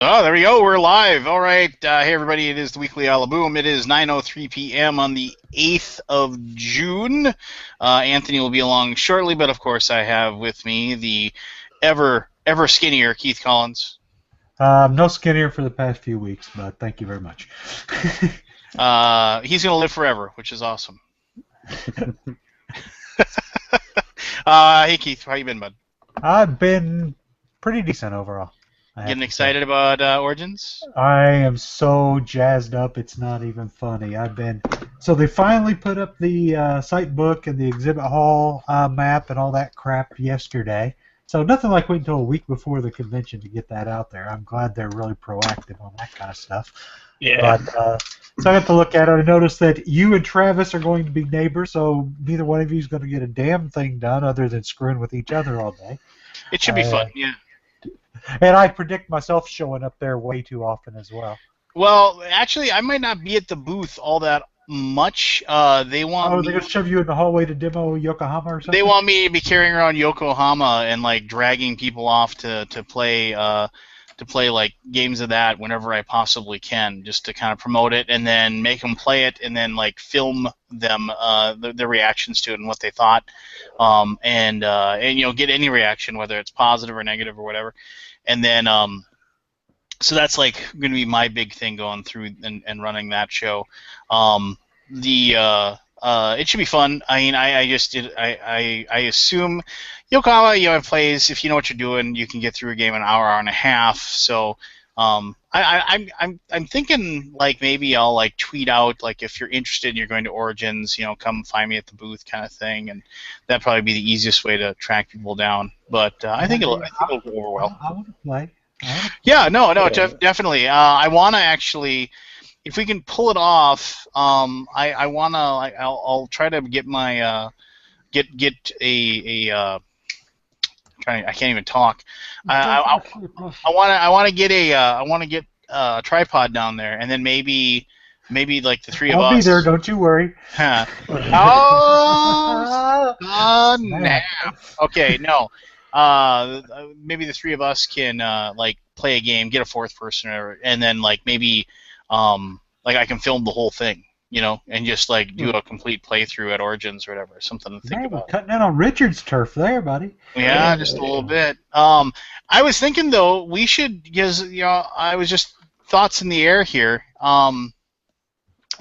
Oh, there we go. We're live. All right. Hey, everybody. It is the weekly Alaboom. It is 9:03 p.m. on the 8th of June. Anthony will be along shortly, but of course, I have with me the ever skinnier Keith Collins. I'm no skinnier for the past few weeks, but thank you very much. He's going to live forever, which is awesome. Hey, Keith. How you been, bud? I've been pretty decent overall, I have Getting to say. excited about Origins? I am so jazzed up, it's not even funny. So they finally put up the site book and the exhibit hall map and all that crap yesterday. So nothing like waiting until a week before the convention to get that out there. I'm glad they're really proactive on that kind of stuff. Yeah. But so I got to look at it. I noticed that you and Travis are going to be neighbors, so neither one of you is going to get a damn thing done other than screwing with each other all day. It should be Uh, fun. Yeah. and I predict myself showing up there way too often as well. Well, actually, I might not be at the booth all that much. They want Oh, they're me going to shove you in the hallway to demo Yokohama or They something? want me to be carrying around Yokohama and like dragging people off to play like games of that whenever I possibly can, just to kind of promote it and then make them play it and then like film them their reactions to it and what they thought, and get any reaction whether it's positive or negative or whatever, and then so that's like going to be my big thing going through and running that show. The It should be fun. I mean, I just did. I assume Yokohama, plays. If you know what you're doing, you can get through a game in an hour and a half. So, I'm thinking like maybe I'll like tweet out like if you're interested and you're going to Origins, come find me at the booth kind of thing, and that'd probably be the easiest way to track people down. But I think it'll go over well. I want to play. Yeah, no, Yeah. definitely. I want to actually, if we can pull it off, I want to. I'll try to get my get I can't even talk. I want to get a tripod down there, and then maybe like the three of I'll be there, us. don't you worry. Huh. Oh, Snap. snap. Okay, no. Maybe the three of us can like play a game, get a fourth person, and then like maybe like I can film the whole thing, and just like do a complete playthrough at Origins or whatever, something to think Man, we're about. cutting in on Richard's turf there, buddy. Yeah, just a little bit. I was thinking though we should, because I was just thoughts in the air here.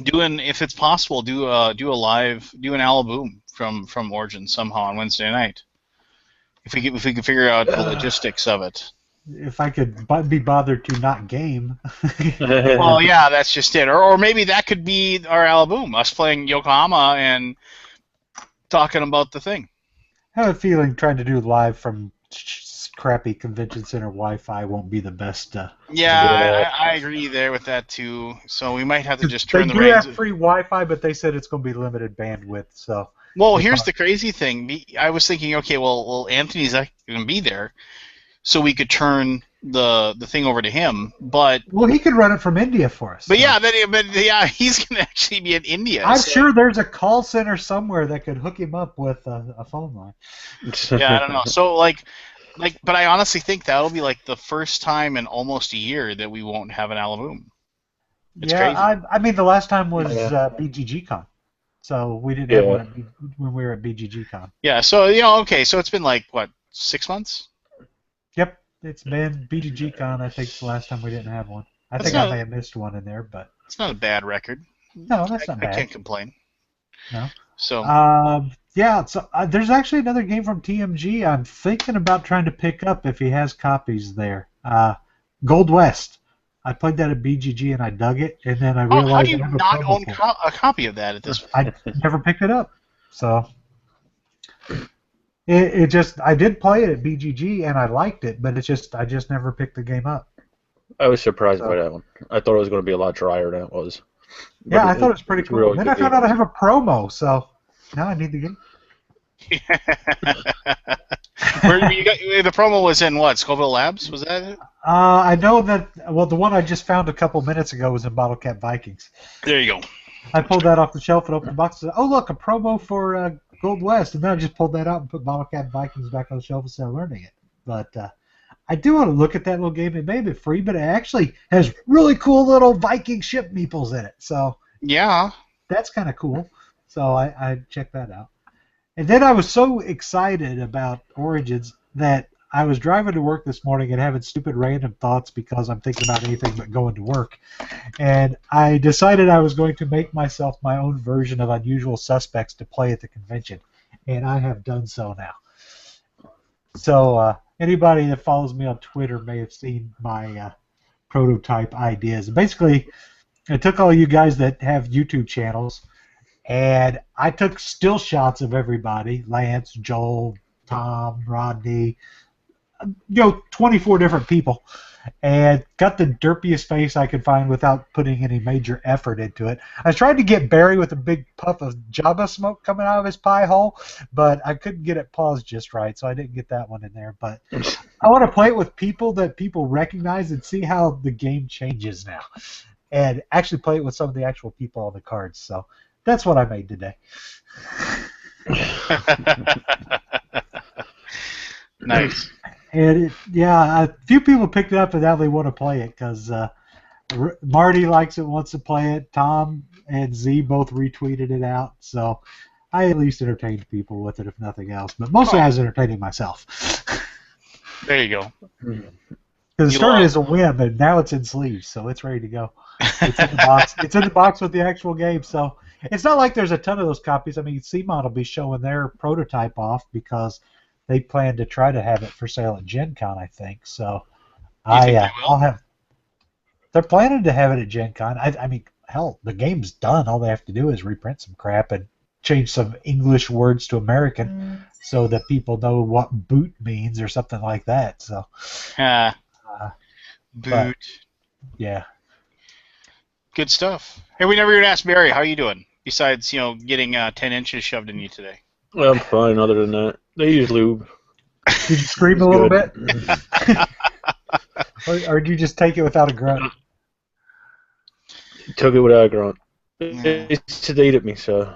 Doing, if it's possible, do an Alaboom from Origins somehow on Wednesday night. If we can figure out the logistics of it. If I could be bothered to not game. Well, yeah, that's just it. Or maybe that could be our Alaboom, us playing Yokohama and talking about the thing. I have a feeling trying to do live from crappy convention center Wi-Fi won't be the best. Yeah, Yeah. I agree there with that too. So we might have to just They turn the do reins. have free Wi-Fi, but they said it's going to be limited bandwidth. So Well, they here's probably, the crazy thing. I was thinking, okay, well, Anthony's not going to be there, so we could turn the thing over to him. But well, he could run it from India for us. but So. yeah, he's going to actually be in India. I'm So, sure there's a call center somewhere that could hook him up with a phone line. yeah, I don't know. So but I honestly think that'll be like the first time in almost a year that we won't have an Alaboom. It's Yeah, crazy. I mean the last time was Yeah. BGG Con, so we didn't have one Yeah. when we were at BGG Con. Yeah. So okay. So it's been like what, 6 months? Yep, it's been BGG Con. I think the last time we didn't have one. I That's think I not may have missed one in there, but it's not a bad record. no, that's not I bad. can't complain. No. So Yeah. So there's actually another game from TMG I'm thinking about trying to pick up if he has copies there. Gold West. I played that at BGG and I dug it, and then I how do realized I you have a not promo own for it. a copy of that at this point? I never picked it up. So it just I did play it at BGG and I liked it, but I just never picked the game up. I was surprised by So that one. I thought it was going to be a lot drier than it was. But yeah, I thought it was pretty it's a cool. really Then I good found game. out I have a promo, so now I need the game. Where you got the promo was in what? Scoville Labs, was that it? I know that. Well, the one I just found a couple minutes ago was in Bottle Cap Vikings. There you go. I pulled that off the shelf and opened the box and said, "Oh, look, a promo for Gold West," and then I just pulled that out and put Bottle Cap Vikings back on the shelf and started learning it. But I do want to look at that little game. It may be free, but it actually has really cool little Viking ship meeples in it. So Yeah. that's kind of cool. So I checked that out. And then I was so excited about Origins that I was driving to work this morning and having stupid random thoughts because I'm thinking about anything but going to work. And I decided I was going to make myself my own version of Unusual Suspects to play at the convention. And I have done so now. So anybody that follows me on Twitter may have seen my prototype ideas. Basically, I took all you guys that have YouTube channels, and I took still shots of everybody: Lance, Joel, Tom, Rodney, 24 different people, and got the derpiest face I could find without putting any major effort into it. I tried to get Barry with a big puff of Jabba smoke coming out of his pie hole, but I couldn't get it paused just right, so I didn't get that one in there. But I want to play it with people that people recognize and see how the game changes now, and actually play it with some of the actual people on the cards. So that's what I made today. Nice. And a few people picked it up and now they want to play it because Marty likes it, wants to play it. Tom and Z both retweeted it out. So I at least entertained people with it, if nothing else. But mostly I was entertaining myself. There you go. Because it started as a whim and now it's in sleeves, so it's ready to go. It's in the box. It's in the box with the actual game. So it's not like there's a ton of those copies. I mean, CMON will be showing their prototype off because they plan to try to have it for sale at Gen Con, I think. So I'll have. They're planning to have it at Gen Con. I mean, hell, the game's done. All they have to do is reprint some crap and change some English words to American so that people know what boot means or something like that. So. Boot. But, yeah. Good stuff. Hey, we never even asked Barry, how you doing? Besides, getting 10 inches shoved in you today. Well, I'm fine other than that. They use lube. Did you scream a little bit? or did you just take it without a grunt? Took it without a grunt. Yeah. It sedated me, so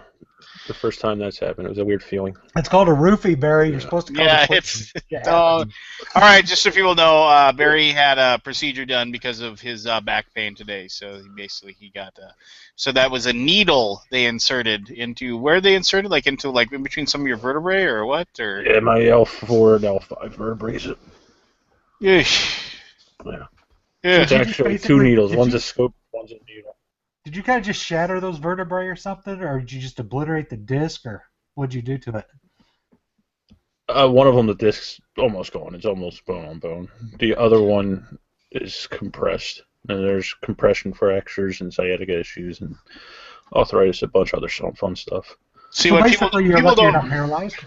the first time that's happened, it was a weird feeling. It's called a roofie, Barry. You're supposed to call Yeah, it it's... all right, just so people know, Barry had a procedure done because of his back pain today. So he got... so that was a needle they inserted into... Where they inserted? Like into in between some of your vertebrae or what? Or... Yeah, my L4 and L5 vertebrae. Yeah. Yeah. Yeah. It's actually two needles. One's a scope, one's a needle. Did you kind of just shatter those vertebrae or something? Or did you just obliterate the disc? Or what'd you do to it? One of them, the disc's almost gone. It's almost bone on bone. The other one is compressed. And there's compression fractures and sciatica issues and arthritis, a bunch of other fun stuff. See, so what basically people you're don't... not paralyzed?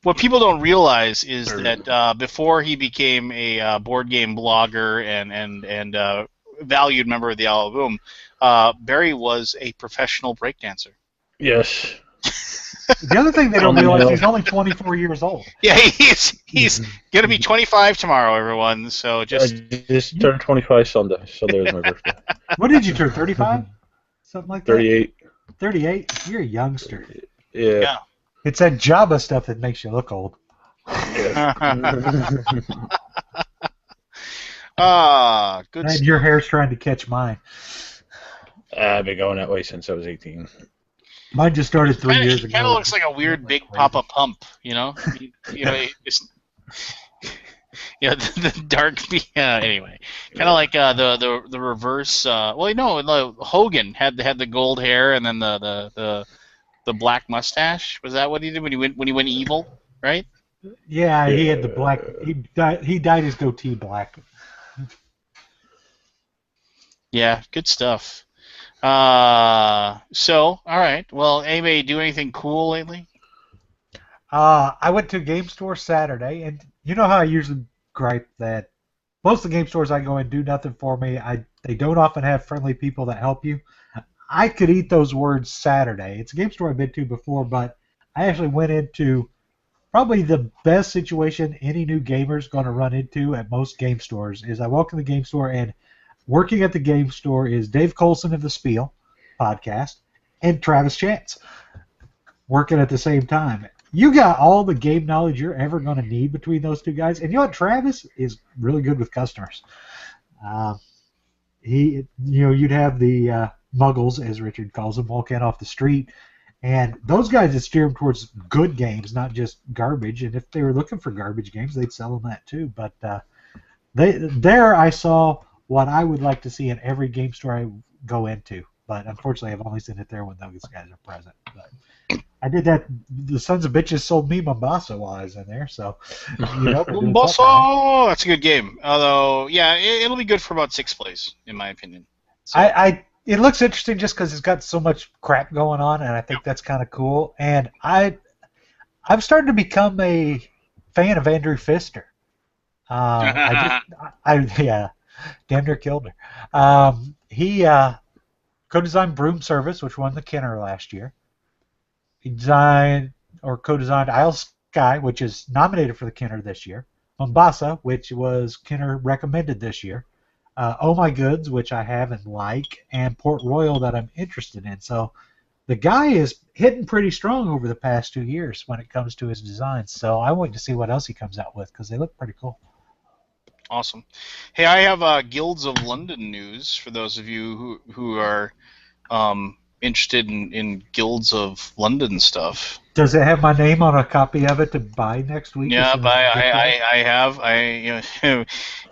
What people don't realize is that before he became a board game blogger and valued member of the Alaboom, Barry was a professional breakdancer. Yes. The other thing they don't realize, he's only 24 years old. Yeah, he's going to be 25 tomorrow, everyone. So I just turned 25 Sunday. Sunday was my birthday. What did you turn, 35? Something like that? 38. 38? You're a youngster. Yeah. It's that Jabba stuff that makes you look old. Yeah. Good And stuff. your hair's trying to catch mine. I've been going that way since I was 18. Mine just started 3 years ago. It kind of looks like a weird big Papa Pump, the dark. Anyway, kind of like the reverse. Hogan had the gold hair and then the black mustache. Was that what he did when he went evil? Right? Yeah, he had the black. He dyed his goatee black. Yeah, good stuff. All right. Well, anybody do anything cool lately? I went to a game store Saturday, and you know how I usually gripe that most of the game stores I go in do nothing for me. They don't often have friendly people that help you. I could eat those words Saturday. It's a game store I've been to before, but I actually went into probably the best situation any new gamer is going to run into at most game stores. Is I walk in the game store, and working at the game store is Dave Colson of the Spiel podcast and Travis Chance working at the same time. you got all the game knowledge you're ever going to need between those two guys. And you know what? Travis is really good with customers. You'd have the muggles, as Richard calls them, walk in off the street, and those guys would steer them towards good games, not just garbage. And if they were looking for garbage games, they'd sell them that too. But there I saw what I would like to see in every game store I go into. But unfortunately, I've only seen it there when those guys are present. But I did that. The sons of bitches sold me Mombasa while I was in there, so Mombasa, that's a good game. Although, yeah, it'll be good for about 6 plays, in my opinion. So. It looks interesting just because it's got so much crap going on, and I think that's kind of cool. And I've started to become a fan of Andrew Pfister. Yeah, damn near killed her. He co-designed Broom Service, which won the Kenner last year. He designed or co-designed Isle Sky, which is nominated for the Kenner this year. Mombasa, which was Kenner recommended this year. Oh My Goods, which I have and like, and Port Royal that I'm interested in. So the guy is hitting pretty strong over the past 2 years when it comes to his designs. So I want to see what else he comes out with because they look pretty cool. Awesome. Hey, I have Guilds of London news for those of you who are interested in Guilds of London stuff. Does it have my name on a copy of it to buy next week? Yeah, I have.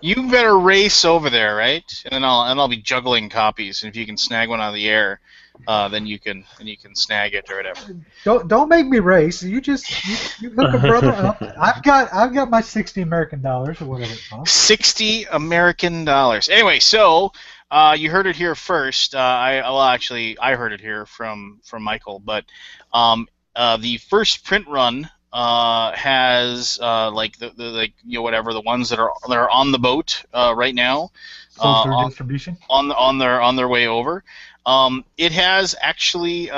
You better race over there, right? And then I'll be juggling copies, and if you can snag one out of the air, then you can snag it or whatever. Don't make me race. You hook a brother up. I've got my $60 or whatever it costs. $60. Anyway, so you heard it here first. I heard it here from Michael, but the first print run has the ones that are on the boat right now. Sold through distribution on their way over. It has actually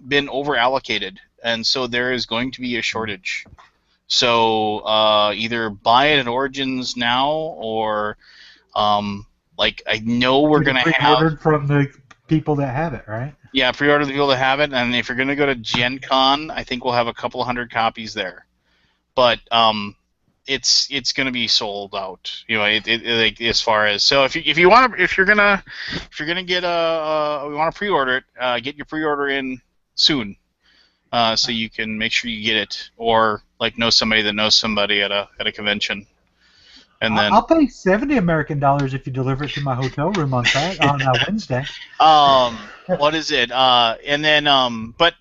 been over allocated, and so there is going to be a shortage. So either buy it at Origins now, or I know we're going to have pre-ordered from the people that have it, right? Yeah, pre-order the people that have it, and if you're going to go to Gen Con, I think we'll have a couple hundred copies there. But it's going to be sold out. As far as so if you're gonna get we want to pre-order it, get your pre-order in soon, so you can make sure you get it, or know somebody that knows somebody at a convention. And then I'll pay $70 if you deliver it to my hotel room on Wednesday. What is it? And then but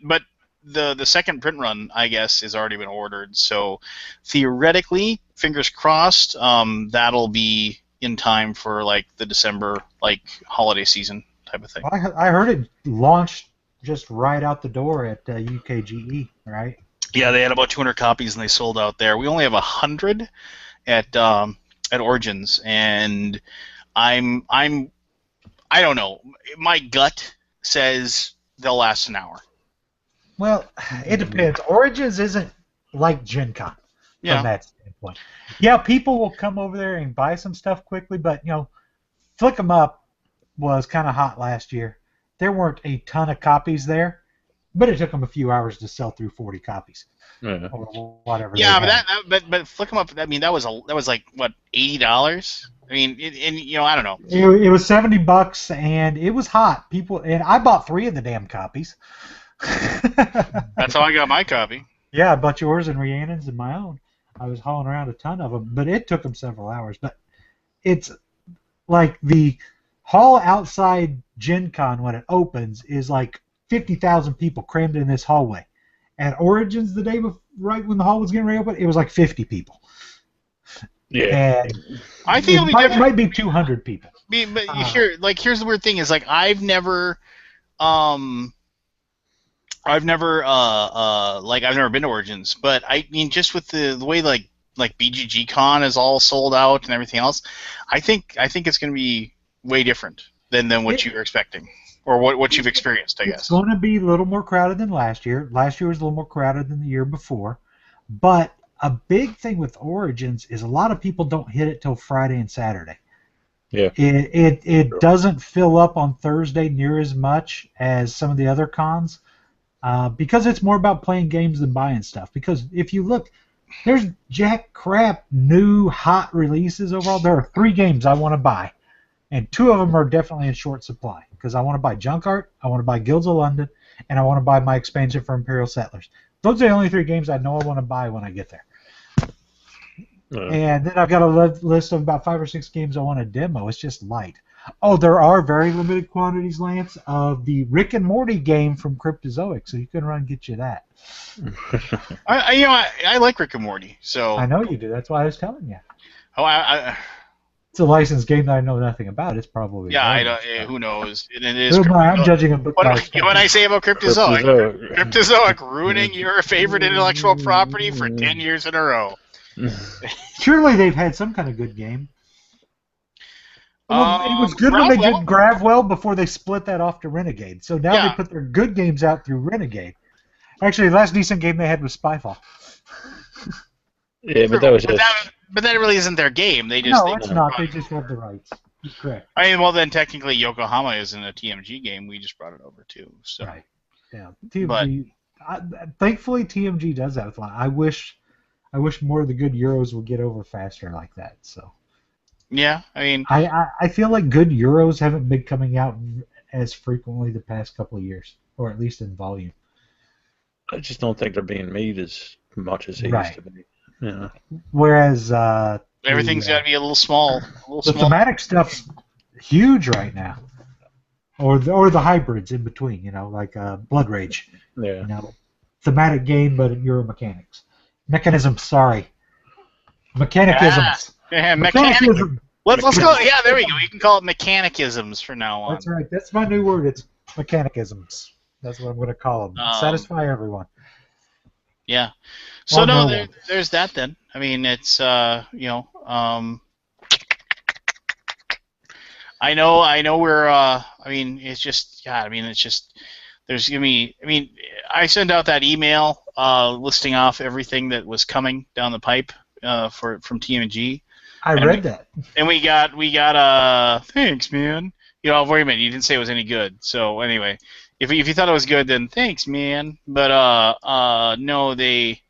the second print run, I guess, has already been ordered. So theoretically, fingers crossed, that'll be in time for the December holiday season type of thing. I heard it launched just right out the door at UKGE, right? Yeah, they had about 200 copies and they sold out there. We only have 100 at Origins, and I don't know. My gut says they'll last an hour. Well, it depends. Origins isn't like Gen Con from that standpoint. Yeah, people will come over there and buy some stuff quickly, but Flick 'em Up was kind of hot last year. There weren't a ton of copies there, but it took them a few hours to sell through 40 copies. Yeah. Or whatever. Yeah, but Flick 'em Up. I mean, that was like what, $80? I mean, I don't know. It was $70, and it was hot. And I bought 3 of the damn copies. That's how I got my copy. Yeah, I bought yours and Rhiannon's and my own. I was hauling around a ton of them, but it took them several hours. But it's like the hall outside Gen Con when it opens is like 50,000 people crammed in this hallway. At Origins the day before, right when the hall was getting ready to open, it was like 50 people. Yeah. And I think it might be 200 people. But here's the weird thing is I've never been to Origins, but I mean just with the way like BGG Con is all sold out and everything else, I think it's going to be way different than what you were expecting or what you've experienced, I guess. It's going to be a little more crowded than last year. Last year was a little more crowded than the year before, but a big thing with Origins is a lot of people don't hit it till Friday and Saturday. Yeah. It doesn't fill up on Thursday near as much as some of the other cons. because it's more about playing games than buying stuff. Because if you look, there's jack crap new hot releases overall. There are 3 games I want to buy, and 2 of them are definitely in short supply. Because I want to buy Junk Art, I want to buy Guilds of London, and I want to buy my expansion for Imperial Settlers. Those are the only 3 games I know I want to buy when I get there. And then I've got a list of about 5 or 6 games I want to demo. It's just light. Oh, there are very limited quantities, Lance, of the Rick and Morty game from Cryptozoic, so you can run and get you that. I like Rick and Morty, so I know you do. That's why I was telling you. Oh, it's a licensed game that I know nothing about. It's probably I don't. Who knows? It is. I'm judging a book. What I say about Cryptozoic? Cryptozoic ruining your favorite intellectual property for 10 years in a row. Surely they've had some kind of good game. Well, it was good when they did Gravwell before they split that off to Renegade. So now they put their good games out through Renegade. Actually, the last decent game they had was Spyfall. Yeah, but that was just... But that really isn't their game. They just it's not. They just have the rights. You're correct. I mean, well, then technically Yokohama isn't a TMG game. We just brought it over too. So. Right. Yeah. TMG. Thankfully, TMG does that with a lot. I wish more of the good Euros would get over faster like that. So. Yeah, I mean. I feel like good Euros haven't been coming out as frequently the past couple of years, or at least in volume. I just don't think they're being made as much as they used to be. Yeah. Whereas everything's got to be a little small. The thematic stuff's huge right now, or the hybrids in between. Like Blood Rage. Yeah. Thematic game, but Euro mechanics. Mechanisms. Sorry. Mechanicisms. Yeah, mechanicism. Let's call it. Yeah, there we go. You can call it mechanicisms from now on. That's right. That's my new word. It's mechanicisms. That's what I'm going to call them. Satisfy everyone. Yeah. So there's that then. I mean, it's I know we're I mean, it's just I mean, it's just there's gonna be. I mean, I sent out that email listing off everything that was coming down the pipe from TMG. I read that. And we got thanks, man. Wait a minute, you didn't say it was any good. So anyway, if you thought it was good, then thanks, man. But no, we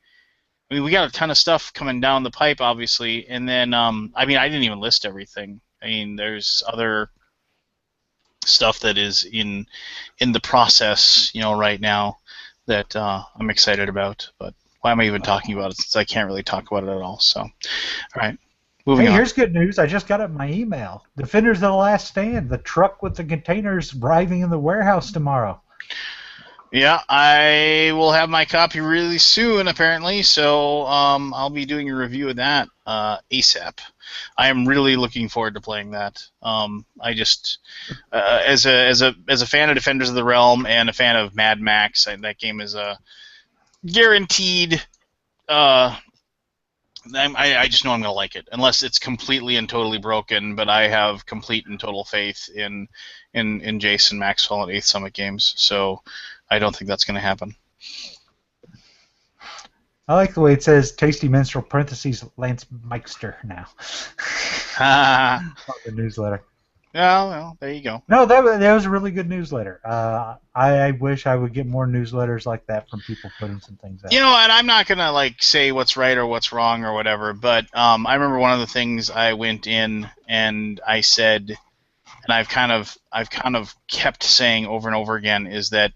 got a ton of stuff coming down the pipe, obviously, and then I mean, I didn't even list everything. I mean, there's other stuff that is in the process, right now that I'm excited about. But why am I even talking about it? Since I can't really talk about it at all. So, all right. Moving on. Here's good news. I just got it in my email. Defenders of the Last Stand. The truck with the containers arriving in the warehouse tomorrow. Yeah, I will have my copy really soon, apparently. So I'll be doing a review of that ASAP. I am really looking forward to playing that. I just, as a fan of Defenders of the Realm and a fan of Mad Max, that game is a guaranteed. I just know I'm gonna like it, unless it's completely and totally broken. But I have complete and total faith in Jason Maxwell at 8th Summit Games, so I don't think that's gonna happen. I like the way it says "Tasty Minstrel" parentheses Lance Meister now. The newsletter. Well, there you go. No, that was a really good newsletter. I wish I would get more newsletters like that from people putting some things out. And I'm not gonna say what's right or what's wrong or whatever, but I remember one of the things I went in and I said, and I've kind of kept saying over and over again, is that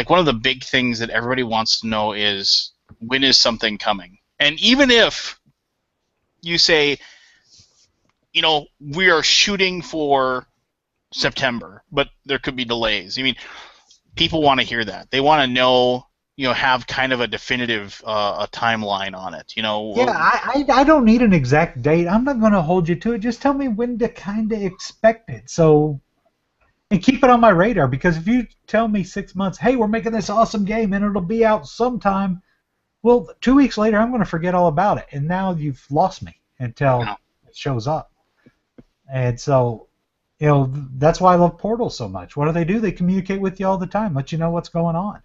one of the big things that everybody wants to know is, when is something coming? And even if you say, we are shooting for September, but there could be delays. I mean, people want to hear that. They want to know, have kind of a definitive a timeline on it. Yeah, I don't need an exact date. I'm not going to hold you to it. Just tell me when to kind of expect it. So, and keep it on my radar, because if you tell me 6 months, hey, we're making this awesome game and it'll be out sometime, well, 2 weeks later I'm going to forget all about it, and now you've lost me until it shows up. And so, that's why I love Portal so much. What do? They communicate with you all the time, let you know what's going on.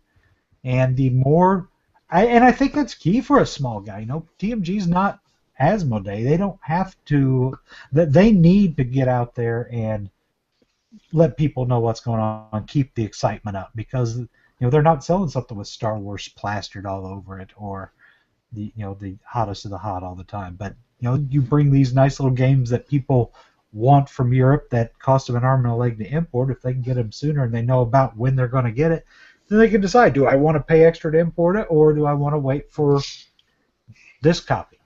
And the more, I think that's key for a small guy. TMG's not Asmodee. They don't have to. They need to get out there and let people know what's going on, keep the excitement up, because they're not selling something with Star Wars plastered all over it, or the hottest of the hot all the time. But you bring these nice little games that people want from Europe that cost them an arm and a leg to import. If they can get them sooner and they know about when they're going to get it, then they can decide: do I want to pay extra to import it, or do I want to wait for this copy?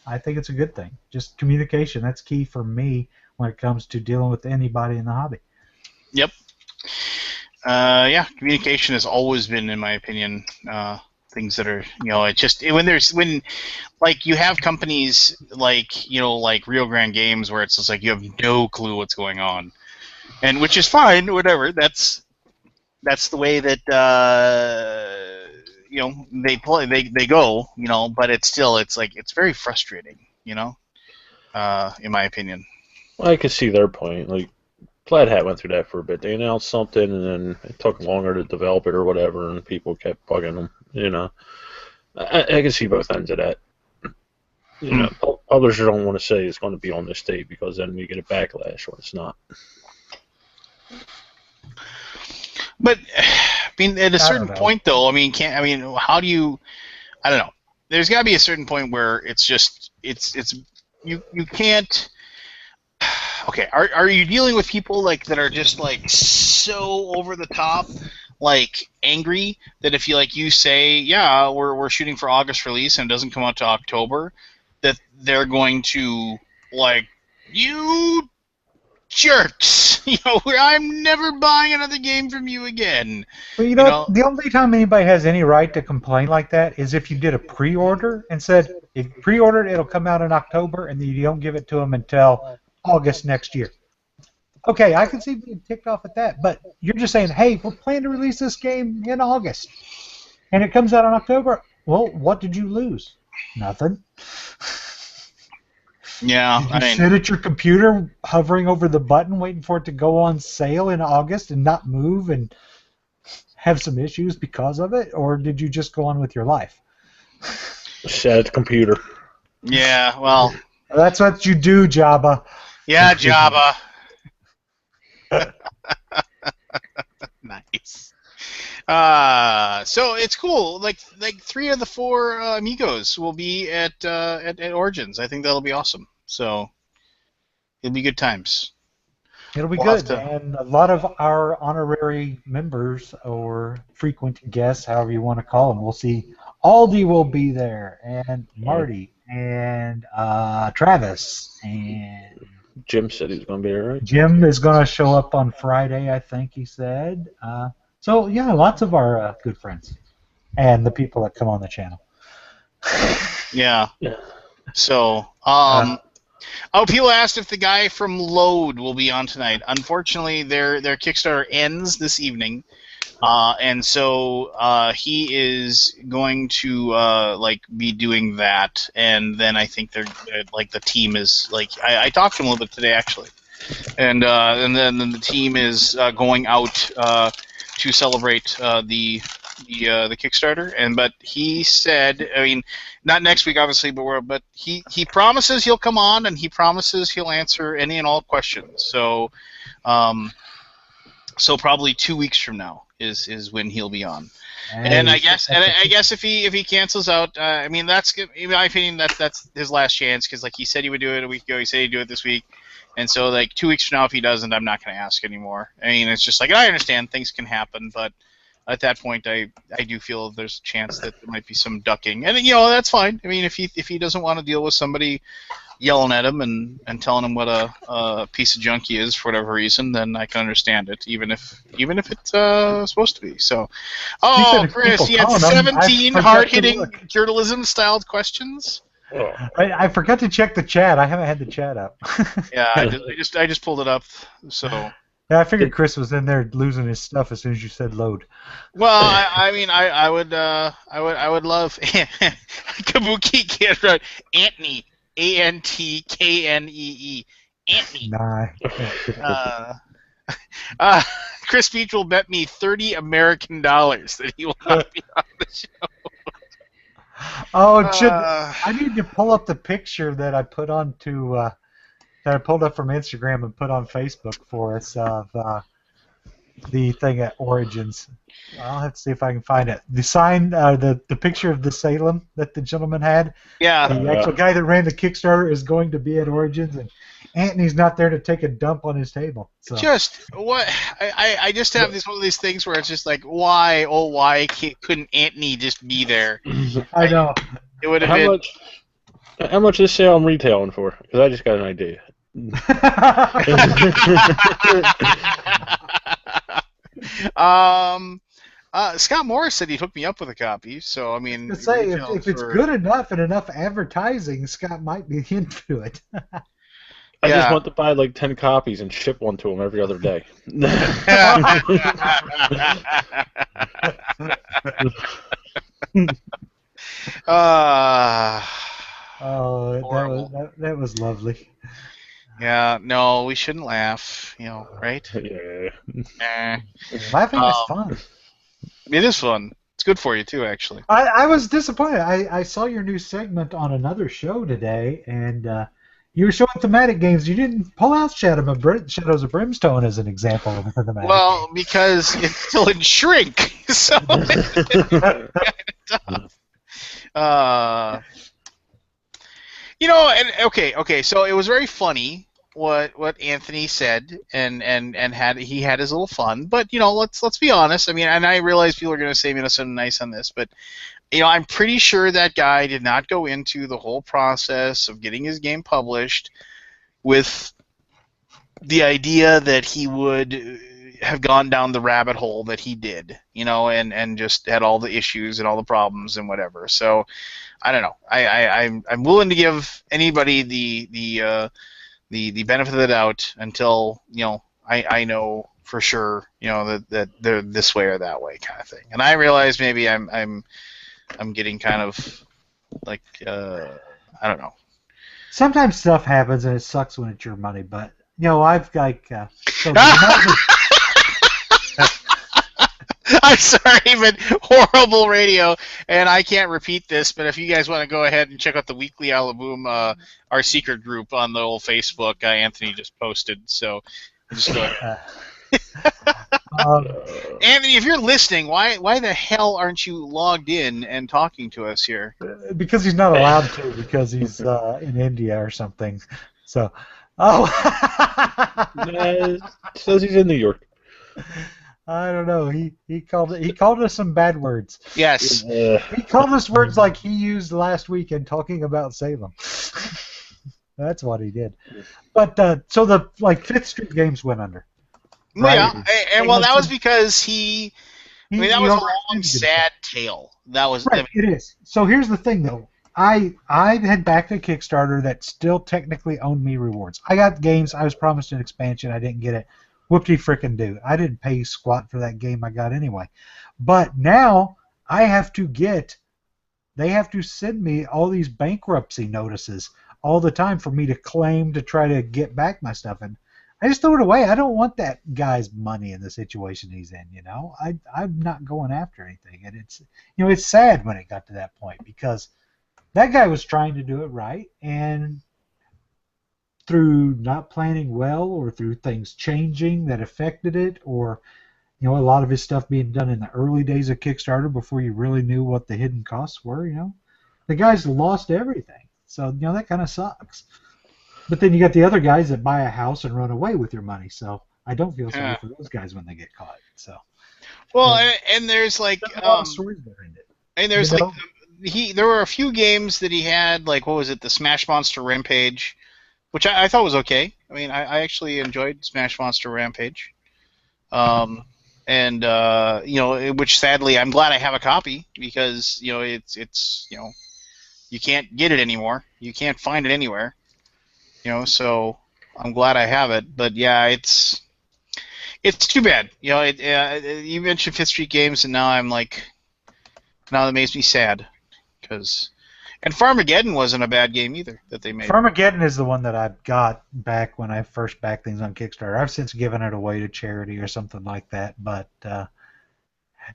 I think it's a good thing. Just communication. That's key for me when it comes to dealing with anybody in the hobby. Yep. Yeah, communication has always been, in my opinion, things that are, it's just when like you have companies like like Rio Grande Games where it's just like you have no clue what's going on, and which is fine, whatever. That's the way that they go, but it's very frustrating, in my opinion. Well, I can see their point. Like, Plaid Hat went through that for a bit. They announced something, and then it took longer to develop it or whatever, and people kept bugging them. I can see both ends of that. Others don't want to say it's going to be on this date because then we get a backlash when it's not. But I mean, at a certain point, though, how do you? I don't know. There's got to be a certain point where it's just you can't. Okay, are you dealing with people that are just so over the top, angry that if you say we're shooting for August release and it doesn't come out to October, that they're going to you jerks, I'm never buying another game from you again. Well, the only time anybody has any right to complain like that is if you did a pre-order and said if you pre-ordered it'll come out in October and then you don't give it to them until August next year. Okay, I can see being ticked off at that, but you're just saying, hey, we're planning to release this game in August, and it comes out in October. Well, what did you lose? Nothing. Yeah, did you sit at your computer hovering over the button waiting for it to go on sale in August and not move and have some issues because of it, or did you just go on with your life? Sit at the computer. Yeah, well... That's what you do, Jabba. Yeah, Jabba. Nice. So it's cool. Like 3 of the 4 amigos will be at Origins. I think that'll be awesome. So it'll be good times. It'll be good. And a lot of our honorary members or frequent guests, however you want to call them, we'll see. Aldi will be there, and Marty, and Travis, and Jim said he was going to be there, right? Jim is going to show up on Friday, I think he said. So yeah, lots of our good friends, and the people that come on the channel. Yeah. So, people asked if the guy from Load will be on tonight. Unfortunately, their Kickstarter ends this evening. And so he is going to be doing that, and then I think they're the team is I talked to him a little bit today actually, and then the team is going out to celebrate the Kickstarter, but he said, not next week obviously, but he promises he'll come on and he promises he'll answer any and all questions. So probably 2 weeks from now is when he'll be on, and I guess if he cancels out, that's good. In my opinion, that's his last chance because he said he would do it a week ago. He said he'd do it this week, and so 2 weeks from now, if he doesn't, I'm not going to ask anymore. It's just I understand things can happen, but at that point, I do feel there's a chance that there might be some ducking, and that's fine. If he doesn't want to deal with somebody yelling at him and telling him what a piece of junk he is for whatever reason, then I can understand it, even if it's supposed to be. So, Chris, you had 17 hard-hitting journalism-styled questions. I forgot to check the chat. I haven't had the chat up. Yeah, I just pulled it up. So. Yeah, I figured Chris was in there losing his stuff as soon as you said load. Well, I would love Kabuki can't write Antony. Antknee. Antony. Nah. Chris Beach will bet me $30 American that he will not be on the show. Oh, I need to pull up the picture that I put onto that I pulled up from Instagram and put on Facebook for us of the thing at Origins. I'll have to see if I can find it. The sign, the picture of the Salem that the gentleman had. Yeah. The actual guy that ran the Kickstarter is going to be at Origins, and Anthony's not there to take a dump on his table. So Just what I just have this one of these things where it's just like, why, oh why couldn't Anthony just be there? I know. It would have been. How much is sale I'm retailing for? Because I just got an idea. Scott Morris said he'd hook me up with a copy, so I mean, To say retail if it's for- good enough and enough advertising, Scott might be into it. I just Yeah. want to buy like 10 copies and ship one to him every other day. uh, Oh, Horrible. that was lovely. yeah, no, we shouldn't laugh, right? Yeah. Eh. Laughing is Um, fun. It is fun. It's good for you too, actually. I was disappointed. I saw your new segment on another show today, and you were showing thematic games. You didn't pull out Shadows of Brimstone as an example of a thematic Well, because it's still in shrink, so. Uh, and okay. So it was very funny what Anthony said, and had his little fun. But let's be honest. I mean, and I realize people are going to say something nice on this, but I'm pretty sure that guy did not go into the whole process of getting his game published with the idea that he would have gone down the rabbit hole that he did, and just had all the issues and all the problems and whatever. So I don't know. I'm willing to give anybody the benefit of the doubt until I know for sure that they're this way or that way kind of thing. And I realize maybe I'm getting kind of like I don't know. Sometimes stuff happens and it sucks when it's your money, but I've like so the I'm sorry, but horrible radio, and I can't repeat this. But if you guys want to go ahead and check out the weekly Alaboom, our secret group on the old Facebook, Anthony just posted. So just go ahead. Anthony, if you're listening, why the hell aren't you logged in and talking to us here? because he's not allowed to because he's in India or something. So, It says he's in New York. I don't know. He called us some bad words. Yes. He called us words like he used last week in talking about Salem. That's what he did. But so the Fifth Street games went under. Well, Right. yeah, and that was because that was a long, overextended sad tale. That was Right, it is. So here's the thing, though. I had backed a Kickstarter that still technically owned me rewards. I got games. I was promised an expansion. I didn't get it. Whoop-de frickin' do. I didn't pay squat for that game I got anyway. But now I have to they have to send me all these bankruptcy notices all the time for me to claim to try to get back my stuff. And I just throw it away. I don't want that guy's money in the situation he's in, I'm not going after anything. And it's sad when it got to that point because that guy was trying to do it right, and through not planning well or through things changing that affected it, or a lot of his stuff being done in the early days of Kickstarter before you really knew what the hidden costs were, the guy's lost everything. So that kind of sucks. But then you got the other guys that buy a house and run away with your money. So I don't feel sorry for those guys when they get caught. So well, and there's like there's a lot of stories behind it. and there's there were a few games that he had, like what was it, the Smash Monster Rampage, which I thought was okay. I mean, I actually enjoyed Smash Monster Rampage. Which sadly I'm glad I have a copy because it's you can't get it anymore. You can't find it anywhere. So I'm glad I have it. But yeah, it's too bad. You mentioned Fifth Street Games, and now that makes me sad and Farmageddon wasn't a bad game either that they made. Farmageddon is the one that I got back when I first backed things on Kickstarter. I've since given it away to charity or something like that. But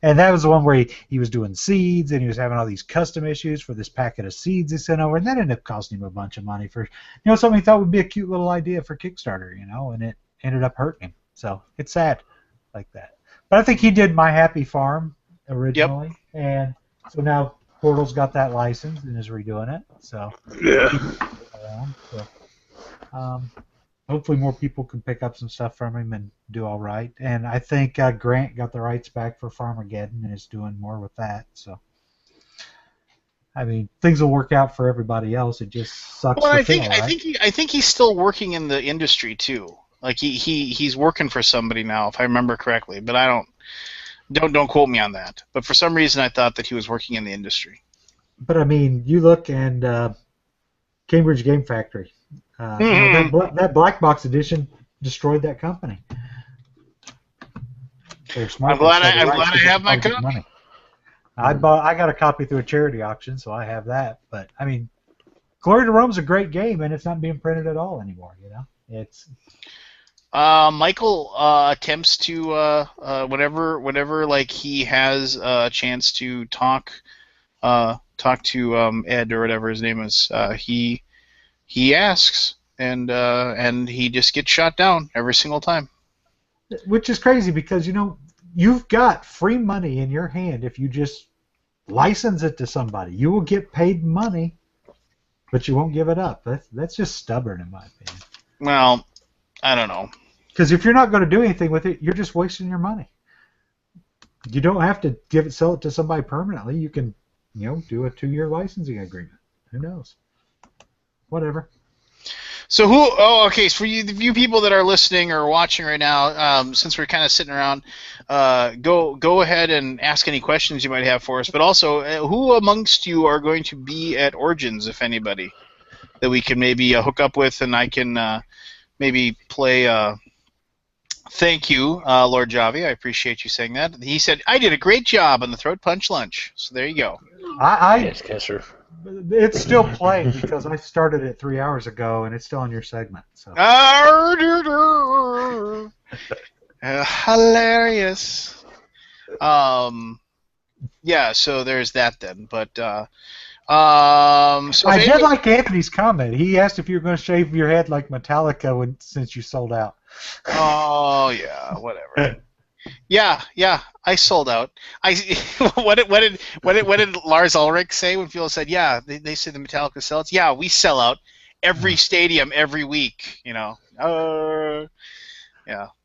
and that was the one where he was doing seeds and he was having all these custom issues for this packet of seeds he sent over, and that ended up costing him a bunch of money for something he thought would be a cute little idea for Kickstarter, and it ended up hurting him. So it's sad. like that. But I think he did My Happy Farm Yep. originally, and so now Portal's got that license and is redoing it. So Yeah. around. So hopefully more people can pick up some stuff from him and do all right. And I think Grant got the rights back for Farmageddon and is doing more with that. So I mean, things will work out for everybody else. It just sucks Well, for I Phil, think right? I think he's still working in the industry too. Like he's working for somebody now, if I remember correctly. But I don't quote me on that. But for some reason, I thought that he was working in the industry. But I mean, you look and Cambridge Game Factory. That black box edition destroyed that company. They're smart. I'm glad I have my copy. Money. I got a copy through a charity auction, so I have that. But I mean, Glory to Rome's a great game, and it's not being printed at all anymore. You know, it's. Michael attempts to whenever like he has a chance to talk to Ed or whatever his name is. He asks and he just gets shot down every single time. Which is crazy because you've got free money in your hand if you just license it to somebody. You will get paid money, but you won't give it up. That's just stubborn in my opinion. Well, I don't know. Because if you're not going to do anything with it, you're just wasting your money. You don't have to sell it to somebody permanently. You can, do a 2-year licensing agreement. Who knows? Whatever. So okay. So for you people that are listening or watching right now, since we're kind of sitting around, go ahead and ask any questions you might have for us. But also, who amongst you are going to be at Origins, if anybody, that we can maybe hook up with, and I can maybe play. Thank you, Lord Javi. I appreciate you saying that. He said, I did a great job on the Throat Punch lunch. So there you go. Yes, Kesser. It's still playing because I started it 3 hours ago, and it's still on your segment. So. Hilarious. Yeah, so there's that then. But so I did like Anthony's comment. He asked if you were going to shave your head like Metallica since you sold out. Oh yeah, whatever. Yeah, I sold out. What did Lars Ulrich say when people said, yeah, they say the Metallica sellouts? Yeah, we sell out every stadium every week. Yeah,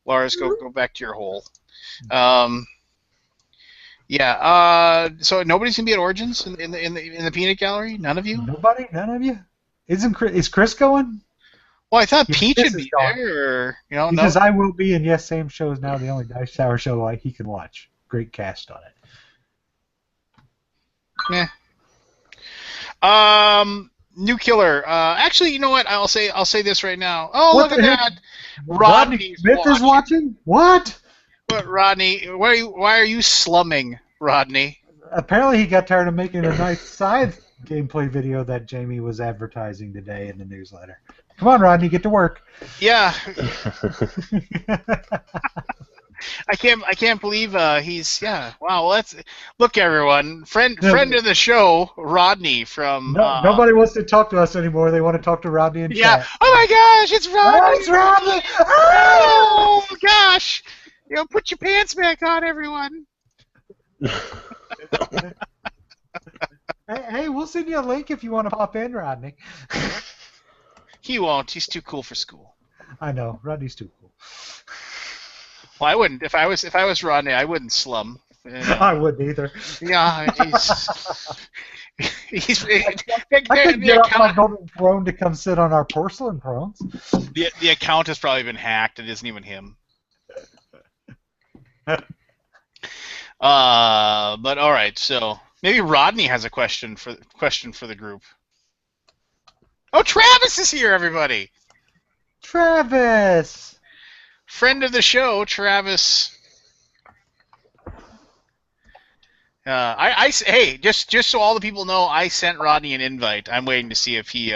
Lars, go back to your hole. So nobody's gonna be at Origins in the peanut gallery. None of you. Nobody. None of you. Is Chris going? Well, I thought Peach would be there. He says I will be, and yes, Sam Show is now the only Dice Tower show he can watch. Great cast on it. New Killer. Actually, you know what? I'll say this right now. Oh, look at that! Rodney Smith is watching. What? What, Rodney? Why are you slumming, Rodney? Apparently, he got tired of making a nice side gameplay video that Jamie was advertising today in the newsletter. Come on, Rodney, get to work. Yeah. I can't believe he's Wow. Well, look, everyone. Friend of the show, Rodney from. Nobody wants to talk to us anymore. They want to talk to Rodney in chat. Oh my gosh, it's Rodney. Oh, it's Rodney. Oh gosh. Put your pants back on, everyone. Hey, we'll send you a link if you want to pop in, Rodney. He won't. He's too cool for school. I know. Rodney's too cool. Well, I wouldn't. If I was Rodney, I wouldn't slum. I wouldn't either. Yeah, he's. I couldn't get off my golden throne to come sit on our porcelain thrones. The account has probably been hacked. It isn't even him. But all right, so maybe Rodney has a question for the group. Oh, Travis is here, everybody. Travis, friend of the show, Travis. Hey, just so all the people know, I sent Rodney an invite. I'm waiting to see if he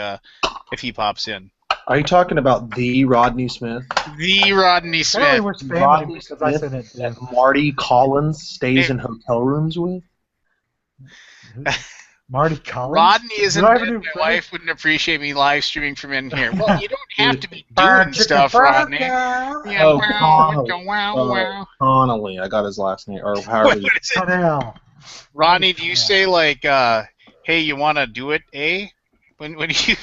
pops in. Are you talking about the Rodney Smith? The Rodney Smith. Rodney Smith that Marty Collins stays in hotel rooms with? Marty Collins? Rodney isn't Do I have a dead. new My friend? wife wouldn't appreciate me live streaming from in here. Well, you don't have to be doing stuff, Rodney. Yeah, Oh, wow, Connolly. wow. Connolly. I got his last name, or What however. is it? Connell. Rodney, do you say like, "Hey, you want to do it, eh?" When you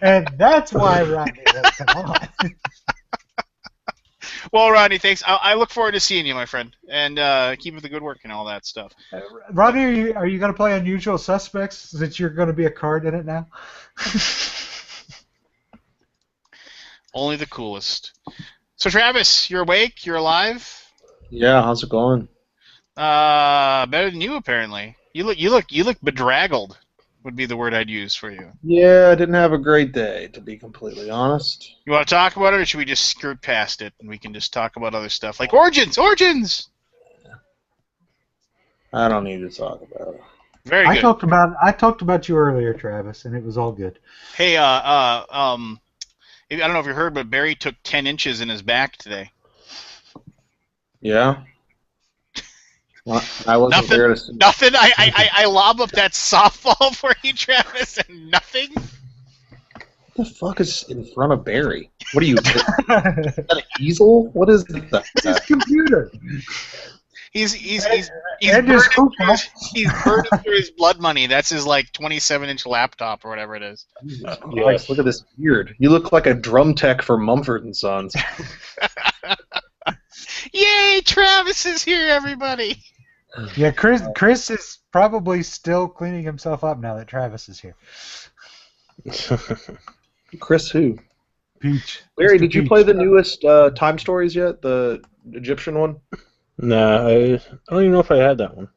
And that's why Rodney won't come on. Well, Rodney, thanks. I look forward to seeing you, my friend, and keep up the good work and all that stuff. Rodney, are you going to play Unusual Suspects since you're going to be a card in it now? Only the coolest. So, Travis, you're awake. You're alive. Yeah, how's it going? Better than you, apparently. You look bedraggled. Would be the word I'd use for you. Yeah, I didn't have a great day, to be completely honest. You want to talk about it, or should we just skirt past it and we can just talk about other stuff like origins? Origins. I don't need to talk about it. Very I good. talked about you earlier, Travis, and it was all good. Hey, I don't know if you heard, but Barry took 10 inches in his back today. Yeah? Well, I wasn't Nothing. there to see. Nothing. I lob up that softball for you, Travis, and nothing. What the fuck is in front of Barry? What are you? Is that an easel? What is that? His computer. He's And his hookah. he's burning through his blood money. That's his like 27-inch laptop or whatever it is. Jesus Christ, look at this beard. You look like a drum tech for Mumford and Sons. Yay! Travis is here, everybody. Yeah, Chris is probably still cleaning himself up now that Travis is here. Chris who? Peach. Barry, Mr. did you Peach. play the newest Time Stories yet? The Egyptian one? Nah, I don't even know if I had that one.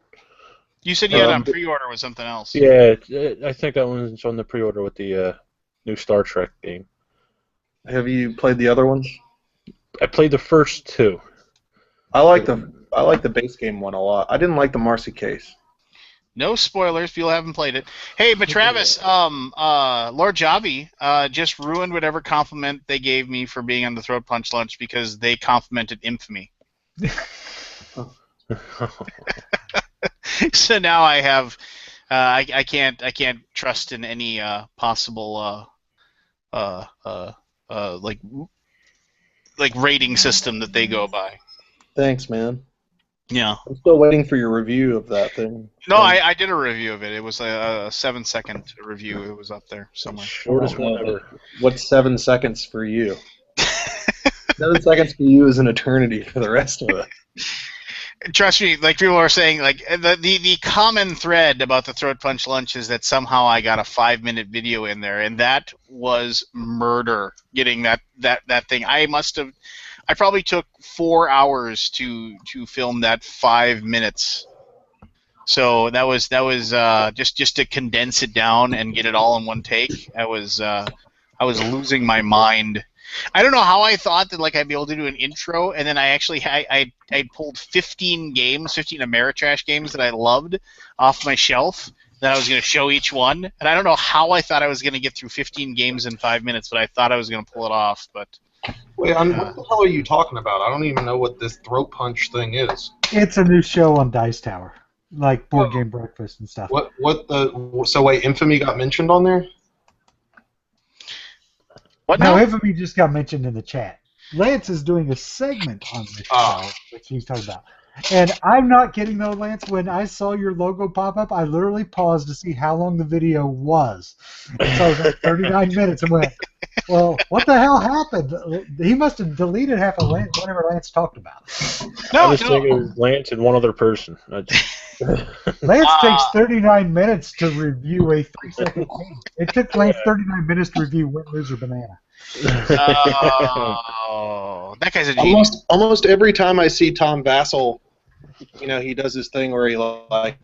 You said you had on pre-order with something else. Yeah, I think that one's on the pre-order with the new Star Trek game. Have you played the other ones? I played the first two. I like the base game one a lot. I didn't like the Marcy case. No spoilers. People haven't played it. Hey, but Travis, Lord Javi just ruined whatever compliment they gave me for being on the Throat Punch Lunch because they complimented Infamy. So now I have, I can't trust in any possible like rating system that they go by. Thanks, man. Yeah. I'm still waiting for your review of that thing. No, I did a review of it. It was a 7-second review. It was up there somewhere. Shortest one ever. What's 7 seconds for you? 7 seconds for you is an eternity for the rest of it. Trust me, like people are saying, like the common thread about the Throat Punch Lunch is that somehow I got a 5-minute video in there, and that was murder. Getting that thing, I probably took 4 hours to film that 5 minutes. So that was just to condense it down and get it all in one take. I was losing my mind. I don't know how I thought that like I'd be able to do an intro, and then I actually I pulled 15 Ameritrash games that I loved off my shelf that I was going to show each one, and I don't know how I thought I was going to get through 15 games in 5 minutes, but I thought I was going to pull it off. But wait, what the hell are you talking about? I don't even know what this throat punch thing is. It's a new show on Dice Tower, like Board Game Breakfast and stuff. So wait, Infamy got mentioned on there? what No, now? Infamy just got mentioned in the chat. Lance is doing a segment on this show, which he's talking about. And I'm not kidding though, Lance. When I saw your logo pop up, I literally paused to see how long the video was. And so it was like 39 minutes and went, well, what the hell happened? He must have deleted half of whatever Lance talked about. I was thinking it was Lance and one other person. Lance takes 39 minutes to review a 3-second game. It took Lance 39 minutes to review Win, Lose, or Banana. Oh, that guy's a genius. Almost every time I see Tom Vassell, he does this thing where he like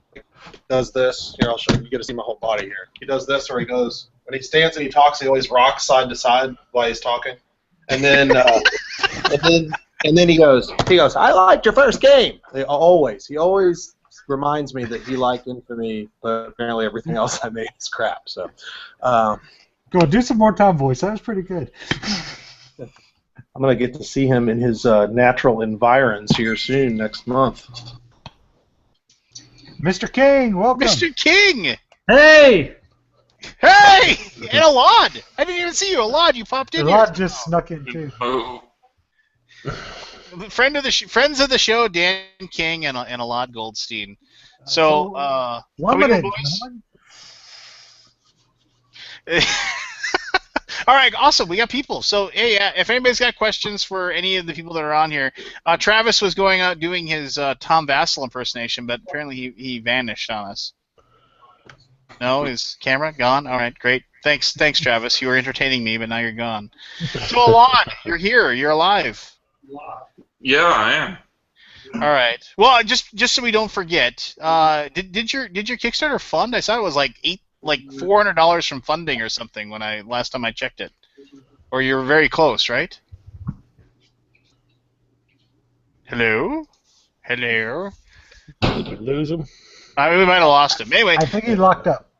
does this. Here, I'll show you. You get to see my whole body here. He does this, or he goes when he stands and he talks. He always rocks side to side while he's talking, and then and then he goes. I liked your first game. He always reminds me that he liked Infamy, but apparently everything else I made is crap. So, Go on, do some more Tom voice. That was pretty good. I'm gonna get to see him in his natural environs here soon next month. Mr. King, welcome. Mr. King! Hey! Hey! And Alad! I didn't even see you. Alad, you popped in Alad here. just snuck in too. Oh, Friends of the show, Dan King and Alad Goldstein. So, how One we doing, minute, boys? gentlemen. All right, awesome. We got people. So, hey, if anybody's got questions for any of the people that are on here, Travis was going out doing his Tom Vassell impersonation, but apparently he vanished on us. No, his camera gone. All right, great. Thanks, Travis. You were entertaining me, but now you're gone. So, Alon, you're here. You're alive. yeah, I am. All right. Well, just so we don't forget, did your Kickstarter fund? I saw it was like $400 from funding or something when last time I checked it. Or you were very close, right? Hello? Hello? Did we lose him? We might have lost him. Anyway, I think he locked up.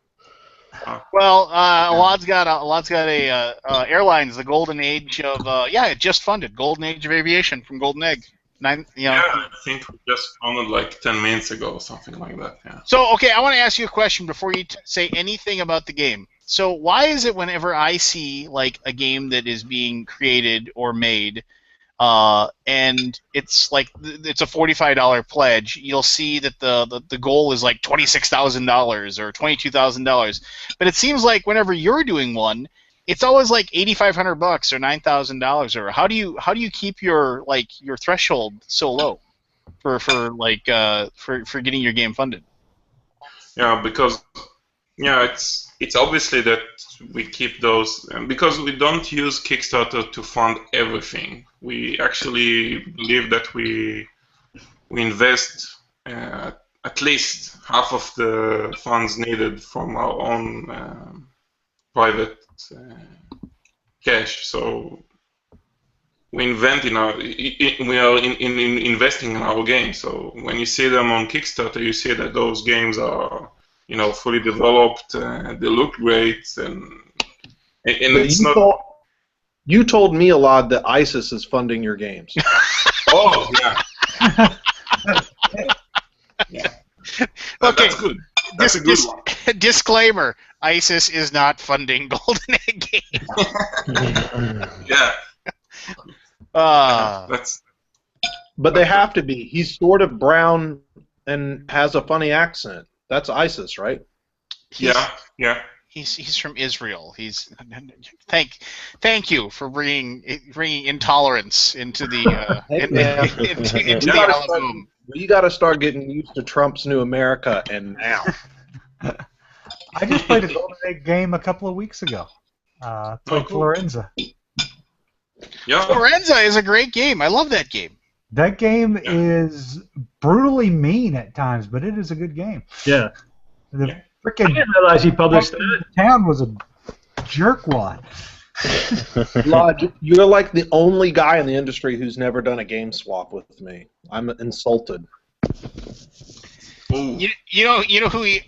well, Alad's got a Airlines, the golden age of it just funded Golden Age of Aviation from Golden Egg. Yeah, I think we just found it like 10 minutes ago or something like that. Yeah. So, okay, I want to ask you a question before you say anything about the game. So, why is it whenever I see like a game that is being created or made, and it's like it's a $45 pledge, you'll see that the goal is like $26,000 or $22,000, but it seems like whenever you're doing one, it's always like $8,500 or $9,000. Or how do you keep your threshold so low for getting your game funded? Yeah, because it's obviously that we keep those because we don't use Kickstarter to fund everything. We actually believe that we invest at least half of the funds needed from our own private cash. So we investing in our games. So when you see them on Kickstarter, you see that those games are fully developed. They look great, and it's not. You told me a lot that ISIS is funding your games. Oh yeah. Yeah. Okay. That's good. That's a good one. Disclaimer: ISIS is not funding Golden Egg games. Yeah. That's. But they have to be. He's sort of brown and has a funny accent. That's ISIS, right? Yeah. He's from Israel. Thank you for bringing intolerance into the into the Alaboom. You got to start getting used to Trump's new America, and now. I just played a Golden Egg game a couple of weeks ago. Played cool. Florenza. Yeah. Florenza is a great game. I love that game. That game is brutally mean at times, but it is a good game. Yeah. The I freaking didn't realize he published that. town was a jerkwad. Lodge, you're like the only guy in the industry who's never done a game swap with me. I'm insulted. Ooh. You know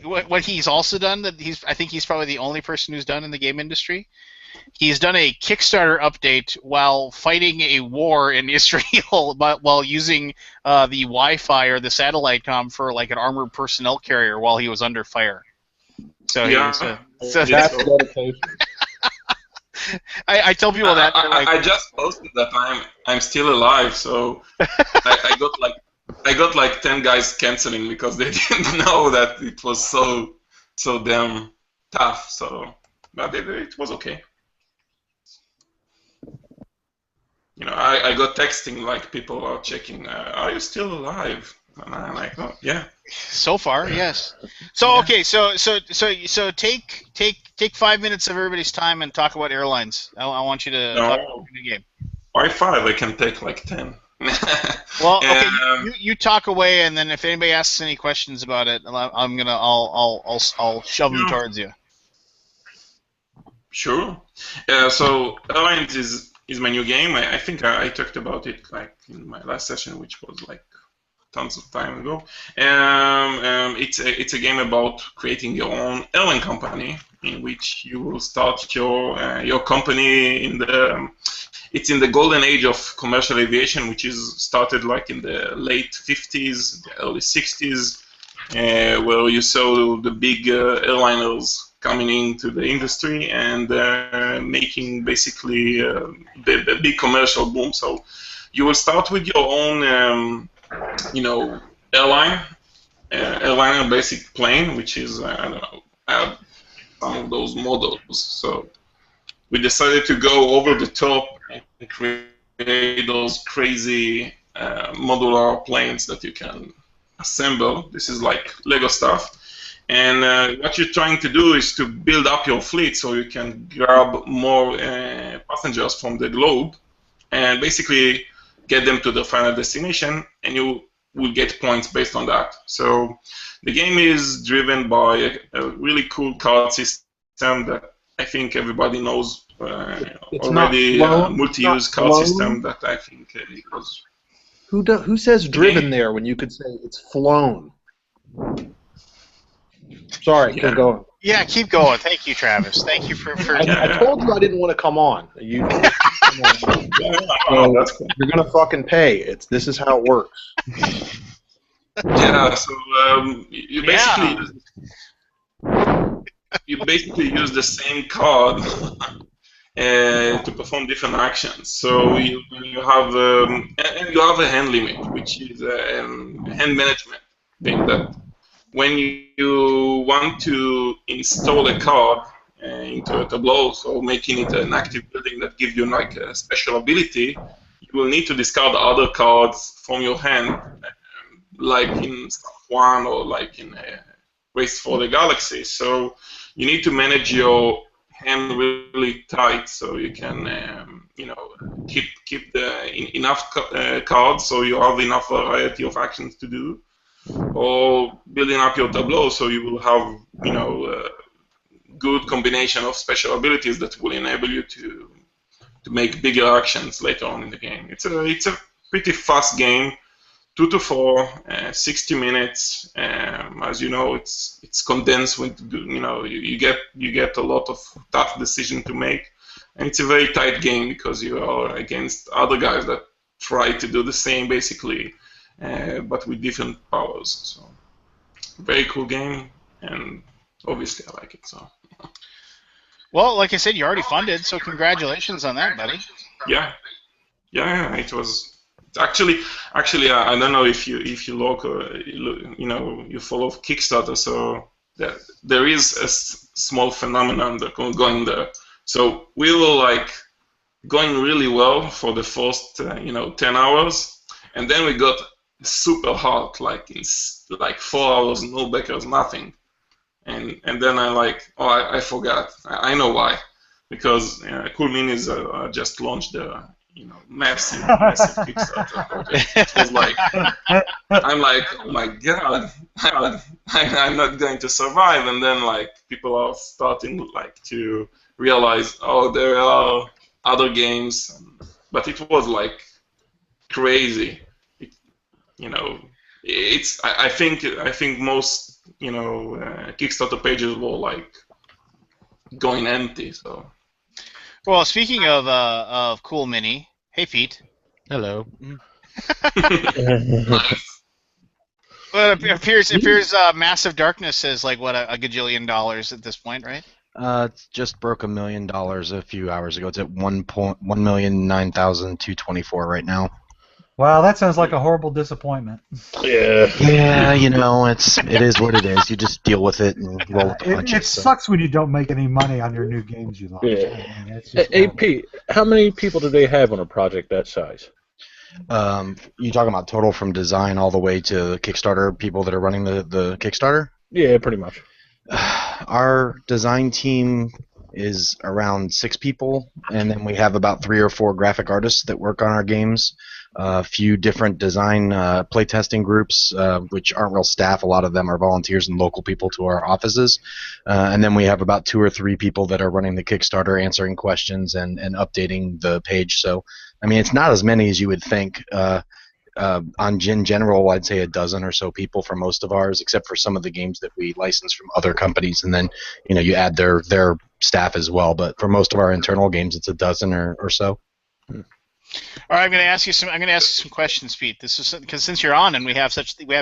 what he's also done that I think he's probably the only person who's done in the game industry. He's done a Kickstarter update while fighting a war in Israel, but while using the Wi-Fi or the satellite comm for like an armored personnel carrier while he was under fire. So Yeah. That's dedication. I tell people that I just posted that I'm still alive, so I got like 10 guys canceling because they didn't know that it was so damn tough. So, but it was okay. I got texting like people are checking. Are you still alive? And I'm like, oh yeah. So far, yes. So okay, so take 5 minutes of everybody's time and talk about Airlines. I want you to talk about the game. Why 5? I can take like 10. Well, okay, you talk away, and then if anybody asks any questions about it, I'll shove them towards you. Sure. So Airlines is my new game. I think I talked about it like in my last session, which was like tons of time ago. It's a game about creating your own airline company, in which you will start your company in the. It's in the golden age of commercial aviation, which is started like in the late 50s, the early 60s, where you saw the big airliners coming into the industry and making basically the big commercial boom. So you will start with your own, airline, airliner basic plane, which is I don't know, some of those models. So we decided to go over the top and create those crazy modular planes that you can assemble. This is like Lego stuff. And what you're trying to do is to build up your fleet so you can grab more passengers from the globe and basically get them to the final destination, and you will get points based on that. So the game is driven by a really cool card system that I think everybody knows It's already. not flown. Multi-use It's not card flown. system that I think it was. Who says driven game? there when you could say it's flown? Sorry, Yeah. keep going. Yeah, keep going. Thank you, Travis. Thank you for I told you I didn't want to come on. Yeah, that's cool. You're gonna fucking pay. This is how it works. Yeah, so you basically use the same card to perform different actions. So you have and you have a hand limit, which is a hand management thing that when you want to install a card into a tableau, so making it an active building that gives you like a special ability, you will need to discard other cards from your hand, like in Stuff One or like in Race for the Galaxy. So you need to manage your hand really tight so you can, keep enough cards so you have enough variety of actions to do, or building up your tableau so you will have, good combination of special abilities that will enable you to make bigger actions later on in the game. It's a pretty fast game. 2 to 4, 60 minutes. As you know, it's condensed with you get a lot of tough decision to make, and it's a very tight game because you are against other guys that try to do the same basically, but with different powers. So very cool game, and obviously I like it. So Well, like I said, you already funded, so congratulations on that, buddy. yeah, it was. Actually, I don't know if you look, you follow Kickstarter, so there is a small phenomenon that going there. So we were like going really well for the first 10 hours, and then we got super hot, like in 4 hours, no backers, nothing, and then I forgot. I know why, because Cool Minis just launched their massive Kickstarter project. It was like, I'm like, oh my god, I'm not going to survive. And then people are starting to realize, oh, there are other games, but it was crazy. I think most Kickstarter pages were going empty. So. Well, speaking of Cool Mini, hey Pete. Hello. Well, it appears Massive Darkness is a gajillion dollars at this point, right? It's just broke $1 million a few hours ago. It's at 1,009,224 right now. Wow, that sounds like a horrible disappointment. Yeah. Yeah, it is what it is. You just deal with it and roll with the punches. It sucks when you don't make any money on your new games you launch. Yeah. I mean, it's just Hey, Pete, how many people do they have on a project that size? You talking about total from design all the way to Kickstarter, people that are running the Kickstarter? Yeah, pretty much. Our design team is around 6 people, and then we have about 3 or 4 graphic artists that work on our games. A few different design playtesting groups, which aren't real staff. A lot of them are volunteers and local people to our offices. And then we have about 2 or 3 people that are running the Kickstarter, answering questions and updating the page. So, I mean, it's not as many as you would think. In general, I'd say a dozen or so people for most of ours, except for some of the games that we license from other companies, and then you add their staff as well. But for most of our internal games, it's a dozen or so. All right, I'm going to ask you some. I'm going to ask you some questions, Pete. This is because since you're on and we have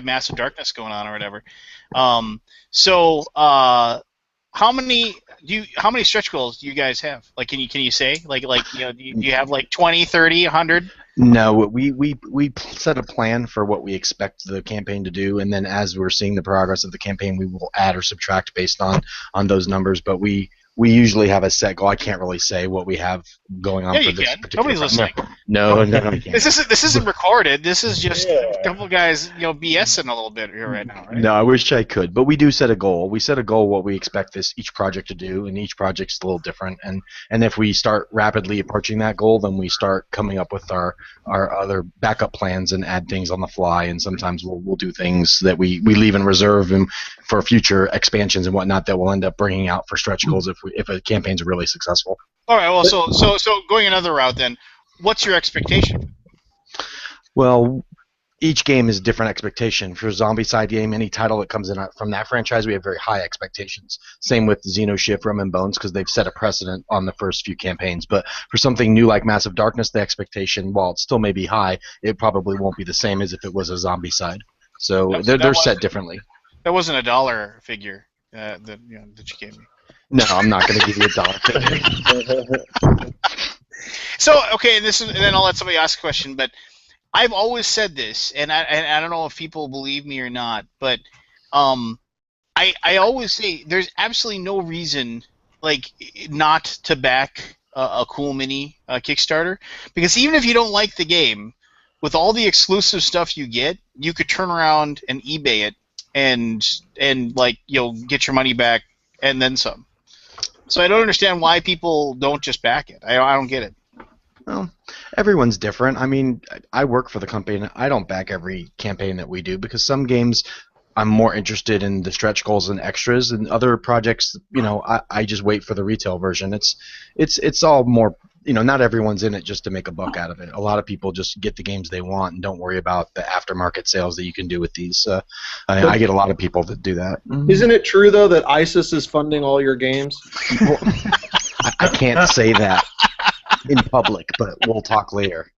Massive Darkness going on or whatever. So how many stretch goals do you guys have? Like, can you say do you have like 20, 30, 100? No, we set a plan for what we expect the campaign to do, and then as we're seeing the progress of the campaign, we will add or subtract based on those numbers. But we usually have a set goal. I can't really say what we have going on Yeah, for you this can. particular. Nobody's listening. No, you can't. This isn't recorded. This is just Yeah. a couple guys BSing a little bit here right now, right? No, I wish I could, but we do set a goal. We set a goal what we expect each project to do, and each project's a little different. And if we start rapidly approaching that goal, then we start coming up with our other backup plans and add things on the fly. And sometimes we'll do things that we leave in reserve and for future expansions and whatnot that we'll end up bringing out for stretch goals if a campaign's really successful. All right. Well, so going another route then, what's your expectation? Well, each game is a different expectation. For a Zombicide game, any title that comes in from that franchise, we have very high expectations. Same with Xenoshift, Rum and Bones, because they've set a precedent on the first few campaigns. But for something new like Massive Darkness, the expectation, while it still may be high, it probably won't be the same as if it was a Zombicide. So they're set differently. That wasn't a dollar figure that you gave me. No, I'm not going to give you a dollar figure. So okay, and then I'll let somebody ask a question, but I've always said this, and I don't know if people believe me or not, but I always say there's absolutely no reason not to back a Cool Mini Kickstarter, because even if you don't like the game, with all the exclusive stuff you get, you could turn around and eBay it and get your money back and then some. So I don't understand why people don't just back it. I don't get it. Well, everyone's different. I mean, I work for the company, and I don't back every campaign that we do because some games I'm more interested in the stretch goals and extras, and other projects, I just wait for the retail version. It's all more, not everyone's in it just to make a buck out of it. A lot of people just get the games they want and don't worry about the aftermarket sales that you can do with these. I get a lot of people that do that. Isn't it true though that ISIS is funding all your games? Well, I can't say that in public, but we'll talk later.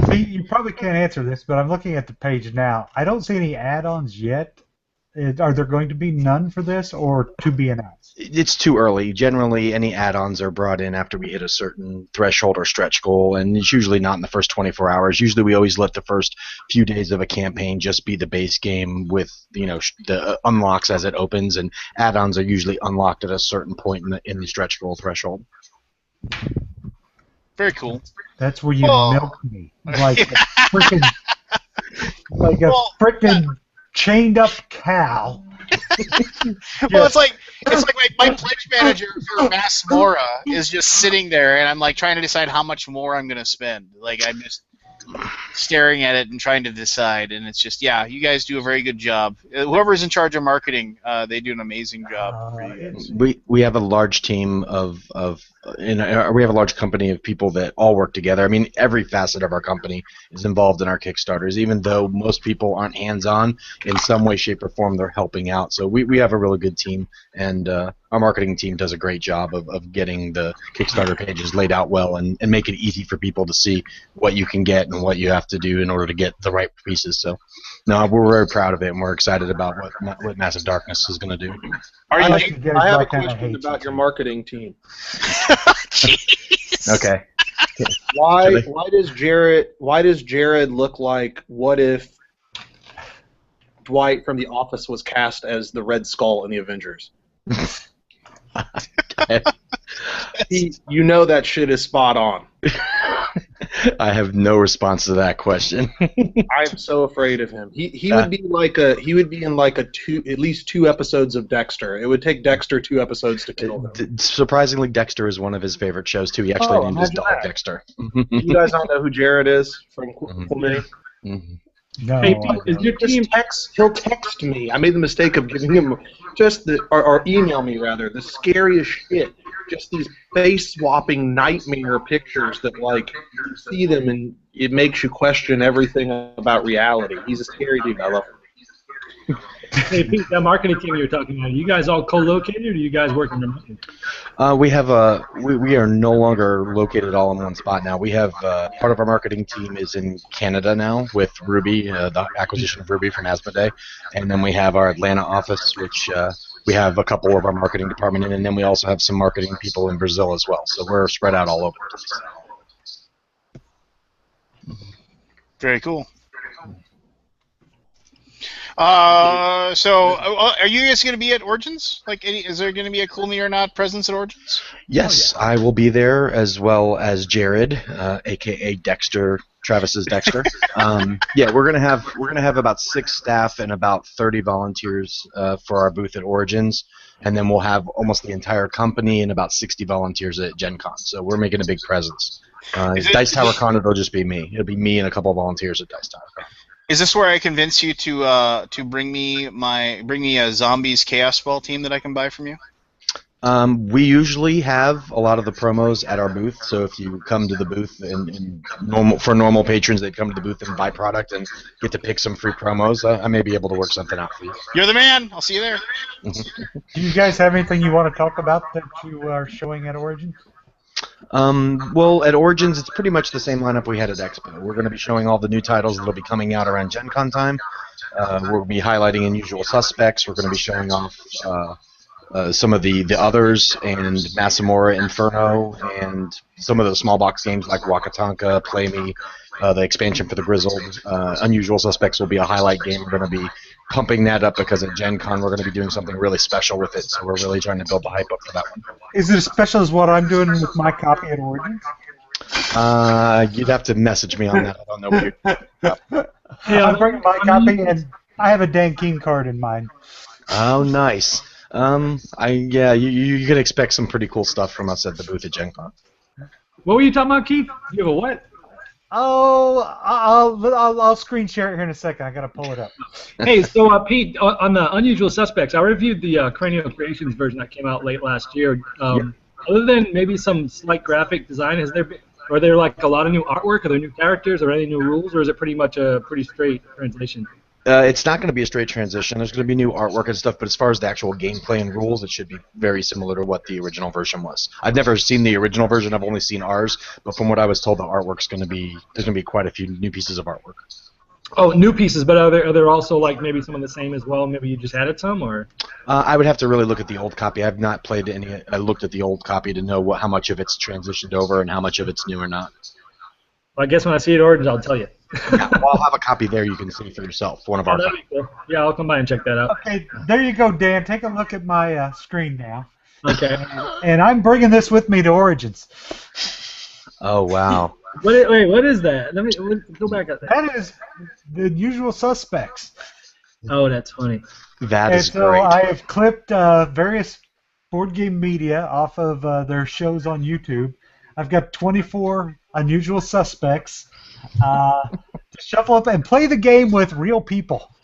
See, you probably can't answer this, but I'm looking at the page now. I don't see any add-ons yet. Are there going to be none for this, or to be announced? It's too early. Generally, any add-ons are brought in after we hit a certain threshold or stretch goal, and it's usually not in the first 24 hours. Usually, we always let the first few days of a campaign just be the base game with the unlocks as it opens, and add-ons are usually unlocked at a certain point in the stretch goal threshold. Very cool. That's where you milk me like a freaking chained up cow. Well, it's like my pledge manager for Mass Mora is just sitting there, and I'm trying to decide how much more I'm gonna spend. I'm just staring at it and trying to decide, and it's just you guys do a very good job. Whoever's in charge of marketing, they do an amazing job. We have a large team we have a large company of people that all work together. I mean, every facet of our company is involved in our Kickstarters, even though most people aren't hands-on in some way, shape, or form. They're helping out. So we have a really good team, and our marketing team does a great job of getting the Kickstarter pages laid out well and make it easy for people to see what you can get and what you have to do in order to get the right pieces. So, no, we're very proud of it, and we're excited about what Massive Darkness is going to do. I have a question about your marketing team. Okay. Why does Jared look like what if Dwight from The Office was cast as the Red Skull in the Avengers? That shit is spot on. I have no response to that question. I'm so afraid of him. He would be in at least 2 episodes of Dexter. It would take Dexter 2 episodes to kill him. Surprisingly, Dexter is one of his favorite shows too. He actually named his dog Dexter. You guys don't know who Jared is from Cool Mini? Mm-hmm. No, Hey, Pete, is your team? He'll text me. I made the mistake of giving him or email me rather, the scariest shit. Just these face-swapping nightmare pictures that you see them and it makes you question everything about reality. He's a scary dude. I love him. Hey, Pete, that marketing team you were talking about, are you guys all co-located, or are you guys working remotely? We are no longer located all in one spot now. We have part of our marketing team is in Canada now with Ruby, the acquisition of Ruby from Asmodee, and then we have our Atlanta office, which we have a couple of our marketing department in, and then we also have some marketing people in Brazil as well. So we're spread out all over the place. Very cool. Are you guys going to be at Origins? Like, is there going to be a Cool Me or Not presence at Origins? Yes, I will be there as well as Jared, aka Dexter, Travis's Dexter. Yeah, we're gonna have about 6 staff and about 30 volunteers for our booth at Origins, and then we'll have almost the entire company and about 60 volunteers at Gen Con. So we're making a big presence. Dice Tower Con, it'll just be me. It'll be me and a couple of volunteers at Dice Tower Con. Is this where I convince you to bring me a Zombies Chaos Ball team that I can buy from you? We usually have a lot of the promos at our booth, so if you come to the booth and for normal patrons, they'd come to the booth and buy product and get to pick some free promos. I may be able to work something out for you. You're the man. I'll see you there. Do you guys have anything you want to talk about that you are showing at Origins? Well, at Origins, it's pretty much the same lineup we had at Expo. We're going to be showing all the new titles that'll be coming out around Gen Con time. We'll be highlighting Unusual Suspects. We're going to be showing off some of the others, and Masamora Inferno, and some of the small box games like Wakatanka, Play Me, the expansion for the Grizzled. Unusual Suspects will be a highlight game. We're going to be pumping that up because at Gen Con we're going to be doing something really special with it, so we're really trying to build the hype up for that one. Is it as special as what I'm doing with my copy at Origins? You'd have to message me on that. I don't know what you're... Yeah, I'm bringing my copy, and I have a Dan King card in mine. Oh, nice. You can expect some pretty cool stuff from us at the booth at Gen Con. What were you talking about, Keith? You have a what? Oh, I'll screen share it here in a second. I gotta pull it up. Hey, so Pete, on the Unusual Suspects, I reviewed the Cranial Creations version that came out late last year. Other than maybe some slight graphic design, are there like a lot of new artwork? Are there new characters? Or any new rules? Or is it pretty much a pretty straight translation? It's not going to be a straight transition. There's going to be new artwork and stuff, but as far as the actual gameplay and rules, it should be very similar to what the original version was. I've never seen the original version. I've only seen ours, but from what I was told, the artwork's going to be there's going to be quite a few new pieces of artwork. Oh, new pieces, but are there also like maybe some of the same as well? Maybe you just added some, or? I would have to really look at the old copy. I've not played any. I looked at the old copy to know how much of it's transitioned over and how much of it's new or not. Well, I guess when I see it at Origins, I'll tell you. Yeah, well, I'll have a copy there you can see for yourself. One of our. That'd be cool. Yeah, I'll come by and check that out. Okay, there you go, Dan. Take a look at my screen now. Okay. And I'm bringing this with me to Origins. Oh wow. Wait, what is that? Let me go back up there. That is the Unusual Suspects. Oh, that's funny. That is so great. I have clipped various board game media off of their shows on YouTube. I've got 24 Unusual Suspects to shuffle up and play the game with real people.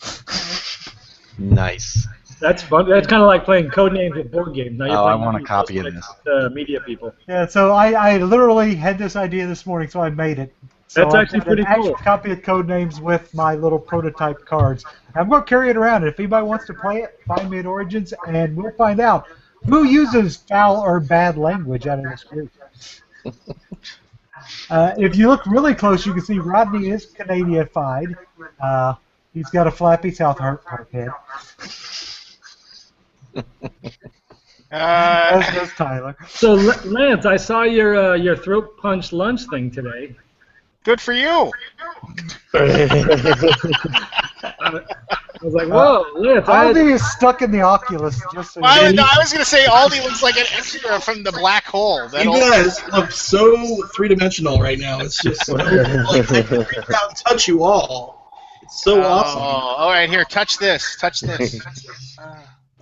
Nice. That's fun. That's kind of like playing Codenames with board games. Now you're I playing want a copy of this. Media people. Yeah, so I literally had this idea this morning, so I made it. So That's actually pretty an cool. actual copy of Codenames with my little prototype cards. I'm going to carry it around. If anybody wants to play it, find me at Origins, and we'll find out who uses foul or bad language out of this group. If you look really close, you can see Rodney is Canadian-fied. He's got a flappy South Park head. As does Tyler. So Lance, I saw your throat punch lunch thing today. Good for you. I was like, whoa, Lance. Aldi is stuck in the Oculus. Just so I was going to say Aldi looks like an extra from the black hole. You guys look so three-dimensional right now. It's just so, like, I can reach out and touch you all. It's so awesome. All right, here, touch this. Touch this.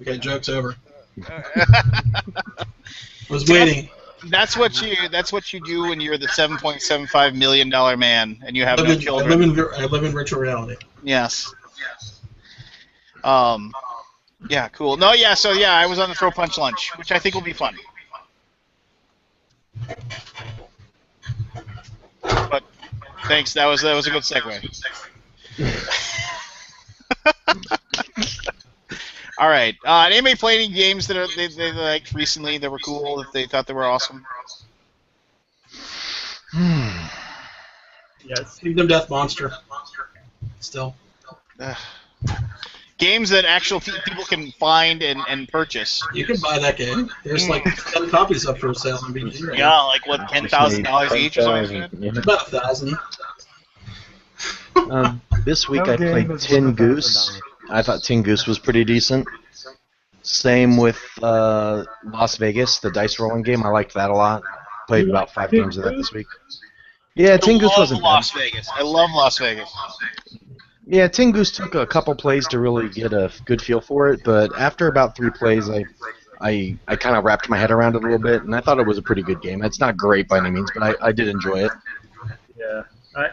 Okay, joke's over. I was waiting. That's what you do when you're the $7.75 million man and you have no children. I live in virtual reality. Yes. Yeah, cool. No, yeah. So yeah, I was on the throw punch lunch, which I think will be fun. But thanks. That was a good segue. All right. Anybody play any games that they liked recently that were cool, that they thought they were awesome? Yes. Kingdom Death Monster. Still. Games that actual people can find and purchase. You can buy that game. There's like 10 copies up for sale on BG right Yeah, now. like what, $10,000 each or something like that? Yeah. About 1,000. This week No I game played is Tin worth Goose. $1,000. I thought Tin Goose was pretty decent. Same with Las Vegas, the dice rolling game. I liked that a lot. Played You about like 5 Tin games of that Goose? this week. Yeah, Tin I Goose love wasn't bad. Las Vegas. I love Las Vegas. Yeah, Tin Goose took a couple plays to really get a good feel for it, but after about 3 plays, I kind of wrapped my head around it a little bit, and I thought it was a pretty good game. It's not great by any means, but I did enjoy it. Yeah.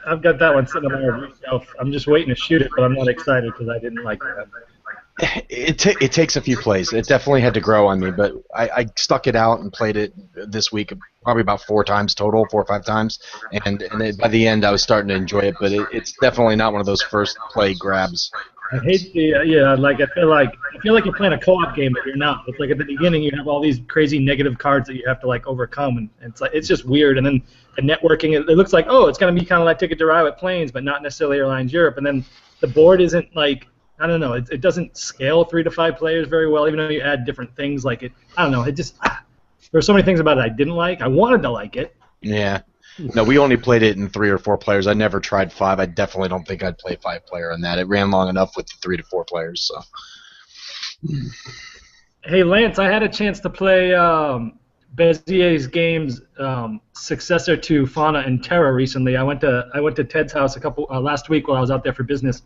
I've got that one sitting on my review shelf. I'm just waiting to shoot it, but I'm not excited because I didn't like that. It takes a few plays. It definitely had to grow on me, but I stuck it out and played it this week probably about 4 times total, 4 or 5 times, and by the end I was starting to enjoy it. But it's definitely not one of those first play grabs. I hate the I feel like you're playing a co-op game, but you're not. It's like at the beginning you have all these crazy negative cards that you have to like overcome, and it's just weird. And then the networking, it looks like it's gonna be kind of like Ticket to Ride with planes, but not necessarily Airlines Europe. And then the board isn't like, I don't know, it doesn't scale 3 to 5 players very well, even though you add different things like it. I don't know, it just there's so many things about it I didn't like. I wanted to like it. Yeah. No, we only played it in 3 or 4 players. I never tried 5. I definitely don't think I'd play 5-player in that. It ran long enough with the 3 to 4 players. So. Hey Lance, I had a chance to play Bezier's game's successor to Fauna and Terra recently. I went to Ted's house last week while I was out there for business,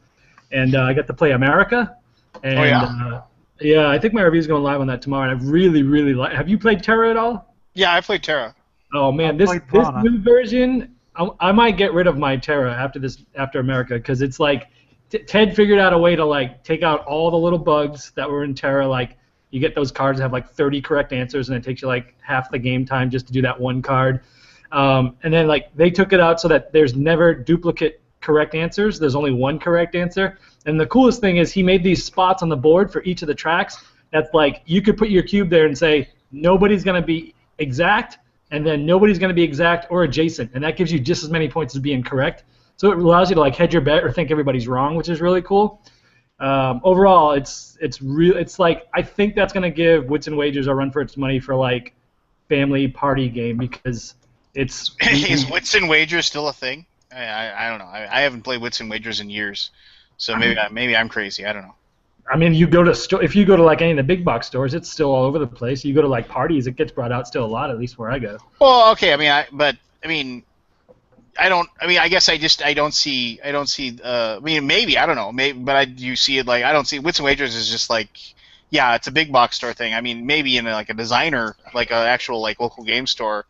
and I got to play America. And, yeah, I think my review's going live on that tomorrow, and I really, really like. Have you played Terra at all? Yeah, I played Terra. Oh man, this new version, I might get rid of my Terra after America, because it's like Ted figured out a way to like take out all the little bugs that were in Terra. Like you get those cards that have like 30 correct answers, and it takes you like half the game time just to do that one card. And then like they took it out so that there's never duplicate correct answers. There's only one correct answer. And the coolest thing is he made these spots on the board for each of the tracks. That's like you could put your cube there and say nobody's going to be exact, and then nobody's going to be exact or adjacent, and that gives you just as many points as being correct. So it allows you to like hedge your bet or think everybody's wrong, which is really cool. Overall, it's like I think that's going to give Wits and Wagers a run for its money for like family party game, because it's. Is Wits and Wagers still a thing? I don't know. I haven't played Wits and Wagers in years, so maybe I'm crazy. I don't know. I mean, if you go to like any of the big box stores, it's still all over the place. You go to like parties, it gets brought out still a lot, at least where I go. Well, okay. I guess I don't see. Maybe I don't know. Maybe, but I do see it like I don't see Wits and Wagers is just like, yeah, it's a big box store thing. I mean, maybe in like a designer, like an actual like local game store,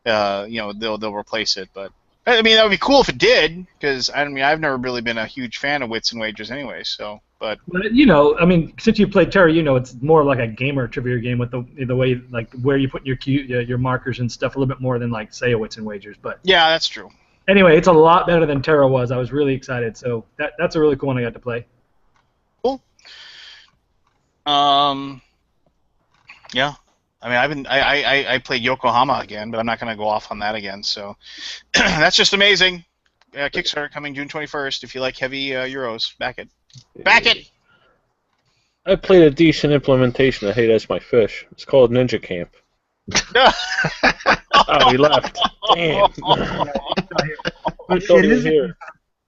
they'll replace it. But I mean, that would be cool if it did, because I've never really been a huge fan of Wits and Wagers anyway. So, but since you played Terra, it's more like a gamer trivia game with the way like where you put your markers and stuff a little bit more than like say a Wits and Wagers. But yeah, that's true. Anyway, it's a lot better than Terra was. I was really excited. So that's a really cool one I got to play. Cool. Yeah. I mean, I played Yokohama again, but I'm not going to go off on that again. So that's just amazing. Kickstarter coming June 21st. If you like heavy Euros, back it. Back it! I played a decent implementation of Hey, That's My Fish. It's called Ninja Camp. Oh, he left. Damn. But it is here.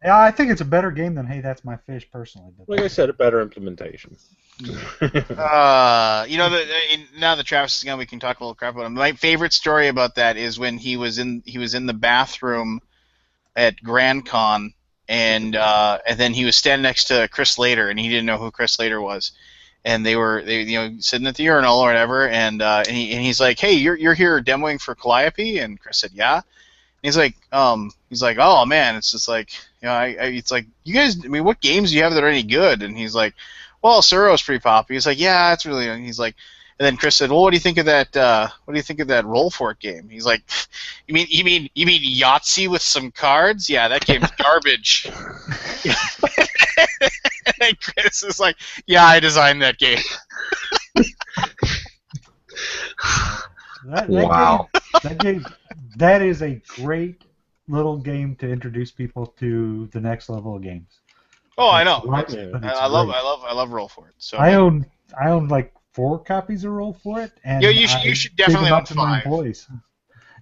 Yeah, I think it's a better game than Hey, That's My Fish, personally. But like I said, a better implementation. Now that Travis is gone, we can talk a little crap about him. My favorite story about that is when he was in the bathroom at Grand Con, and then he was standing next to Chris Lader, and he didn't know who Chris Lader was, and they sitting at the urinal or whatever, and he's like, hey, you're here demoing for Calliope, and Chris said, yeah. He's like, oh man, it's just like, it's like, you guys, I mean, what games do you have that are any good? And he's like, well, Suro's pretty poppy. He's like, yeah, it's really. And he's like, and then Chris said, well, what do you think of that? What do you think of that Roll For It game? He's like, you mean Yahtzee with some cards? Yeah, that game's garbage. And Chris is like, yeah, I designed that game. Wow. That is a great little game to introduce people to the next level of games. Oh, I It's know. light, Yeah. but it's I love great. I love Roll for it. So I own like 4 copies of Roll for it, and Yeah, you should definitely them own out to my 5. employees.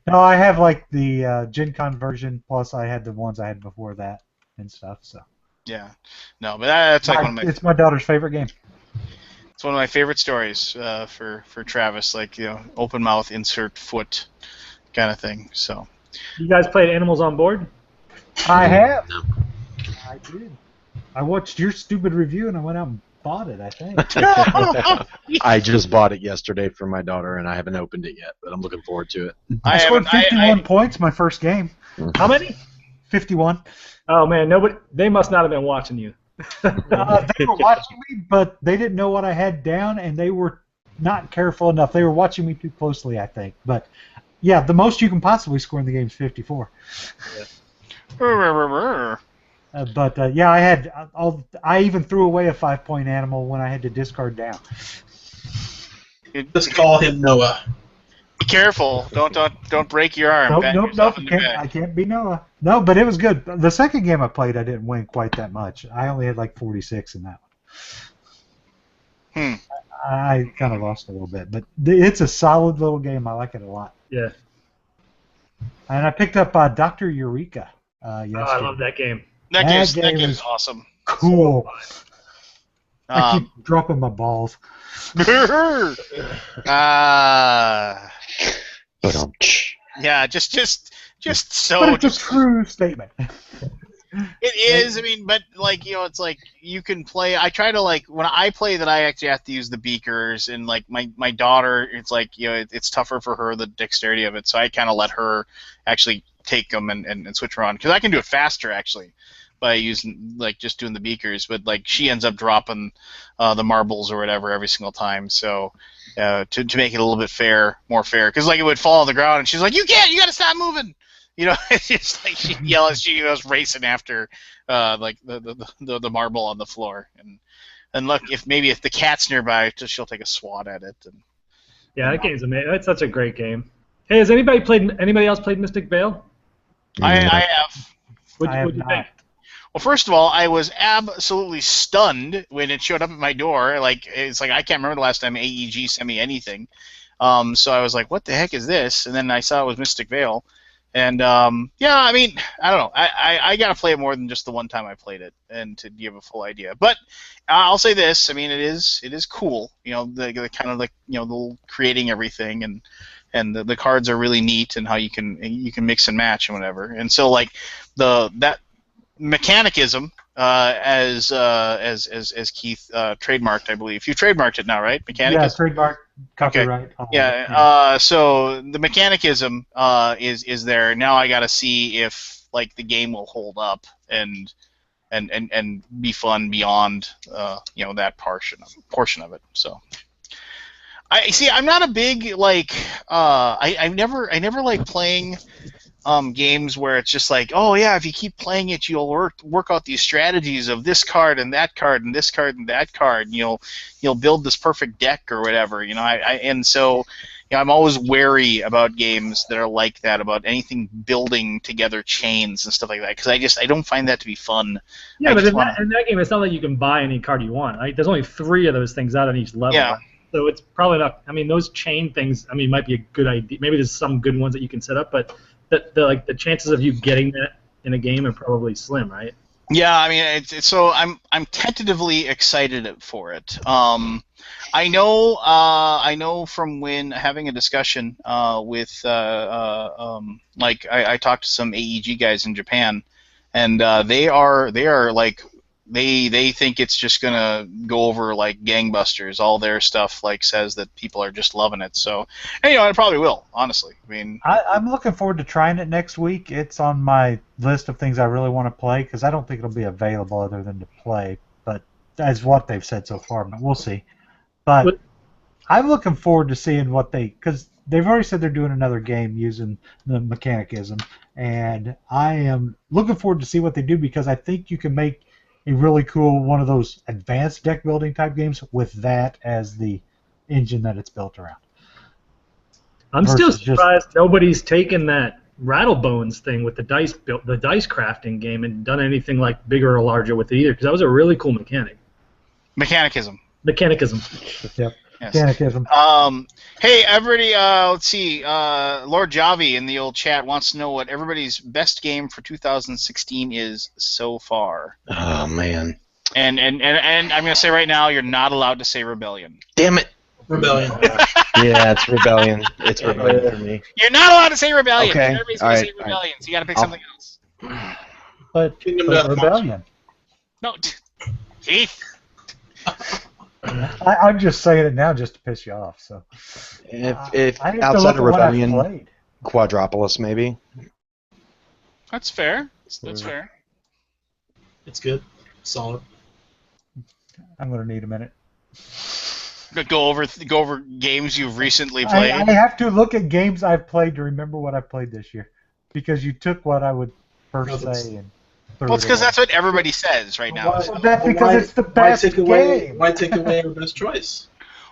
No, I have like the Gen Con version, plus I had the ones I had before that and stuff. So Yeah, no, but that's like it's my daughter's favorite game. it's one of my favorite stories for Travis. Like open mouth, insert foot, kind of thing. So You guys played Animals on Board? I have. No. I did. I watched your stupid review and I went out and bought it. I think. I just bought it yesterday for my daughter, and I haven't opened it yet, but I'm looking forward to it. I scored 51 points my first game. How many? 51. Oh man, they must not have been watching you. They were watching me, but they didn't know what I had down, and they were not careful enough. They were watching me too closely, I think. But yeah, the most you can possibly score in the game is 54. Yeah, I had. I even threw away a 5-point animal when I had to discard down. Just call him Noah. Be careful! Don't break your arm. Nope. I can't be Noah. No, but it was good. The second game I played, I didn't win quite that much. I only had like 46 in that one. I kind of lost a little bit, but it's a solid little game. I like it a lot. Yeah. And I picked up Dr. Eureka yesterday. Oh, I love that game. That game is awesome. Cool. I keep dropping my balls. Yeah, just so. But it's a true statement. It is. I mean, but like it's like you can play. I try to like when I play that I actually have to use the beakers, and like my daughter, it's like it's tougher for her the dexterity of it, so I kind of let her actually take them and switch around because I can do it faster actually by using like just doing the beakers, but like she ends up dropping the marbles or whatever every single time, so. To make it a little bit more fair, because like it would fall on the ground, and she's like, "You got to stop moving." It's just like she yells, she goes racing after like the marble on the floor, and look if the cat's nearby, she'll take a swat at it. Yeah, that game's amazing. That's such a great game. Hey, has anybody else played Mystic Vale? I have. What'd you think? Well, first of all, I was absolutely stunned when it showed up at my door. It's like I can't remember the last time AEG sent me anything. So I was like, "What the heck is this?" And then I saw it was Mystic Vale, and yeah, I mean, I don't know. I gotta play it more than just the one time I played it, and to give a full idea. But I'll say this: I mean, it is cool. The kind of like the creating everything and the cards are really neat, and how you can mix and match and whatever. And so like that mechanicism, as Keith trademarked, I believe. You trademarked it now, right? Mechanicism? Yeah, trademark, copyright. Okay. Yeah. So the mechanicism is there. Now I got to see if like the game will hold up and be fun beyond that portion of it. So. I'm not a big like I never like playing games where it's just like, oh yeah, if you keep playing it, you'll work out these strategies of this card and that card and this card and that card, and you'll build this perfect deck or whatever, and so I'm always wary about games that are like that, about anything building together chains and stuff like that, because I don't find that to be fun. Yeah, but in that game, it's not like you can buy any card you want. Right? There's only 3 of those things out on each level. Yeah. Right? So it's probably not. I mean, those chain things. I mean, might be a good idea. Maybe there's some good ones that you can set up, but the chances of you getting that in a game are probably slim, right? Yeah, I mean, so I'm tentatively excited for it. I know from when having a discussion with like I talked to some AEG guys in Japan, and they are like. They think it's just gonna go over like gangbusters. All their stuff like says that people are just loving it. So, and, it probably will. Honestly, I mean, I'm looking forward to trying it next week. It's on my list of things I really want to play because I don't think it'll be available other than to play. But that's what they've said so far. But we'll see. But I'm looking forward to seeing because they've already said they're doing another game using the mechanicism, and I am looking forward to see what they do because I think you can make a really cool one of those advanced deck building type games with that as the engine that it's built around. I'm still Versus just- surprised nobody's taken that Rattlebones thing with the dice crafting game and done anything like bigger or larger with it either, because that was a really cool mechanic. Mechanicism. Mechanicism. Yep. Yes. Mechanicism. Hey, everybody, let's see. Lord Javi in the old chat wants to know what everybody's best game for 2016 is so far. Oh man. And I'm going to say right now, you're not allowed to say Rebellion. Damn it. Rebellion. Yeah, it's Rebellion. It's Rebellion for me. You're not allowed to say Rebellion. Okay. Everybody's going to say All right. Rebellion, so you got to pick something else. But Kingdom Death March. Rebellion. No, Keith. I'm just saying it now just to piss you off. So If I have to outside look of at what I've Rebellion, played. Quadropolis maybe. That's fair. That's fair. It's good. Solid. I'm going to need a minute. Go over games you've recently I played. have to look at games I've played to remember what I played this year, because you took what I would first say and threw Well, it's it because away. that's what everybody says right now. Well, that's because it's the best game. Why take away our best choice?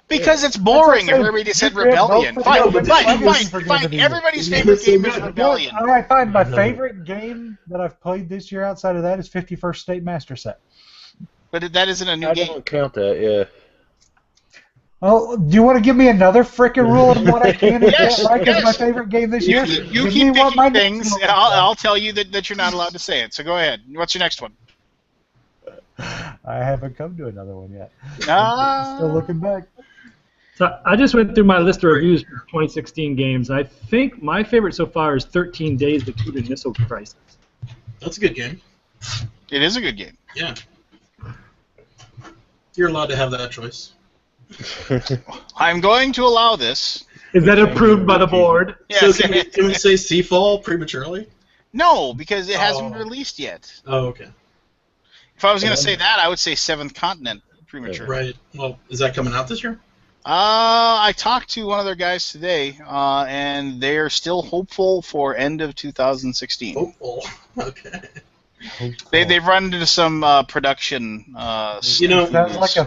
Because it's boring if That's what I'm everybody saying. said You can't vote Rebellion. for Fine, nobody. fine, I'm fine, forgiving fine. you. Everybody's You favorite did game so is good. Rebellion. All right, fine. My favorite game that I've played this year outside of that is 51st State Master Set. But that isn't a new I game. don't count that. Yeah. Oh, do you want to give me another frickin' rule of what I can and Yes, can't like as my yes. favorite game this year? You Give keep me what my picking next things, one and is. I'll tell you that you're not allowed to say it. So go ahead. What's your next one? I haven't come to another one yet. Ah. Still looking back. So I just went through my list of reviews for 2016 games. I think my favorite so far is 13 Days: The Cuban Missile Crisis. That's a good game. It is a good game. Yeah. You're allowed to have that choice. I'm going to allow this. Is that approved by the board? Yes. So can we say Seafall prematurely? No, because it hasn't Oh. released yet. Oh, okay. If I was going to say that, I would say Seventh Continent premature. Right. Well, is that coming out this year? I talked to one of their guys today, and they're still hopeful for end of 2016. Hopeful. Okay. They've run into some production. You know, It sounds like a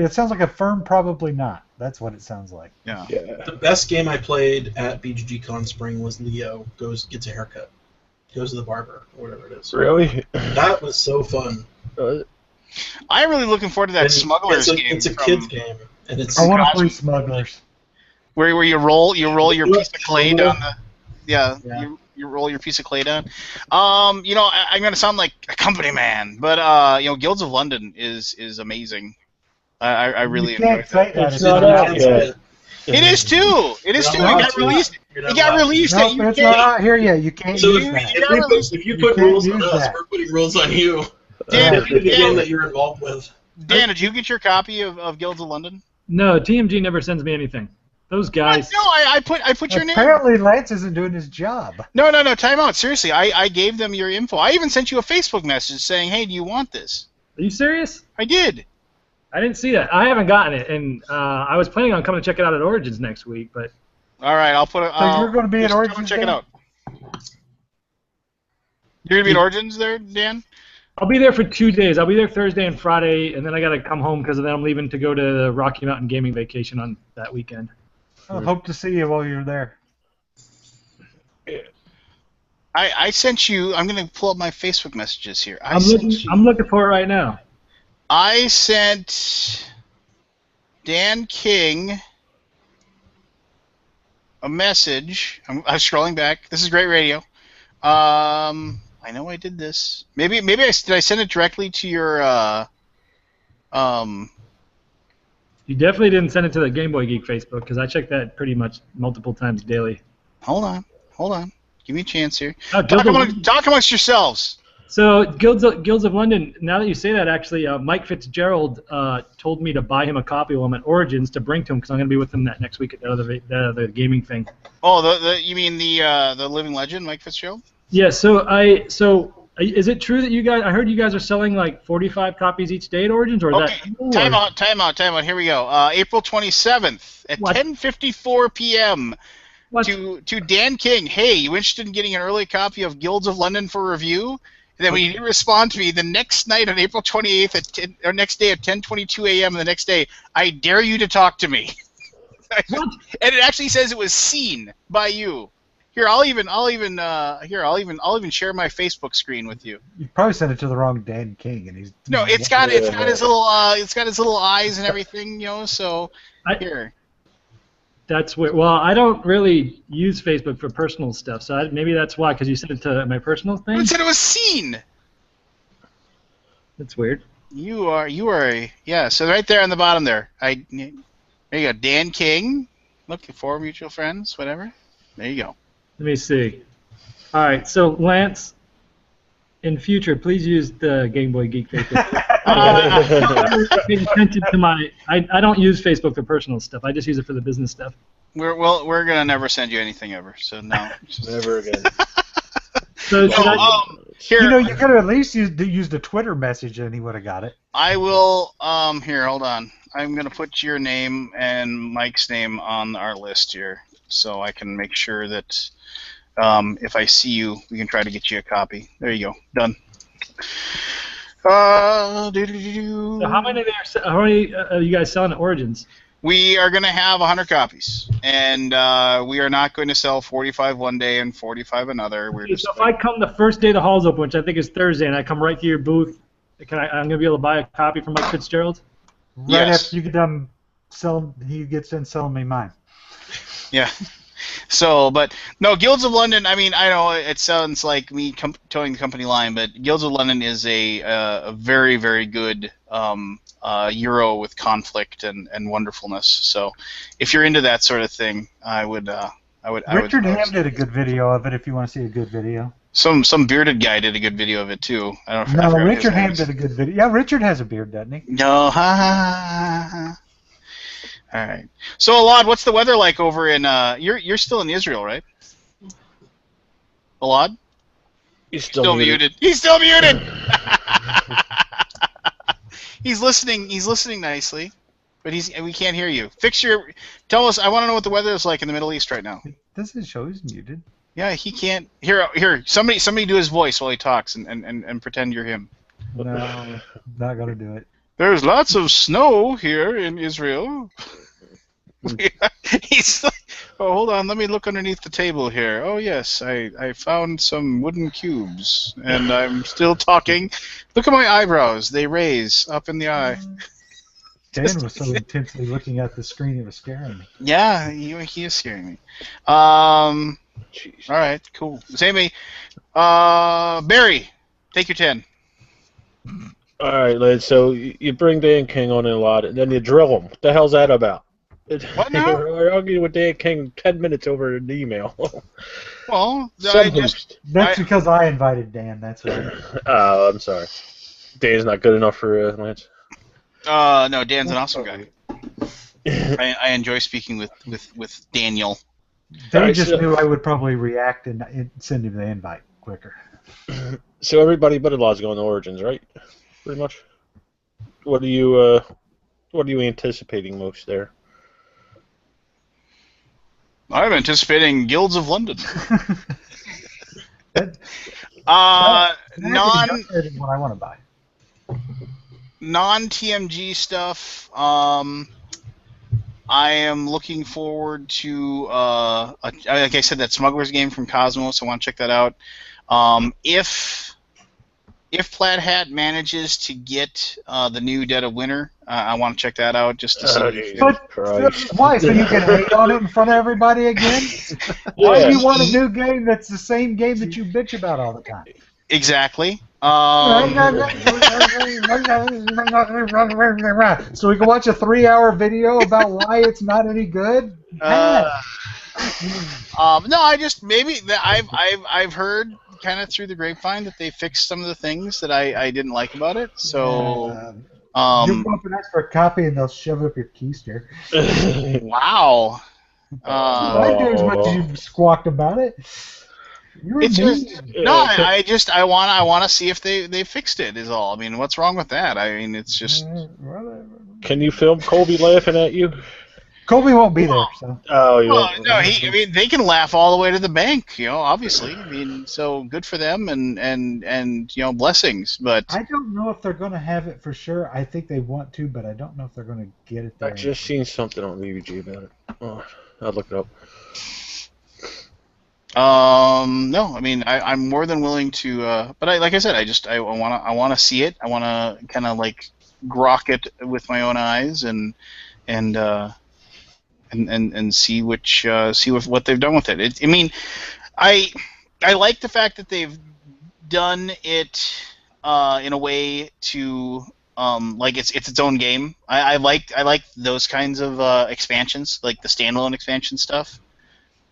it sounds like a firm probably not. That's what it sounds like. Yeah. the best game I played at BGG Con Spring was Leo gets a haircut. Goes to the barber, or whatever it is. Really? That was so fun. I'm really looking forward to that And Smugglers it's a, game. It's a from- kid's game, and it's I want to play Smugglers. where you roll your piece of clay down the Yeah. you roll your piece of clay down. I'm gonna sound like a company man, but Guilds of London is amazing. I really You enjoy can't say that. that. It's not out yet. It is too. It is too. It No, got it's not. released. You're It not got allowed. released No, at it's UK. not out here yet. You can't So use you- that. you- if you put can't rules on use us, that. we're putting rules on you. Dan, It's a game Dan, that you're involved with. Dan, did you get your copy of Guilds of London? No, TMG never sends me anything. Those guys. No, I put your name. Apparently, Lance isn't doing his job. No, time out. Seriously, I gave them your info. I even sent you a Facebook message saying, "Hey, do you want this?" Are you serious? I did. I didn't see that. I haven't gotten it, and I was planning on coming to check it out at Origins next week, but All right, I'll put it. So you're going to be at just come Origins and check it then? out. You're gonna be at Origins there, Dan? I'll be there for 2 days. I'll be there Thursday and Friday, and then I got to come home because then I'm leaving to go to the Rocky Mountain Gaming Vacation on that weekend. I hope to see you while you're there. I sent you. I'm gonna pull up my Facebook messages here. I'm looking for it right now. I sent Dan King a message. I'm scrolling back. This is great radio. I know I did this. Maybe did I send it directly to your You definitely didn't send it to the Game Boy Geek Facebook because I check that pretty much multiple times daily. Hold on. Give me a chance here. Oh, Talk amongst yourselves. So Guilds of London. Now that you say that, actually, Mike Fitzgerald told me to buy him a copy while I'm at Origins to bring to him because I'm going to be with him that next week at the gaming thing. Oh, you mean the living legend, Mike Fitzgerald? Yeah. So is it true that you guys? I heard you guys are selling like 45 copies each day at Origins, or is Okay. that? Time out. Here we go. April 27th at What? 10:54 p.m. What? to Dan King. Hey, you interested in getting an early copy of Guilds of London for review? And then when you didn't respond to me the next night on April 28th at 10, or next day at 10:22 a.m. the next day, I dare you to talk to me. What? And it actually says it was seen by you. Here, I'll even share my Facebook screen with you. You probably sent it to the wrong Dan King, and he's No, it's got his little eyes and everything, So here. That's weird. Well, I don't really use Facebook for personal stuff, so maybe that's why, because you sent it to my personal thing. It said it was seen. That's weird. You are, yeah. So right there on the bottom there, there you go, Dan King. Look for mutual friends, whatever. There you go. Let me see. All right, so Lance, in future, please use the Game Boy Geek Facebook. Pay attention to I don't use Facebook for personal stuff. I just use it for the business stuff. We're gonna never send you anything ever. So no. Never again. So here, you could have at least used a Twitter message, and he would have got it. I will. Here, hold on. I'm gonna put your name and Mike's name on our list here, so I can make sure that if I see you, we can try to get you a copy. There you go. Done. So how many are you guys selling at Origins? We are going to have 100 copies, and we are not going to sell 45 one day and 45 another. We're just so if I come the first day the hall's open, which I think is Thursday, and I come right to your booth, I'm going to be able to buy a copy from Mike Fitzgerald? Right after you get done selling, he gets done selling me mine. Yeah. So, but no, Guilds of London. I mean, I know it sounds like me towing the company line, but Guilds of London is a very, very good Euro with conflict and wonderfulness. So, if you're into that sort of thing, I would. Richard Ham did a good video of it. If you want to see a good video. Some bearded guy did a good video of it too. I don't. No, Richard Ham did a good video. Yeah, Richard has a beard, doesn't he? No, ha ha ha. All right. So, Alad, what's the weather like over in? You're still in Israel, right? Alad? He's still muted. He's still muted. He's listening. He's listening nicely, but we can't hear you. Tell us. I want to know what the weather is like in the Middle East right now. It doesn't show he's muted. Yeah, he can't. Here. Somebody do his voice while he talks and pretend you're him. No, not gonna do it. There's lots of snow here in Israel. He's like, oh, hold on, let me look underneath the table here. Oh, yes, I found some wooden cubes, and I'm still talking. Look at my eyebrows. They raise up in the eye. Dan was so intensely looking at the screen, it was scaring me. Yeah, he is scaring me. All right, cool. Sammy, Barry, take your 10. All right, lads. So you bring Dan King on in a lot, and then you drill him. What the hell's that about? What now? We're arguing with Dan King 10 minutes over an email. Well, that's because I invited Dan. That's right. Oh, I'm sorry. Dan's not good enough for Lance. No, Dan's an awesome guy. I enjoy speaking with Daniel. They just knew I would probably react and send him the invite quicker. So everybody but Alaw's going to Origins, right? Pretty much. What are you anticipating most there? I'm anticipating Guilds of London. What I want to buy. Non-TMG stuff. I am looking forward to, like I said, that Smuggler's game from Cosmos. I want to check that out. If Plaid Hat manages to get the new Dead of Winter, I want to check that out just to see. Why? So you can hate on it in front of everybody again? Why do you want a new game that's the same game that you bitch about all the time? Exactly. So we can watch a 3-hour video about why it's not any good? No, I've heard kind of through the grapevine that they fixed some of the things that I didn't like about it. So you go up and ask for a copy and they'll shove it up your keister. Wow. I do as much as you squawked about it. It's just, no, I want to see if they fixed it is all. I mean, what's wrong with that? I mean, it's just. Can you film Colby laughing at you? Colby won't be there, so. Oh, you Well, won't. no, I mean, they can laugh all the way to the bank, obviously. I mean, so good for them and blessings. But I don't know if they're going to have it for sure. I think they want to, but I don't know if they're going to get it I there. just seen something on VBG about it. Oh, I'll look it up. no, I mean, I'm more than willing to, but like I said, I want to see it. I want to kind of like grok it with my own eyes and see what they've done with it. I mean, I like the fact that they've done it in a way to like it's its own game. I like those kinds of expansions, like the standalone expansion stuff.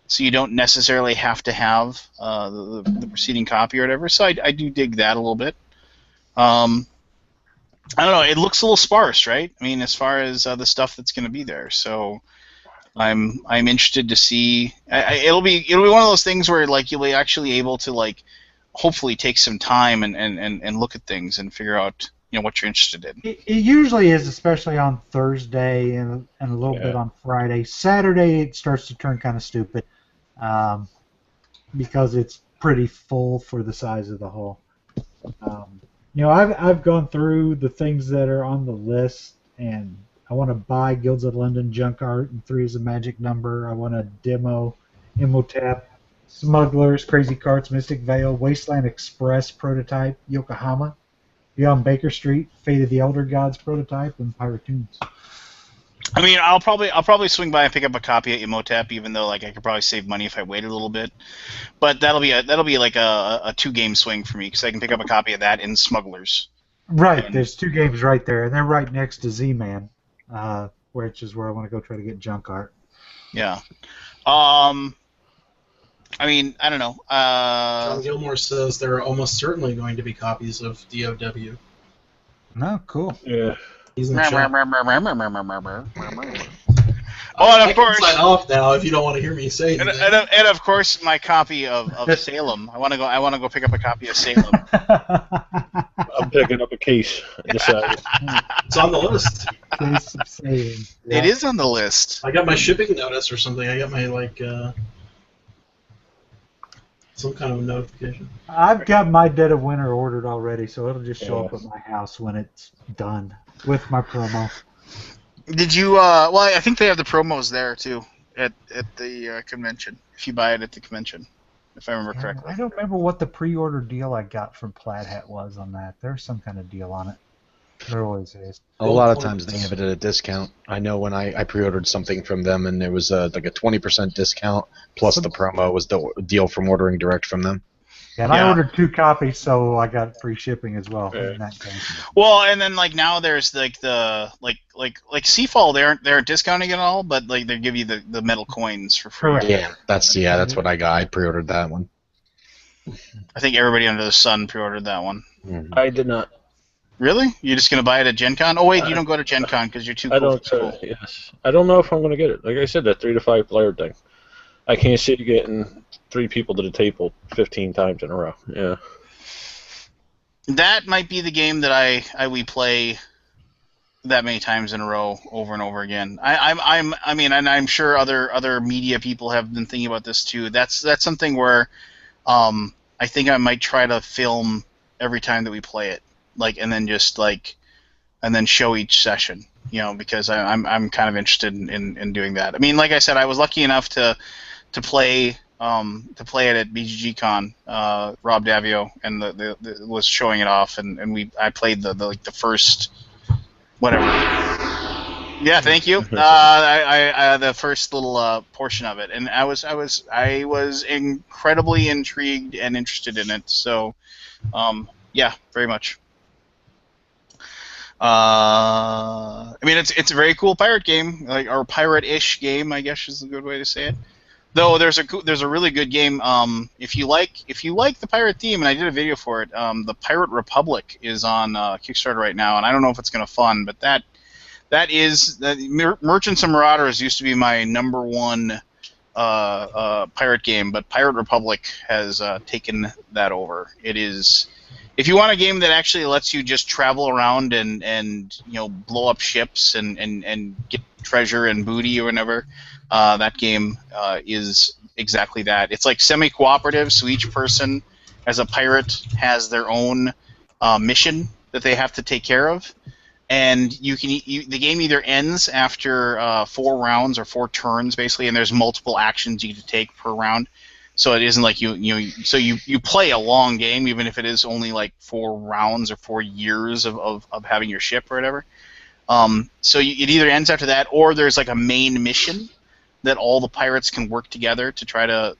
So you don't necessarily have to have the preceding copy or whatever. So I do dig that a little bit. I don't know. It looks a little sparse, right? I mean, as far as the stuff that's going to be there. So I'm interested to see. It'll be one of those things where like you'll be actually able to like hopefully take some time and look at things and figure out what you're interested in. It usually is, especially on Thursday and a little bit on Friday. Saturday it starts to turn kind of stupid because it's pretty full for the size of the hall. I've gone through the things that are on the list, and I want to buy Guilds of London Junk Art, and 3 is a magic number. I want to demo Imhotep, Smugglers, Crazy Carts, Mystic Veil, Wasteland Express prototype, Yokohama, Beyond Baker Street, Fate of the Elder Gods prototype, and Pyratoons. I mean, I'll probably swing by and pick up a copy of Imhotep, even though like I could probably save money if I waited a little bit. But that'll be like a 2-game swing for me because I can pick up a copy of that in Smugglers. Right, there's 2 games right there, and they're right next to Z-Man, which is where I want to go try to get junk art. Yeah. I mean, I don't know. John Gilmore says there are almost certainly going to be copies of DOW. No, cool. Yeah. He's in the chat. Oh, and of course, I can sign off now if you don't want to hear me say anything. And of course, my copy of Salem. I want to go pick up a copy of Salem. I'm picking up a case. I decided. It's on the list. Case of Salem. It is on the list. I got my shipping notice or something. I got my some kind of a notification. I've got my Dead of Winter ordered already, so it'll just show up at my house when it's done with my promo. Did you? Well, I think they have the promos there too at the convention. If you buy it at the convention, if I remember correctly. I don't remember what the pre-order deal I got from Plaid Hat was on that. There's some kind of deal on it. There always is. A lot of times they have it at a discount. I know when I pre-ordered something from them, and there was like a 20% discount plus the promo was the deal from ordering direct from them. Yeah, and I ordered 2 copies, so I got free shipping as well in that case. Well, and then like now there's like the like Seafall, they aren't discounting it all, but like they give you the metal coins for free. Correct. Yeah, that's what I got. I pre-ordered that one. I think everybody under the sun pre-ordered that one. Mm-hmm. I did not. Really? You're just gonna buy it at Gen Con? Oh wait, you don't go to Gen Con because you're too cool for school. Yes. I don't know if I'm going to get it. Like I said, that 3 to 5 player thing. I can't see getting 3 people to the table 15 times in a row. Yeah. That might be the game that we play that many times in a row, over and over again. I mean, and I'm sure other media people have been thinking about this too. That's something where, I think I might try to film every time that we play it, and then show each session. Because I'm kind of interested in doing that. I mean, like I said, I was lucky enough to play it at BGGCon. Rob Davio and was showing it off, and I played the first whatever. Yeah, thank you. The first little portion of it, and I was incredibly intrigued and interested in it. So, yeah, very much. I mean, it's a very cool pirate game, or pirate-ish game, I guess is a good way to say it. Though there's a really good game. If you like the pirate theme, and I did a video for it. The Pirate Republic is on Kickstarter right now, and I don't know if it's gonna fund, but that Merchants and Marauders used to be my #1 pirate game, but Pirate Republic has taken that over. It's if you want a game that actually lets you just travel around and blow up ships and get treasure and booty or whatever, that game is exactly that. It's like semi-cooperative, so each person as a pirate has their own mission that they have to take care of, and the game either ends after 4 rounds or 4 turns basically, and there's multiple actions you can take per round. So it isn't like you play a long game, even if it is only like 4 rounds or 4 years of having your ship or whatever. So it either ends after that, or there's like a main mission that all the pirates can work together to try to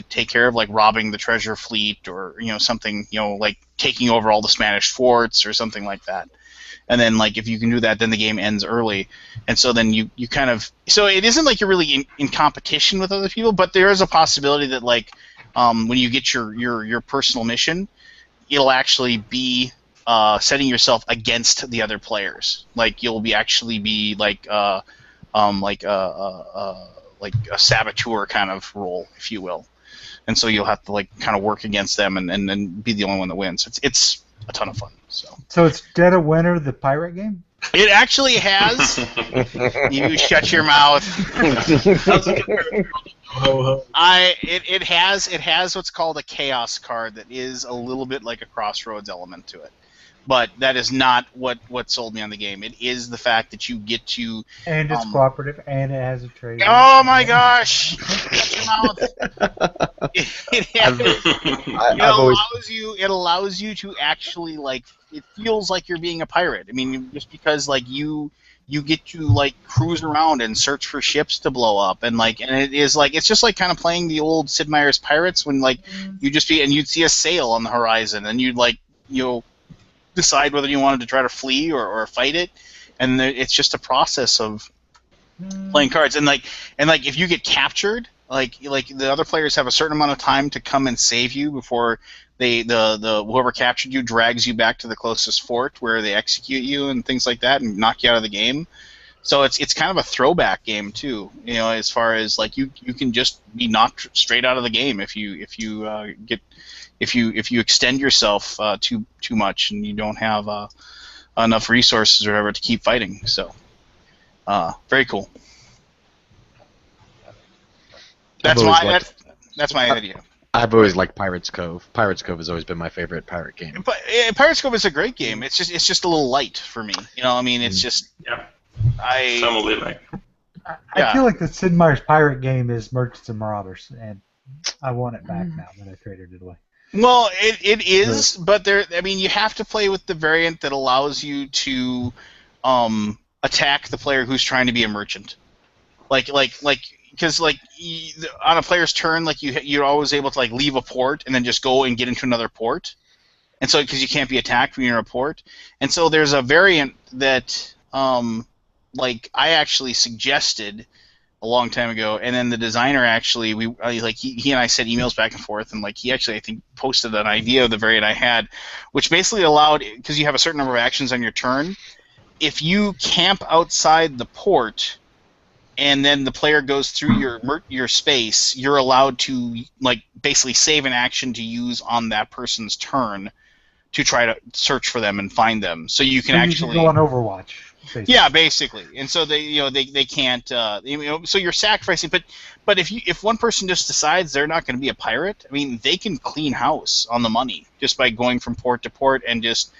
take care of, like robbing the treasure fleet, or something, like taking over all the Spanish forts or something like that. And then, like, if you can do that, then the game ends early. And so then you kind of... So it isn't like you're really in competition with other people, but there is a possibility that, like, when you get your personal mission, it'll actually be setting yourself against the other players. Like, you'll actually be, like a saboteur kind of role, if you will. And so you'll have to, like, kind of work against them and then be the only one that wins. It's a ton of fun. So it's Dead of Winter, the pirate game? It actually has. You shut your mouth. It has what's called a chaos card that is a little bit like a crossroads element to it. But that is not what sold me on the game. It is the fact that you get to... And it's cooperative, and it has a trade. Oh my gosh! Shut your mouth. It allows you to actually, like... It feels like you're being a pirate. I mean, just because, like, you get to, like, cruise around and search for ships to blow up, and it is like, it's just like kind of playing the old Sid Meier's Pirates, when, like, you'd see a sail on the horizon, and you'd, like, decide whether you wanted to try to flee or fight it, and it's just a process of playing cards. And if you get captured, like the other players have a certain amount of time to come and save you before the whoever captured you drags you back to the closest fort where they execute you and things like that and knock you out of the game. So it's kind of a throwback game too, as far as, like, you can just be knocked straight out of the game if you extend yourself too much and you don't have enough resources or whatever to keep fighting. So very cool. That's my idea. I've always liked Pirates Cove. Pirates Cove has always been my favorite pirate game. But Pirates Cove is a great game. It's just a little light for me. I mean, it's just I feel like the Sid Meier's pirate game is Merchants and Marauders, and I want it back now that I traded it away. Well, it is, but you have to play with the variant that allows you to attack the player who's trying to be a merchant. Because on a player's turn, like, you're always able to, like, leave a port and then just go and get into another port, and so because you can't be attacked when you're in a port, and so there's a variant that I actually suggested a long time ago, and then the designer actually he and I sent emails back and forth, and, like, he actually, I think, posted an idea of the variant I had, which basically allowed, because you have a certain number of actions on your turn, if you camp outside the port and then the player goes through your space, you're allowed to, like, basically save an action to use on that person's turn to try to search for them and find them. So you can actually go on Overwatch. Basically. Yeah, basically. And so they can't so you're sacrificing, but if one person just decides they're not going to be a pirate, I mean, they can clean house on the money just by going from port to port and just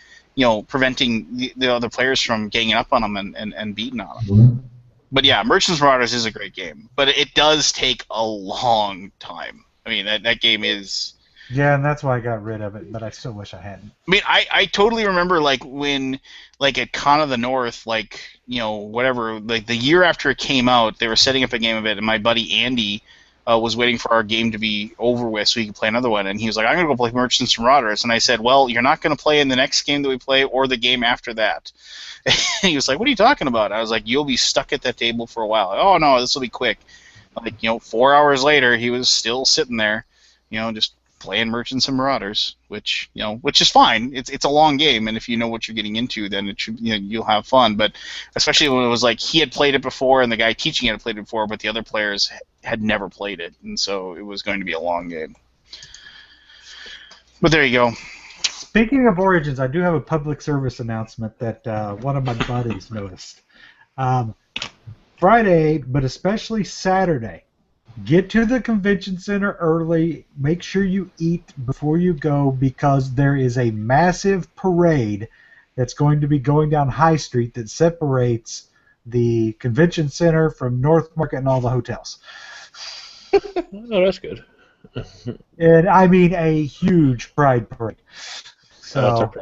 preventing the other players from ganging up on them and beating on them. But yeah, Merchants Marauders is a great game, but it does take a long time. I mean, that game is... Yeah, and that's why I got rid of it, but I still wish I hadn't. I mean, I totally remember, like, when, like, at Con of the North, like, whatever, like, the year after it came out, they were setting up a game of it, and my buddy Andy was waiting for our game to be over with so he could play another one, and he was like, I'm going to go play Merchants Marauders, and I said, well, you're not going to play in the next game that we play or the game after that. And he was like, what are you talking about? I was like, you'll be stuck at that table for a while. Oh, no, this will be quick. Like, 4 hours later, he was still sitting there, just playing Merchants and Marauders, which is fine. It's a long game, and if you know what you're getting into, then it should, you'll have fun. But especially when it was like he had played it before, and the guy teaching it had played it before, but the other players had never played it, and so it was going to be a long game. But there you go. Speaking of Origins, I do have a public service announcement that one of my buddies noticed. Friday, but especially Saturday, get to the convention center early. Make sure you eat before you go because there is a massive parade that's going to be going down High Street that separates the convention center from North Market and all the hotels. Oh, that's good. And I mean a huge pride parade. So it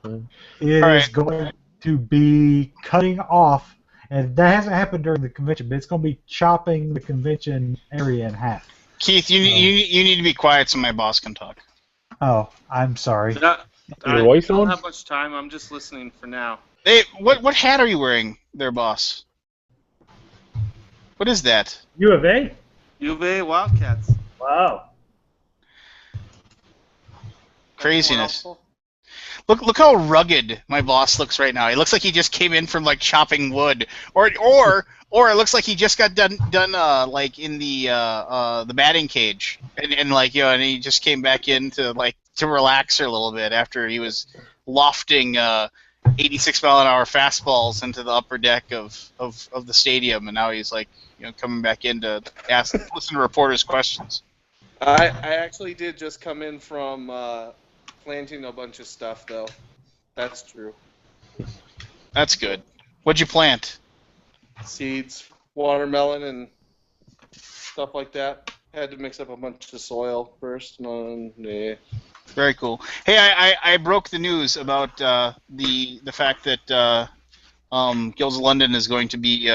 All is right. going to be cutting off, and that hasn't happened during the convention, but it's going to be chopping the convention area in half. Keith, you need to be quiet so my boss can talk. Oh, I'm sorry. Your voice don't on? have much time. I'm just listening for now. Hey, what hat are you wearing there, boss? What is that? U of A? U of A Wildcats. Wow. Craziness. Look how rugged my boss looks right now. He looks like he just came in from like chopping wood, or it looks like he just got done like in the batting cage, and like and he just came back in to relax a little bit after he was lofting 86-mile-an-hour fastballs into the upper deck of the stadium, and now he's like coming back in to listen to reporters' questions. I actually did just come in from planting a bunch of stuff, though. That's true. That's good. What'd you plant? Seeds, watermelon, and stuff like that. Had to mix up a bunch of soil first. Very cool. Hey, I broke the news about the fact that Guilds of London is going to be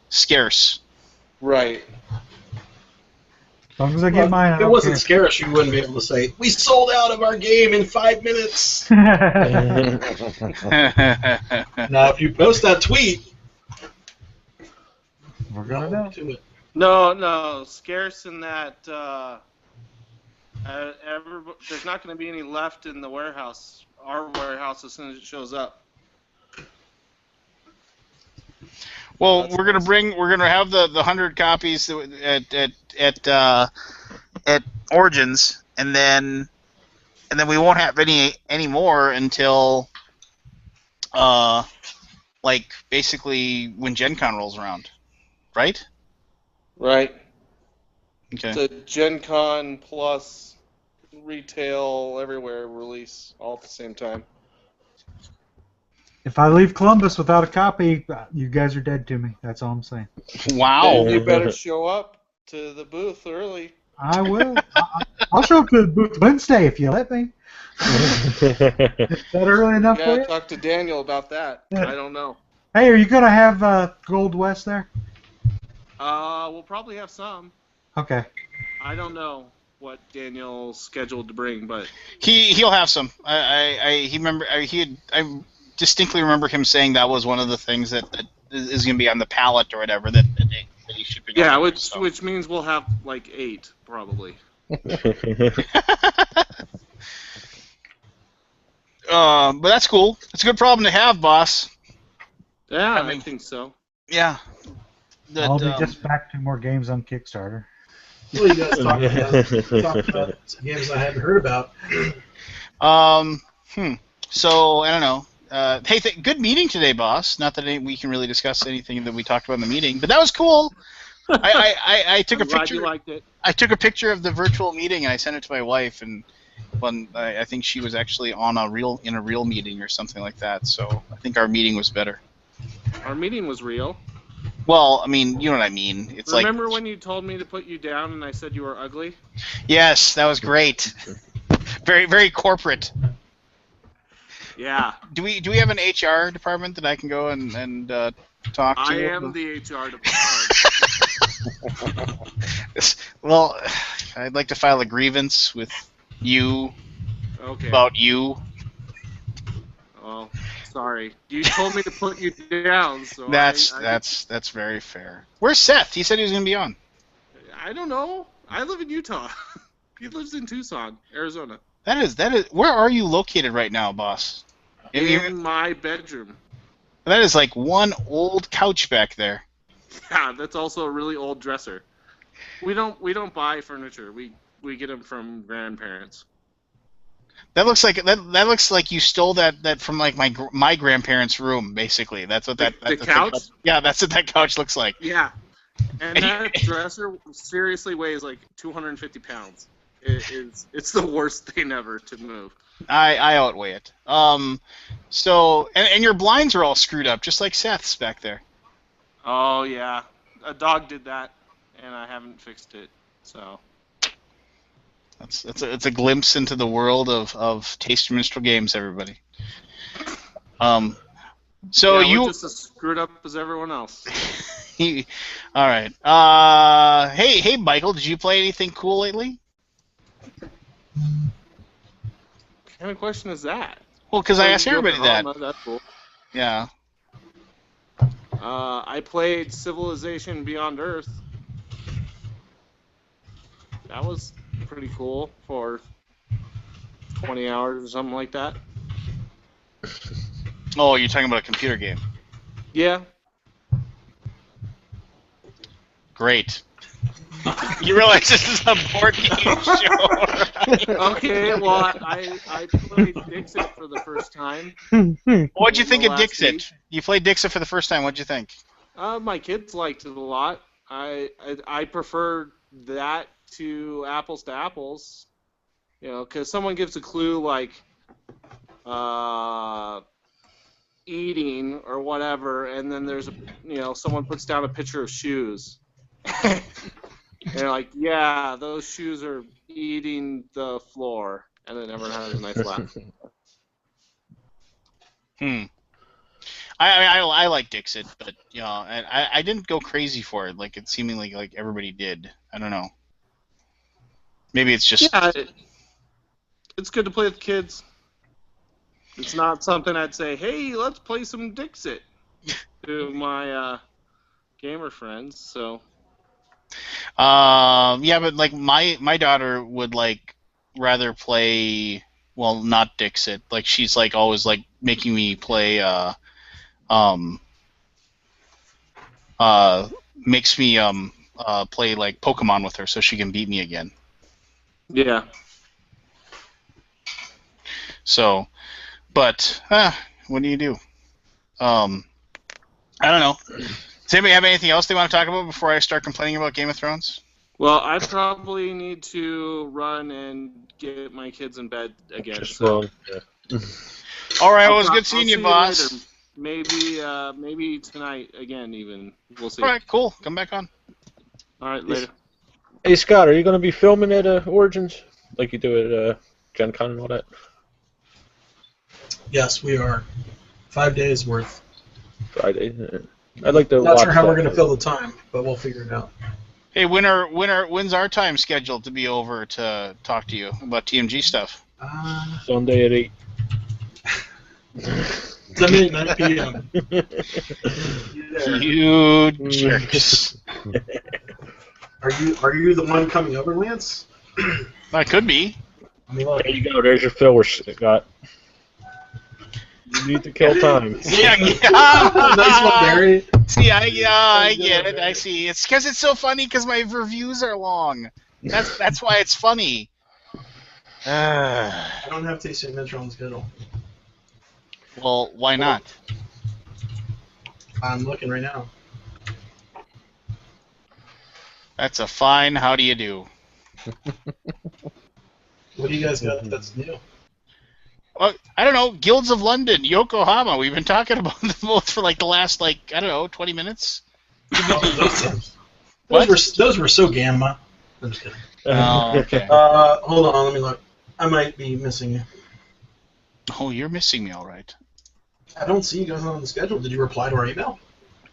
scarce. Right. As long as I get mine, I If it don't wasn't care. scarce, you wouldn't be able to say, we sold out of our game in 5 minutes. Well, Now, if you post that tweet, We're going to know. to it. No, scarce in that there's not going to be any left in the warehouse, our warehouse, as soon as it shows up. we're gonna have the 100 copies at Origins, and then we won't have any more until like basically when Gen Con rolls around, right? Right. Okay. It's a Gen Con plus retail everywhere release all at the same time. If I leave Columbus without a copy, you guys are dead to me. That's all I'm saying. Wow. You better show up to the booth early. I will. I'll show up to the booth Wednesday if you let me. Is that early enough You for gotta you? talk to Daniel about that. Yeah. I don't know. Hey, are you going to have Gold West there? We'll probably have some. Okay. I don't know what Daniel's scheduled to bring, but He'll have some. I distinctly remember him saying that was one of the things that is going to be on the pallet or whatever that he should bring. yeah, over, which means we'll have like 8 probably. But that's cool. It's a good problem to have, boss. Yeah, I mean- I think so. Yeah. That, I'll be just back to more games on Kickstarter. Well, you guys talked about some games I hadn't heard about. So I don't know. Hey, good meeting today, boss. Not that we can really discuss anything that we talked about in the meeting, but that was cool. I took I'm a glad picture. you liked it. I took a picture of the virtual meeting and I sent it to my wife, and when I think she was actually in a real meeting or something like that. So I think our meeting was better. Our meeting was real. Well, I mean, you know what I mean. It's Remember when you told me to put you down and I said you were ugly? Yes, that was great. Very, very corporate. Yeah. Do we have an HR department that I can go and talk to? I am the HR department. Well, I'd like to file a grievance with you Okay. about you. Oh, sorry. You told me to put you down, so That's very fair. Where's Seth? He said he was going to be on. I don't know. I live in Utah. He lives in Tucson, Arizona. That is. Where are you located right now, boss? In my bedroom. That is like one old couch back there. Yeah, that's also a really old dresser. We don't buy furniture. We get them from grandparents. That looks like that looks like you stole that from like my grandparents' room. Basically, that's what that The that's couch? yeah, that's what that couch looks like. Yeah. And that dresser seriously weighs like 250 pounds. It's the worst thing ever to move. I outweigh it. So and your blinds are all screwed up, just like Seth's back there. Oh yeah, a dog did that, and I haven't fixed it. So It's a glimpse into the world of Taster Minstrel Games, everybody. So yeah, you we're just as screwed up as everyone else. all right. Hey, Michael, did you play anything cool lately? What kind of question is that? Well, because I asked everybody that. Yokohama, that's cool. Yeah. I played Civilization Beyond Earth. That was pretty cool for 20 hours or something like that. Oh, you're talking about a computer game. Yeah. Great. You realize this is a board game show, right? Okay, well, I played Dixit for the first time. What'd you think of last Dixit? week. You played Dixit for the first time. What'd you think? My kids liked it a lot. I prefer that to apples. You know, because someone gives a clue like eating or whatever, and then there's someone puts down a picture of shoes. And they're like, yeah, those shoes are eating the floor, and then everyone has a nice laugh. I like Dixit, but I didn't go crazy for it. Like it seemingly like everybody did. I don't know. Maybe it's just It's good to play with kids. It's not something I'd say, hey, let's play some Dixit to my gamer friends. So. Yeah, but like my daughter would like rather play not Dixit. Like she's like always like making me play makes me play like Pokemon with her so she can beat me again. Yeah. So, but what do you do? I don't know. Does anybody have anything else they want to talk about before I start complaining about Game of Thrones? Well, I probably need to run and get my kids in bed again. Just so. wrong. Yeah. All right, well, it was good seeing you, boss. Maybe tonight again. Even we'll see. All right, cool. Come back on. All right, later. Hey Scott, are you going to be filming at Origins like you do at Gen Con and all that? Yes, we are. 5 days worth. Friday. I'd like to. Not watch sure how that. we're going to fill the time, but we'll figure it out. Hey, when's our time scheduled to be over to talk to you about TMG stuff? Sunday at 8. Sunday at 9 p.m. You jerks. Are you the one coming over, Lance? I could be. I mean, look. There you go. There's your filler, Scott. You need to kill time. Yeah. Nice one, Barry. See, I get it. I see. It's because it's so funny because my reviews are long. That's why it's funny. I don't have Tasting Adventure on the schedule. Well, why not? I'm looking right now. That's a fine how do you do. What do you guys got that's new? Well, I don't know. Guilds of London, Yokohama. We've been talking about them both for like the last 20 minutes. Those were so gamma. I'm just kidding. Oh, okay. Hold on, let me look. I might be missing you. Oh, you're missing me, all right. I don't see you guys on the schedule. Did you reply to our email?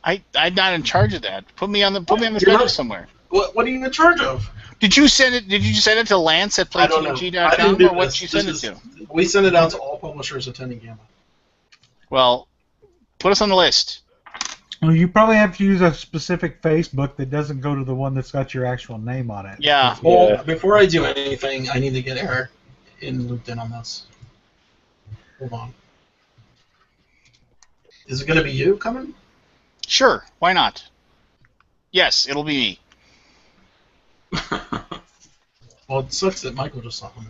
I'm not in charge of that. Put me on the schedule somewhere. What are you in charge of? Did you send it to Lance at playtmg.com or what you send it to? We send it out to all publishers attending Gamma. Well, put us on the list. Well, you probably have to use a specific Facebook that doesn't go to the one that's got your actual name on it. Yeah. Well, before I do anything, I need to get Eric looped in on this. Hold on. Is it going to be you coming? Sure. Why not? Yes, it'll be me. Well, it sucks that Michael just saw him.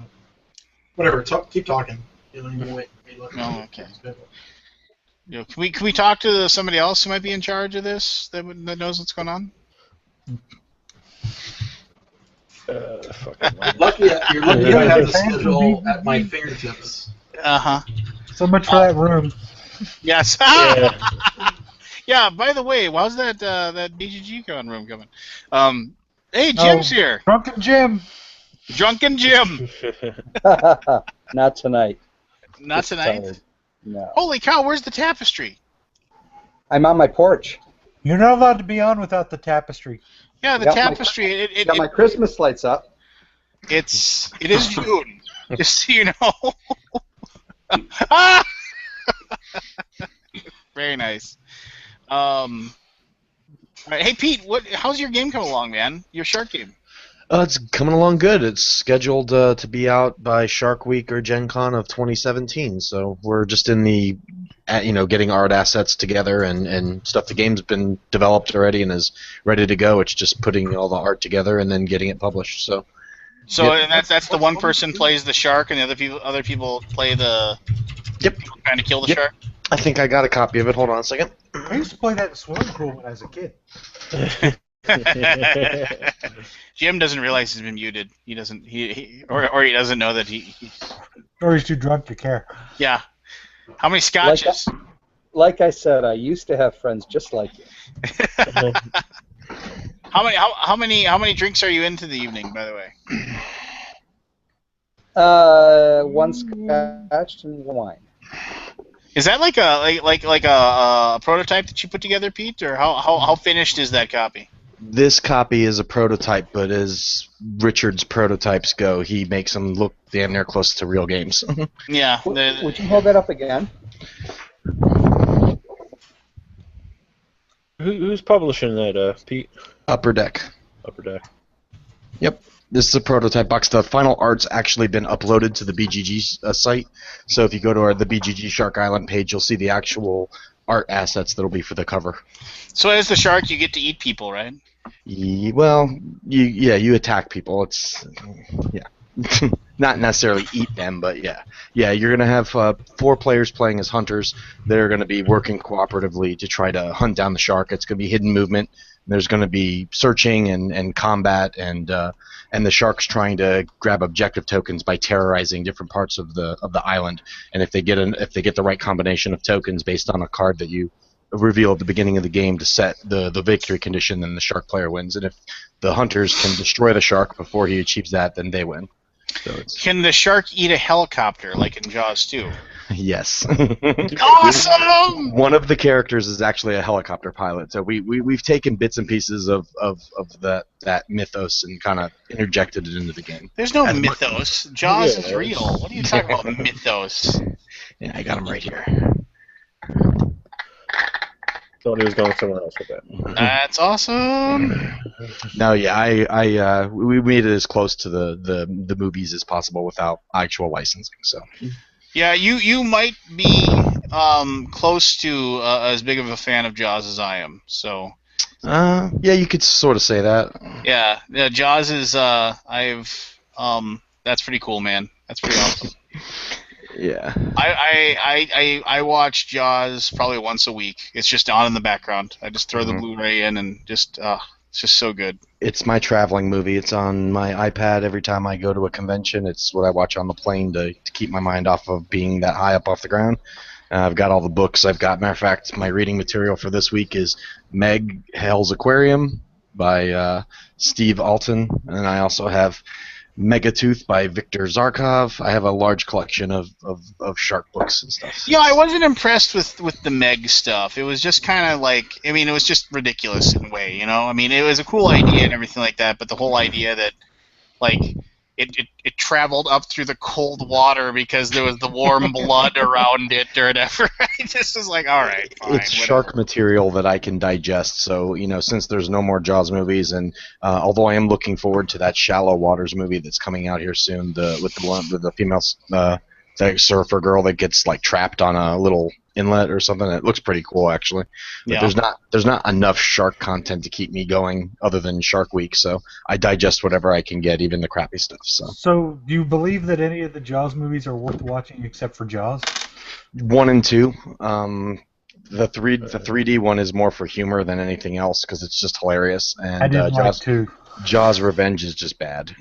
Whatever. Keep talking. You don't even wait. Oh, okay. Can we talk to somebody else who might be in charge of this that knows what's going on? You're lucky I have the schedule at my fingertips. So much for that room. Yes. Yeah. Yeah. By the way, how's that BGG room coming? Hey, Jim's here. Drunken Jim. Drunken Jim. Not tonight. Not tonight. Tired. No. Holy cow! Where's the tapestry? I'm on my porch. You're not allowed to be on without the tapestry. Yeah, the tapestry. Got my Christmas lights up. It is June. Just so you know. Ah! Very nice. All right. Hey Pete, how's your game coming along, man? Your shark game? It's coming along good. It's scheduled to be out by Shark Week or Gen Con of 2017. So we're just in the, getting art assets together and stuff. The game's been developed already and is ready to go. It's just putting all the art together and then getting it published. So that's the one person plays the shark and the other people play the. Yep. Trying to kill the shark. I think I got a copy of it. Hold on a second. I used to play that in swimming pool when I was a kid. Jim doesn't realize he's been muted. He doesn't. Or he doesn't know that he. Or he's too drunk to care. Yeah. How many scotches? Like I said, I used to have friends just like you. How many drinks are you into the evening, by the way? One scotch and wine. Is that like a prototype that you put together, Pete, or how finished is that copy? This copy is a prototype, but as Richard's prototypes go, he makes them look damn near close to real games. Yeah. Would you hold that up again? Who's publishing that, Pete? Upper Deck. Upper Deck. Yep. This is a prototype box. The final art's actually been uploaded to the BGG site. So if you go to the BGG Shark Island page, you'll see the actual art assets that'll be for the cover. So as the shark, you get to eat people, right? You attack people. It's not necessarily eat them, but yeah, you're gonna have 4 players playing as hunters. They're gonna be working cooperatively to try to hunt down the shark. It's gonna be hidden movement. There's gonna be searching and combat and the shark's trying to grab objective tokens by terrorizing different parts of the island. And if they get the right combination of tokens based on a card that you reveal at the beginning of the game to set the victory condition, then the shark player wins. And if the hunters can destroy the shark before he achieves that, then they win. So can the shark eat a helicopter like in Jaws 2? Yes. Awesome! One of the characters is actually a helicopter pilot. So we've taken bits and pieces of that mythos and kind of interjected it into the game. There's no mythos. Jaws is real. What are you talking about, mythos? Yeah, I got him right here. Thought he was going somewhere else with that. That's awesome. No, yeah, we made it as close to the movies as possible without actual licensing. So. Yeah, you might be close to as big of a fan of Jaws as I am. So. Yeah, you could sort of say that. Yeah, Jaws is that's pretty cool, man. That's pretty awesome. Yeah. I watch Jaws probably once a week. It's just on in the background. I just throw the Blu-ray in and just it's just so good. It's my traveling movie. It's on my iPad every time I go to a convention. It's what I watch on the plane to keep my mind off of being that high up off the ground. I've got all the books. Matter of fact, my reading material for this week is Meg, Hell's Aquarium by Steve Alton, and I also have Megatooth by Victor Zarkov. I have a large collection of shark books and stuff. Yeah, I wasn't impressed with the Meg stuff. It was just kind of like, I mean, it was just ridiculous in a way, you know? I mean, it was a cool idea and everything like that, but the whole idea that, like, it traveled up through the cold water because there was the warm blood around it or whatever. I just was like, all right, fine. It's shark material that I can digest. So, since there's no more Jaws movies, and although I am looking forward to that Shallow Waters movie that's coming out here soon, with the female that surfer girl that gets like trapped on a little inlet or something. It looks pretty cool actually. But Yeah. there's not enough shark content to keep me going other than Shark Week. So I digest whatever I can get, even the crappy stuff. So So, do you believe that any of the Jaws movies are worth watching except for Jaws? 1 and 2. The 3D one is more for humor than anything else because it's just hilarious. And I didn't like 2. Jaws Revenge is just bad,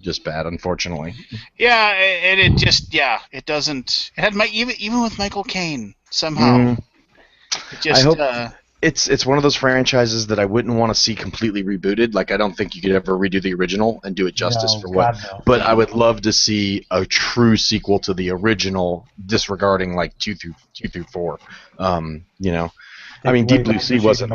just bad, unfortunately. Yeah, and it just it doesn't. It had even with Michael Caine somehow. It just I hope it's one of those franchises that I wouldn't want to see completely rebooted. Like I don't think you could ever redo the original and do it justice for what. God, no. But I would love to see a true sequel to the original, disregarding like 2 through 4. You know, I mean, Deep Blue Sea wasn't.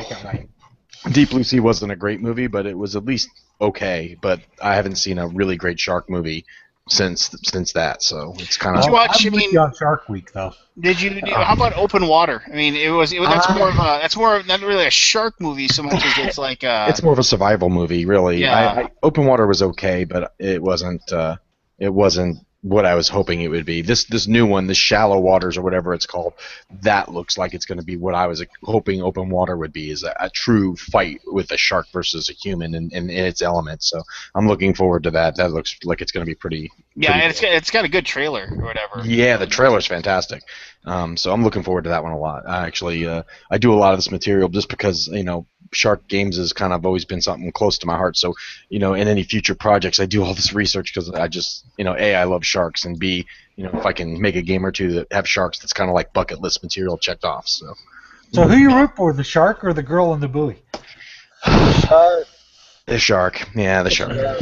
Deep Blue Sea wasn't a great movie, but it was at least okay. But I haven't seen a really great shark movie since that, so it's kind of. Did you watch? I'm with you on Shark Week, though. How about Open Water? I mean, that's more of not really a shark movie so much as it's like. It's more of a survival movie, really. Yeah. Open Water was okay, but it wasn't. It wasn't what I was hoping it would be. This new one, the Shallow Waters or whatever it's called, that looks like it's going to be what I was hoping Open Water would be, is a true fight with a shark versus a human in its elements. So I'm looking forward to that. That looks like it's going to be pretty. Yeah, pretty and it's got a good trailer or whatever. Yeah, the trailer's fantastic. So I'm looking forward to that one a lot. I do a lot of this material just because shark games has kind of always been something close to my heart. So, in any future projects, I do all this research because I just, A, I love sharks, and B, if I can make a game or two that have sharks, that's kind of like bucket list material checked off. So who you root for, the shark or the girl in the buoy? The shark. Yeah, the shark. Yeah,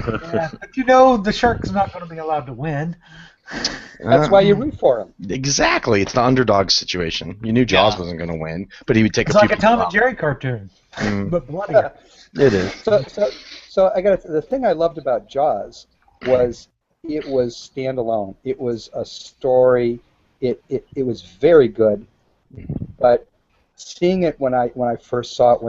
but the shark's not going to be allowed to win. That's why you root for him. Exactly. It's the underdog situation. You knew Jaws wasn't going to win, but he would take it's a few. It's like a Tom and Jerry cartoon, but bloodier. It is. So I got the thing I loved about Jaws was it was standalone. It was a story. It was very good, but seeing it when I first saw it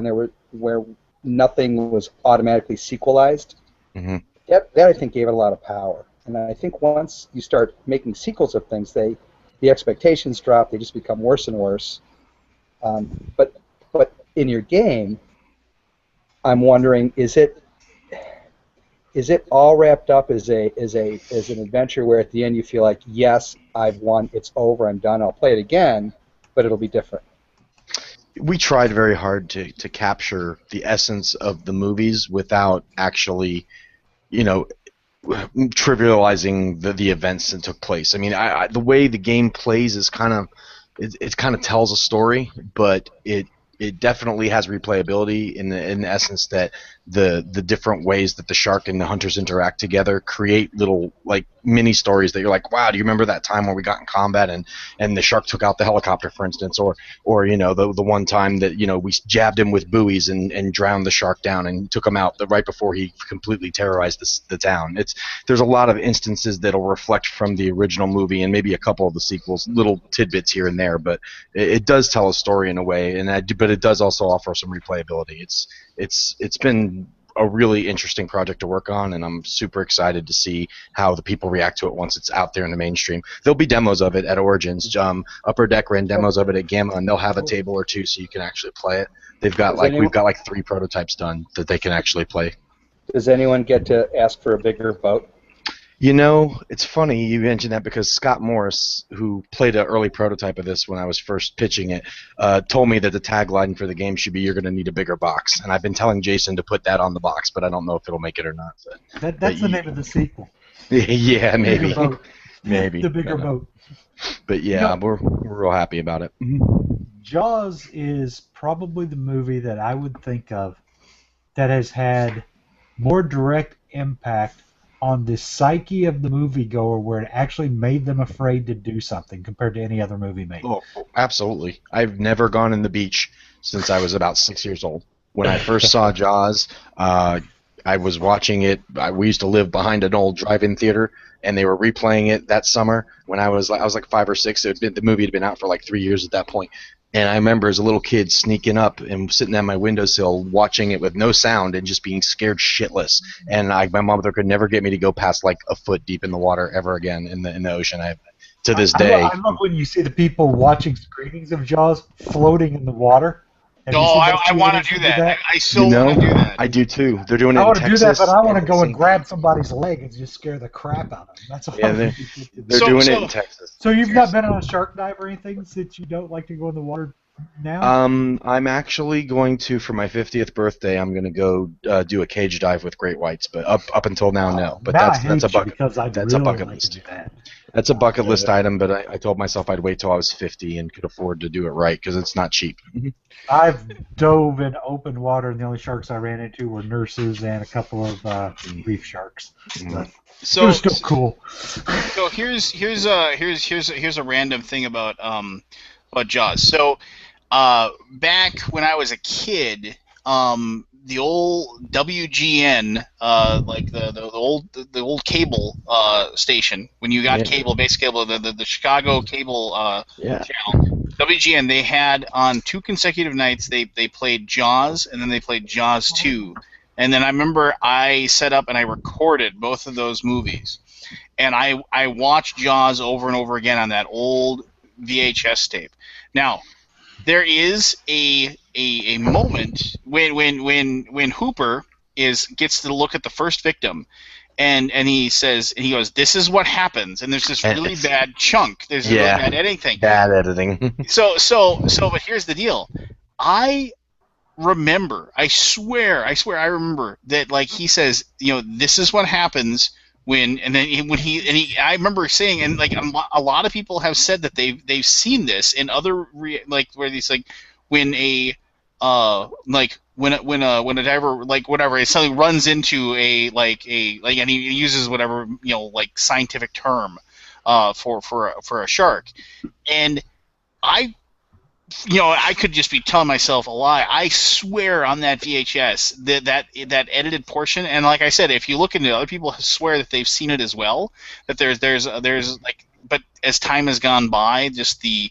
where nothing was automatically sequelized, that I think gave it a lot of power. And I think once you start making sequels of things, the expectations drop. They just become worse and worse. But in your game, I'm wondering, is it all wrapped up as an adventure where at the end you feel like, yes, I've won, it's over, I'm done, I'll play it again, but it'll be different. We tried very hard to capture the essence of the movies without actually, trivializing the events that took place. I mean, the way the game plays is kind of it kind of tells a story, but it definitely has replayability in the essence that the different ways that the shark and the hunters interact together create little like mini stories that you're like, wow, do you remember that time where we got in combat and the shark took out the helicopter, for instance, or the one time that we jabbed him with buoys and drowned the shark down and took him out right before he completely terrorized the town. There's a lot of instances that'll reflect from the original movie and maybe a couple of the sequels, little tidbits here and there, but it does tell a story in a way, but it does also offer some replayability. It's been a really interesting project to work on, and I'm super excited to see how the people react to it once it's out there in the mainstream. There'll be demos of it at Origins. Upper Deck ran demos of it at Gamma, and they'll have a table or two so you can actually play it. We've got like 3 prototypes done that they can actually play. Does anyone get to ask for a bigger boat? It's funny you mentioned that because Scott Morris, who played an early prototype of this when I was first pitching it, told me that the tagline for the game should be, "You're going to need a bigger box." And I've been telling Jason to put that on the box, but I don't know if it'll make it or not. That's the name of the sequel. Yeah, maybe. Maybe. The bigger boat. But yeah, we're real happy about it. Jaws is probably the movie that I would think of that has had more direct impact on the psyche of the moviegoer, where it actually made them afraid to do something compared to any other movie made. Oh, absolutely. I've never gone in the beach since I was about 6 years old. When I first saw Jaws, I was watching it. We used to live behind an old drive-in theater, and they were replaying it that summer when I was like 5 or 6. The movie had been out for like 3 years at that point. And I remember as a little kid sneaking up and sitting on my windowsill watching it with no sound and just being scared shitless. And my mother could never get me to go past like a foot deep in the water ever again in the ocean. to this I day. love when you see the people watching screenings of Jaws floating in the water. Have you Oh, seen I those want to screenings do that that. I You so want to do that. I do too. They're doing it I in want to do Texas. that, but I want to and go and St. grab Pete. somebody's leg and just scare the crap out of them. That's all Yeah, I they're, need to get to they're do. doing it in Texas. So you've not been on a shark dive or anything since you don't like to go in the water now? I'm actually going to, for my 50th birthday, I'm going to go do a cage dive with great whites. But up until now, no. But now I that's a hate you bucket. because I'd That's a really bucket like to list. do that. That's a bucket list item. But I told myself I'd wait till I was 50 and could afford to do it right because it's not cheap. I've dove in open water, and the only sharks I ran into were nurses and a couple of reef sharks. But it was still cool. So here's a random thing about Jaws. So back when I was a kid, the old WGN, like the old cable station, when you got cable, basic cable, the Chicago cable channel, WGN, they had on 2 consecutive nights they played Jaws, and then they played Jaws 2. And then I remember I set up and I recorded both of those movies. And I watched Jaws over and over again on that old VHS tape. Now, there is a moment when Hooper gets to look at the first victim, and he goes, "This is what happens," and there's this really bad chunk. There's a really bad editing thing. Bad editing. But here's the deal. I remember, I swear I remember that, like, he says, this is what happens when I remember saying, and like a lot of people have said that they've seen this in other where these, like, when a when a diver, like, whatever, it suddenly runs into and he uses whatever, like, scientific term for a shark, and I could just be telling myself a lie. I swear on that VHS that edited portion, and like I said, if you look into it, other people swear that they've seen it as well. That there's like, but as time has gone by, just the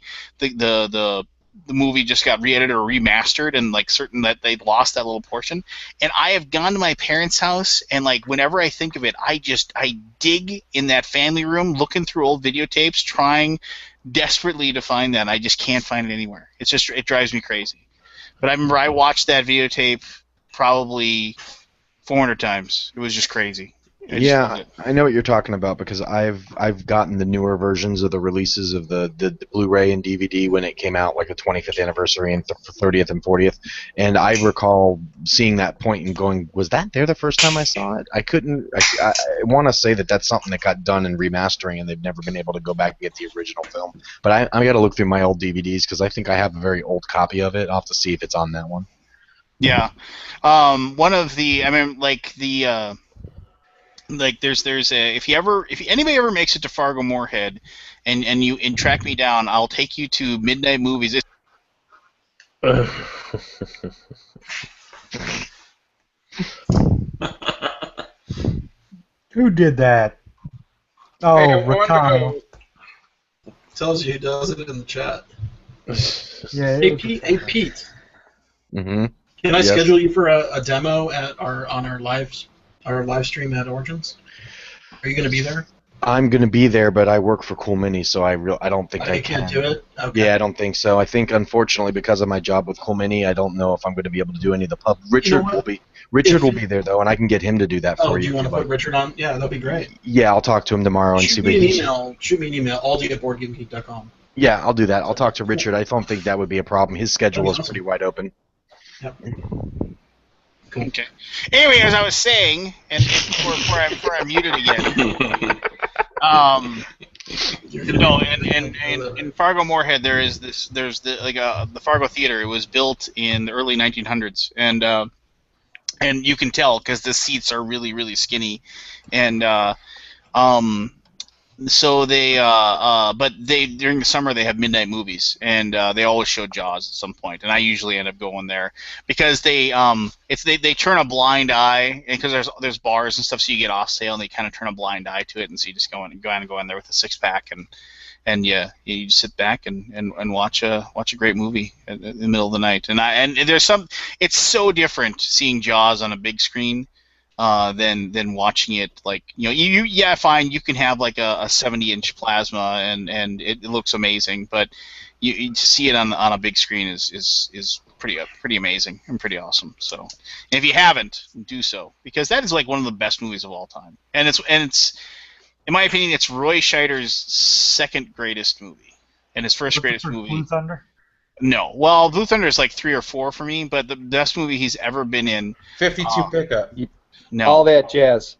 movie just got re-edited or remastered, and like certain that they lost that little portion. And I have gone to my parents' house, and like whenever I think of it, I dig in that family room, looking through old videotapes, trying desperately to find that. I just can't find it anywhere. It drives me crazy. But I remember I watched that videotape probably 400 times. It was just crazy. I know what you're talking about because I've gotten the newer versions of the releases of the Blu-ray and DVD when it came out, like the 25th anniversary and 30th and 40th, and I recall seeing that point and going, was that there the first time I saw it? I want to say that that's something that got done in remastering and they've never been able to go back and get the original film. But I got to look through my old DVDs because I think I have a very old copy of it. I'll have to see if it's on that one. Yeah. One of the, I mean, like the like there's a, if anybody ever makes it to Fargo Moorhead and track me down, I'll take you to Midnight Movies. Who did that? Oh, Ricano. Tells you he does it in the chat. Yeah. Hey Pete. Mm-hmm. Can I schedule you for a demo on our live stream at Origins? Are you going to be there? I'm going to be there, but I work for Cool Mini, so I don't think I can. You can't do it? Okay. Yeah, I don't think so. I think, unfortunately, because of my job with Cool Mini, I don't know if I'm going to be able to do any of the pub. Richard will be. Richard will be there, though, and I can get him to do that for you. Oh, do you want to put Richard on? Yeah, that'd be great. Yeah, I'll talk to him tomorrow and see what he says. Shoot me an email, aldi@boardgamegeek.com. Yeah, I'll do that. I'll talk to Richard. I don't think that would be a problem. His schedule is pretty wide open. Yep. Cool. Okay. Anyway, as I was saying, and before I'm muted again, in Fargo Moorhead there's the Fargo Theater. It was built in the early 1900s, and you can tell because the seats are really, really skinny, and so but during the summer they have midnight movies, and they always show Jaws at some point, and I usually end up going there because they turn a blind eye, because there's bars and stuff, so you get off sale, and they kind of turn a blind eye to it, and so you just go in there with a 6-pack, and yeah, you just sit back and watch a great movie in the middle of the night, and there's it's so different seeing Jaws on a big screen than watching it. Like, yeah, fine, you can have like a 70-inch plasma and it looks amazing, but you to see it on a big screen is pretty amazing and pretty awesome. So if you haven't, do so, because that is like one of the best movies of all time, and it's in my opinion, it's Roy Scheider's second greatest movie, and his first greatest movie. Blue Thunder? No, well, Blue Thunder is like 3 or 4 for me, but the best movie he's ever been in. 52 pickup. No. All That Jazz.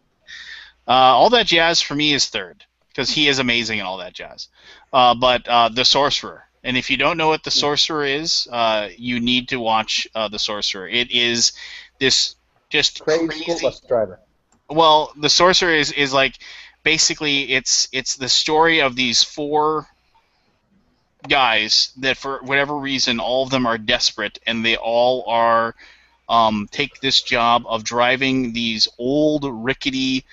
All That Jazz for me is third, because he is amazing in All That Jazz. But The Sorcerer, and if you don't know what The Sorcerer is, you need to watch The Sorcerer. It is this just Crazy school bus driver. Well, The Sorcerer is like, basically it's the story of these 4 guys that for whatever reason all of them are desperate, and they all are take this job of driving these old rickety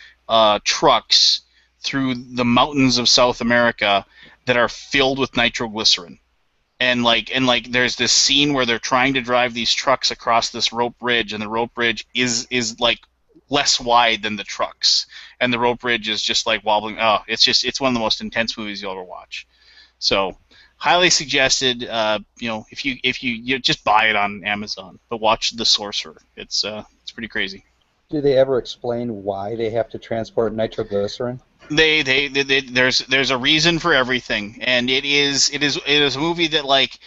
trucks through the mountains of South America that are filled with nitroglycerin. And there's this scene where they're trying to drive these trucks across this rope bridge, and the rope bridge is like less wide than the trucks, and the rope bridge is just like wobbling. Oh, it's one of the most intense movies you'll ever watch. So highly suggested. If you just buy it on Amazon, but watch The Sorcerer. It's pretty crazy. Do they ever explain why they have to transport nitroglycerin? There's a reason for everything, and it is a movie that like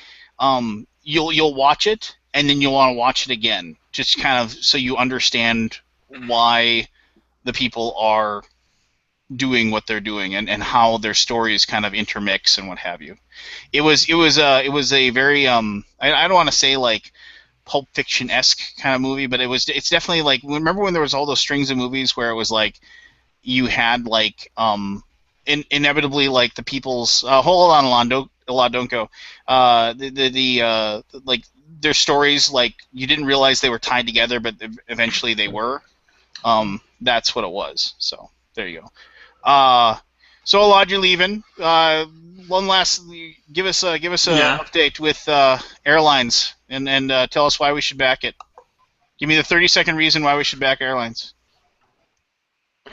you'll watch it and then you'll want to watch it again, just kind of so you understand why the people are doing what they're doing, and how their stories kind of intermix and what have you. It was a very I don't want to say like Pulp Fiction-esque kind of movie, but it's definitely like, remember when there was all those strings of movies where it was like you had like inevitably like the people's hold on Alonso, like their stories, like you didn't realize they were tied together, but eventually they were. That's what it was. So there you go. So Alad, you're leaving. One last, give us an update with Airlines, and tell us why we should back it. Give me the 30-second reason why we should back Airlines.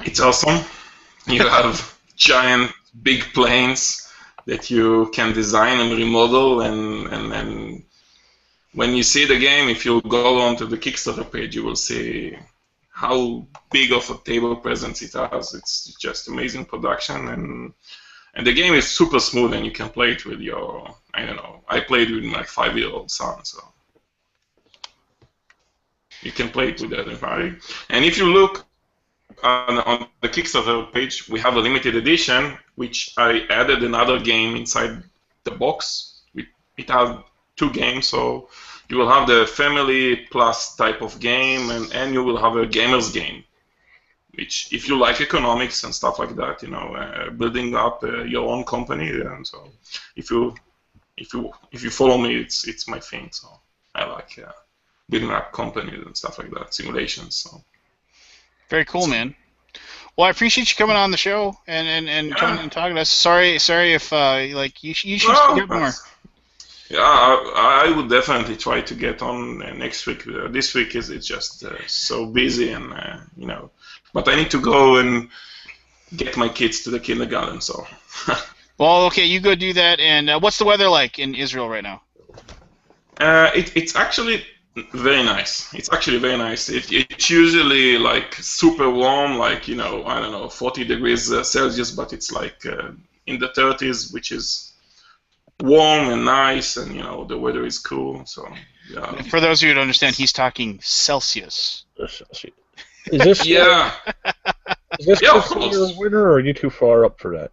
It's awesome. You have giant, big planes that you can design and remodel, and when you see the game, if you go onto the Kickstarter page, you will see how big of a table presence it has. It's just amazing production, and the game is super smooth, and you can play it with your, I don't know, I played with my 5-year-old son, so you can play it with everybody. And if you look on the Kickstarter page, we have a limited edition, which I added another game inside the box. It has 2 games, so you will have the family plus type of game, and you will have a gamer's game, which, if you like economics and stuff like that, building up your own company, and so if you follow me, it's my thing. So I like building up companies and stuff like that, simulations. So very cool, man. Well, I appreciate you coming on the show and coming and talking to us. Sorry if you should get more. Yeah, I would definitely try to get on next week. This week it's just so busy, and but I need to go and get my kids to the kindergarten. So. Well, okay, you go do that. And what's the weather like in Israel right now? It's actually very nice. It's actually very nice. It's usually like super warm, like I don't know, 40 degrees Celsius, but it's like in the 30s, which is warm and nice, and the weather is cool. So yeah. For those of you who don't understand, he's talking Celsius. Is this yeah? Is this considered a winter, or are you too far up for that?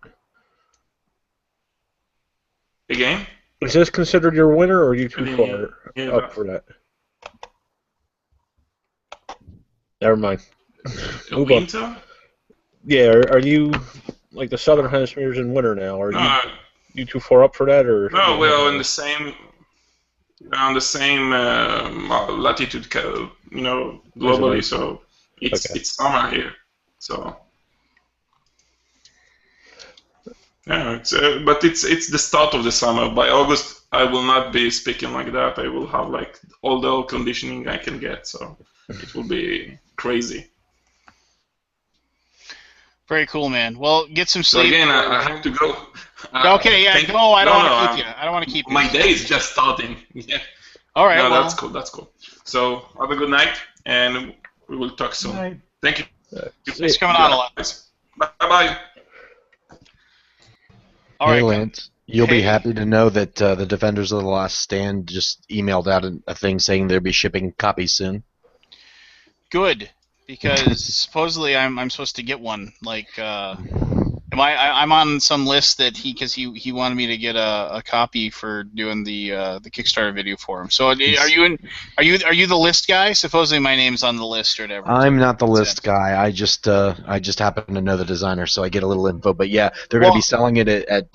Again? Is this considered your winter, or are you too far up for that? Never mind. Winter? Yeah, are you like the southern hemisphere's in winter now? Are you too far up for that, or? No, we're in the same latitude, globally. So it's summer here. So yeah, but it's the start of the summer. By August, I will not be speaking like that. I will have like all the air conditioning I can get. So it will be crazy. Very cool, man. Well, get some So sleep. again, I have to go. Okay, yeah, go. I don't want to keep you. I don't want to keep you. My day is just starting. Yeah. All right. No, well, that's cool. That's cool. So have a good night, and we will talk soon. Night. Thank you. Thanks for coming on a lot. Bye bye. All hey, right. Lance, you'll Hey. be happy to know that the Defenders of the Last Stand just emailed out a thing saying they'll be shipping copies soon. Good, because supposedly I'm supposed to get one. Like, I'm on some list that he wanted me to get a copy for doing the Kickstarter video for him. So are you the list guy? Supposedly my name's on the list or whatever. I'm not the list guy. I just happen to know the designer, so I get a little info. But yeah, they're going to be selling it at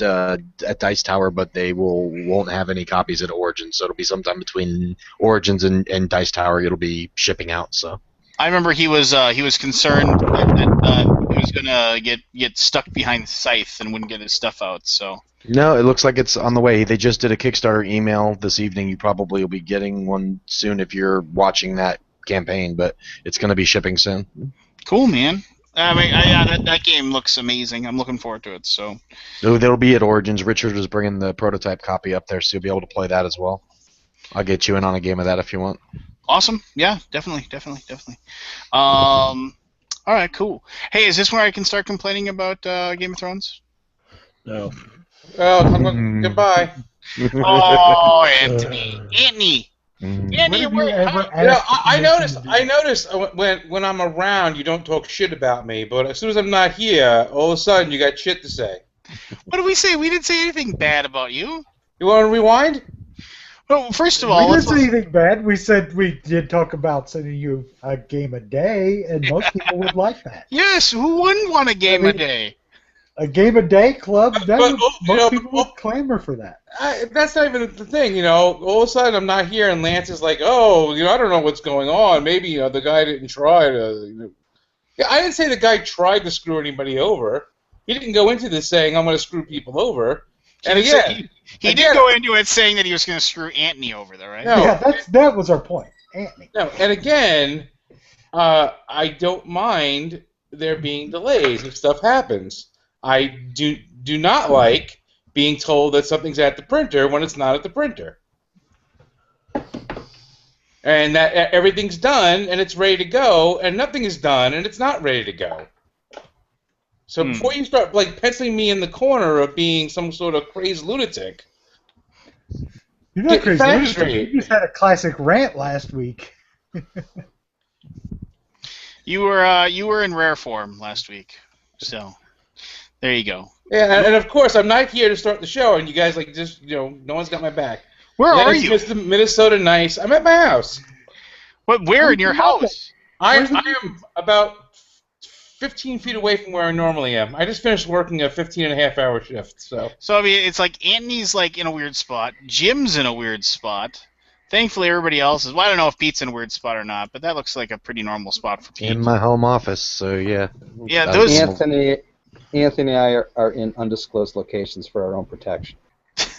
Dice Tower, but they won't have any copies at Origins. So it'll be sometime between Origins and Dice Tower. It'll be shipping out. So I remember he was concerned that he was gonna get stuck behind the scythe and wouldn't get his stuff out. So no, it looks like it's on the way. They just did a Kickstarter email this evening. You probably will be getting one soon if you're watching that campaign, but it's going to be shipping soon. cool, man. I mean, yeah, that game looks amazing. I'm looking forward to it. So They'll be at Origins. Richard is bringing the prototype copy up there, so you'll be able to play that as well. I'll get you in on a game of that if you want. awesome. Yeah, definitely. All right, cool. Hey, is this where I can start complaining about Game of Thrones? No. Oh, goodbye. Oh, Anthony. Anthony, When have you ever You know, asked I permission notice. to do- When I'm around, you don't talk shit about me, but as soon as I'm not here, all of a sudden you got shit to say. what did we say? We didn't say anything bad about you. You want to rewind? Well, first of We all, didn't say anything bad. We said we did talk about sending you a game a day, and most people would like that. yes, who wouldn't want a game a day? A game a day club, But, most people would clamor for that. That's not even the thing, you know. All of a sudden I'm not here, and Lance is like, "Oh, I don't know what's going on. Maybe the guy didn't try to." Yeah, I didn't say the guy tried to screw anybody over. He didn't go into this saying I'm going to screw people over. And again, He did go into it saying that he was going to screw Anthony over, though, right? No. Yeah, that was our point. Anthony. No, and again, I don't mind there being delays if stuff happens. I do not like being told that something's at the printer when it's not at the printer. And that everything's done and it's ready to go, and nothing is done and it's not ready to go. So before you start penciling me in the corner of being some sort of crazed lunatic, You're not get crazy. facts straight. You just had a classic rant last week. You were in rare form last week, so there you go. Yeah, and of course I'm not here to start the show, and you guys just no one's got my back. Where are you? Mr. Minnesota Nice. I'm at my house. Where in your house? I am about 15 feet away from where I normally am. I just finished working a 15-and-a-half-hour shift, so. So I mean, it's like Anthony's in a weird spot. Jim's in a weird spot. Thankfully, everybody else is. Well, I don't know if Pete's in a weird spot or not, but that looks like a pretty normal spot for Pete. In my home office, so yeah. Yeah, those. Anthony and I are in undisclosed locations for our own protection.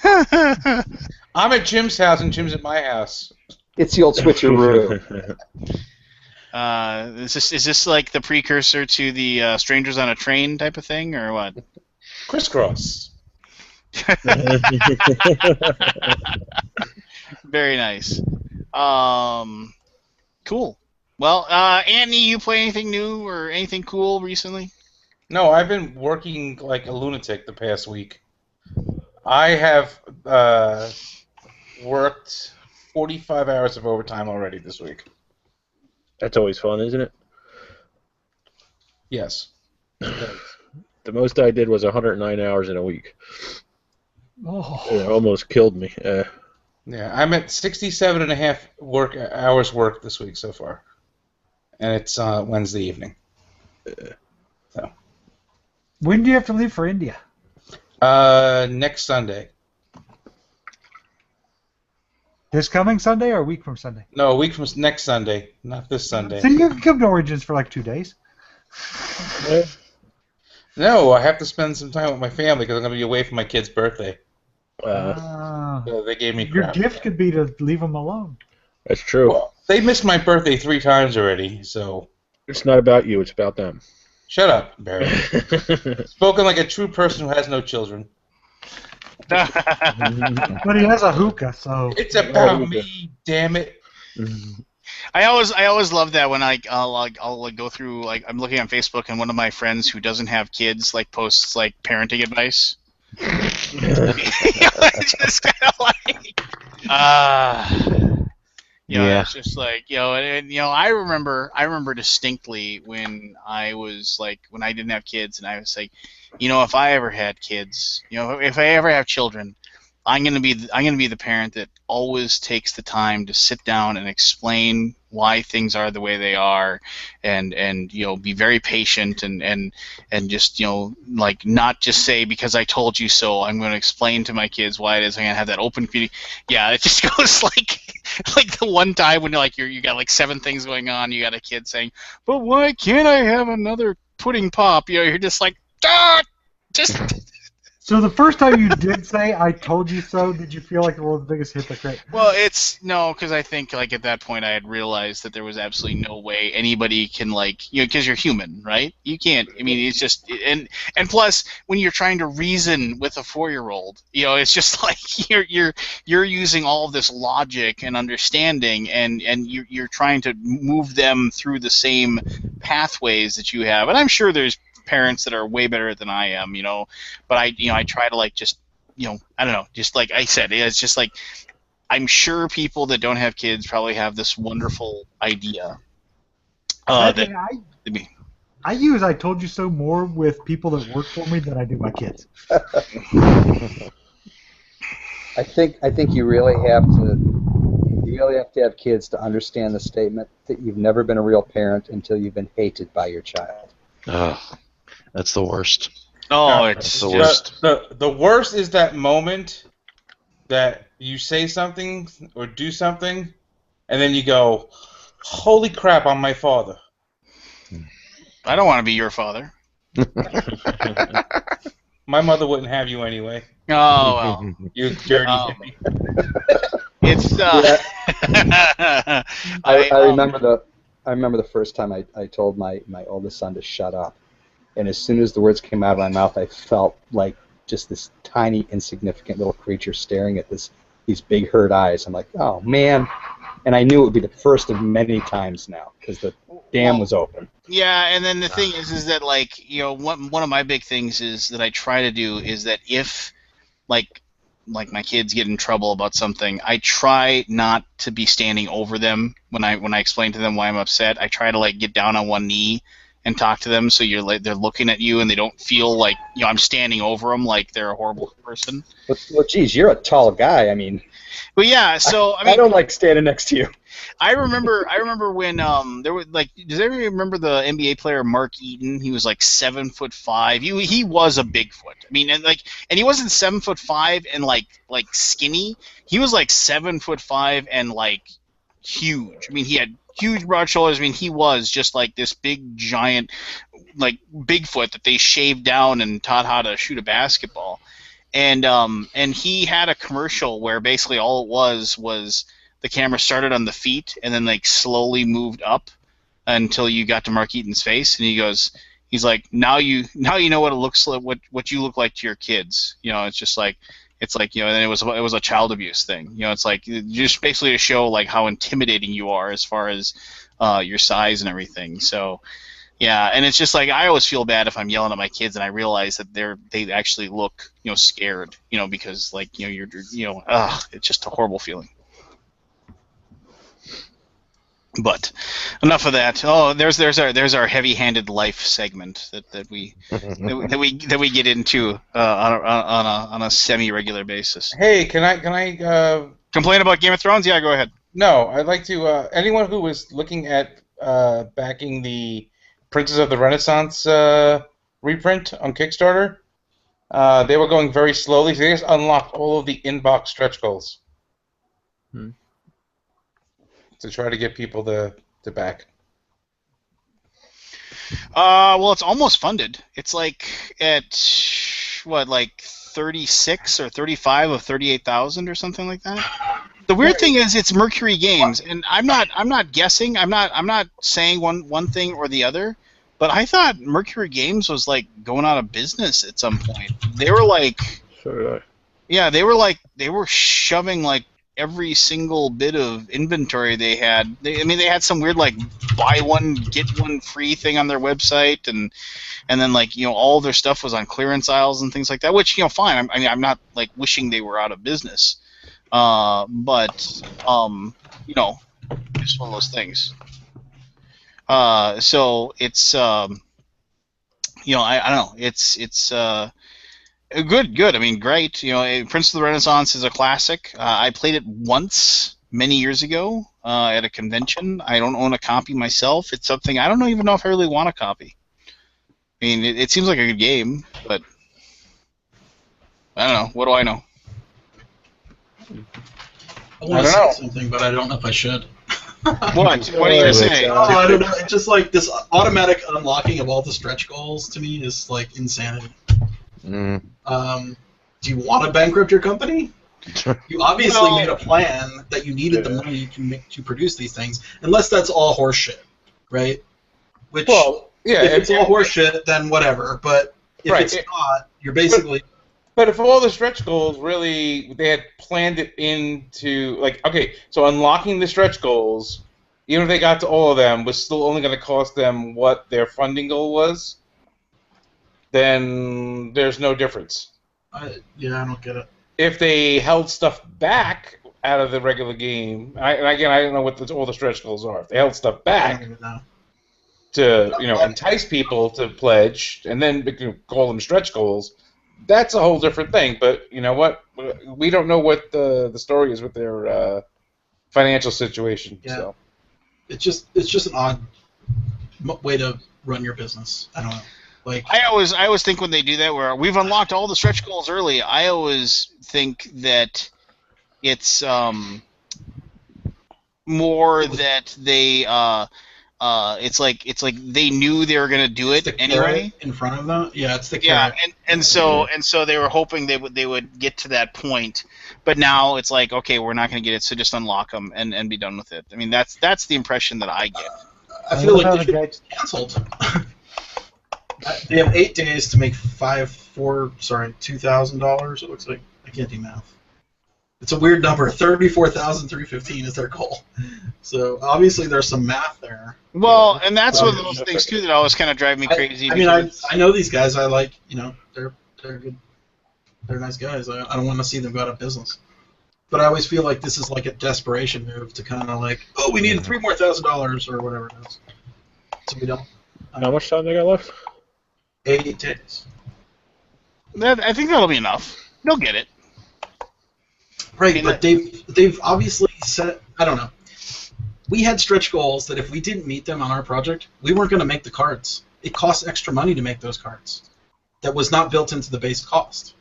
I'm at Jim's house, and Jim's at my house. It's the old switcheroo. Is this like the precursor to the Strangers on a Train type of thing, or what? Crisscross. Very nice. Cool. Well, Anthony, you play anything new or anything cool recently? No, I've been working like a lunatic the past week. I have worked 45 hours of overtime already this week. That's always fun, isn't it? Yes. The most I did was 109 hours in a week. Oh. It almost killed me. Yeah, I'm at 67.5 hours work this week so far, and it's Wednesday evening. So. When do you have to leave for India? Next Sunday. This coming Sunday or a week from Sunday? No, a week from next Sunday, not this Sunday. So you can come to Origins for like 2 days. No, I have to spend some time with my family because I'm going to be away from my kid's birthday. So they gave me Your crap. gift could be to leave them alone. That's true. Well, they missed my birthday 3 times already, so... It's not about you, it's about them. Shut up, Barry. Spoken like a true person who has no children. But he has a hookah, so. It's about me, damn it. I always love that when I'll go through, like, I'm looking on Facebook and one of my friends who doesn't have kids like posts like parenting advice. It's just kind of like Yeah. it's just like, and I remember distinctly when I was like, when I didn't have kids, and I was like, if I ever had kids, if I ever have children, I'm gonna be the parent that always takes the time to sit down and explain why things are the way they are, and be very patient and just like not just say because I told you so. I'm going to explain to my kids why it is. I'm going to have that open community. Yeah, it just goes like the one time when you got like 7 things going on. You got a kid saying, "But why can't I have another pudding pop?" You're just like, just. So the first time you did say "I told you so," did you feel like you were the biggest hypocrite? Well, no, because I think like at that point I had realized that there was absolutely no way anybody can because you're human, right? You can't. I mean, it's just and plus when you're trying to reason with a 4-year-old, it's just like you're using all of this logic and understanding, and you're trying to move them through the same pathways that you have, and I'm sure there's parents that are way better than I am, but I try to just I don't know, just like I said, it's just like I'm sure people that don't have kids probably have this wonderful idea. I use "I told you so" more with people that work for me than I do my kids. I think you really have to have kids to understand the statement that you've never been a real parent until you've been hated by your child. That's the worst. Oh, it's the worst. The worst is that moment that you say something or do something, and then you go, "Holy crap, I'm my father." I don't want to be your father. My mother wouldn't have you anyway. Oh well. You dirty hippie. It's I remember the first time I told my oldest son to shut up. And as soon as the words came out of my mouth, I felt like just this tiny, insignificant little creature staring at these big hurt eyes. I'm like, oh, man. And I knew it would be the first of many times now because the dam was open. Yeah, and then the thing is that, one of my big things is that I try to do is that if, like my kids get in trouble about something, I try not to be standing over them when I explain to them why I'm upset. I try to, get down on one knee and talk to them, so they're looking at you and they don't feel like I'm standing over them like they're a horrible person. Well, geez, you're a tall guy. I mean, well, yeah. So I don't like standing next to you. I remember when there was does everybody remember the NBA player Mark Eaton? He was 7'5". He was a Bigfoot. I mean, and he wasn't 7'5" and like skinny. He was 7'5" and huge. I mean, he had huge broad shoulders. I mean, he was just this big giant Bigfoot that they shaved down and taught how to shoot a basketball. And he had a commercial where basically all it was the camera started on the feet and then slowly moved up until you got to Mark Eaton's face, and he's like, now you know what it looks like, what you look like to your kids. It's just and it was a child abuse thing. It's just basically to show how intimidating you are as far as your size and everything. So yeah, and it's just I always feel bad if I'm yelling at my kids and I realize that they actually look scared, because it's just a horrible feeling. But enough of that. Oh, there's our heavy-handed life segment that we get into on a semi-regular basis. Hey, can I complain about Game of Thrones? Yeah, go ahead. No, I'd like to. Anyone who was looking at backing the Princess of the Renaissance reprint on Kickstarter, they were going very slowly. So they just unlocked all of the inbox stretch goals. To try to get people to back. Well, it's almost funded. It's at what, 36 or 35 of 38,000 or something like that. The weird thing is, it's Mercury Games, and I'm not guessing. I'm not saying one thing or the other, But I thought Mercury Games was like going out of business at some point. They were like, So did I. yeah, they were shoving like every single bit of inventory they had. I mean, they had some weird like buy one get one free thing on their website, and then like all their stuff was on clearance aisles and things like that. Which fine. I mean, I'm not like wishing they were out of business, but just one of those things. So it's I don't know. It's good. I mean, great. Prince of the Renaissance is a classic. I played it once many years ago at a convention. I don't own a copy myself. It's something I don't even know if I really want a copy. I mean, it seems like a good game, but I don't know. What do I know? I want to say something, but I don't know if I should. What? What are you gonna say? Oh, I don't know. It's just like this automatic unlocking of all the stretch goals to me is like insanity. Mm. Do you want to bankrupt your company? You obviously made a plan that you needed the money to produce these things, unless that's all horseshit, right? Which, if it's all horseshit, then whatever. But if it's not, you're basically. But if all the stretch goals really, they had planned it into, like, okay, so unlocking the stretch goals, even if they got to all of them, was still only going to cost them what their funding goal was, then there's no difference. I don't get it. If they held stuff back out of the regular game, and again, I don't know what all the stretch goals are. If they held stuff back to, entice people to pledge, and then call them stretch goals, that's a whole different thing. But you know what? We don't know what the story is with their financial situation. Yeah. So it's just an odd way to run your business. I don't know. Like I always think when they do that, where we've unlocked all the stretch goals early, I always think that it's more that they it's like they knew they were gonna do it anyway. In front of them, yeah, it's the carrot. carrot. and so they were hoping they would get to that point, but now it's like, okay, we're not gonna get it, so just unlock them and be done with it. I mean, that's the impression that I get. I feel like they should be canceled. They have 8 days to make $2,000. It looks like I can't do math. It's a weird number. 34,315 is their goal. So obviously there's some math there. Well, and that's one of those things too that always kind of drive me crazy. I know these guys. I like, they're good. They're nice guys. I don't want to see them go out of business. But I always feel like this is like a desperation move to kind of like, oh, we need $3,000 more or whatever it is. So we don't. How much time they got left? 8 days. I think that'll be enough. They'll get it. Right, but they've obviously set. I don't know. We had stretch goals that if we didn't meet them on our project, we weren't going to make the cards. It costs extra money to make those cards. That was not built into the base cost.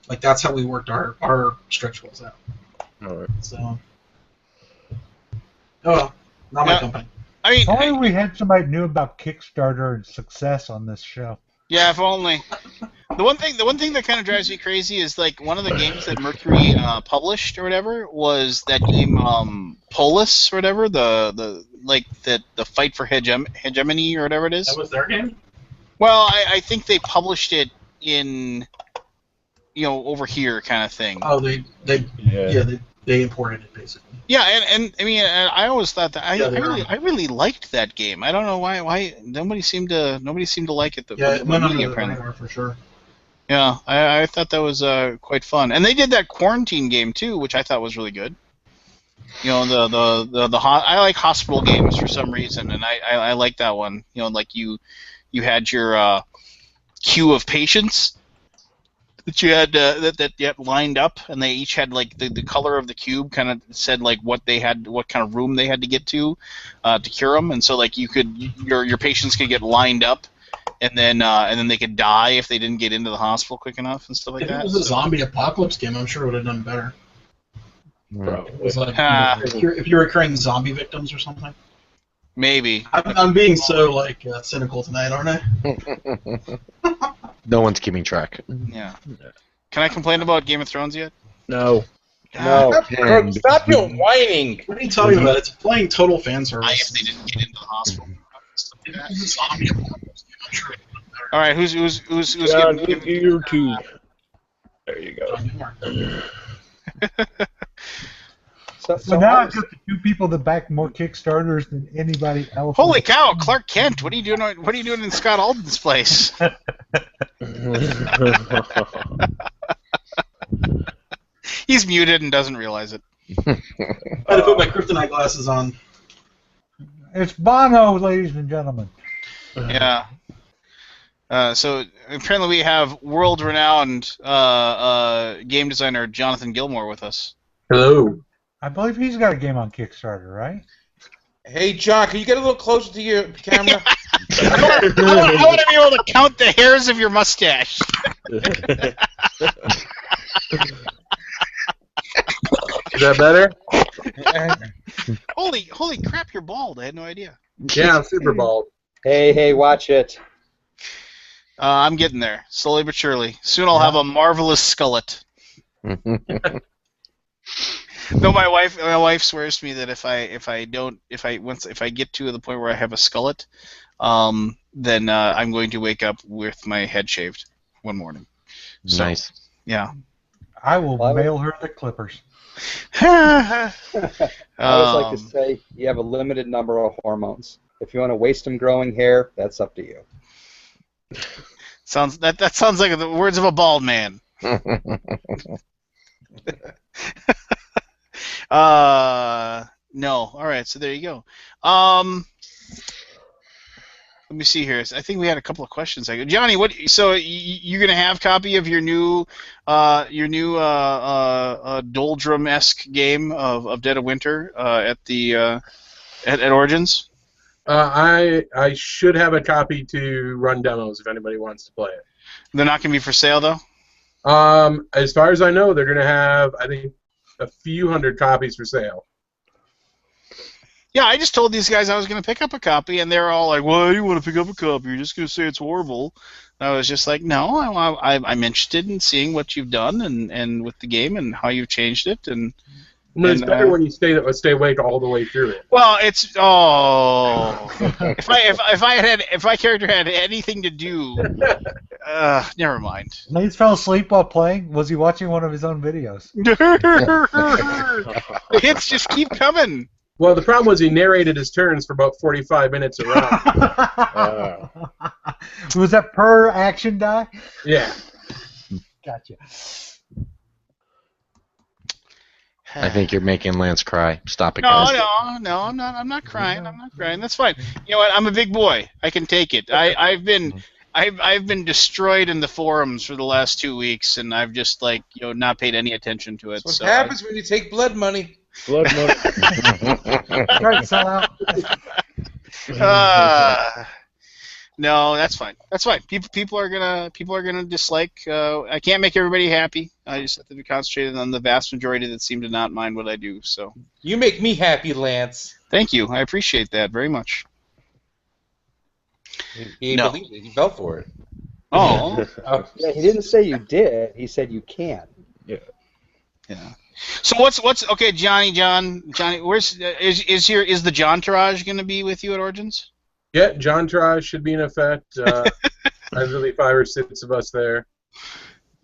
Like that's how we worked our stretch goals out. All right. So. Oh, not my company. I mean, if only we had somebody knew about Kickstarter and success on this show. Yeah, if only. The one thing that kind of drives me crazy is like one of the games that Mercury published or whatever was that game Polis or whatever, the fight for hegemony or whatever it is. That was their game? Well, I think they published it in over here kind of thing. Oh, they imported it basically. Yeah, and I mean, I always thought that I really liked that game. I don't know why nobody seemed to like it. It went under the radar for sure. Yeah, I thought that was quite fun, and they did that quarantine game too, which I thought was really good. I like hospital games for some reason, and I like that one. Like you had your queue of patients that you had that lined up, and they each had like the color of the cube kind of said like what kind of room they had to get to cure them, and so like your patients could get lined up, and then they could die if they didn't get into the hospital quick enough and stuff like that. If it was a zombie apocalypse game, I'm sure it would have done better. Probably. It was like if you're recurring zombie victims or something. Maybe. I'm being so like cynical tonight, aren't I? No one's keeping track. Yeah. Can I complain about Game of Thrones yet? No. Stop your whining. What are you talking about? It's playing total fan service. If they didn't get into the hospital. Zombie apocalypse. I'm not sure. All right, who's John, giving? do your two. There you go. So now I've got the two people that back more Kickstarters than anybody else. Holy cow, Clark Kent! What are you doing? What are you doing in Scott Alden's place? He's muted and doesn't realize it. I had to put my kryptonite glasses on. It's Bono, ladies and gentlemen. Yeah. So apparently we have world-renowned game designer Jonathan Gilmore with us. Hello. I believe he's got a game on Kickstarter, right? Hey, John, can you get a little closer to your camera? I want to be able to count the hairs of your mustache. Is that better? Holy crap, you're bald. I had no idea. Yeah, I'm super bald. Hey, watch it. I'm getting there, slowly but surely. Soon I'll have a marvelous skullet. No, my wife swears to me that if I get to the point where I have a skullet, then I'm going to wake up with my head shaved one morning. So, Nice. Yeah. I will mail her the clippers. I always like to say you have a limited number of hormones. If you want to waste them growing hair, that's up to you. Sounds like the words of a bald man. No. All right. So there you go. Let me see here. I think we had a couple of questions. Johnny, what? So you're gonna have a copy of your new doldrum-esque game of Dead of Winter at the at Origins? I should have a copy to run demos if anybody wants to play it. They're not gonna be for sale though. As far as I know, they're gonna have I think a few hundred copies for sale. Yeah, I just told these guys I was going to pick up a copy, and they're all like, "Well, you want to pick up a copy? You're just going to say it's horrible." And I was just like, "No, I'm interested in seeing what you've done and with the game and how you've changed it." And I mean, it's better when you stay awake all the way through it. Well, it's if my character had anything to do, never mind. Lance fell asleep while playing. Was he watching one of his own videos? The hits just keep coming. Well, the problem was he narrated his turns for about 45 minutes around. Was that per action die? Yeah. Gotcha. I think you're making Lance cry. Stop it, No, guys. no, I'm not. I'm not crying. I'm not crying. That's fine. You know what? I'm a big boy. I can take it. I've been destroyed in the forums for the last 2 weeks, and I've just not paid any attention to it. That's what happens when you take blood money. Blood money. Right, sell out. No, that's fine. That's fine. People are gonna dislike. I can't make everybody happy. I just have to be concentrated on the vast majority that seem to not mind what I do. So you make me happy, Lance. Thank you. I appreciate that very much. He believed it. He fell for it. Oh. Yeah, he didn't say you did. He said you can. Yeah. So what's okay, Johnny? Where's is the John Taraj going to be with you at Origins? Yeah, John Taraj should be in effect. There's really 5 or 6 of us there.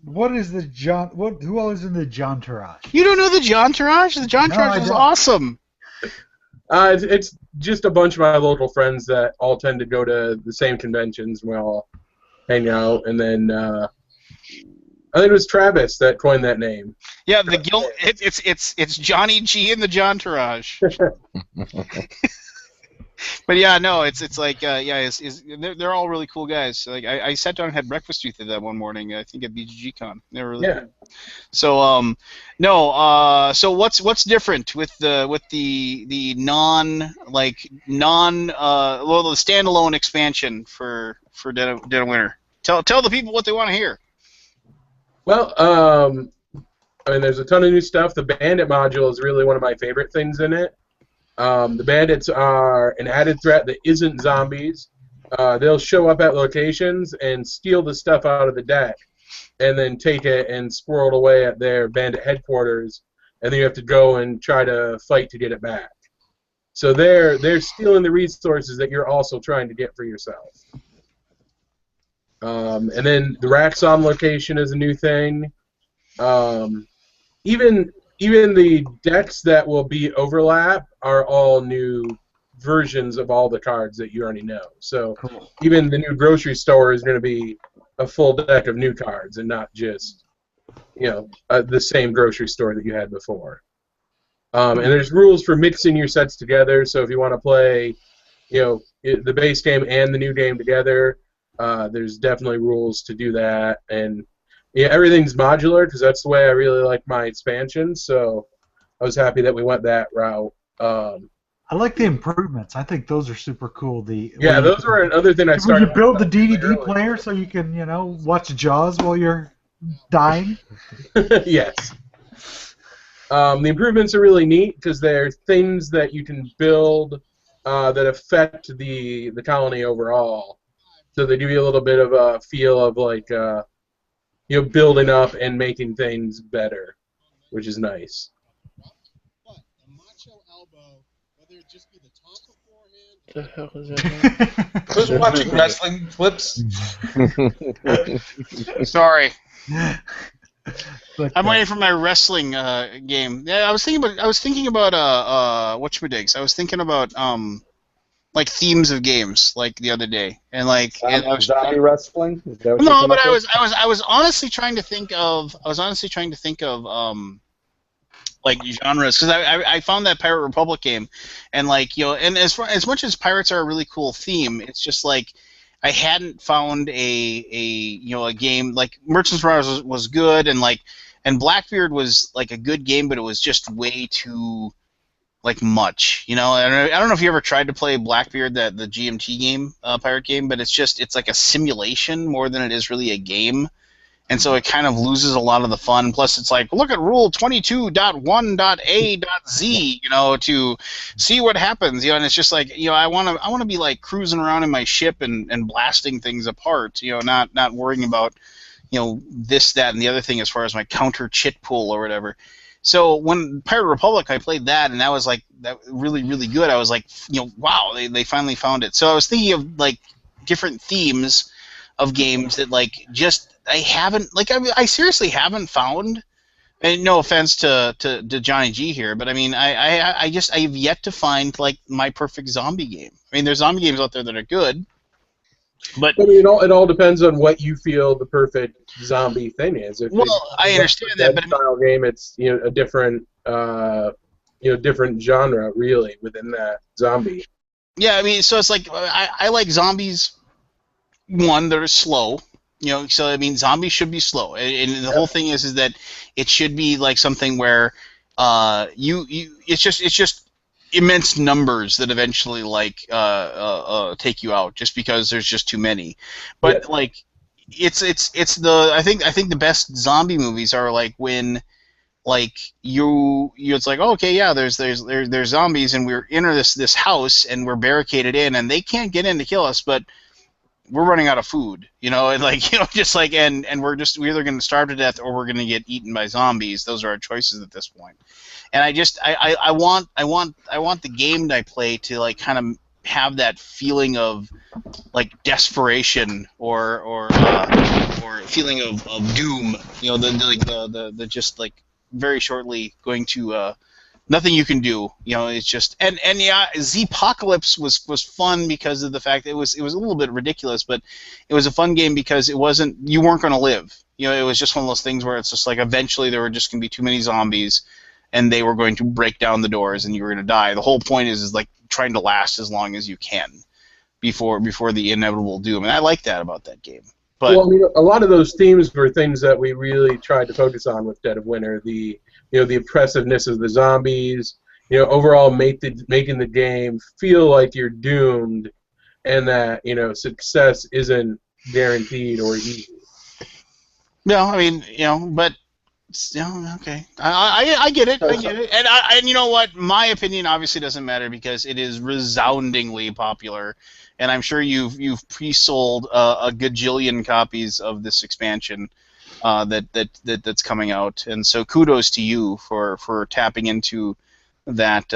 What is the John? Who all is in the John Taraj? You don't know the John Taraj? The John Taraj is awesome. It's just a bunch of my local friends that all tend to go to the same conventions, and we all hang out. And then I think it was Travis that coined that name. Yeah, it's Johnny G and the John Taraj. But yeah, no, it's like they're all really cool guys. Like I sat down and had breakfast with them that one morning. I think at BGG-Con. They were really cool. So so what's different with the the standalone expansion for Dead of Winter? Tell the people what they want to hear. Well, I mean, there's a ton of new stuff. The Bandit module is really one of my favorite things in it. The Bandits are an added threat that isn't zombies. They'll show up at locations and steal the stuff out of the deck, and then take it and squirrel it away at their Bandit headquarters, and then you have to go and try to fight to get it back. So they're stealing the resources that you're also trying to get for yourself. And then the Raxon location is a new thing. Even the decks that will be overlap are all new versions of all the cards that you already know. So even the new grocery store is going to be a full deck of new cards and not just the same grocery store that you had before. And there's rules for mixing your sets together. So if you want to play, the base game and the new game together, there's definitely rules to do that. And everything's modular because that's the way I really like my expansion. So I was happy that we went that route. I like the improvements. I think those are super cool. Those are another thing I When started. you build the DVD player so you can, watch Jaws while you're dying. Yes. The improvements are really neat because they're things that you can build that affect the colony overall. So they give you a little bit of a feel of like building up and making things better, which is nice. What the hell is that? Who's watching wrestling clips? Sorry. But, I'm waiting for my wrestling game. Yeah, I was thinking about whatchamadigs. I was thinking about like themes of games like the other day, and like zombie wrestling. Is that what no, you but I was honestly trying to think of like genres because I found that Pirate Republic game, and like and as much as pirates are a really cool theme, it's just like I hadn't found a game like Merchants Rise was good, and Blackbeard was like a good game, but it was just way too like much, And I don't know if you ever tried to play Blackbeard, the GMT game, pirate game, but it's like a simulation more than it is really a game. And so it kind of loses a lot of the fun. Plus, it's like, look at rule 22.1.A.Z, to see what happens, And it's just like, I want to be like cruising around in my ship and blasting things apart, not worrying about, this, that, and the other thing as far as my counter chit pool or whatever. So when Pirate Republic, I played that, and that was like that really, really good. I was like, wow, they finally found it. So I was thinking of like different themes of games that like just I haven't like I seriously haven't found. And no offense to Johnny G here, but I mean I have yet to find like my perfect zombie game. I mean there's zombie games out there that are good, but I mean, it all depends on what you feel the perfect zombie thing is. I understand that, but style game, it's a different different genre really within that zombie. Yeah, I mean, so it's like I like zombies. One, that are slow. So I mean, zombies should be slow, and the whole thing is that it should be like something where it's just immense numbers that eventually like take you out just because there's just too many. But like it's the I think the best zombie movies are like when like you it's like, oh, okay, yeah, there's zombies and we're in this house and we're barricaded in and they can't get in to kill us, but we're running out of food, and like just like and we're either going to starve to death or we're going to get eaten by zombies. Those are our choices at this point. And I want the game that I play to like kind of have that feeling of like desperation or feeling of doom. The just like very shortly going to nothing you can do. It's just and yeah, Z-Pocalypse was fun because of the fact that it was a little bit ridiculous, but it was a fun game because you weren't going to live. It was just one of those things where it's just like eventually there were just going to be too many zombies, and they were going to break down the doors, and you were going to die. The whole point is like trying to last as long as you can before the inevitable doom, and I like that about that game. But well, I mean, a lot of those themes were things that we really tried to focus on with Dead of Winter. The oppressiveness of the zombies, overall making the game feel like you're doomed, and that success isn't guaranteed or easy. No, I mean, but okay, I get it, and you know what? My opinion obviously doesn't matter because it is resoundingly popular, and I'm sure you've pre-sold a gajillion copies of this expansion. That's coming out, and so kudos to you for tapping into that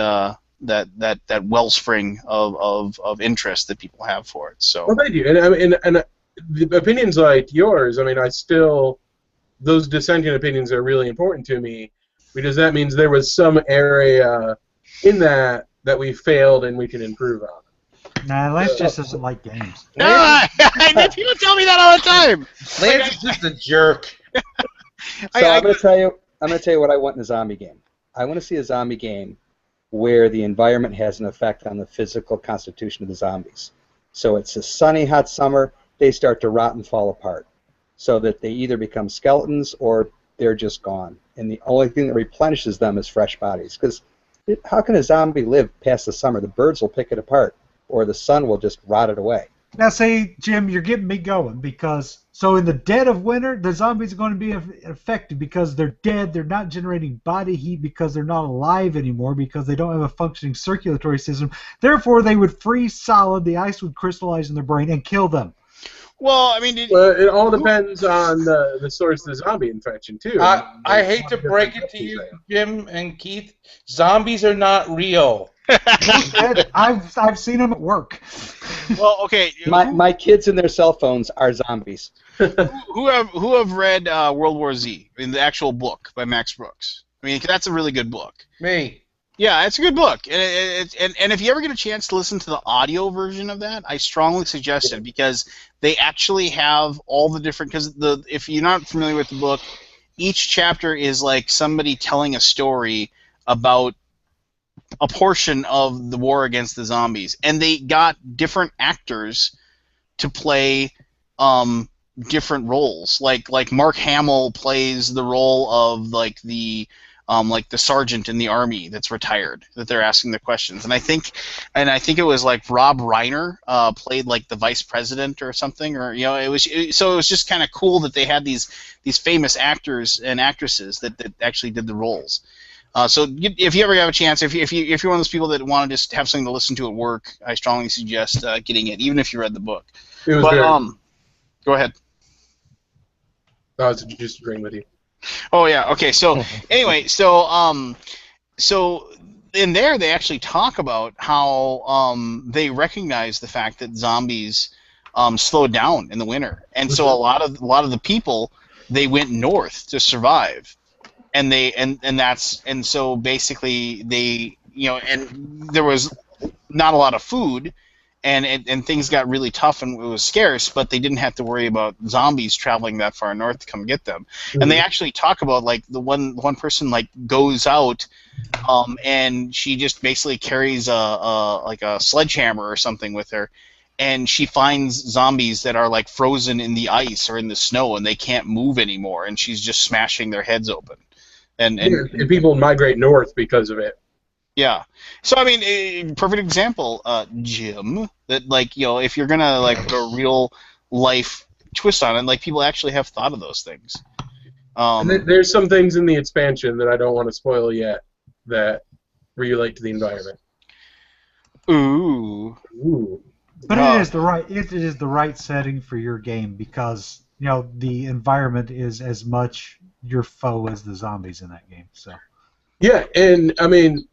wellspring of interest that people have for it. So. Well, thank you. And the opinions like yours, I mean, those dissenting opinions are really important to me because that means there was some area in that we failed and we can improve on. Nah, Lance just doesn't like games. People tell me that all the time. Lance is just a jerk. I'm going to tell you what I want in a zombie game. I want to see a zombie game where the environment has an effect on the physical constitution of the zombies. So it's a sunny, hot summer, they start to rot and fall apart, so that they either become skeletons or they're just gone. And the only thing that replenishes them is fresh bodies. Because how can a zombie live past the summer? The birds will pick it apart, or the sun will just rot it away. Now, see, Jim, you're getting me going because so in the dead of winter, the zombies are going to be affected because they're dead. They're not generating body heat because they're not alive anymore because they don't have a functioning circulatory system. Therefore, they would freeze solid. The ice would crystallize in their brain and kill them. Well, I mean, it all depends on the source of the zombie infection too. I hate to break it to you, Jim and Keith. Zombies are not real. I've seen them at work. Well, okay. My kids and their cell phones are zombies. Who have read World War Z, in the actual book by Max Brooks? I mean, that's a really good book. Me. Yeah, it's a good book, and if you ever get a chance to listen to the audio version of that, I strongly suggest it because they actually have all the different. Because if you're not familiar with the book, each chapter is like somebody telling a story about a portion of the war against the zombies, and they got different actors to play different roles. Like Mark Hamill plays the role of like the sergeant in the army that's retired that they're asking the questions, and I think it was like Rob Reiner played like the vice president or something, or it was just kind of cool that they had these famous actors and actresses that actually did the roles. So if you ever have a chance, if you're one of those people that want to just have something to listen to at work, I strongly suggest getting it, even if you read the book. Go ahead. I was just agreeing with you. Oh yeah. Okay. So anyway, so in there they actually talk about how they recognize the fact that zombies slowed down in the winter, and so a lot of the people, they went north to survive. And so basically they and there was not a lot of food, and things got really tough and it was scarce, but they didn't have to worry about zombies traveling that far north to come get them. Mm-hmm. And they actually talk about like the one person like goes out, and she just basically carries a sledgehammer or something with her, and she finds zombies that are like frozen in the ice or in the snow and they can't move anymore, and she's just smashing their heads open. And people migrate north because of it. Yeah. So I mean, a perfect example, Jim. That like if you're gonna like put a real life twist on it, like people actually have thought of those things. There's some things in the expansion that I don't want to spoil yet that relate to the environment. Ooh. But it is the right setting for your game because the environment is as much your foe as the zombies in that game. So. Yeah, and I mean,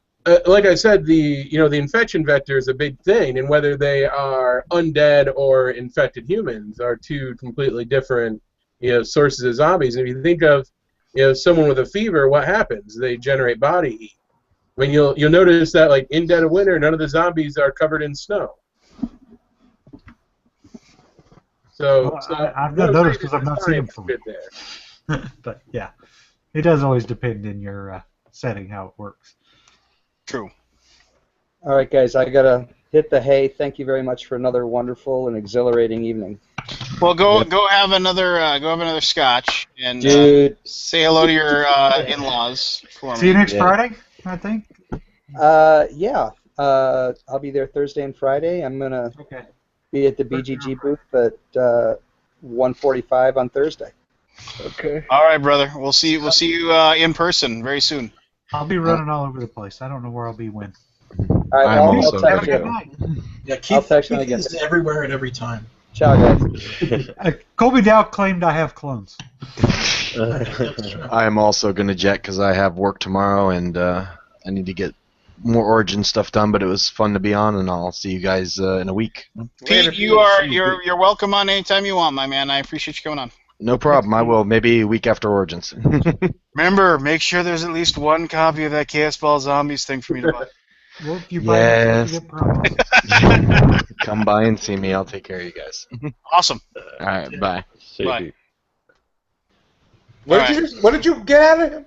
like I said, the infection vector is a big thing, and whether they are undead or infected humans are two completely different sources of zombies. And if you think of someone with a fever, what happens? They generate body heat. I mean, you'll notice that like in dead of winter, none of the zombies are covered in snow. So I've not noticed because I've not seen them from there. But yeah, it does always depend in your setting how it works. True. All right, guys, I gotta hit the hay. Thank you very much for another wonderful and exhilarating evening. Well, go have another scotch and say hello to your in-laws for me. See you next Friday, I think. Yeah. I'll be there Thursday and Friday. I'm gonna be at the BGG booth at 1:45 on Thursday. Okay. All right, brother. We'll see you in person very soon. I'll be running all over the place. I don't know where I'll be when. All right, I'll text you. Yeah, Keith is everywhere at every time. Ciao, guys. Colby Dow claimed I have clones. I am also going to jet because I have work tomorrow and I need to get more Origin stuff done, but it was fun to be on, and I'll see you guys in a week. Pete, you're welcome on anytime you want, my man. I appreciate you coming on. No problem. I will. Maybe a week after Origins. Remember, make sure there's at least one copy of that Chaos Ball Zombies thing for me to buy. Well, if you Yes. buy it, you get promo. Come by and see me. I'll take care of you guys. Awesome. All right. Bye. See Bye. you. What did you get out of him?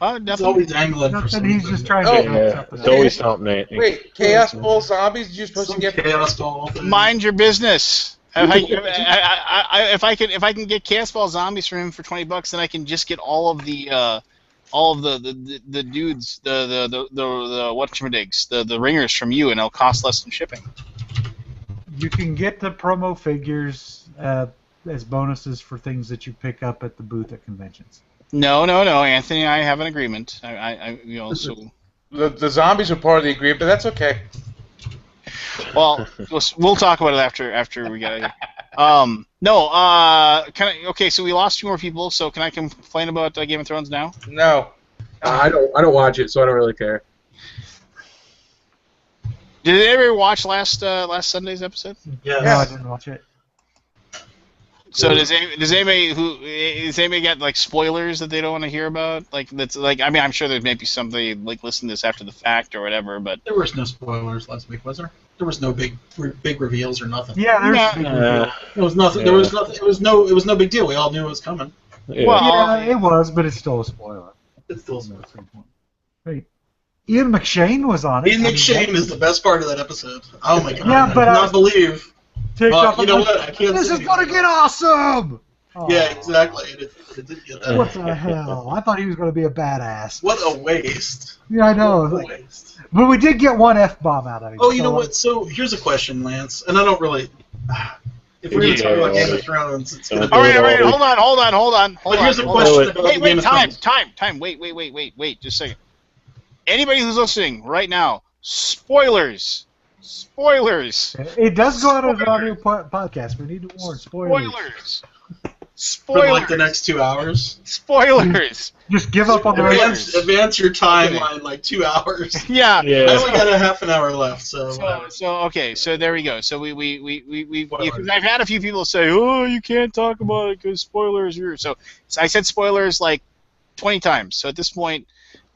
It's always angling for Nothing, something. he's just trying to Oh, get Yeah, something. it's always something. Anthony. Wait, Chaos Ball Zombies? You're supposed Some to get chaos ball thing. Mind your business. If I can get Chaos Ball Zombies from him for $20, then I can just get all of the dudes, the whatchamadigs, the ringers from you, and it'll cost less than shipping. You can get the promo figures as bonuses for things that you pick up at the booth at conventions. No, Anthony and I have an agreement. So. the zombies are part of the agreement, but that's okay. Well, we'll talk about it after we get it. Okay, so we lost 2 more people. So can I complain about Game of Thrones now? No. I don't watch it, so I don't really care. Did anybody watch last Sunday's episode? Yes. No, I didn't watch it. So does anybody get like spoilers that they don't want to hear about? Like that's like I mean I'm sure there may be somebody like listening to this after the fact or whatever, but There was no spoilers last week, was there? There was no big reveals or nothing. Yeah, there's Yeah. big reveal. There was nothing. Yeah. There was nothing. It was no big deal. We all knew it was coming. Yeah. Well, Yeah, it was, but it's still a spoiler. It's still. Wait, Ian McShane was on it. Ian McShane is the best part of that episode. Oh my god! Yeah, but I I cannot believe. Ticked Well, off, you I'm know like, what? I can't This say is gonna anything. get awesome. Oh, Yeah, exactly. It did get that. What the hell? I thought he was gonna be a badass. What a waste. Yeah, I know. What a Like, waste. but we did get one F-bomb out of him. Oh, you so, know what? So here's a question, Lance, and I don't really. If we're going to talk about Game of Thrones, it's going to be. all right, hold on. But here's a question about Wait, Game of time. Thrones. Wait, just a second. Anybody who's listening right now, spoilers. It does go out as an audio podcast. We need to warn spoilers. For like the next 2 hours. Spoilers. Just give up on the rest. Advance your timeline like 2 hours. Yeah. I only got a half an hour left, so. So there we go. So we I've had a few people say, oh, you can't talk about it because spoilers. So I said spoilers like 20 times. So at this point,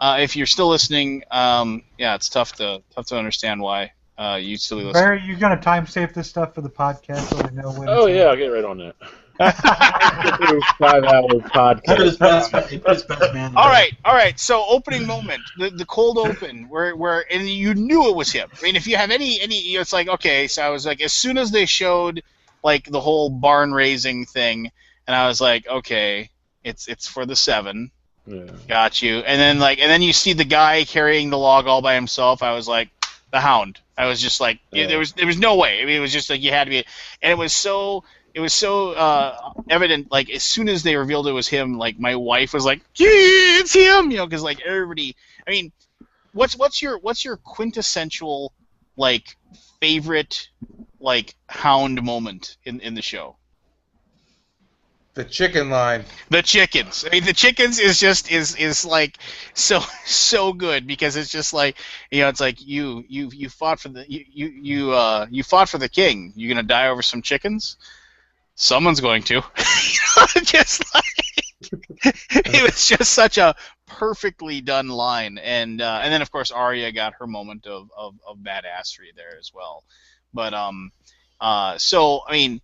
if you're still listening, it's tough to understand why you still listen. Barry, you gonna timestamp this stuff for the podcast so I know when? Oh yeah, I'll get right on that. 5-hour podcast. He put his best man. All right. So opening moment, the cold open, where and you knew it was him. I mean, if you have any, it's like okay. So I was like, as soon as they showed like the whole barn raising thing, and I was like, okay, it's for the 7. Yeah. Got you. And then you see the guy carrying the log all by himself. I was like, the Hound. I was just like, there was no way. I mean, it was just like you had to be, and it was so evident. Like as soon as they revealed it was him, like my wife was like, "Yeah, it's him," because like everybody. I mean, what's your quintessential like favorite like Hound moment in the show? The chicken line. The chickens. I mean, the chickens is like so good because it's just like it's like you fought for the you fought for the king. You gonna die over some chickens? Someone's going to. Just like it was just such a perfectly done line, and then of course Arya got her moment of badassery there as well. But so I mean.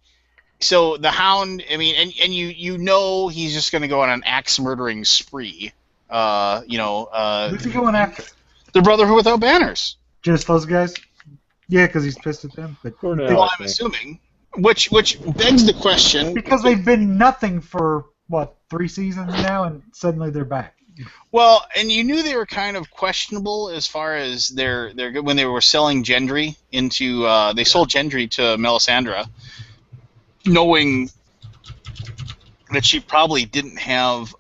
So the Hound, I mean, and you know he's just going to go on an axe murdering spree. Who's he going after? The Brotherhood Without Banners. Just those guys? Yeah, because he's pissed at them. But Well, I'm assuming. Which begs the question. Because they've been nothing for, 3 seasons now, and suddenly they're back. Well, and you knew they were kind of questionable as far as their when they were selling Gendry into, they sold Gendry to Melisandre, knowing that she probably didn't have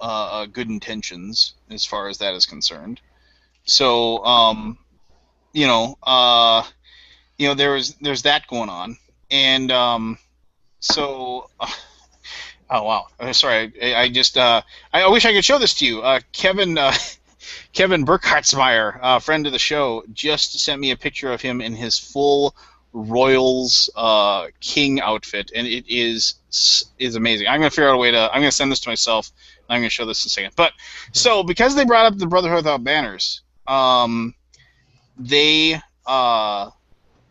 good intentions as far as that is concerned. So, there's that going on, and oh wow, sorry, I just I wish I could show this to you, Kevin. Kevin Burkhartsmeyer, friend of the show, just sent me a picture of him in his full Royals King outfit, and it is amazing. I'm gonna figure out a way to. I'm gonna send this to myself. I'm gonna show this in a second. But so because they brought up the Brotherhood Without Banners, they are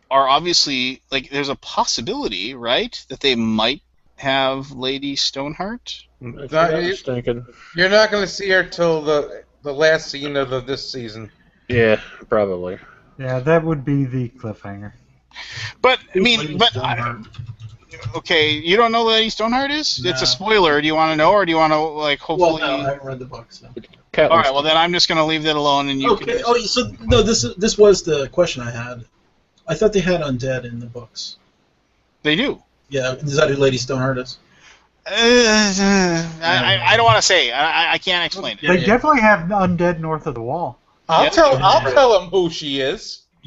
obviously like there's a possibility, right, that they might have Lady Stoneheart. That's what I was thinking. You're not going to see her till the last scene of this season. Yeah, probably. Yeah, that would be the cliffhanger. But I mean, okay, you don't know who Lady Stoneheart is? No. It's a spoiler. Do you want to know, or do you want to like hopefully? Well, no, I haven't read the book. So. All right, well then I'm just gonna leave that alone, and you. Okay. Can... Oh, so no, this was the question I had. I thought they had undead in the books. They do. Yeah, is that who Lady Stoneheart is? I don't want to say. I can't explain it. They definitely have undead north of the wall. I'll tell him who she is. No,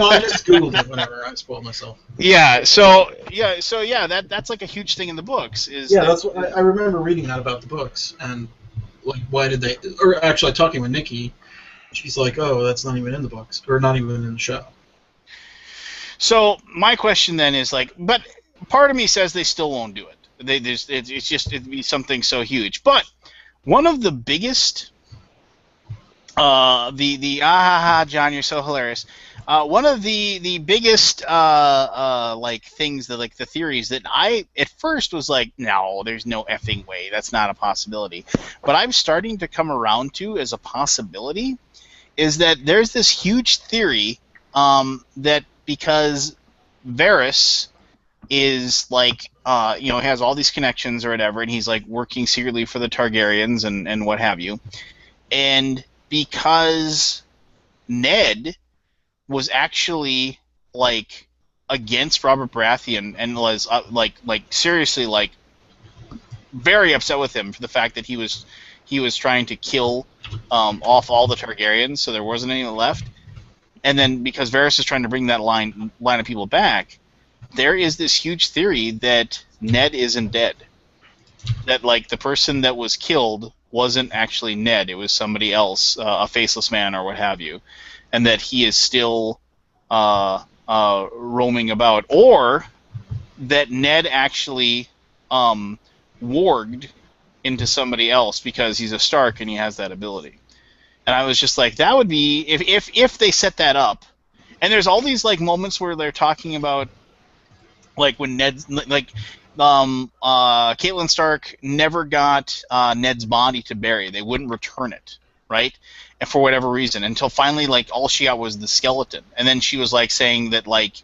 I just googled it. Whatever, I spoiled myself. Yeah. So that's like a huge thing in the books. That's what I remember reading that about the books, and like why did they? Or actually, talking with Nikki, she's like, "Oh, that's not even in the books, or not even in the show." So my question then is like, but part of me says they still won't do it. It'd be something so huge. But one of the biggest, John, you're so hilarious. One of the biggest like things that like the theories that I at first was like, no, there's no effing way, that's not a possibility. But I'm starting to come around to as a possibility is that there's this huge theory that because Varys is like has all these connections or whatever, and he's like working secretly for the Targaryens and what have you, and because Ned was actually like against Robert Baratheon and was like seriously like very upset with him for the fact that he was trying to kill off all the Targaryens so there wasn't any left. And then because Varys is trying to bring that line of people back, there is this huge theory that Ned isn't dead. That like the person that was killed wasn't actually Ned; it was somebody else, a faceless man or what have you, and that he is still roaming about, or that Ned actually warged into somebody else because he's a Stark and he has that ability. And I was just like, that would be if they set that up. And there's all these like moments where they're talking about like when Ned's like Catelyn Stark never got Ned's body to bury. They wouldn't return it, right? And for whatever reason, until finally like all she got was the skeleton. And then she was like saying that like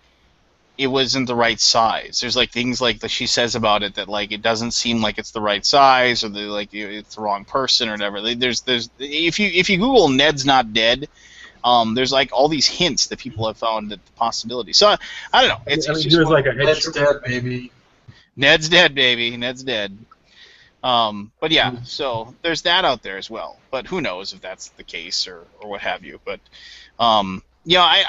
it wasn't the right size. There's like things like that she says about it that like it doesn't seem like it's the right size or like it's the wrong person or whatever. There's if you Google Ned's not dead, there's like all these hints that people have found that the possibility. So I don't know. It's just he was like a Ned's dead, baby. Ned's dead, baby. Ned's dead. But yeah, so there's that out there as well. But who knows if that's the case or what have you. But I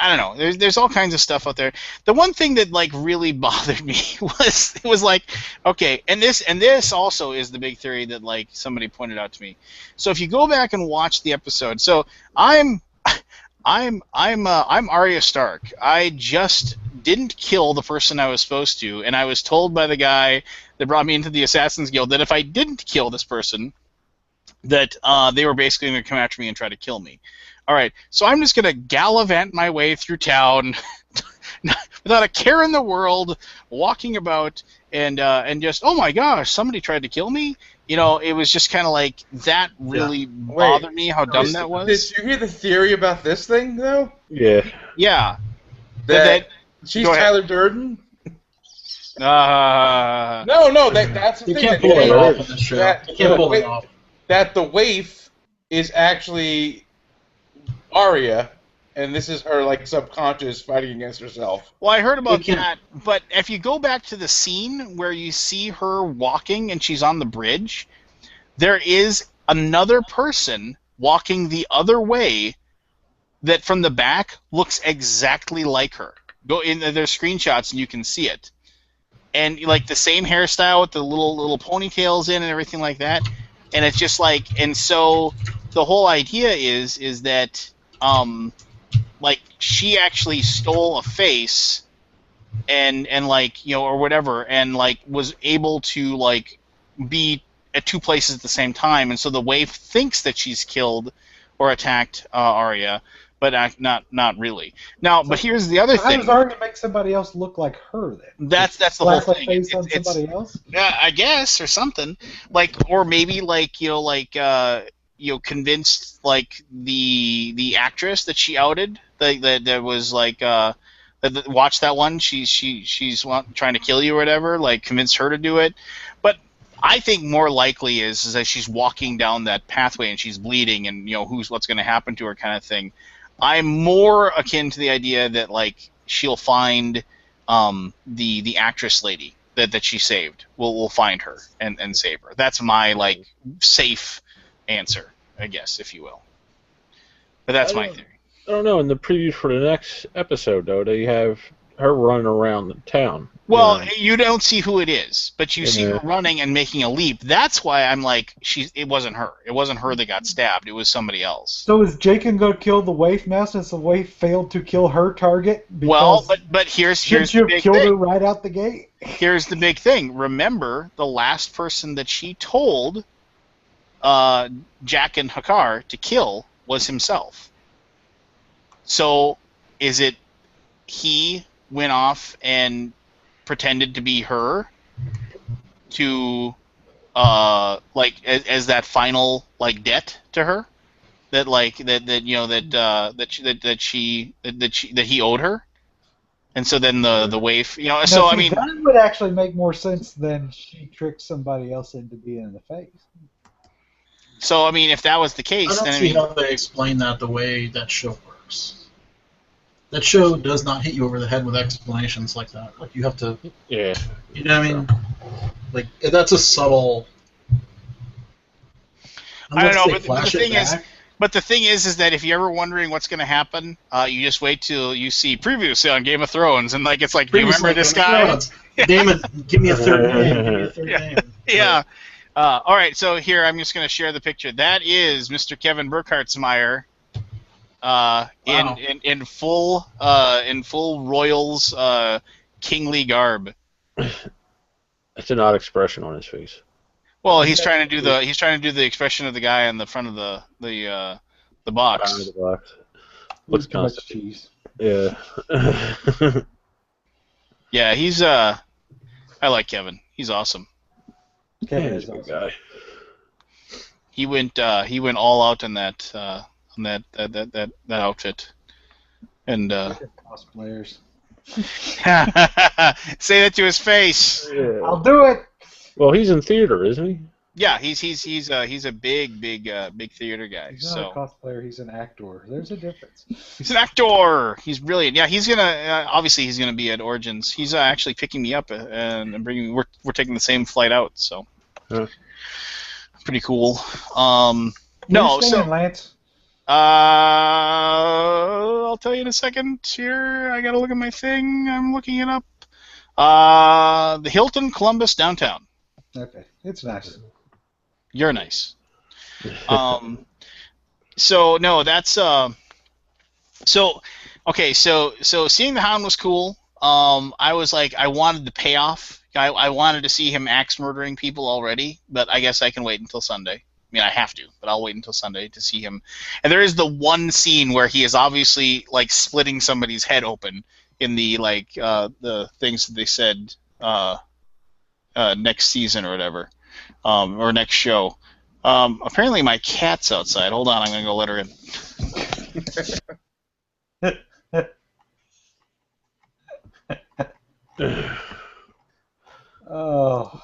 don't know. There's all kinds of stuff out there. The one thing that like really bothered me was like, okay, and this also is the big theory that like somebody pointed out to me. So if you go back and watch the episode, so I'm Arya Stark. I just didn't kill the person I was supposed to, and I was told by the guy that brought me into the Assassin's Guild that if I didn't kill this person, that they were basically going to come after me and try to kill me. All right, so I'm just going to gallivant my way through town without a care in the world, walking about and just, oh my gosh, somebody tried to kill me? You know, it was just kind of like, that really bothered me, how dumb that was. Did you hear the theory about this thing, though? Yeah. Yeah. That she's Tyler Durden? No, that's the You thing. can't pull it off on this show. You can't pull it off. That the waif is actually Arya, and this is her like subconscious fighting against herself. Well, I heard about that, but if you go back to the scene where you see her walking and she's on the bridge, there is another person walking the other way that from the back looks exactly like her. Go in, there's screenshots and you can see it. And like the same hairstyle with the little ponytails in and everything like that. and it's just like, and so the whole idea is that like she actually stole a face and like, you know, or whatever, and like was able to like be at two places at the same time, and so the Waif thinks that she's killed or attacked Arya, but not really. Now, but here's the other How thing. does Arya make somebody else look like her then? That's the whole Slap a thing. face on somebody else? Yeah, I guess, or something. Like, or maybe like, you know, like you know, convinced like the actress that she outed, that was like that watched that one. She's trying to kill you or whatever. Like, convinced her to do it. But I think more likely is that she's walking down that pathway and she's bleeding, and you know what's going to happen to her, kind of thing. I'm more akin to the idea that like she'll find the actress lady that she saved. We'll find her and save her. That's my like safe answer, I guess, if you will. But that's my theory. I don't know. In the preview for the next episode, though, they have her running around the town. Well, you don't see who it is, but you see her running and making a leap. That's why I'm like, it wasn't her. It wasn't her that got stabbed. It was somebody else. So is Jacob going to kill the Waif now since the Waif failed to kill her target? Well, but here's the big thing. Killed her right out the gate? Here's the big thing. Remember, the last person that she told Jack and Hakar to kill was himself. So is it he went off and pretended to be her to like as that final like debt to her, that like that you know that he owed her, and so then the Waif, you know, Now, so see, I mean that would actually make more sense than she tricked somebody else into being in the face. So I mean, if that was the case, I don't then see how they explain that the way that show works. That show does not hit you over the head with explanations like that. Like, you have to... Yeah. You know what I mean? like that's a subtle... I don't know, but the thing is that if you're ever wondering what's going to happen, you just wait till you see previously on Game of Thrones, and like it's like, do you remember this guy? Damon, give me a third name. Give me a third name. Yeah. All right, so here I'm just going to share the picture. That is Mr. Kevin Burkhartsmeyer in full Royals kingly garb. That's an odd expression on his face. Well, he's trying to do the expression of the guy in the front of the box. Behind the box. Looks kind of cheese. Yeah. Yeah, he's I like Kevin. He's awesome. Kevin is a good guy. He went all out in that outfit. And cosplayers. Say that to his face. Yeah. I'll do it. Well, he's in theater, isn't he? Yeah, he's a big theater guy. He's not a cosplayer. He's an actor. There's a difference. He's an actor. He's brilliant. Yeah, he's gonna obviously he's gonna be at Origins. He's actually picking me up and bringing. We're taking the same flight out, so pretty cool. No, so Lance. I'll tell you in a second. Here, I gotta look at my thing. I'm looking it up. The Hilton Columbus downtown. Okay, it's nice. You're nice. So no, that's so okay. So seeing the Hound was cool. I was like, I wanted the payoff. I wanted to see him axe murdering people already, but I guess I can wait until Sunday. I mean, I have to, but I'll wait until Sunday to see him. And there is the one scene where he is obviously like splitting somebody's head open in the like the things that they said next season or whatever, or next show. Apparently my cat's outside. Hold on, I'm gonna go let her in. Oh.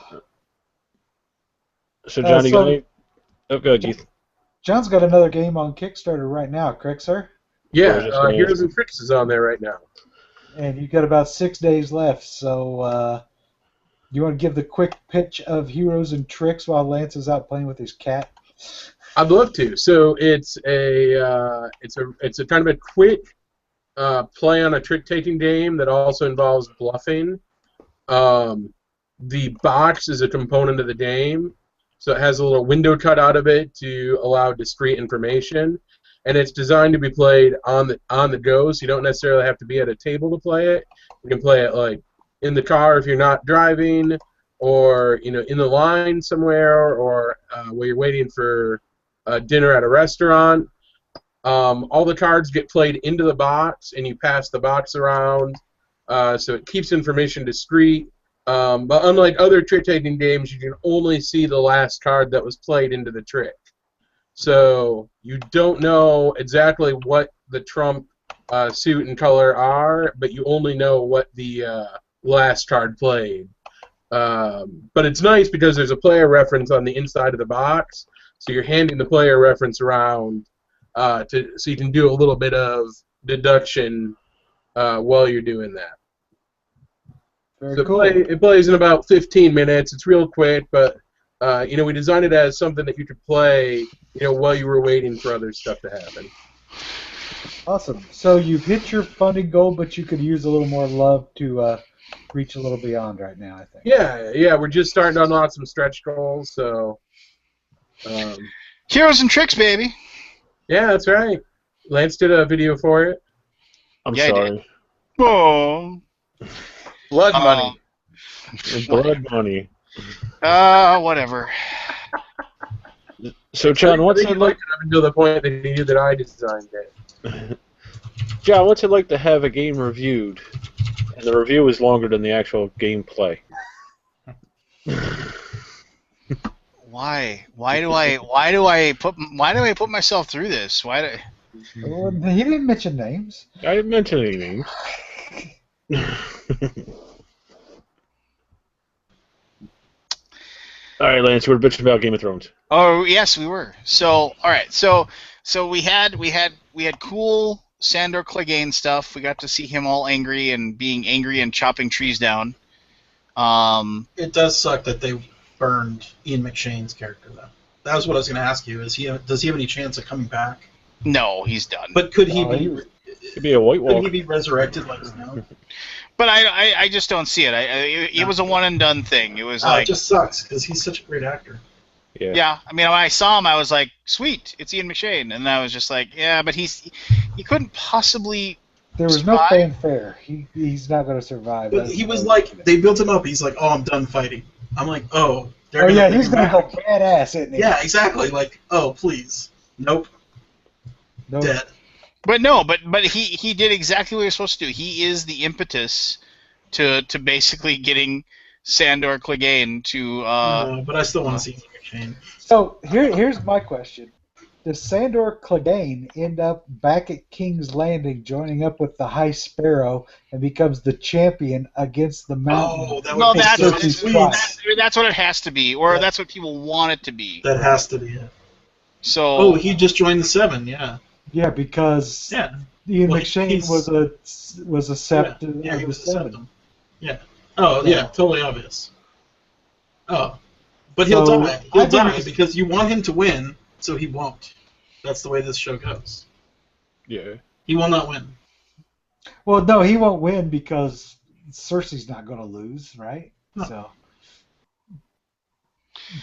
So Johnny, go ahead, Keith. John's got another game on Kickstarter right now, correct, sir? Yeah, Heroes and Tricks is on there right now. And you've got about 6 days left, so you want to give the quick pitch of Heroes and Tricks while Lance is out playing with his cat? I'd love to. So it's a kind of a quick play on a trick-taking game that also involves bluffing. The box is a component of the game, so it has a little window cut out of it to allow discrete information, and it's designed to be played on the go. So you don't necessarily have to be at a table to play it. You can play it like in the car if you're not driving, or in the line somewhere, or where you're waiting for dinner at a restaurant. All the cards get played into the box, and you pass the box around, so it keeps information discrete. But unlike other trick-taking games, you can only see the last card that was played into the trick. So you don't know exactly what the trump suit and color are, but you only know what the last card played. But it's nice because there's a player reference on the inside of the box, so you're handing the player reference around so you can do a little bit of deduction while you're doing that. Very cool. It plays in about 15 minutes. It's real quick, but we designed it as something that you could play, while you were waiting for other stuff to happen. Awesome. So you've hit your funding goal, but you could use a little more love to reach a little beyond right now, I think. Yeah, we're just starting to unlock some stretch goals, so... Heroes and tricks, baby. Yeah, that's right. Lance did a video for it. I'm sorry. Oh. Blood money. Blood money. Whatever. So, John, what's it like? Up until the point that he knew that I designed it. John, what's it like to have a game reviewed, and the review is longer than the actual gameplay? Why? Why do I put myself through this? Well, he didn't mention names. I didn't mention any names. All right, Lance, we're bitching about Game of Thrones. Oh yes, we were. So all right, so we had cool Sandor Clegane stuff. We got to see him all angry and being angry and chopping trees down. It does suck that they burned Ian McShane's character, though. That was what I was going to ask you. Does he have any chance of coming back? No, he's done. But could he be a White Walker? Could he be resurrected like now? But I just don't see it. It was a one and done thing. It was it just sucks because he's such a great actor. Yeah. I mean, when I saw him, I was like, sweet, it's Ian McShane, and I was just like, yeah, but he couldn't possibly. There was no fanfare. He's not going to survive. But he was like, they built him up. He's like, oh, I'm done fighting. I'm like, oh. He's going to go badass, isn't he? Yeah, exactly. Like, oh, please. Nope. Dead. But no, but he did exactly what he was supposed to do. He is the impetus to basically getting Sandor Clegane to. But I still want to see McShane. So here's my question: does Sandor Clegane end up back at King's Landing, joining up with the High Sparrow, and becomes the champion against the Mountain? Oh, that would be so sweet. That's what it has to be, or that's what people want it to be. That has to be it. So. Oh, he just joined the Seven. Yeah. Yeah, because Ian McShane was a sept. Yeah, he was a septum. Yeah. Oh, yeah, totally obvious. Oh, but he'll die. He'll die because you want him to win, so he won't. That's the way this show goes. Yeah. He will not win. Well, no, he won't win because Cersei's not going to lose, right? No. So.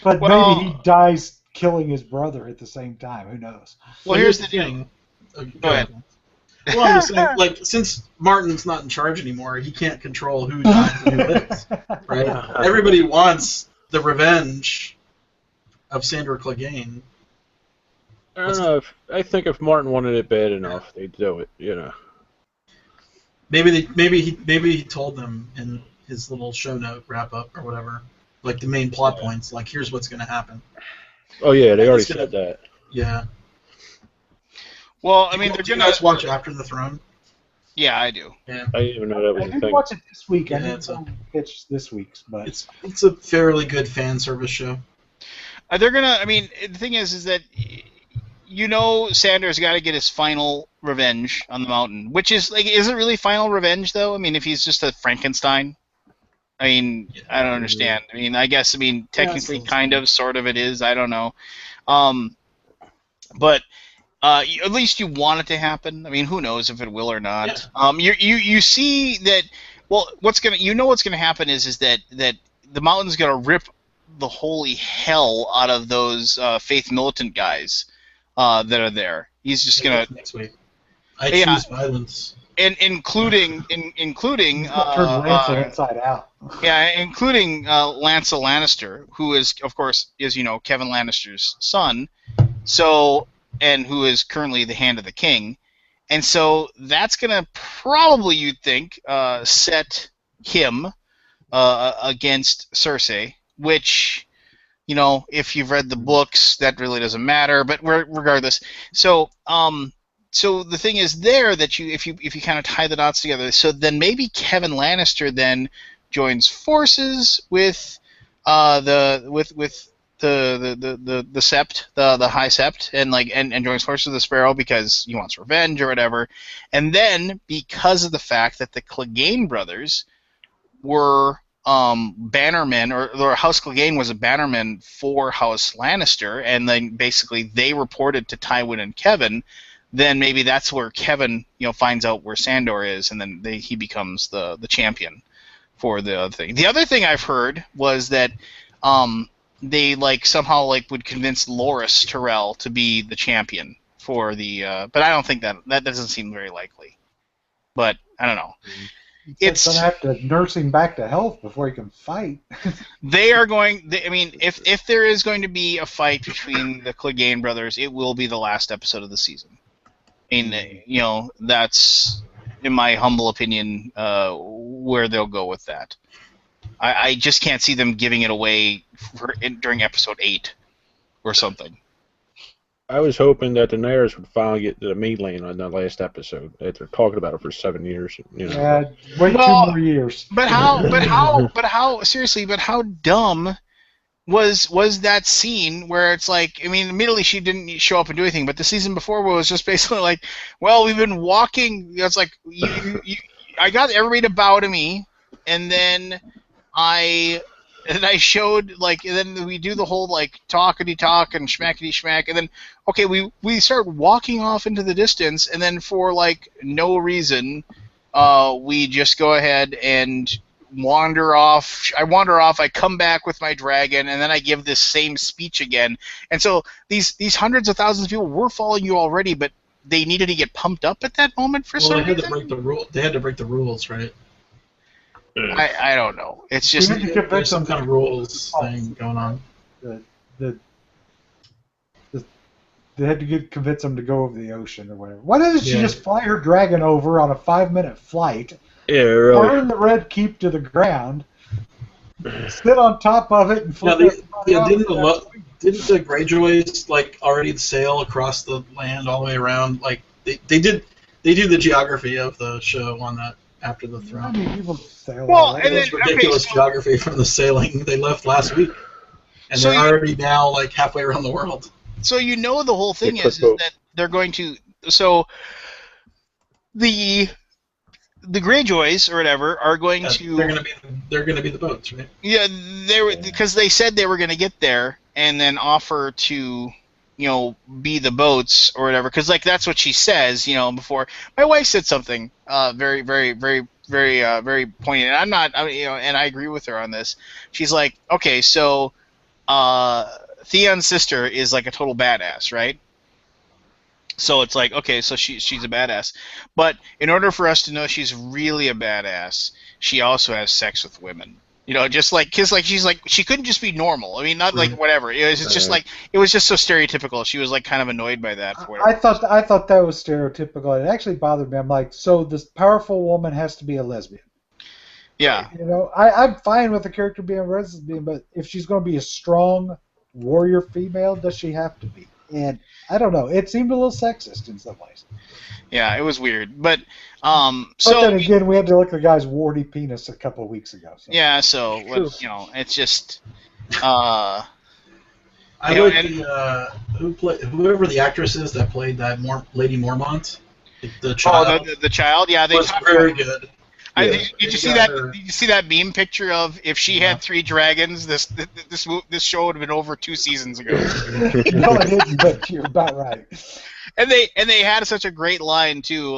But maybe he dies killing his brother at the same time. Who knows? Well, here's the thing. Go ahead. Well, I'm just saying, like, since Martin's not in charge anymore, he can't control who dies and who lives, right? Everybody wants the revenge of Sandor Clegane. I don't know. I think if Martin wanted it bad enough, they'd do it. Maybe he told them in his little show note wrap up or whatever, like the main plot points. Like, here's what's going to happen. Oh yeah, they already said that. Yeah. Well, I mean, do you guys watch After the Throne? Yeah, I do. Yeah. I didn't even know that was a thing. I didn't watch it this week. Yeah, I didn't pitch this week's, but it's a fairly good fan service show. They're gonna. I mean, the thing is that Sandor's got to get his final revenge on the Mountain, which is like, is it really final revenge though? I mean, if he's just a Frankenstein, I mean, I don't understand. I mean, I guess technically, kind of, sort of, it is. I don't know, but. At least you want it to happen. I mean, who knows if it will or not. Yeah. You see that. Well, what's gonna happen is that the Mountain's gonna rip the holy hell out of those Faith Militant guys that are there. He's just gonna next week. I choose violence. And including Turn Lancel inside out. Yeah, including Lancel Lannister, who is, of course, Kevin Lannister's son, and who is currently the Hand of the King, and so that's gonna probably, you'd think, set him against Cersei, which, if you've read the books, that really doesn't matter. But regardless, so the thing is there that if you kind of tie the dots together, so then maybe Kevin Lannister then joins forces with the Sept, the High Sept, and joins forces with the Sparrow because he wants revenge or whatever. And then because of the fact that the Clegane brothers were bannermen, or House Clegane was a bannerman for House Lannister, and then basically they reported to Tywin and Kevin. Then maybe that's where Kevin, finds out where Sandor is, and then he becomes the champion for the other thing. The other thing I've heard was that they somehow would convince Loras Tyrell to be the champion for the. But I don't think that doesn't seem very likely. But I don't know. It's gonna have to nurse him back to health before he can fight. They are going. If there is going to be a fight between the Clegane brothers, it will be the last episode of the season. That's, in my humble opinion, where they'll go with that. I just can't see them giving it away during episode 8 or something. I was hoping that Daenerys would finally get the meat lane on that last episode. After talking about it for 7 years, Yeah, wait 2 more years. But how dumb was that scene where it's admittedly she didn't show up and do anything, but the season before was just basically we've been walking. It's I got everybody to bow to me, and then I showed and then we do the whole talkity talk and schmackety schmack, and then we start walking off into the distance, and then for no reason we just go ahead and wander off. I come back with my dragon, and then I give this same speech again. And so these hundreds of thousands of people were following you already, but they needed to get pumped up at that moment for some reason. They had to break the rules, right? I don't know. It's just there's some kind of rules thing going on. They had to convince them to go over the ocean or whatever. Why doesn't she just fly her dragon over on a 5-minute flight? Yeah, really. Burn the Red Keep to the ground. Sit on top of it and flip it. Didn't the Greyjoys already sail across the land all the way around? They do the geography of the show on that after the throne. Ridiculous geography from the sailing they left last week, and they're already now halfway around the world. So the whole thing is that they're going to the Greyjoys or whatever are going to. They're gonna be the boats, right? Yeah, because they said they were going to get there and then offer to, be the boats or whatever. Because that's what she says, before. My wife said something very, very, very, very, very poignant. And and I agree with her on this. She's like, okay, so Theon's sister is a total badass, right? So it's okay, so she's a badass. But in order for us to know she's really a badass, she also has sex with women. Just because she couldn't just be normal. I mean, not whatever. It was just it was just so stereotypical. She was kind of annoyed by that. I thought that was stereotypical. It actually bothered me. I'm so this powerful woman has to be a lesbian. Yeah. I'm fine with the character being a lesbian, but if she's going to be a strong warrior female, does she have to be? And I don't know. It seemed a little sexist in some ways. Yeah, it was weird, but But then again, we had to look at the guy's warty penis a couple of weeks ago. So. Yeah, so it's just. I like whoever the actress is that played that Lady Mormont, the child. Oh, the child. Yeah, they was very good. Did you see that? Did you see that meme picture of if she had 3 dragons? This show would have been over 2 seasons ago. No, it didn't, but you're about right. And they had such a great line too.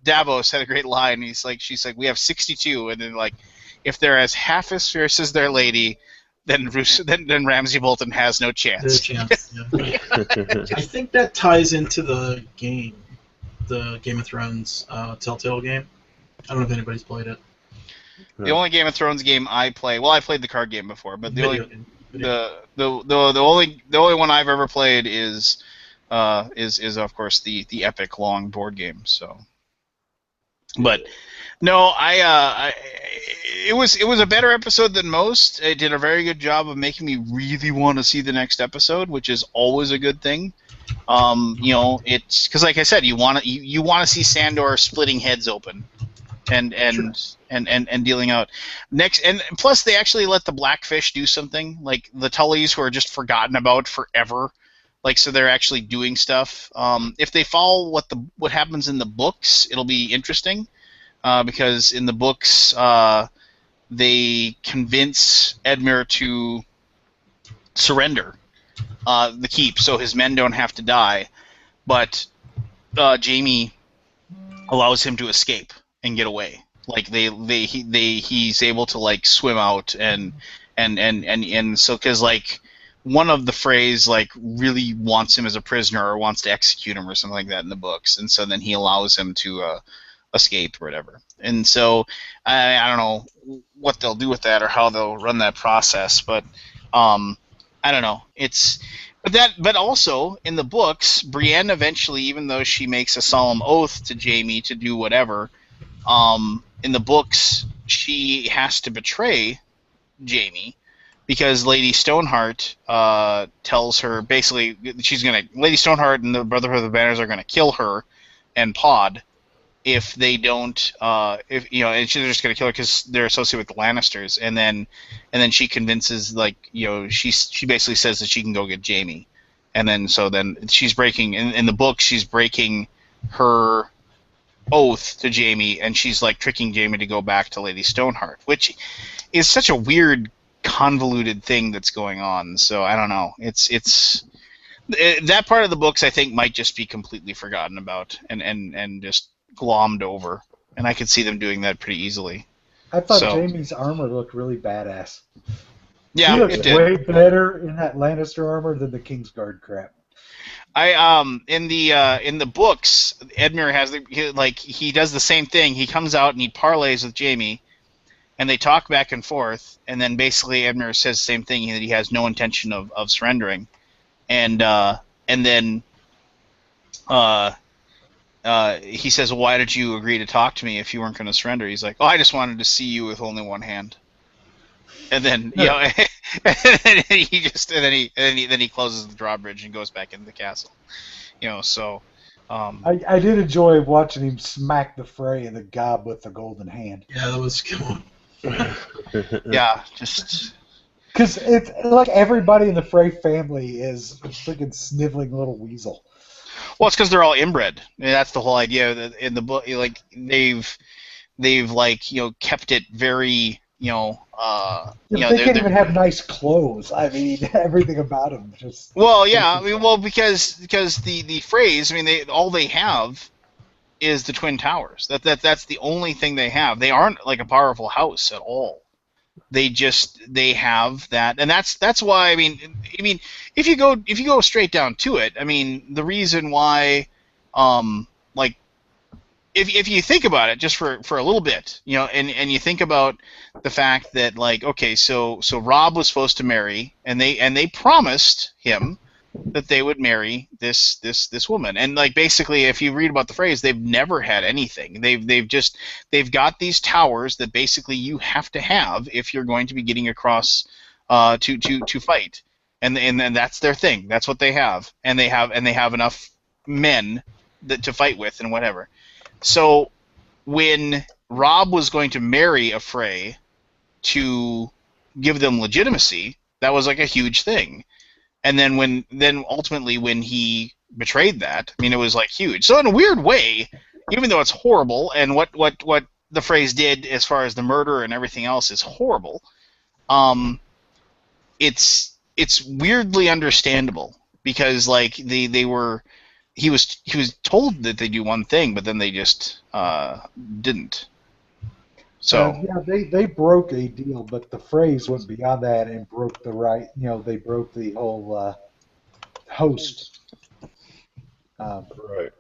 Davos had a great line. She's like, we have 62, and then if they're as half as fierce as their lady, then then Ramsay Bolton has no chance. Yeah. I think that ties into the Game of Thrones Telltale game. I don't know if anybody's played it. The only Game of Thrones game I play, well, I played the card game before, but the only one I've ever played is of course the epic long board game. So, but no, it was a better episode than most. It did a very good job of making me really want to see the next episode, which is always a good thing. It's because, like I said, you want to see Sandor splitting heads open, and dealing out next. And plus, they actually let the Blackfish do something, like the Tullys, who are just forgotten about forever. Like, so they're actually doing stuff. If they follow what happens in the books, it'll be interesting, because in the books, they convince Edmure to surrender the keep, so his men don't have to die. But Jaime allows him to escape and get away. Like he's able to like swim out and so, because like one of the Freys like really wants him as a prisoner or wants to execute him or something like that in the books, and so then he allows him to escape or whatever. And so I don't know what they'll do with that or how they'll run that process, but I don't know. But also in the books, Brienne eventually, even though she makes a solemn oath to Jaime to do whatever, in the books she has to betray Jaime because Lady Stoneheart tells her basically Lady Stoneheart and the Brotherhood of the Banners are gonna kill her and Pod if they don't, and they're just gonna kill her because they're associated with the Lannisters, and then she convinces, she basically says that she can go get Jaime, and then she's breaking in the book, she's breaking her oath to Jaime, and she's like tricking Jaime to go back to Lady Stoneheart, which is such a weird, convoluted thing that's going on. So I don't know. It's that part of the books I think might just be completely forgotten about and just glommed over, and I could see them doing that pretty easily. I thought Jaime's armor looked really badass. Yeah, he looks it did. way better in that Lannister armor than the Kingsguard crap. In the books, Edmure has he does the same thing. He comes out and he parlays with Jaime, and they talk back and forth, and then basically Edmure says the same thing, that he has no intention of surrendering, and then he says, well, why did you agree to talk to me if you weren't going to surrender? He's like, oh, I just wanted to see you with only one hand. And then and then he closes the drawbridge and goes back into the castle. So I did enjoy watching him smack the Frey in the gob with the golden hand. Yeah, that was cool. Yeah, just because it's like everybody in the Frey family is a freaking sniveling little weasel. Well, it's because they're all inbred. That's the whole idea. That in the book, like they've kept it very. They can't even have nice clothes. I mean, everything about them just. Well, yeah. Because the Freys, all they have is the Twin Towers. That's the only thing they have. They aren't like a powerful house at all. They have that, and that's why. I mean, if you go straight down to it, the reason why, if you think about it just for a little bit, and you think about the fact that so Robb was supposed to marry, and they promised him that they would marry this woman, and basically if you read about the Freys, they've never had anything. They've got these towers that basically you have to have if you're going to be getting across to fight, and that's their thing. That's what they have, and they have enough men to fight with and whatever. So when Robb was going to marry a Frey to give them legitimacy, that was like a huge thing. And then ultimately when he betrayed that, it was like huge. So in a weird way, even though it's horrible, and what the Freys did as far as the murder and everything else is horrible, it's weirdly understandable because he was told that they do one thing, but then they just didn't. So yeah, they broke a deal, but the phrase went beyond that and broke the right. They broke the whole host. Right.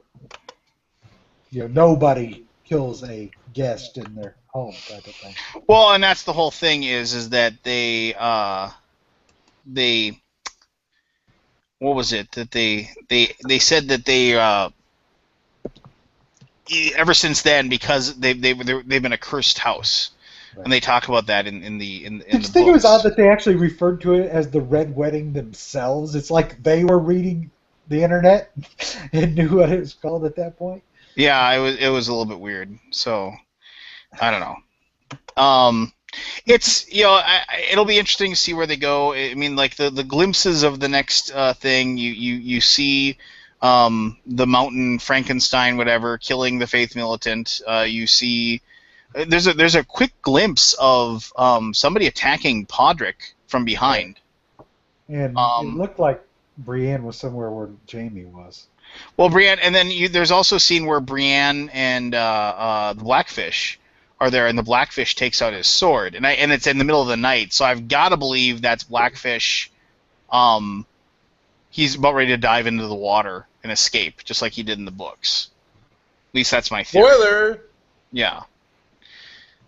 Nobody kills a guest in their home type of thing. well, and that's the whole thing is that they what was it that they said that they ever since then, because they've been a cursed house, and they talk about that in the I the think it was books. odd that they actually referred to it as the Red Wedding themselves. It's like they were reading the internet and knew what it was called at that point. Yeah, it was a little bit weird. So I don't know. It's it'll be interesting to see where they go. I mean, like the glimpses of the next thing, you see the mountain Frankenstein, whatever, killing the Faith Militant. You see there's a quick glimpse of somebody attacking Podrick from behind. And it looked like Brienne was somewhere where Jamie was. Well, Brienne, and then there's also a scene where Brienne and the Blackfish are there, and the Blackfish takes out his sword, and it's in the middle of the night, so I've got to believe that's Blackfish. He's about ready to dive into the water and escape, just like he did in the books. At least that's my theory. Spoiler! Yeah.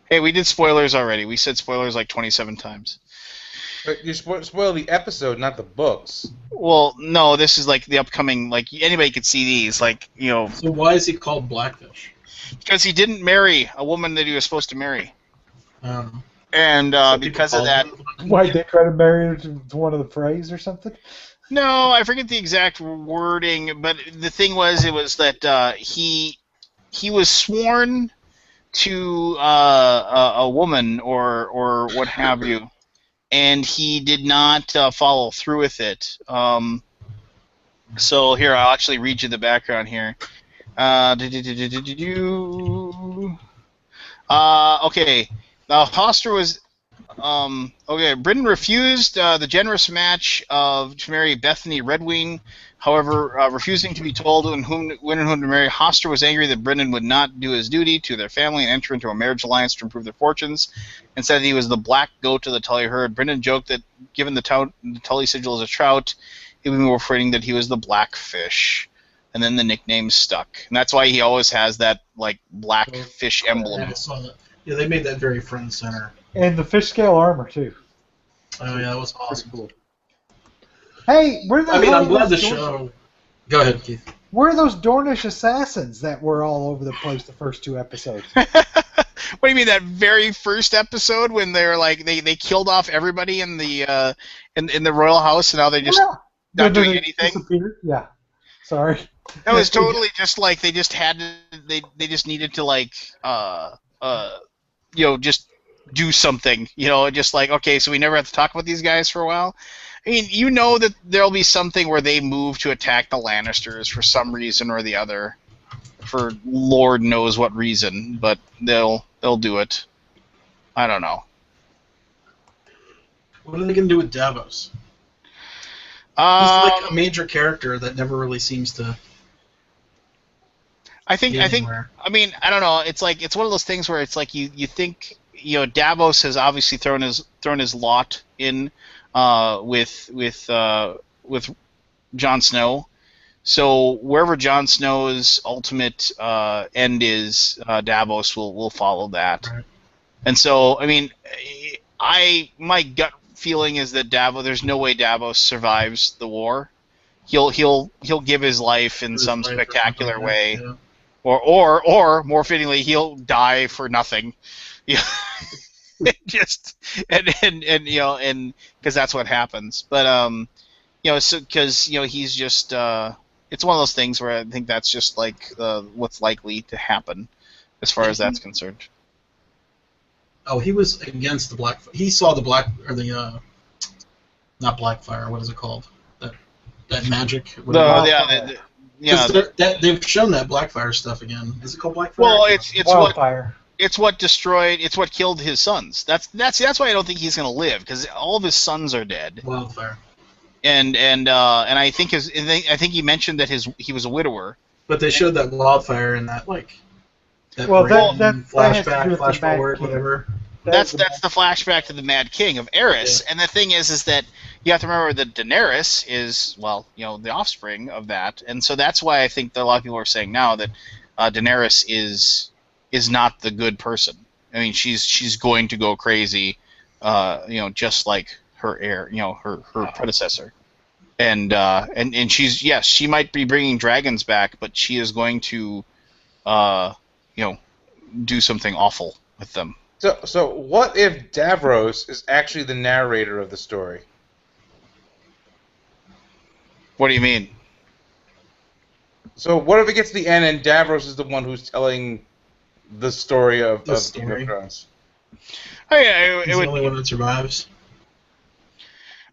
Hey, we did spoilers already. We said spoilers like 27 times. But you spoiled the episode, not the books. Well, no, this is like the upcoming. Like anybody could see these. Like So why is he called Blackfish? because he didn't marry a woman that he was supposed to marry. And So because people of that, Why they try to marry her to one of the Freys or something? no, I forget the exact wording, but the thing was, it was that he was sworn to a woman or what have you, and he did not follow through with it. So here, I'll actually read you the background here. Okay. Hoster was okay. Britain refused the generous match to marry Bethany Redwing. However, refusing to be told when and whom to marry, Hoster was angry that Brendan would not do his duty to their family and enter into a marriage alliance to improve their fortunes, and said he was the black goat of the Tully herd. Brendan joked that, given the Tully sigil as a trout, he would be more afraid that he was the black fish. And then the nickname stuck, and that's why he always has that like black fish emblem. Yeah, I saw that. Yeah, they made that very front and center. And the fish scale armor too. Oh yeah, that was awesome. Cool. Hey, where the I'm glad the show. Go ahead, Keith. Where are those Dornish assassins that were all over the place the first two episodes? What do you mean, that very first episode when they were like they killed off everybody in the in the royal house, and now they just not doing anything? Disappeared? Yeah. Sorry. That was totally just like they just had to, they just needed to like just do something, just like, okay, so we never have to talk about these guys for a while. I mean, that there'll be something where they move to attack the Lannisters for some reason or the other, for Lord knows what reason, but they'll do it. I don't know. What are they gonna do with Davos? He's like a major character that never really seems to. I mean, I don't know. It's like, it's one of those things where it's like you think, Davos has obviously thrown his lot in with Jon Snow. So wherever Jon Snow's ultimate end is, Davos will follow that. Right. And so, I mean, my gut feeling is that there's no way Davos survives the war. He'll give his life in some spectacular way. Yeah. Or more fittingly, he'll die for nothing. Just and because that's what happens. But because he's just it's one of those things where I think that's just like what's likely to happen as far as that's concerned. Oh, he was against the black. He saw the black or the not Blackfire. What is it called? That magic. They've shown that Blackfire stuff again. Is it called Blackfire? Well, it's Wildfire. It's what destroyed. It's what killed his sons. That's why I don't think he's gonna live, because all of his sons are dead. Wildfire. And I think he mentioned that he was a widower. But they showed that Wildfire in that That Well, brain that has to do flashback, with the flash Mad forward, King. whatever. That's the flashback to the Mad King of Eris, and the thing is that you have to remember that Daenerys is, well, the offspring of that, and so that's why I think that a lot of people are saying now that Daenerys is not the good person. I mean, she's going to go crazy, just like her heir, her predecessor, and she's, yes, she might be bringing dragons back, but she is going to, do something awful with them. So what if Davros is actually the narrator of the story? What do you mean? So what if it gets to the end and Davros is the one who's telling the story of Game of Thrones? He's the only one that survives.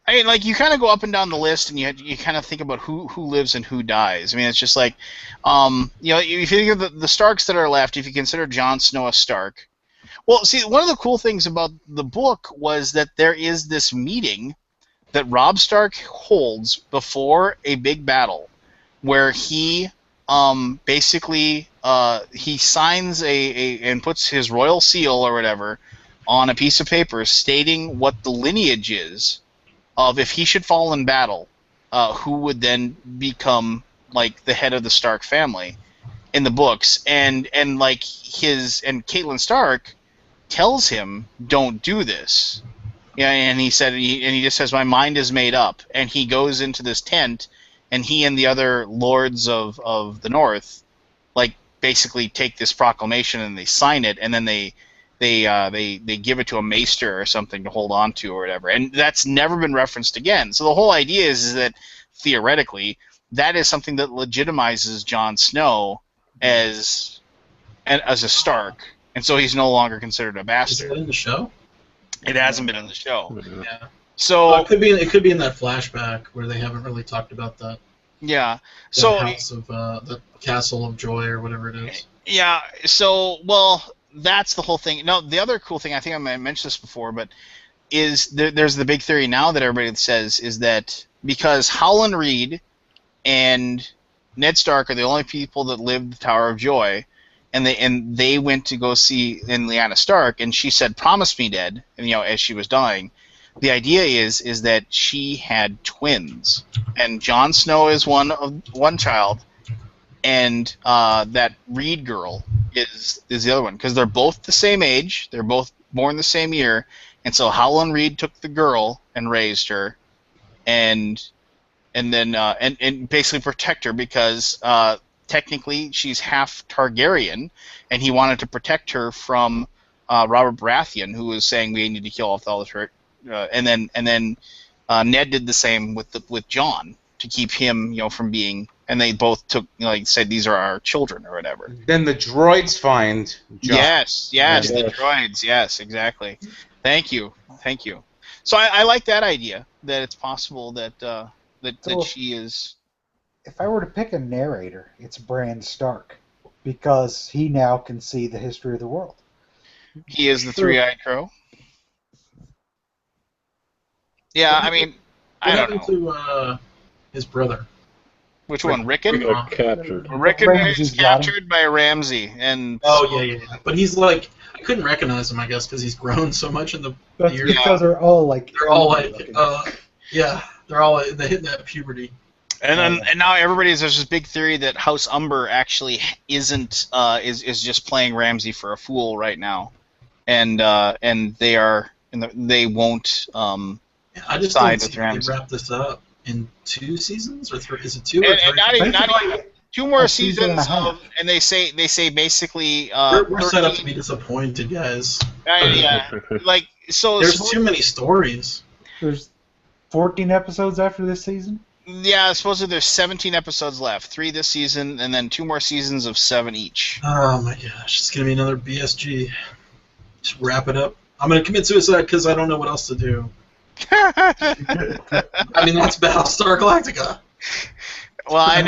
I mean, like, you kind of go up and down the list, and you kind of think about who lives and who dies. I mean, it's just like, if you think of the Starks that are left, if you consider Jon Snow a Stark. Well, see, one of the cool things about the book was that there is this meeting that Robb Stark holds before a big battle, where he basically he signs and puts his royal seal or whatever on a piece of paper stating what the lineage is of, if he should fall in battle, who would then become like the head of the Stark family in the books, and Catelyn Stark tells him, "Don't do this." Yeah, and he said, he just says, "My mind is made up," and he goes into this tent, and he and the other lords of the North, like, basically take this proclamation and they sign it, and then they give it to a maester or something to hold on to or whatever, and that's never been referenced again. So the whole idea is that theoretically that is something that legitimizes Jon Snow as a Stark, and so he's no longer considered a bastard. Is it in the show? It hasn't been in the show. Yeah. So Well, it could be in that flashback where they haven't really talked about that. Yeah. The So house of the Castle of Joy or whatever it is. yeah. So that's the whole thing. No, the other cool thing, I think I might have mentioned this before, but is there's the big theory now that everybody says is that because Howland Reed and Ned Stark are the only people that lived the Tower of Joy, and they went to go see Lyanna Stark, and she said, "Promise me, Ned," and as she was dying. The idea is that she had twins, and Jon Snow is one child, and that Reed girl is the other one, because they're both the same age, they're both born the same year, and so Howland Reed took the girl and raised her, and then and basically protect her because technically she's half Targaryen, and he wanted to protect her from Robert Baratheon, who was saying we need to kill off all the and then Ned did the same with Jon to keep him from being, and they both took said these are our children or whatever. Then the droids find Jon. Yes, the droids. Yes, exactly. Thank you. So I like that idea, that it's possible that she is. If I were to pick a narrator, it's Bran Stark, because he now can see the history of the world. He is the three-eyed crow. Yeah, I mean, I don't know. What happened to his brother? Which one, Rickon? Captured. Rickon is captured by Ramsay, and yeah. But he's like, I couldn't recognize him, I guess, because he's grown so much in the That's years. because they're all like. They're all they're hitting that puberty. And now there's this big theory that House Umber actually isn't is just playing Ramsay for a fool right now, and they won't I just side don't with see Ramsay. they wrap this up in 2 seasons or 3. Is it 2 or 3? And not even 2 more A season and a seasons half. and they say basically We're set up to be disappointed, guys. yeah, so There's too many stories. There's 14 episodes after this season. Yeah, supposedly there's 17 episodes left, 3 this season, and then 2 more seasons of 7 each. Oh my gosh, it's gonna be another BSG. Just wrap it up. I'm gonna commit suicide because I don't know what else to do. I mean, that's Battlestar Galactica. Well, I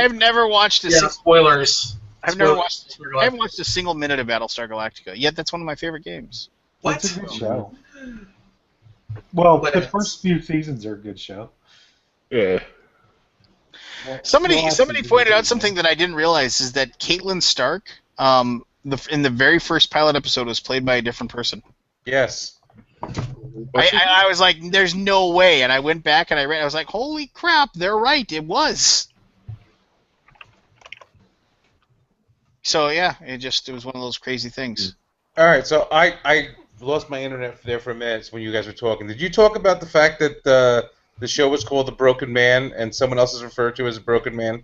have never watched a spoilers. I haven't watched a single minute of Battlestar Galactica. Yet that's one of my favorite games. What? It's a good show. Well, the first few seasons are a good show. Yeah. Somebody pointed out something that I didn't realize, is that Catelyn Stark in the very first pilot episode was played by a different person. Yes. I was like, there's no way, and I went back and I read. I was like, holy crap, they're right. It was. So yeah, it was one of those crazy things. All right, so I lost my internet there for a minute when you guys were talking. Did you talk about the fact that the show was called The Broken Man and someone else is referred to as a Broken Man?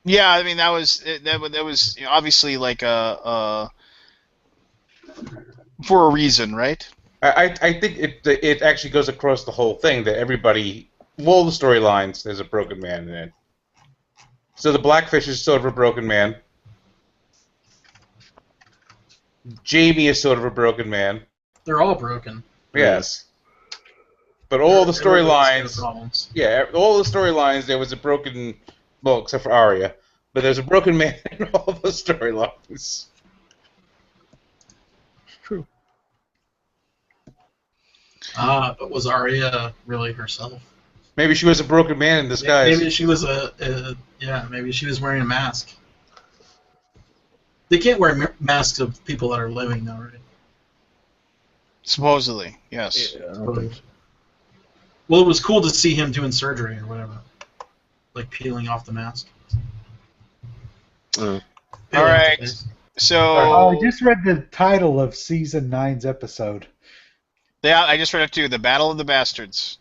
Yeah, I mean that was obviously like for a reason, right? I think it actually goes across the whole thing that everybody, all the storylines, there's a broken man in it. So the Blackfish is sort of a broken man. Jamie is sort of a broken man. They're all broken. Yes. But all the Everybody's storylines, got problems. yeah, all the storylines, there was a broken, well, except for Arya, but there's a broken man in all the storylines. True. But was Arya really herself? Maybe she was a broken man in disguise. Maybe she was maybe she was wearing a mask. They can't wear masks of people that are living though, right? Supposedly, yes. Yeah, I don't think so. Well, it was cool to see him doing surgery or whatever, like peeling off the mask. All right, so I just read the title of season 9's episode. Yeah, I just read it too. The Battle of the Bastards.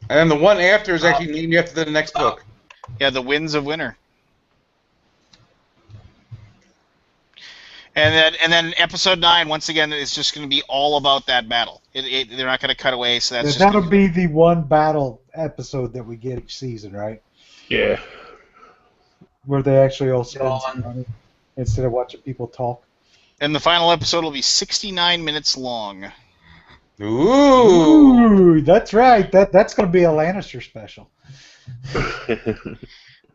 And then the one after is actually named after the next book. Yeah, The Winds of Winter. And then episode 9 once again is just going to be all about that battle. They're not going to cut away, so that's That'll be the one battle episode that we get each season, right? Yeah. Where they actually all spend some money instead of watching people talk. And the final episode will be 69 minutes long. Ooh, that's right. That's going to be a Lannister special.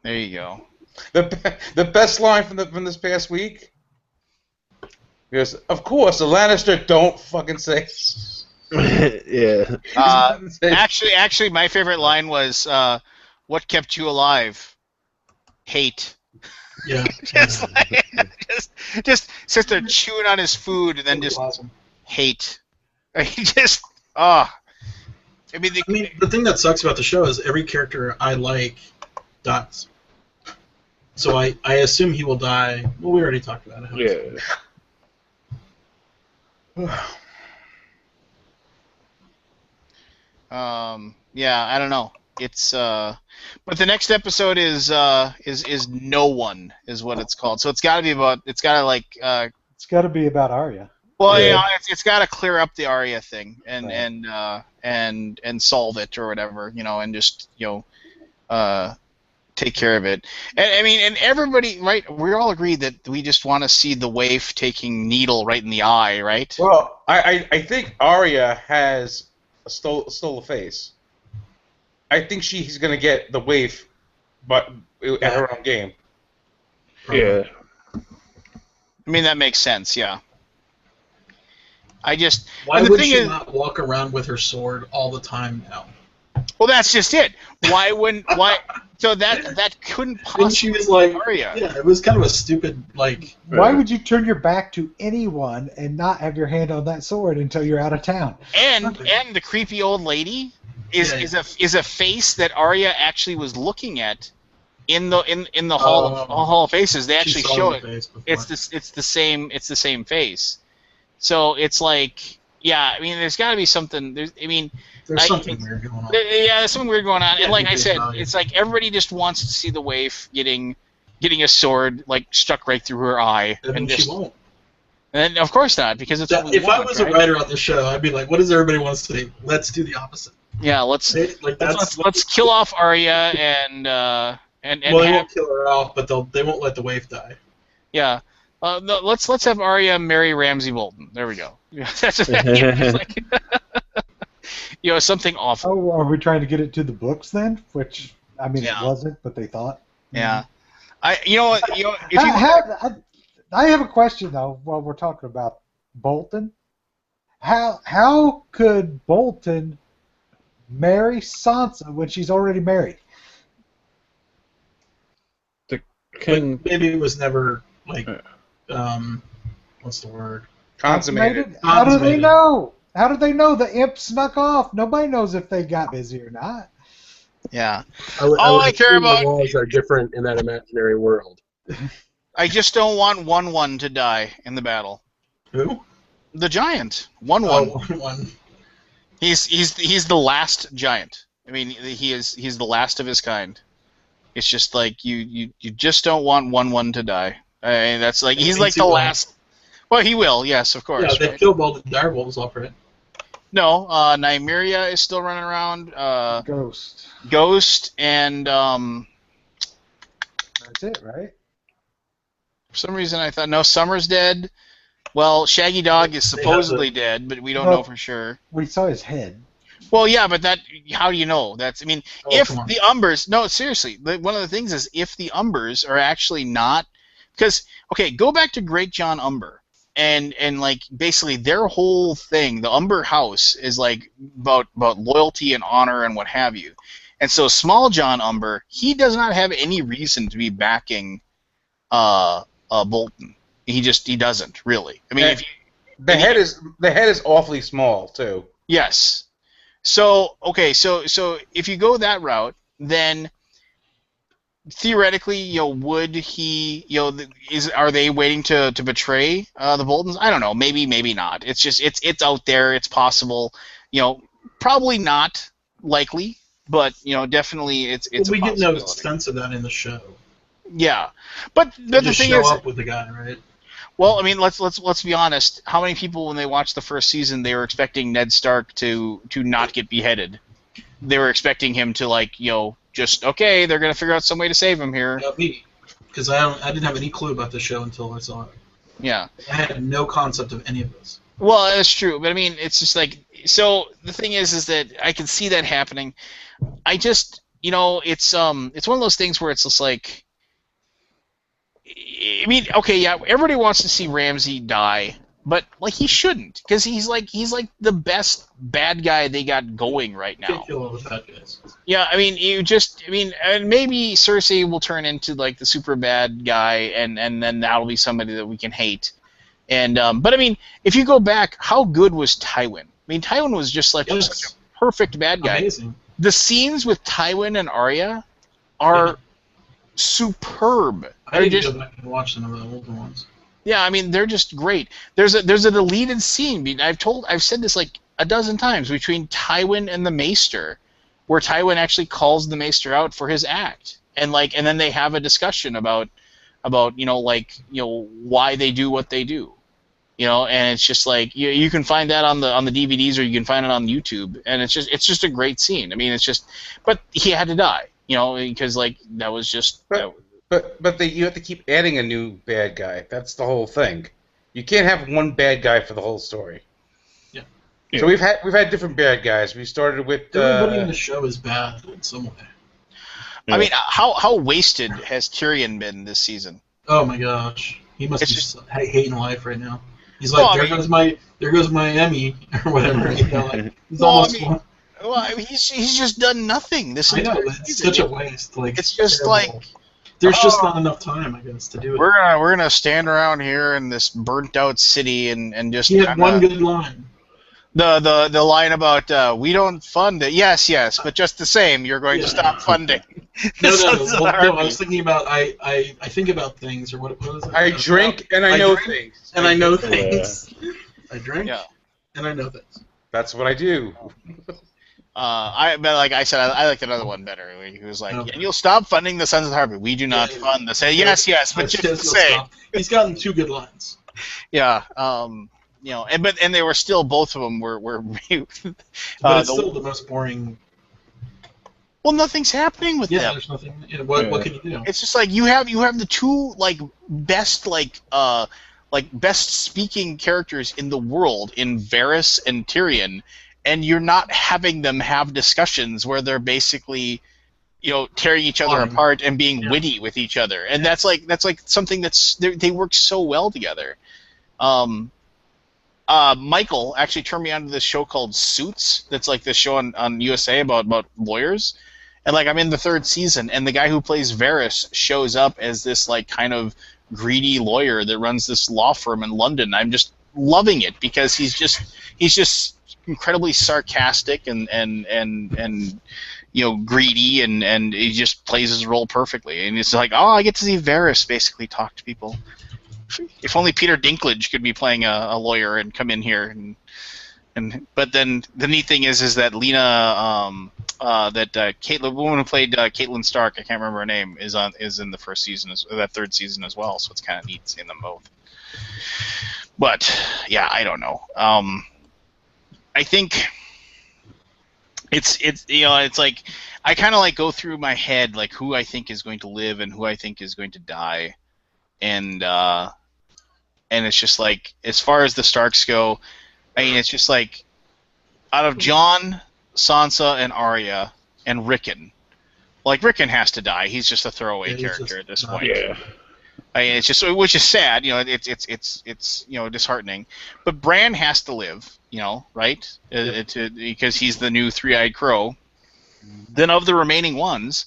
There you go. The best line from this past week. Because of course the Lannister don't fucking say. Yeah. Actually, my favorite line was, "What kept you alive? Hate." Yeah. just sits there chewing on his food and then just hate. He just I mean, the thing that sucks about the show is every character I like dies. So I assume he will die. Well, we already talked about it. Yeah. Yeah, I don't know. It's but the next episode is No One is what it's called. So it's got to be about. It's got to be about Arya. Well, yeah, it's got to clear up the Arya thing and solve it or whatever, and just take care of it. And I mean, and everybody, right? We all agree that we just want to see the waif taking Needle right in the eye, right? Well, I think Arya has stole a face. I think she's gonna get the waif, but at her own game. Yeah. I mean, that makes sense. Yeah. Why would she not walk around with her sword all the time now? Well, that's just it. Why? So that couldn't possibly. And she was like, Arya. yeah, it was kind of a stupid like. Why would you turn your back to anyone and not have your hand on that sword until you're out of town? And the creepy old lady is a face that Arya actually was looking at in the Hall of Faces. They actually show it. It's the same face. So it's like, yeah, I mean, there's got to be something. There's something weird going on. Yeah, there's something weird going on. And like I said, it's like everybody just wants to see the waif getting a sword like stuck right through her eye. And she won't. And of course not, because it's what we if want, I was a writer on the show, I'd be like, what does everybody want to see? Let's do the opposite. Yeah, let's kill off Arya and well, they won't kill her off, but they won't let the waif die. Yeah. Let's have Arya marry Ramsay Bolton. There we go. That's a thing. Something awful. Oh, are we trying to get it to the books then? Which I mean, it wasn't, but they thought. Yeah. I have a question though. While we're talking about Bolton, how could Bolton marry Sansa when she's already married? Maybe it was never Like, what's the word? Consummated. How do they Consummated. know? How do they know the imp snuck off? Nobody knows if they got busy or not. Yeah. I would All I care assume the about, laws are different in that imaginary world. I just don't want 1-1 to die in the battle. Who? The giant. 1-1. Oh, one. He's the last giant. I mean, he's the last of his kind. It's just like you just don't want 1-1 to die. I mean, that's like he's like the last. Well, he will, yes, of course. Yeah, they right? killed all the direwolves off, right? No, Nymeria is still running around. Ghost. And That's it, right? for some reason I thought no, Summer's dead. Well, Shaggy Dog is supposedly dead, but we don't know for sure. We saw his head. Well, yeah, but how do you know? I mean, if come on. the Umbers, no, seriously, one of the things is if the Umbers are actually not, because, okay, go back to Great John Umber, and like, basically their whole thing, the Umber House, is like about loyalty and honor and what have you. And so Small John Umber, he does not have any reason to be backing Bolton. He doesn't, really. I mean, the head is awfully small, too. Yes. So okay, so if you go that route, then theoretically, would he, are they waiting to betray the Boltons? I don't know. Maybe not. It's just it's out there. It's possible. Probably not likely, but definitely it's. We a get no possibility. sense of that in the show. Yeah, but They the just thing show is, up with the guy, right? well, I mean, let's be honest. How many people, when they watched the first season, they were expecting Ned Stark to not get beheaded? They were expecting him to just okay, they're gonna figure out some way to save him here. Yeah, me, because I didn't have any clue about the show until I saw it. Yeah. I had no concept of any of this. Well, that's true, but I mean, it's just like, so the thing is that I can see that happening. I just, it's one of those things where it's just like, I mean, okay, yeah, everybody wants to see Ramsay die, but like he shouldn't, because he's like the best bad guy they got going right now. Can't kill all the bad guys. Yeah, I mean, and maybe Cersei will turn into like the super bad guy, and then that'll be somebody that we can hate. And but I mean, if you go back, how good was Tywin? I mean, Tywin was just like such a perfect bad guy. Amazing. The scenes with Tywin and Arya are superb. I need to go back and watch some of the older ones. Yeah, I mean, they're just great. There's a deleted scene. I've said this like a dozen times, between Tywin and the Maester, where Tywin actually calls the Maester out for his act, and then they have a discussion about why they do what they do, and it's just like you can find that on the DVDs, or you can find it on YouTube, and it's just a great scene. I mean, but he had to die, because that was just. But you have to keep adding a new bad guy. That's the whole thing. You can't have one bad guy for the whole story. Yeah. So we've had different bad guys. We started with everybody in the show is bad in some way. I mean, how wasted has Tyrion been this season? Oh my gosh, he must be hating life right now. He's Well, like, there goes my Emmy or whatever. He's almost. Well, I mean, he's just done nothing this entire season. It's such a waste. Like, it's just terrible. like. There's just not enough time, I guess, to do it. We're gonna stand around here in this burnt out city and just. He had one good line. The line about we don't fund it. Yes, but just the same, you're going to stop funding. No. I was thinking about I think about things, or what was it? I drink and I know things. And I know things. I drink and I know things. That's what I do. But like I said, I like another one better. He was like, and you'll stop funding the Sons of the Harpy. We do not fund the say. Yes, but just the same. He's gotten two good lines. Yeah. And they were still, both of them were. But it's still the most boring. Well, nothing's happening with them. Yeah, there's nothing. What can you do? It's just like you have the two best best speaking characters in the world in Varys and Tyrion. And you're not having them have discussions where they're basically, tearing each other apart and being witty with each other. And that's like something they work so well together. Michael actually turned me on to this show called Suits. That's like this show on USA about lawyers. And I'm in the third season, and the guy who plays Varys shows up as this kind of greedy lawyer that runs this law firm in London. I'm just loving it because he's just incredibly sarcastic and greedy, and he just plays his role perfectly. And it's like, oh, I get to see Varys basically talk to people. If only Peter Dinklage could be playing a lawyer and come in here but then the neat thing is that Lena the woman who played Caitlin Stark, I can't remember her name, is in the first season, that third season as well. So it's kind of neat seeing them both. But yeah, I don't know. I think it's like I kind of like go through my head like who I think is going to live and who I think is going to die, and it's just like as far as the Starks go, I mean it's just like out of Jon, Sansa, and Arya, and Rickon. Like Rickon has to die. He's just a throwaway character at this point. Yeah. I mean, it's just, which is sad. It's disheartening. But Bran has to live. Right? Because he's the new three-eyed crow. Then of the remaining ones,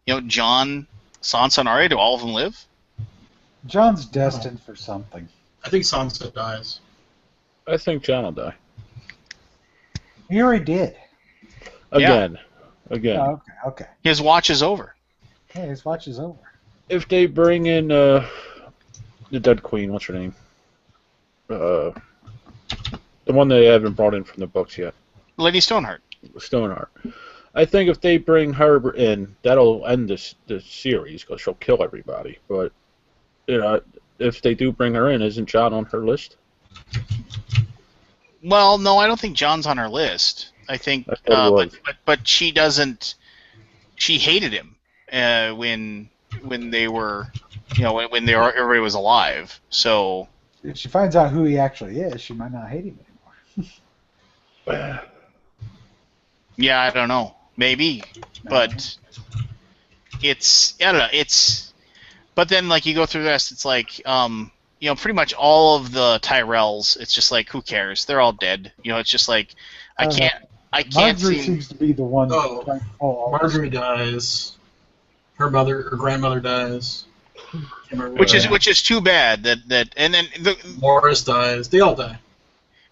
Jon, Sansa, and Arya, do all of them live? John's destined for something. I think Sansa dies. I think Jon will die. He already did. Again. Oh, okay. His watch is over. Hey, his watch is over. If they bring in the dead queen, what's her name? The one they haven't brought in from the books yet. Lady Stoneheart. Stoneheart. I think if they bring her in, that'll end the series because she'll kill everybody. But if they do bring her in, isn't Jon on her list? Well, no, I don't think Jon's on her list. I think, but she doesn't. She hated him when they were, everybody was alive. So if she finds out who he actually is, she might not hate him anymore. Yeah, I don't know. Maybe, but I don't know. But then like you go through the rest, it's like pretty much all of the Tyrells. It's just like who cares? They're all dead. It's just like I can't Marjorie seems to be the one. Marjorie dies. Her grandmother dies. Which is too bad that and then Loras dies. They all die.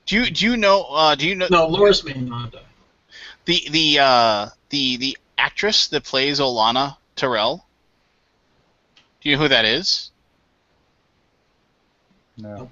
Do you know? No, Loras may not die. The actress that plays Olenna Tyrell. Do you know who that is? No.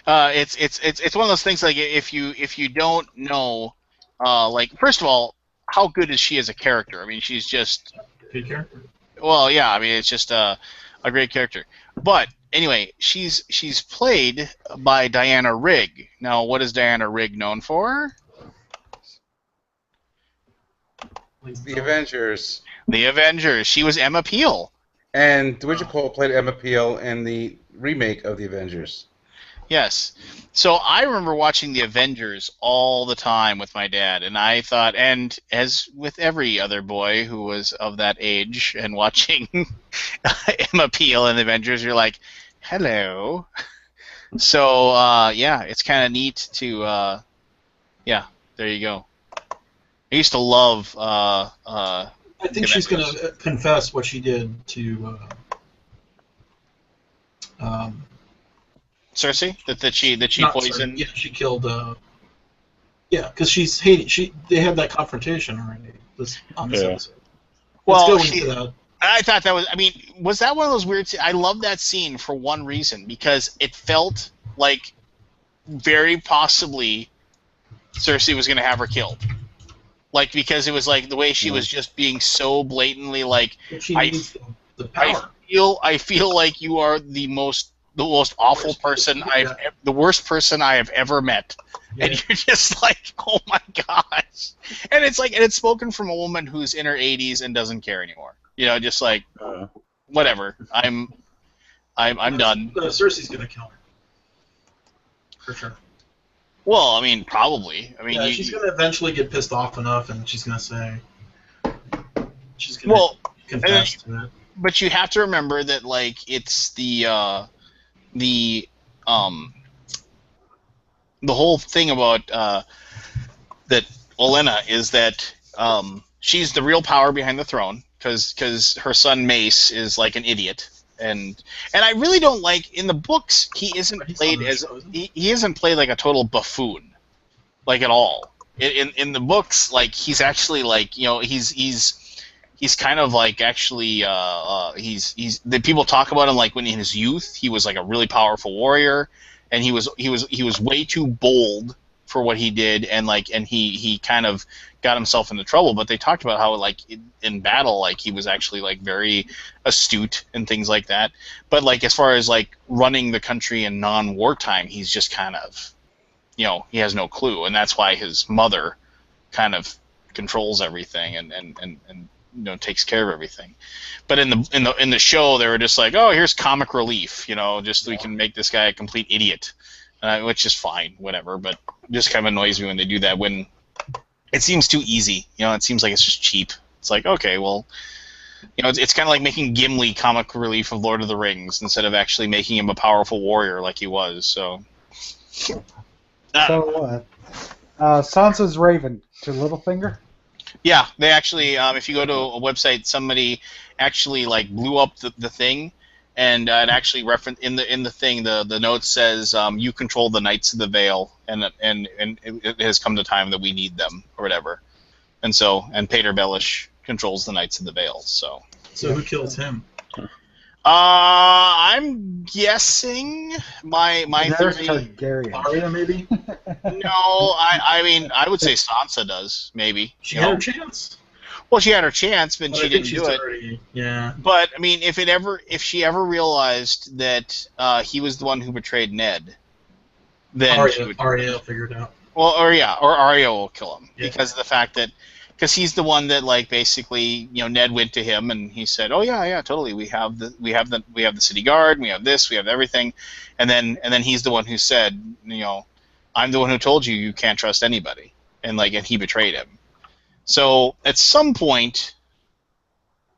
It's one of those things like if you don't know, like first of all, how good is she as a character? I mean, she's just good character. Well, yeah, I mean it's just a great character. But anyway, she's played by Diana Rigg. Now, what is Diana Rigg known for? The Avengers. The Avengers. She was Emma Peel. And Dwidgepool played Emma Peel in the remake of The Avengers. Yes. So I remember watching The Avengers all the time with my dad, and I thought, and as with every other boy who was of that age and watching Emma Peel in The Avengers, you're like, hello. So, yeah, it's kind of neat to, yeah, there you go. I used to love I think she's going to confess what she did to Cersei. That she poisoned. Cersei. Yeah, she killed. Yeah, because she's hating. They had that confrontation already. On this episode. Well, I thought that was. I mean, was that one of those weird? I love that scene for one reason, because it felt like very possibly Cersei was going to have her killed. Like, because it was like the way she was just being so blatantly like, I feel like you are the most awful person the worst person I have ever met. Yeah. And you're just like, oh my gosh. And it's like, and it's spoken from a woman who's in her 80s and doesn't care anymore. Just like, whatever. I'm done. Cersei's gonna kill her. For sure. Well, I mean, probably. I mean, yeah, she's going to eventually get pissed off enough, and she's going to say, she's going to confess to it. But you have to remember that, like, it's the whole thing about that Olenna is that she's the real power behind the throne, because her son Mace is like an idiot, and I really don't like in the books he isn't played as he isn't played like a total buffoon, like at all. In the books, like he's actually like he's kind of like actually he's the people talk about him like when in his youth he was like a really powerful warrior, and he was way too bold for what he did, and he kind of got himself into trouble. But they talked about how like in battle like he was actually like very astute and things like that. But like as far as like running the country in non-wartime, he's just kind of he has no clue, and that's why his mother kind of controls everything and takes care of everything. But in the show, they were just like, oh, here's comic relief, just so we can make this guy a complete idiot, which is fine, whatever. But it just kind of annoys me when they do that, when it seems too easy. It seems like it's just cheap. It's like, okay, well, it's kind of like making Gimli comic relief of Lord of the Rings instead of actually making him a powerful warrior like he was. So Sansa's Raven to Littlefinger. Yeah, they actually, if you go to a website, somebody actually like blew up the thing, and it actually referenced in the thing. The note says, "You control the Knights of the Vale, and it has come the time that we need them, or whatever." And Peter Bellish controls the Knights of the Vale. So who kills him? I'm guessing my theory. Arya, maybe? No, I mean I would say Sansa does, maybe. She had her chance. Well, she had her chance, but she didn't do it. Already, yeah. But I mean, if she ever realized that he was the one who betrayed Ned, then Arya will figure it out. Well, or Arya will kill him because of the fact that. Because he's the one that, like, basically, Ned went to him and he said, "Oh yeah, totally. We have the city guard. We have this. We have everything," and then he's the one who said, "I'm the one who told you can't trust anybody," and he betrayed him. So at some point,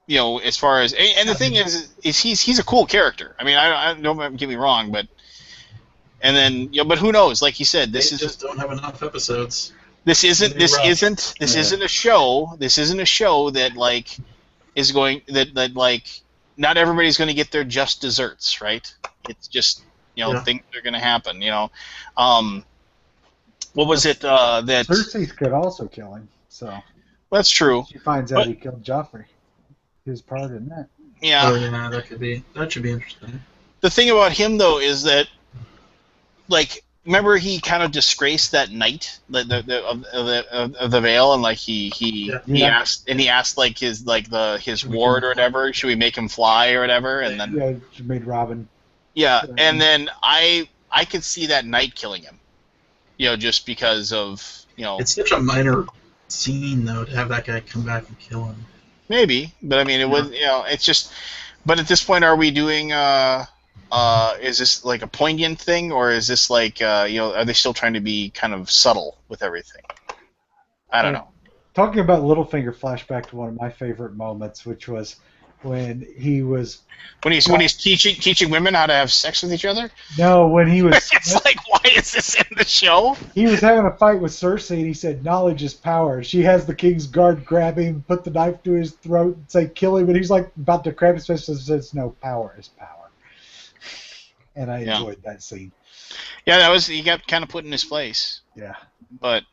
as far as and the thing is he's a cool character. I mean, I don't get me wrong, but but who knows? Like you said, They just don't have enough episodes. This isn't a show. This isn't a show that is going that not everybody's going to get their just desserts, right? It's just things are going to happen. What was it that Cersei could also kill him. So that's true. She finds out he killed Joffrey. His part in that. Yeah. Oh yeah, that should be interesting. The thing about him though is that remember he kind of disgraced that knight of the Vale, and he asked his ward or whatever, should we make him fly or whatever, and then she made Robin. Yeah, and then I could see that knight killing him, just because of It's such a minor scene though to have that guy come back and kill him. Maybe, but I mean it would it's just. But at this point, are we doing is this like a poignant thing, or is this are they still trying to be kind of subtle with everything? I don't know. Talking about Littlefinger, flashback to one of my favorite moments, which was when he's teaching women how to have sex with each other. No, when he was. It's like, why is this in the show? He was having a fight with Cersei, and he said, "Knowledge is power." She has the king's guard grab him, put the knife to his throat, and say, "Kill him," and he's like about to grab his fist and says, "No, power is power." And I enjoyed that scene. Yeah, he got kind of put in his place. Yeah. But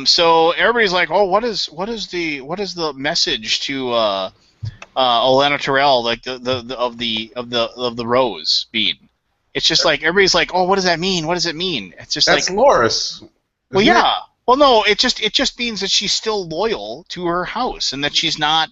so everybody's like, "Oh, what is the message to Olenna Tyrell, like of the rose bead?" It's just like everybody's like, "Oh, what does that mean? What does it mean?" It's just that's like Loras. Well, yeah. Well, no, it just means that she's still loyal to her house and that she's not.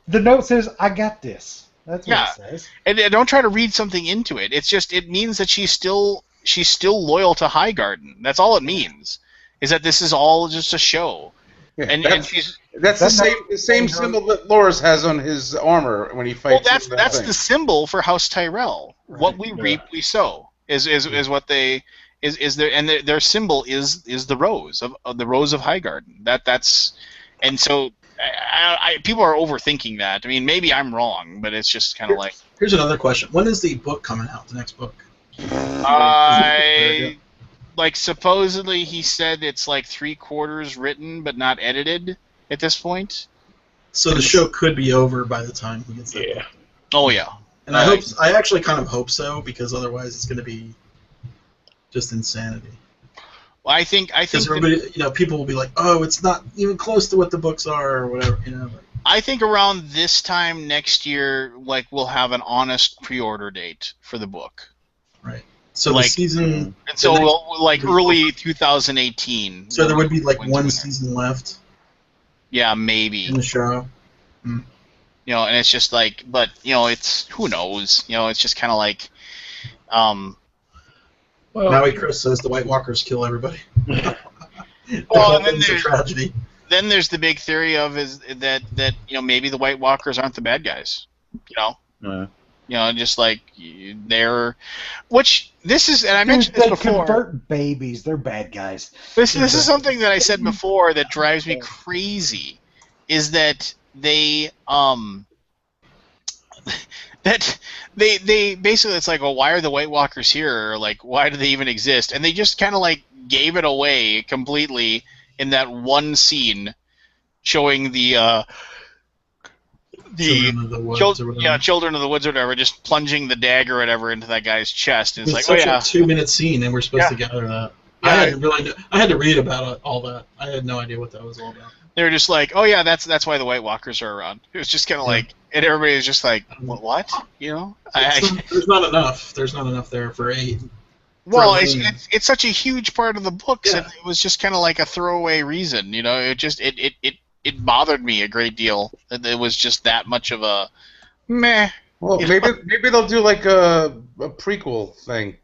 The note says, "I got this." That's what it says. And don't try to read something into it. It's just it means that she's still loyal to Highgarden. That's all it means. Is that this is all just a show. Yeah, and that's the same symbol that Loras has on his armor when he fights. Well, that's the symbol for House Tyrell. Right. What we reap, we sow. Is what they is their and their symbol is the rose of the rose of Highgarden. That's and so. People are overthinking that. I mean, maybe I'm wrong, but it's just kind of like. Here's another question: when is the book coming out? The next book? Supposedly he said it's like 3/4 written but not edited at this point. So the show could be over by the time he gets that. Yeah. Oh yeah. And I actually kind of hope so, because otherwise it's going to be just insanity. Well, I think Because everybody, people will be like, "Oh, it's not even close to what the books are," or whatever, I think around this time next year, like we'll have an honest pre-order date for the book. Right. So the season. And so we'll, like early 2018. So there would be like one season left. Yeah, maybe. In the show. And it's just like, but it's who knows? It's just kind of like, Maui Chris says the White Walkers kill everybody. Well, and then it's a tragedy. Then there's the big theory of is that maybe the White Walkers aren't the bad guys. Just like they're, which this is, and I mentioned this before. They convert babies. They're bad guys. This is something that I said before that drives me crazy, is that they they basically, it's like, well, why are the White Walkers here? Or like, why do they even exist? And they just kind of like gave it away completely in that one scene, showing the Children of the Woods Children of the Woods or whatever, just plunging the dagger or whatever into that guy's chest. And it's like, such a 2-minute scene, and we're supposed to gather that. Yeah. I had to read about all that. I had no idea what that was all about. They were just like, oh yeah, that's why the White Walkers are around. It was just kind of like, and everybody was just like, what? There's not enough. There's not enough there for 8. Well, it's such a huge part of the books, and it was just kind of like a throwaway reason. It bothered me a great deal that it was just that much of a meh. Well, maybe they'll do like a prequel thing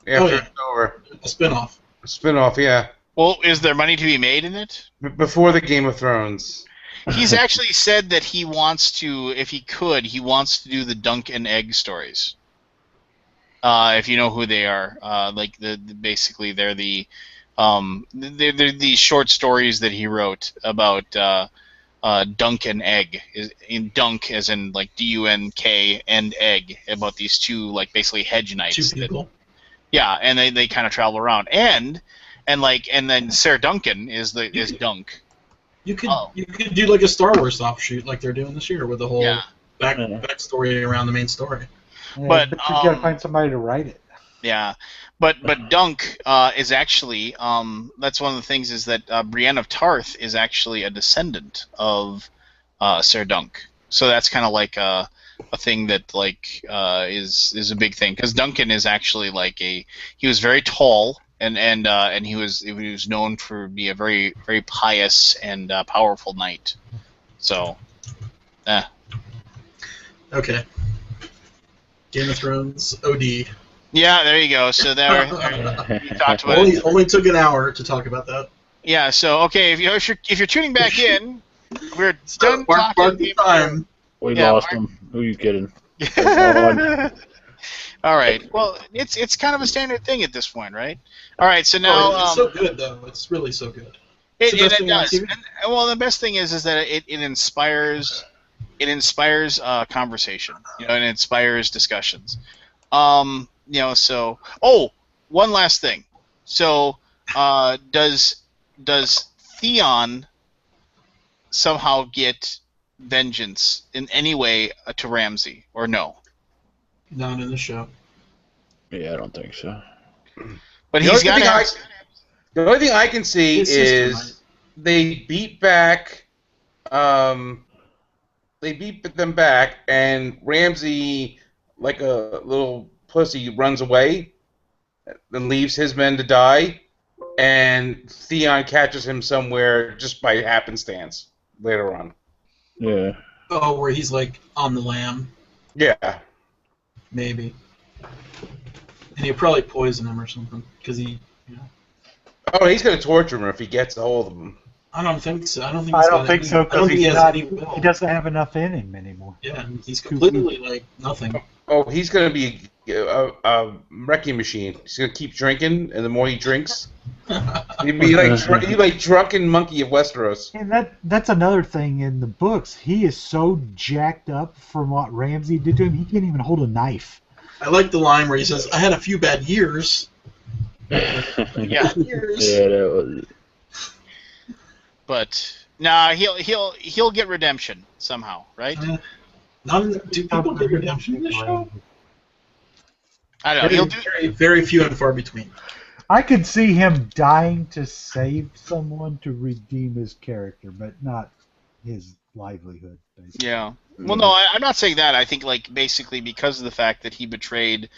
after it's over. A spin-off. A spin-off, yeah. Well, is there money to be made in it? Before the Game of Thrones. He's actually said that he wants to, if he could, he wants to do the Dunk and Egg stories. If you know who they are, like basically they're the short stories that he wrote about Dunk and Egg, in Dunk as in like Dunk and Egg, about these two like basically hedge knights. 2 people. And they kind of travel around, and then Sarah Duncan is Dunk. You could do like a Star Wars offshoot like they're doing this year with the whole backstory around the main story. Yeah, but you gotta find somebody to write it. Yeah, but Dunk is actually that's one of the things, is that Brienne of Tarth is actually a descendant of Ser Dunk. So that's kind of like a thing that like is a big thing, because Duncan is actually like he was very tall and he was known for being a very, very pious and powerful knight. So, Okay. Game of Thrones OD. Yeah, there you go. So there we talked about it. Only took an hour to talk about that. Yeah. So okay, if you're tuning back in, we're done Mark talking. Time. We lost him. Who are you kidding? All right. Well, it's kind of a standard thing at this point, right? All right. So now it's so good though. It's really so good. It does. And, well, the best thing is that it inspires conversation. It inspires discussions. So one last thing. So does Theon somehow get vengeance in any way to Ramsay, or no? Not in the show. Yeah, I don't think so. But the only thing I can see is they beat back. They beat them back, and Ramsay, like a little pussy, runs away and leaves his men to die, and Theon catches him somewhere just by happenstance later on. Yeah. Oh, where he's like on the lam. Yeah. Maybe. And he'll probably poison him or something, because he. Oh, he's gonna torture him if he gets a hold of him. I don't think so. I don't think so, because he doesn't have enough in him anymore. Yeah, he's completely like nothing. Oh, he's gonna be a wrecking machine. He's gonna keep drinking, and the more he drinks, he'd be like drunken monkey of Westeros. And that's another thing in the books. He is so jacked up from what Ramsay did to him. He can't even hold a knife. I like the line where he says, "I had a few bad years." Yeah. Years. Yeah, that was. But Nah, he'll get redemption somehow, right? Not in the, do people get redemption in this show? I don't know. Very, He'll do. very, very few and far between. I could see him dying to save someone to redeem his character, but not his livelihood. Basically. Yeah. Well, no, I'm not saying that. I think like basically because of the fact that he betrayed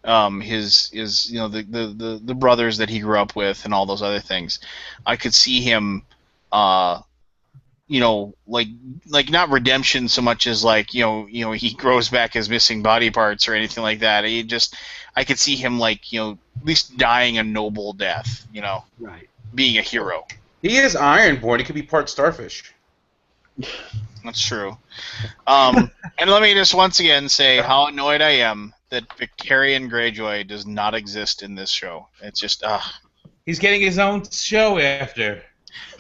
his the brothers that he grew up with and all those other things, I could see him like not redemption so much as like he grows back his missing body parts or anything like that. I could see him like at least dying a noble death, Right. being a hero. He is Ironborn. He could be part starfish. That's true. And let me just once again say how annoyed I am that Victorian Greyjoy does not exist in this show. It's just He's getting his own show after.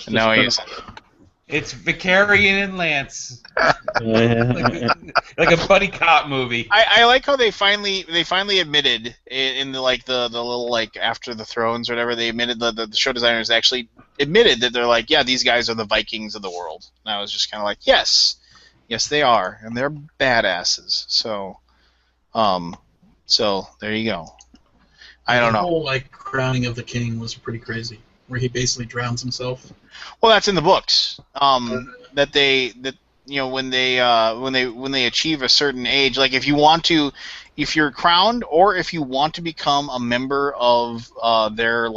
No, he isn't. It's Vicarian and Lance. like a buddy cop movie. I like how they finally admitted in the little like after the thrones or whatever, they admitted the show designers actually admitted that they're like, yeah, these guys are the Vikings of the world. And I was just kind of like, yes they are, and they're badasses. So there you go. I don't know. The whole crowning of the king was pretty crazy, where he basically drowns himself. Well, that's in the books. When they achieve a certain age, like if you're crowned or if you want to become a member of their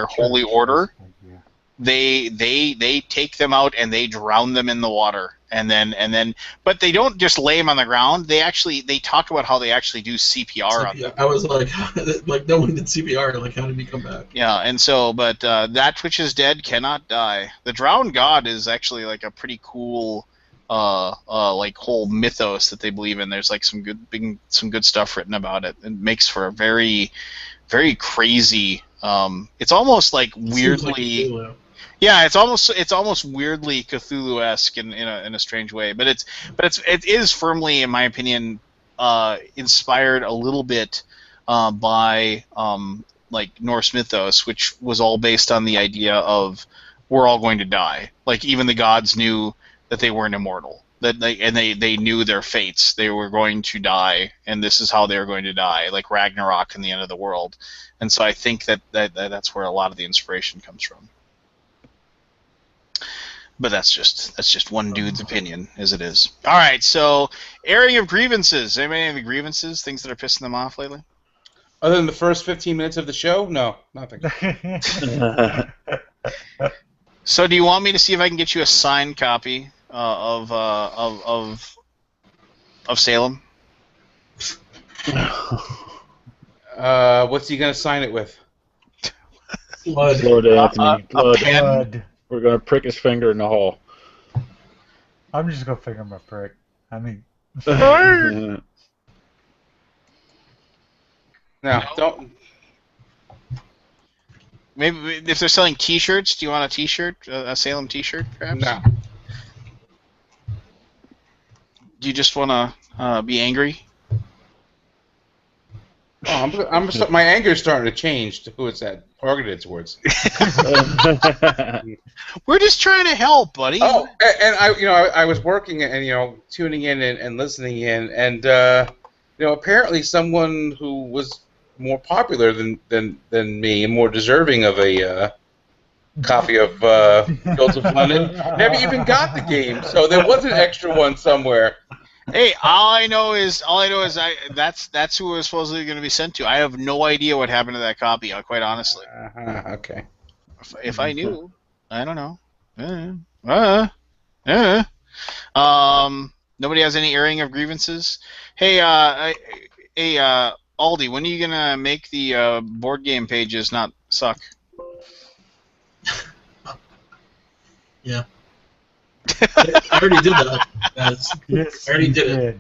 holy order, they take them out and they drown them in the water. And then, but they don't just lay them on the ground. They talk about how they actually do CPR on them. I was like no one did CPR. Like, how did he come back? Yeah, and so, but that which is dead cannot die. The drowned god is actually like a pretty cool, whole mythos that they believe in. There's like some good stuff written about it. It makes for a very, very crazy. It's almost like weirdly. Like yeah, it's almost weirdly Cthulhu-esque in a strange way, but it is firmly, in my opinion, inspired a little bit by Norse mythos, which was all based on the idea of we're all going to die. Like even the gods knew that they weren't immortal, they knew their fates. They were going to die, and this is how they were going to die, like Ragnarok and the end of the world. And so I think that's where a lot of the inspiration comes from. But that's just one dude's opinion, as it is. All right, so airing of grievances. Anybody have any grievances? Things that are pissing them off lately? Other than the first 15 minutes of the show, no, nothing. So, do you want me to see if I can get you a signed copy of Salem? What's he gonna sign it with? Blood, Anthony. Blood. We're going to prick his finger in the hole. I'm just going to finger my prick. I mean... No, don't... Maybe if they're selling T-shirts, do you want a T-shirt? A Salem T-shirt, perhaps? No. Do you just want to be angry? Oh, my anger's starting to change to who it's targeted towards. We're just trying to help, buddy. Oh, and I was working and tuning in and listening in, and apparently someone who was more popular than me and more deserving of a copy of Guilds of London never even got the game, so there was an extra one somewhere. Hey, all I know is that's who it was supposedly going to be sent to. I have no idea what happened to that copy, quite honestly. Okay. If I knew, I don't know. Nobody has any airing of grievances. Hey, Aldi, when are you gonna make the board game pages not suck? Yeah. I already did that. Yes, I already did it.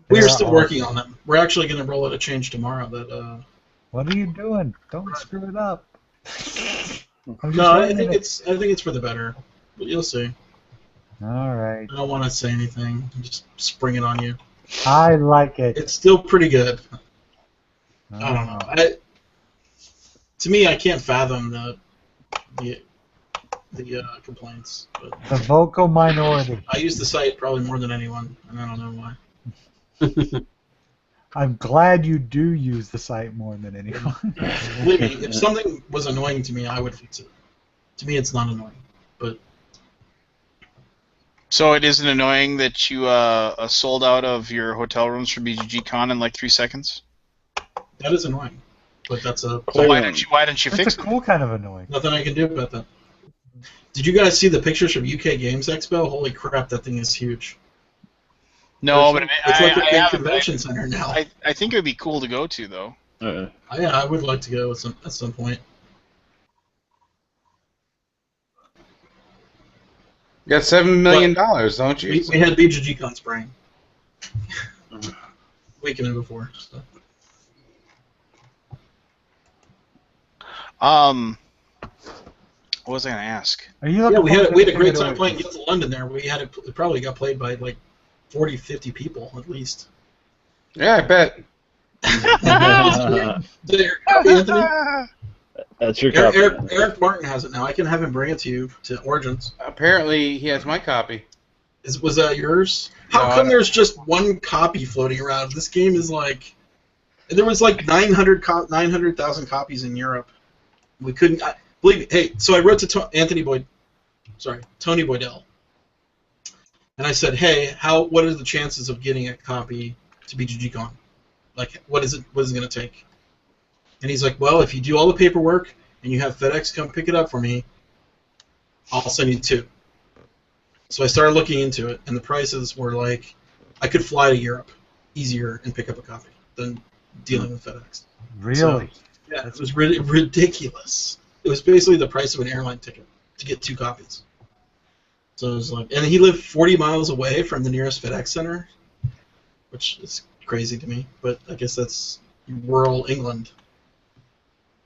We are still working on them. We're actually going to roll out a change tomorrow. What are you doing? Don't screw it up. No, I think it's for the better. But you'll see. All right. I don't want to say anything. Just spring it on you. I like it. It's still pretty good. I don't know. To me, I can't fathom the the complaints. But The vocal minority. I use the site probably more than anyone, and I don't know why. I'm glad you do use the site more than anyone. Believe me, if something was annoying to me, I would fix it. To me, it's not annoying, but So it isn't annoying that you sold out of your hotel rooms for BGG-Con in like 3 seconds? that is annoying. But that's a So why didn't you That's fix a it? cool kind of annoying. nothing I can do about that. Did you guys see the pictures from UK Games Expo? Holy crap, that thing is huge. No, but It's like a big haven't, convention center now. I think it would be cool to go to, though. Yeah, I would like to go at some point. You got $7 million, don't you? We had BGG-Con spraying. Weekend before. So. What was I going to ask? Are you Yeah, we had a great great time playing Guilds of London there. It probably got played by like 40, 50 people at least. Yeah, I bet. There, Anthony. That's your copy. Eric Martin has it now. I can have him bring it to you to Origins. Apparently, he has my copy. Was that yours? How come there's just one copy floating around? This game is like, there was like 900,000 copies in Europe. We couldn't believe me. Hey, so I wrote to Tony Boydell, and I said, hey, what are the chances of getting a copy to BGG-Con? Like, what is it going to take? And he's like, well, if you do all the paperwork and you have FedEx come pick it up for me, I'll send you 2. So I started looking into it, and the prices were like, I could fly to Europe easier and pick up a copy than dealing with FedEx. Really? So, yeah, it was ridiculous. It was basically the price of an airline ticket to get 2 copies. So it was like, and he lived 40 miles away from the nearest FedEx center, which is crazy to me, but I guess that's rural England.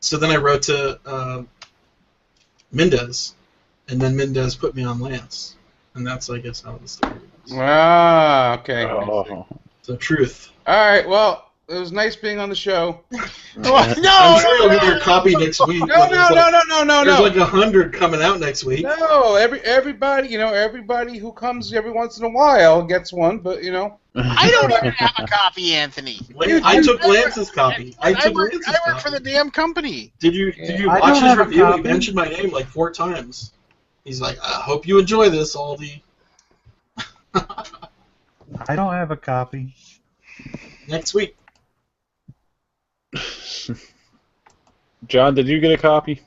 So then I wrote to Mendez, and then Mendez put me on Lance, and that's, I guess, how the story goes. Ah, okay. Oh. The truth. All right, well, it was nice being on the show. No! I'm sure you'll get your copy next week. No. There's like 100 coming out next week. No, everybody who comes every once in a while gets one, but I don't even have a copy, Anthony. I took Lance's copy. I work for the damn company. Did you watch his review? He mentioned my name like 4 times. He's like, I hope you enjoy this, Aldi. I don't have a copy. Next week. John, did you get a copy?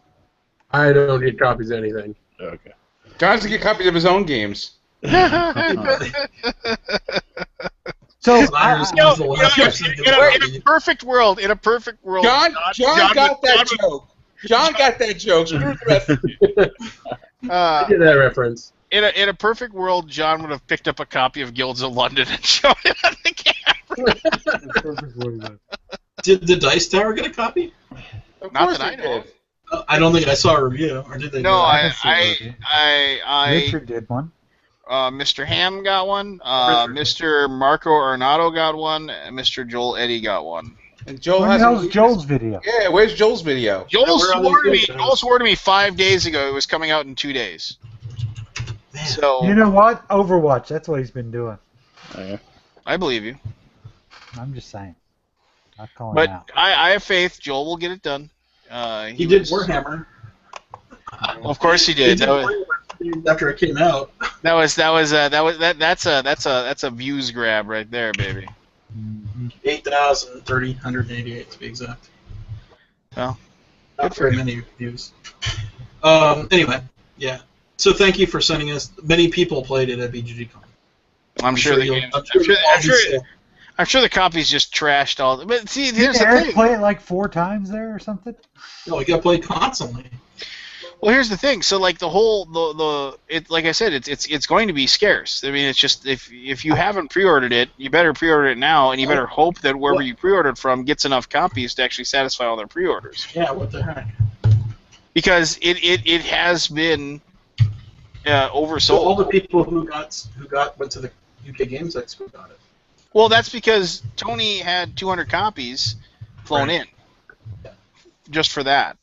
I don't get copies of anything. Okay. John has to get copies of his own games. So, in a perfect world, John got that joke. John got that joke. Screw the rest of you. I get that reference. In a perfect world, John would have picked up a copy of Guilds of London and shown it on the camera. Did the Dice Tower get a copy? Not that I know of. I don't think I saw a review, or did they? No, Richard did one. Mr. Ham got one. Mr. Marco Arnado got one. And Mr. Joel Eddy got one. And Joel Where the hell's Joel's video? Yeah, where's Joel's video? Joel swore to me 5 days ago it was coming out in 2 days. Man. So You know what? Overwatch. That's what he's been doing. I believe you. I'm just saying. Not calling But out. I have faith. Joel will get it done. He did Warhammer. Of course he did. After it came out. That's a views grab right there, baby. 188 to be exact. Well, not very many views. Anyway, yeah. So thank you for sending us. Many people played it at BGG-Con. I'm sure the copy's just trashed all. But see, here's Did the Eric thing. play it like 4 times there or something? No, you got to play constantly. Well, here's the thing. So, like like I said, it's going to be scarce. I mean, it's just if you haven't pre-ordered it, you better pre-order it now, and you better hope that wherever you pre-ordered from gets enough copies to actually satisfy all their pre-orders. Yeah, what the heck? Because it has been oversold. So all the people who went to the UK Games Expo got it. Well, that's because Tony had 200 copies flown in, just for that.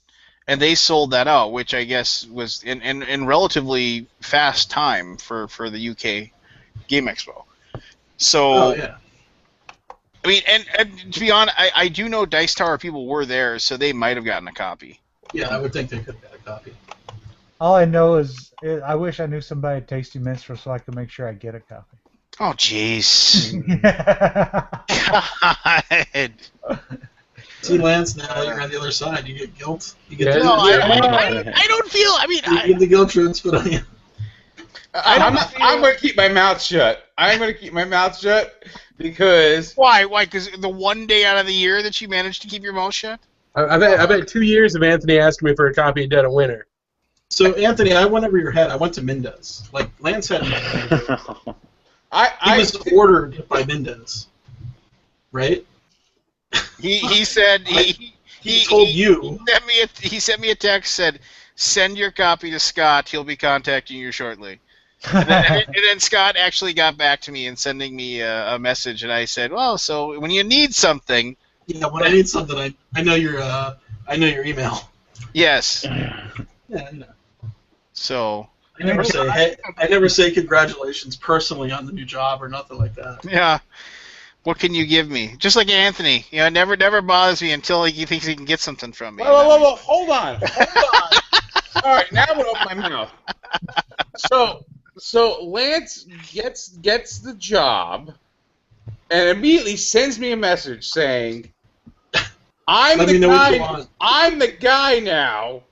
and they sold that out, which I guess was in relatively fast time for the UK Game Expo. So, Oh yeah. I mean, and to be honest, I do know Dice Tower people were there, so they might have gotten a copy. Yeah, I would think they could have got a copy. All I know is I wish I knew somebody at Tasty Minstrel so I could make sure I get a copy. Oh, jeez. God. See, Lance, now you're on the other side. You get guilt. You get Yeah, the, No, yeah. I don't feel. I mean, you get the guilt trips put on you. I'm going to keep my mouth shut. I'm going to keep my mouth shut because why? Why? Because the one day out of the year that you managed to keep your mouth shut. I bet 2 years of Anthony asking me for a copy of Dead of Winter. So, Anthony, I went over your head. I went to Mendez. Like, Lance had he was ordered by Mendez, right? He said he told you. He sent me a text, said, send your copy to Scott. He'll be contacting you shortly. And then Scott actually got back to me and sending me a message, and I said, well, so when you need something. Yeah, when I need something, I know your email. Yes. Yeah, I know. So. I never say congratulations personally on the new job or nothing like that. Yeah. What can you give me? Just like Anthony, it never bothers me until he thinks he can get something from me. Whoa, hold on. All right, now I'm gonna open my mouth. So Lance gets the job, and immediately sends me a message saying, I'm the guy now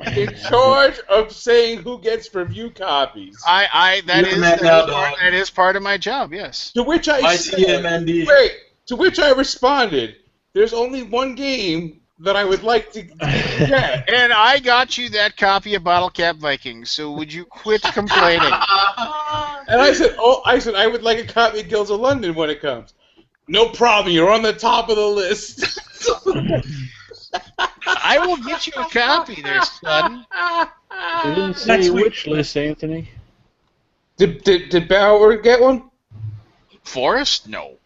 in charge of saying who gets review copies. That is part of my job, yes. To which I said, to which I responded, there's only one game that I would like to get. And I got you that copy of Bottle Cap Vikings, so would you quit complaining? And I said, I would like a copy of Guilds of London when it comes. No problem, you're on the top of the list. I will get you a copy there, son. You didn't say which list, Anthony. Did Bauer get one? Forrest? No.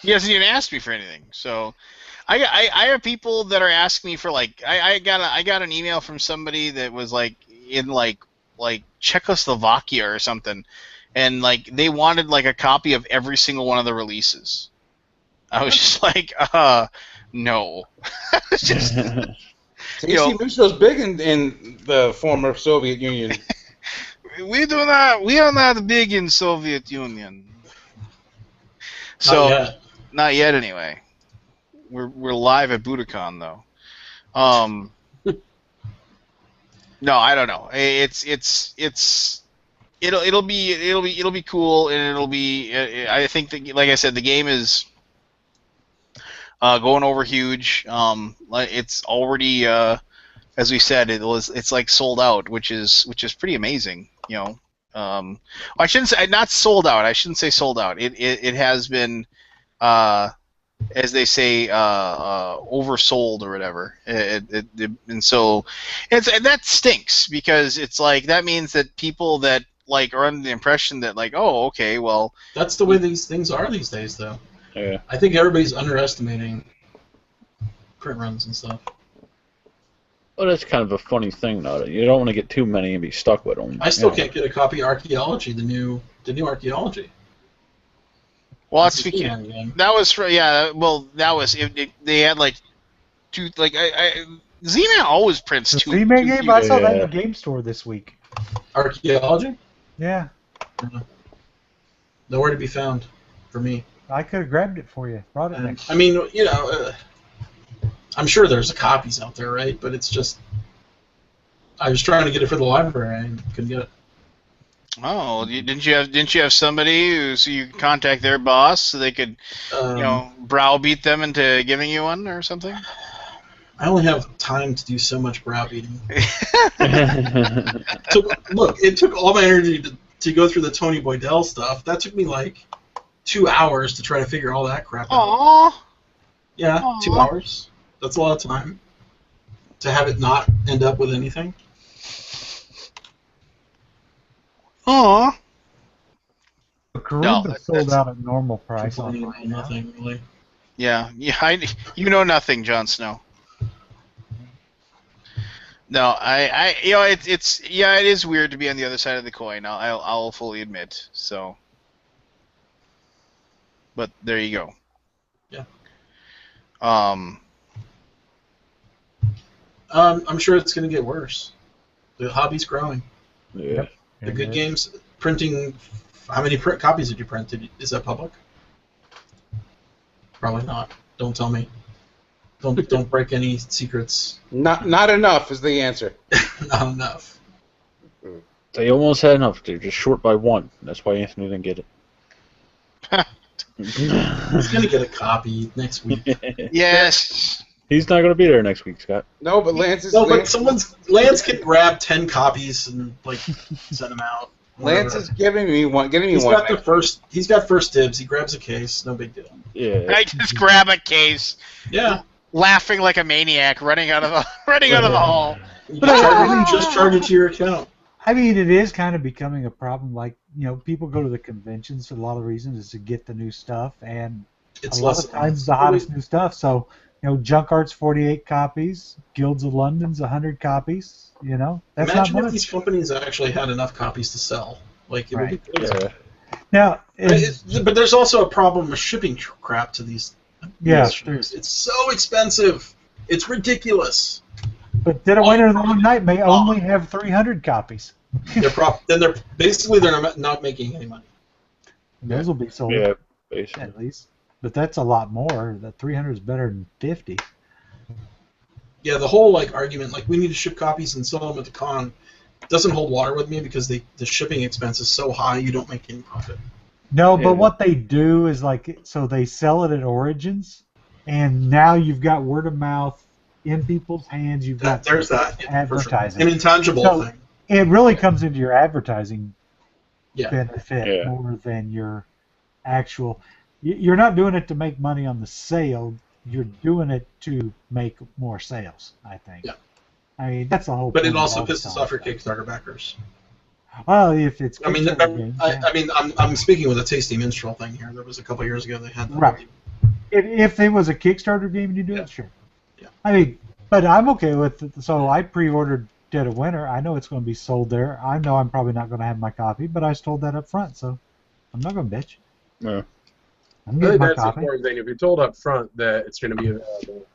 He hasn't even asked me for anything. So, I have people that are asking me for I got an email from somebody that was in Czechoslovakia or something, and they wanted a copy of every single one of the releases. I was just no. Just, Tasty Minstrel's big in the former Soviet Union. We are not big in Soviet Union. So not yet anyway. We're live at Budokan though. No, I don't know. It'll be cool, and it'll be. I think that, like I said, the game is going over huge. It's already, as we said, it's sold out, which is pretty amazing. I shouldn't say not sold out. I shouldn't say sold out. It has been, as they say, oversold or whatever. And so that stinks, because it's that means that people that are under the impression that oh, okay, well, that's the way these things are these days, though. Yeah. I think everybody's underestimating print runs and stuff. Well, that's kind of a funny thing, though. You don't want to get too many and be stuck with them. I still can't get a copy of Archaeology, the new Archaeology. Well, speaking. That was for Well, that was they had two Z-Man always prints two. Z-Man game. I saw that in the game store this week. Archaeology. Yeah. Nowhere to be found for me. I could have grabbed it for you. Brought it next. I mean, I'm sure there's copies out there, right? But it's just, I was trying to get it for the library and couldn't get it. Oh, didn't you have somebody so you could contact their boss so they could, browbeat them into giving you one or something? I only have time to do so much browbeating. Look, it took all my energy to go through the Tony Boydell stuff. That took me 2 hours to try to figure all that crap out. Aww. Yeah, Aww. 2 hours. That's a lot of time to have it not end up with anything. Aww. Karuba sold out at normal price. Nothing really. Yeah. You know nothing, Jon Snow. No, it is weird to be on the other side of the coin. I'll fully admit. So, but there you go. Yeah. Um, I'm sure it's going to get worse. The hobby's growing. Yeah. The good games printing. How many copies did you print? Is that public? Probably not. Don't tell me. Don't break any secrets. Not enough is the answer. Not enough. They almost had enough. They're just short by one. That's why Anthony didn't get it. He's gonna get a copy next week. Yes. He's not gonna be there next week, Scott. No, but Lance is. No, but Lance can grab 10 copies and send them out. Lance is giving me one. He's got first dibs. He grabs a case. No big deal. Yeah. I just grab a case. Yeah. Laughing like a maniac, running out of the hall. Just charge it to your account. I mean, it is kind of becoming a problem. Like, people go to the conventions for a lot of reasons is to get the new stuff, and It's a lot of times the hottest new stuff. So, Junk Art's 48 copies, Guilds of London's 100 copies. That's Imagine not if much. these companies actually had enough copies to sell. Like, it would be crazy. Yeah. Now, But there's also a problem with shipping crap to these. Yeah, It's so expensive. It's ridiculous. But Dead of Winter and the Long Night may only have 300 copies. They're not making any money. Those will be sold. Yeah, basically. At least. But that's a lot more. That 300 is better than 50. Yeah, the whole argument, we need to ship copies and sell them at the con, doesn't hold water with me because the shipping expense is so high you don't make any profit. No, but what they do is so they sell it at Origins, and now you've got word of mouth in people's hands. You've got There's that advertising, an intangible thing. It really comes into your advertising Yeah. benefit more than your actual. You're not doing it to make money on the sale. You're doing it to make more sales, I think. Yeah. I mean, that's the whole But point it also of all pisses this off your stuff. Kickstarter backers. Well, if it's I mean, Kickstarter games, yeah. I'm speaking with a Tasty Minstrel thing here. There was a couple years ago they had that. Right. If it was a Kickstarter game and you do it, sure. Yeah. I mean, but I'm okay with it. So I pre-ordered Dead of Winter. I know it's going to be sold there. I know I'm probably not going to have my copy, but I told that up front, so I'm not going to bitch. No. I'm I getting think my that's the copy. important thing. If you're told up front that it's going to be available.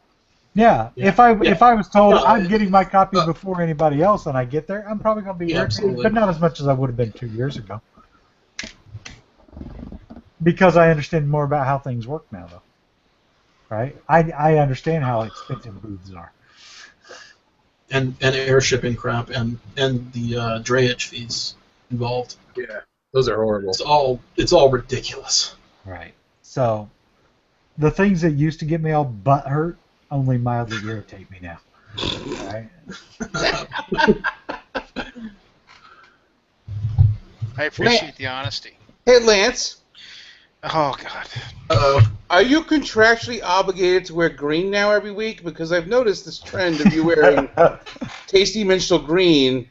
Yeah. If I was told I'm getting my copy before anybody else and I get there, I'm probably going to be irritated, absolutely. but not as much as I would have been 2 years ago. Because I understand more about how things work now, though. Right? I understand how expensive booths are. And air shipping crap and the drayage fees involved. Yeah, those are horrible. It's all ridiculous. Right. So the things that used to get me all butt hurt only mildly irritate me now. Right? I appreciate the honesty. Hey, Lance. Oh God. Are you contractually obligated to wear green now every week? Because I've noticed this trend of you wearing Tasty Minstrel green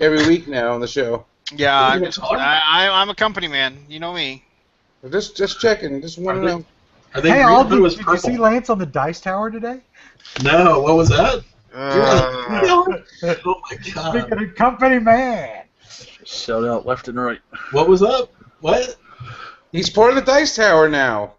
every week now on the show. Yeah, I'm a company man. You know me. Just checking. Just want to know. Hey, Alden, did you see Lance on the Dice Tower today? No, what was that? Oh my God. Speaking of company man. Sell out left and right. What was up? What? He's part of the Dice Tower now.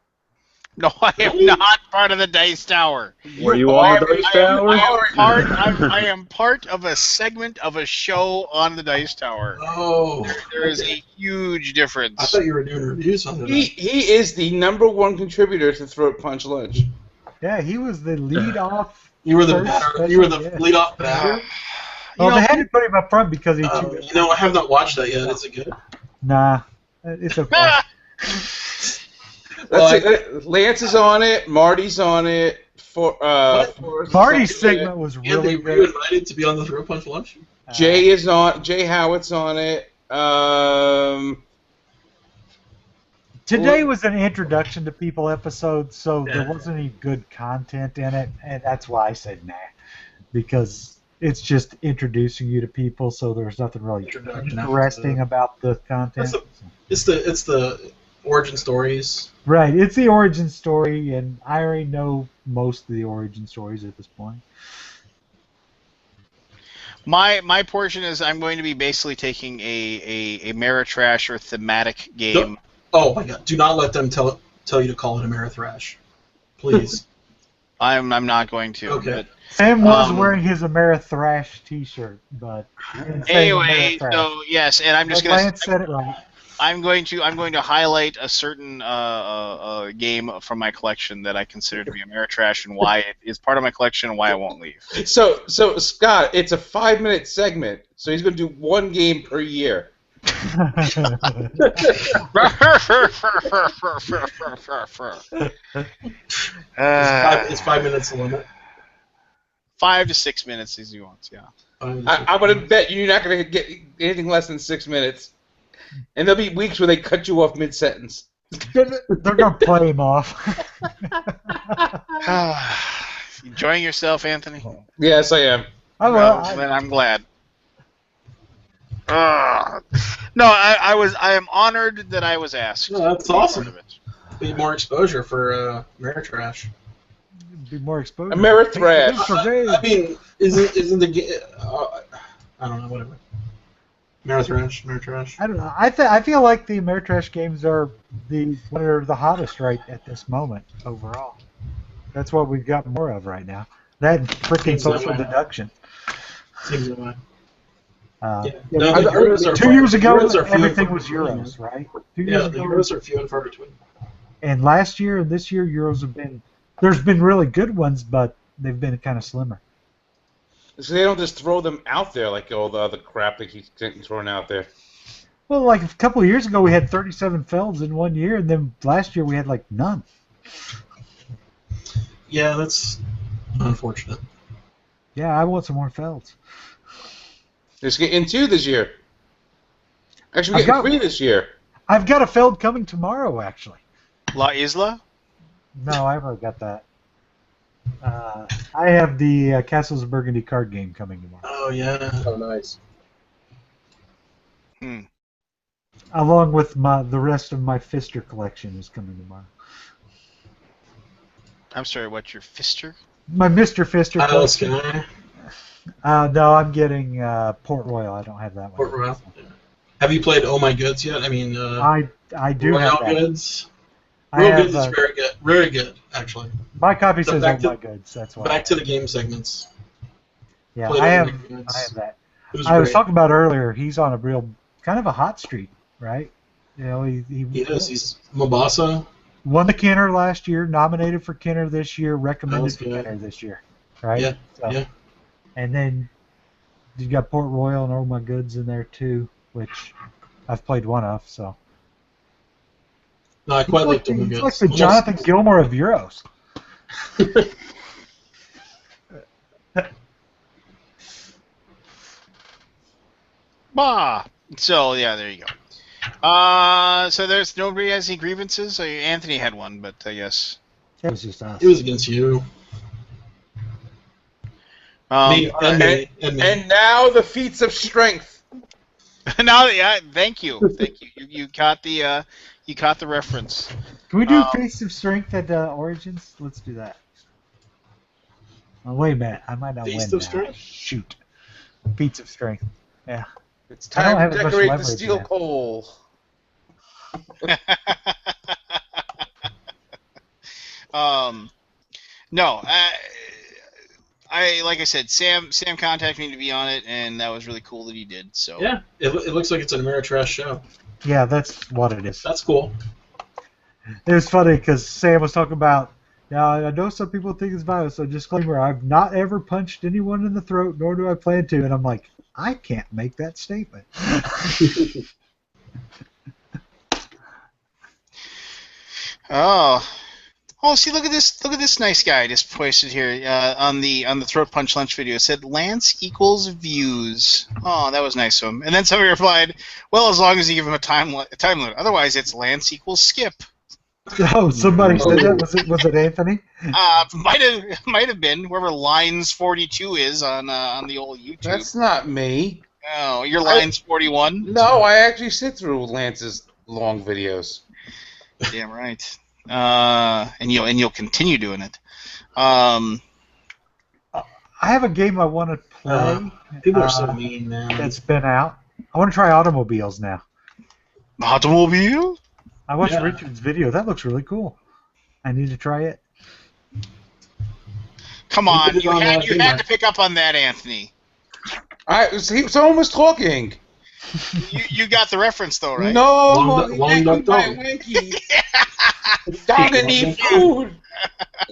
No, I am not part of the Dice Tower. Were you on the Dice Tower? I am part of a segment of a show on the Dice Tower. Oh. There is a huge difference. I thought you were doing reviews on it. He is the #1 contributor to Throat Punch Lunch. Yeah, he was the lead off. You were the lead off batter. Well, they had to put him up front because he. I have not watched that yet. Is it good? Nah, it's okay. Lance is on it. Marty's on it. Marty's segment was really Anthony, were you invited to be on the Throat Punch Lunch? Jay is on. Jay Howitt's on it. Today was an introduction to people episode, so there wasn't any good content in it, and that's why I said nah, because it's just introducing you to people, so there's nothing really interesting about the content. It's the origin stories. Right, it's the origin story, and I already know most of the origin stories at this point. My portion is I'm going to be basically taking a Ameritrash or thematic game. Oh my god! Do not let them tell you to call it Amerithrash, please. I'm not going to. Okay. But, Sam was wearing his Amerithrash T-shirt, but anyway, so yes, and I'm just going Lance said it right. I'm going to highlight a certain game from my collection that I consider to be Ameritrash and why it is part of my collection and why I won't leave. So Scott, it's a 5-minute segment, so he's going to do one game per year. It's 5 minutes the limit. 5 to 6 minutes as he wants, yeah. I'm going to bet you're not going to get anything less than 6 minutes. And there'll be weeks where they cut you off mid-sentence. They're going to play him off. Enjoying yourself, Anthony? Yes, I am. I'm glad. No, I am honored that I was asked. No, that's awesome. Be more exposure for Ameritrash. Be more exposure. Amerithrash. I mean, isn't the game? I don't know. Whatever. Ameritrash. I don't know. I feel like the Ameritrash games are the hottest right at this moment overall. That's what we've got more of right now. That freaking social deduction. Seems that way. Yeah. 2 years ago, everything was Euros, right? 2 years Yeah, ago, the Euros are few and far between. And last year and this year, Euros have been. There's been really good ones, but they've been kind of slimmer. So they don't just throw them out there like all the other crap that keeps getting thrown out there. Well, like a couple of years ago, we had 37 Felds in 1 year, and then last year we had like none. Yeah, that's unfortunate. Yeah, I want some more Felds. Just getting 2 this year. Actually, we're getting 3 this year. I've got a Feld coming tomorrow, actually. La Isla? No, I haven't got that. I have the Castles of Burgundy card game coming tomorrow. Oh, yeah. Oh, nice. Along with the rest of my Fister collection is coming tomorrow. I'm sorry, what's your Fister? My Mr. Fister collection. Sky. No, I'm getting Port Royal. I don't have that one. Port Royal. Have you played Oh My Goods yet? I mean, I do Royal have that. Goods. Royal Goods is very good. Very good, actually. My copy says back Oh My Goods. That's why. Back to the game segments. Yeah, Played I Oh have. My Goods. I have that. It was I was great. talking about earlier. He's on a real kind of a hot streak, right? You know, He is. He's Mombasa. won the Kenner last year, nominated for Kenner this year, recommended for good. Kenner this year, right? Yeah. So, Yeah. And then you got Port Royal and Oh My Goods in there too, which I've played one of. So. No, I quite like Oh My It's Goods. like the Jonathan Gilmour of Euros. Bah. So yeah, there you go. So there's nobody has any grievances. Anthony had one, but yes. It was just us. It was against you. Me. And now the feats of strength. Now, yeah, thank you. You caught the reference. Can we do Feast of Strength at Origins? Let's do that. Oh, wait a minute. I might not Feast win of now. Strength? Shoot. Feats of Strength. Yeah. It's I don't time have to as much decorate the leverage steel now. pole. No, I like I said, Sam contacted me to be on it, and that was really cool that he did. So Yeah, it looks like it's an Ameritrash show. Yeah, that's what it is. That's cool. It was funny because Sam was talking about, now I know some people think it's violence, so disclaimer, I've not ever punched anyone in the throat, nor do I plan to. And I'm like, I can't make that statement. Oh, see, look at this nice guy just posted here on the Throat Punch Lunch video. It said Lance equals views. Oh, that was nice of him. And then somebody replied, well, as long as you give him a time limit. Otherwise, it's Lance equals skip. Oh, somebody said that. Was it Anthony? Might have been whoever Lines 42 is on the old YouTube. That's not me. Oh, you're Lines 41. No, I actually sit through Lance's long videos. Damn right. And you'll continue doing it. I have a game I want to play. People are so mean, man. That's been out. I want to try automobiles now. Automobile? I watched Yeah. Richard's video. That looks really cool. I need to try it. Come We on, did it you on, had Kmart. to pick up on that, Anthony. Someone was talking. You got the reference though, right? No, Long duck dong. Winky. Dog and eat food.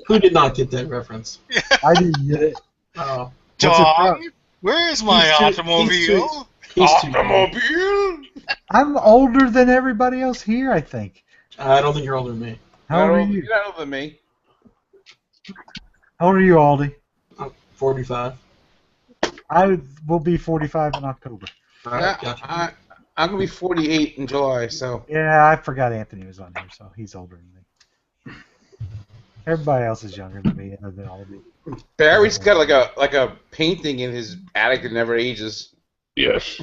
Who did not get that reference? I didn't get it. Oh, Dog, where is my He's too- automobile? he's too- Automobile. I'm older than everybody else here, I think. I don't think you're older than me. How old are you? You're not older than me. How old are you, Aldi? I'm 45. I will be 45 in October. All right, gotcha. I'm gonna be 48 in July, so. Yeah, I forgot Anthony was on here, so he's older than me. Everybody else is younger than me, other than Aldi. Barry's got like a painting in his attic that never ages. Yes.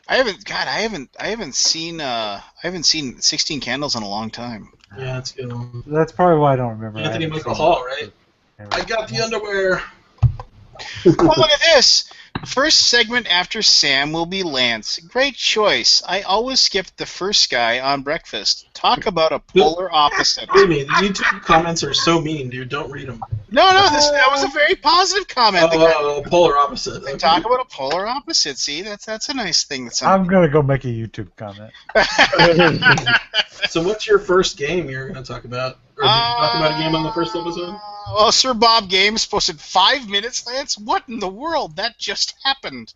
I haven't seen 16 Candles in a long time. Yeah, that's a good one. That's probably why I don't remember. Anthony I haven't Michael seen Hall, it. right? I got the underwear. Oh, look at this. First segment after Sam will be Lance. Great choice. I always skipped the first guy on breakfast. Talk about a polar opposite. Believe me, the YouTube comments are so mean, dude. Don't read them. No, that was a very positive comment. Oh, polar opposite. They talk about a polar opposite. See, that's a nice thing. I'm gonna go make a YouTube comment. So, what's your first game you're going to talk about? Or did you talk about a game on the first episode? Well, Sir Bob Games posted 5 minutes, Lance. What in the world? That just happened.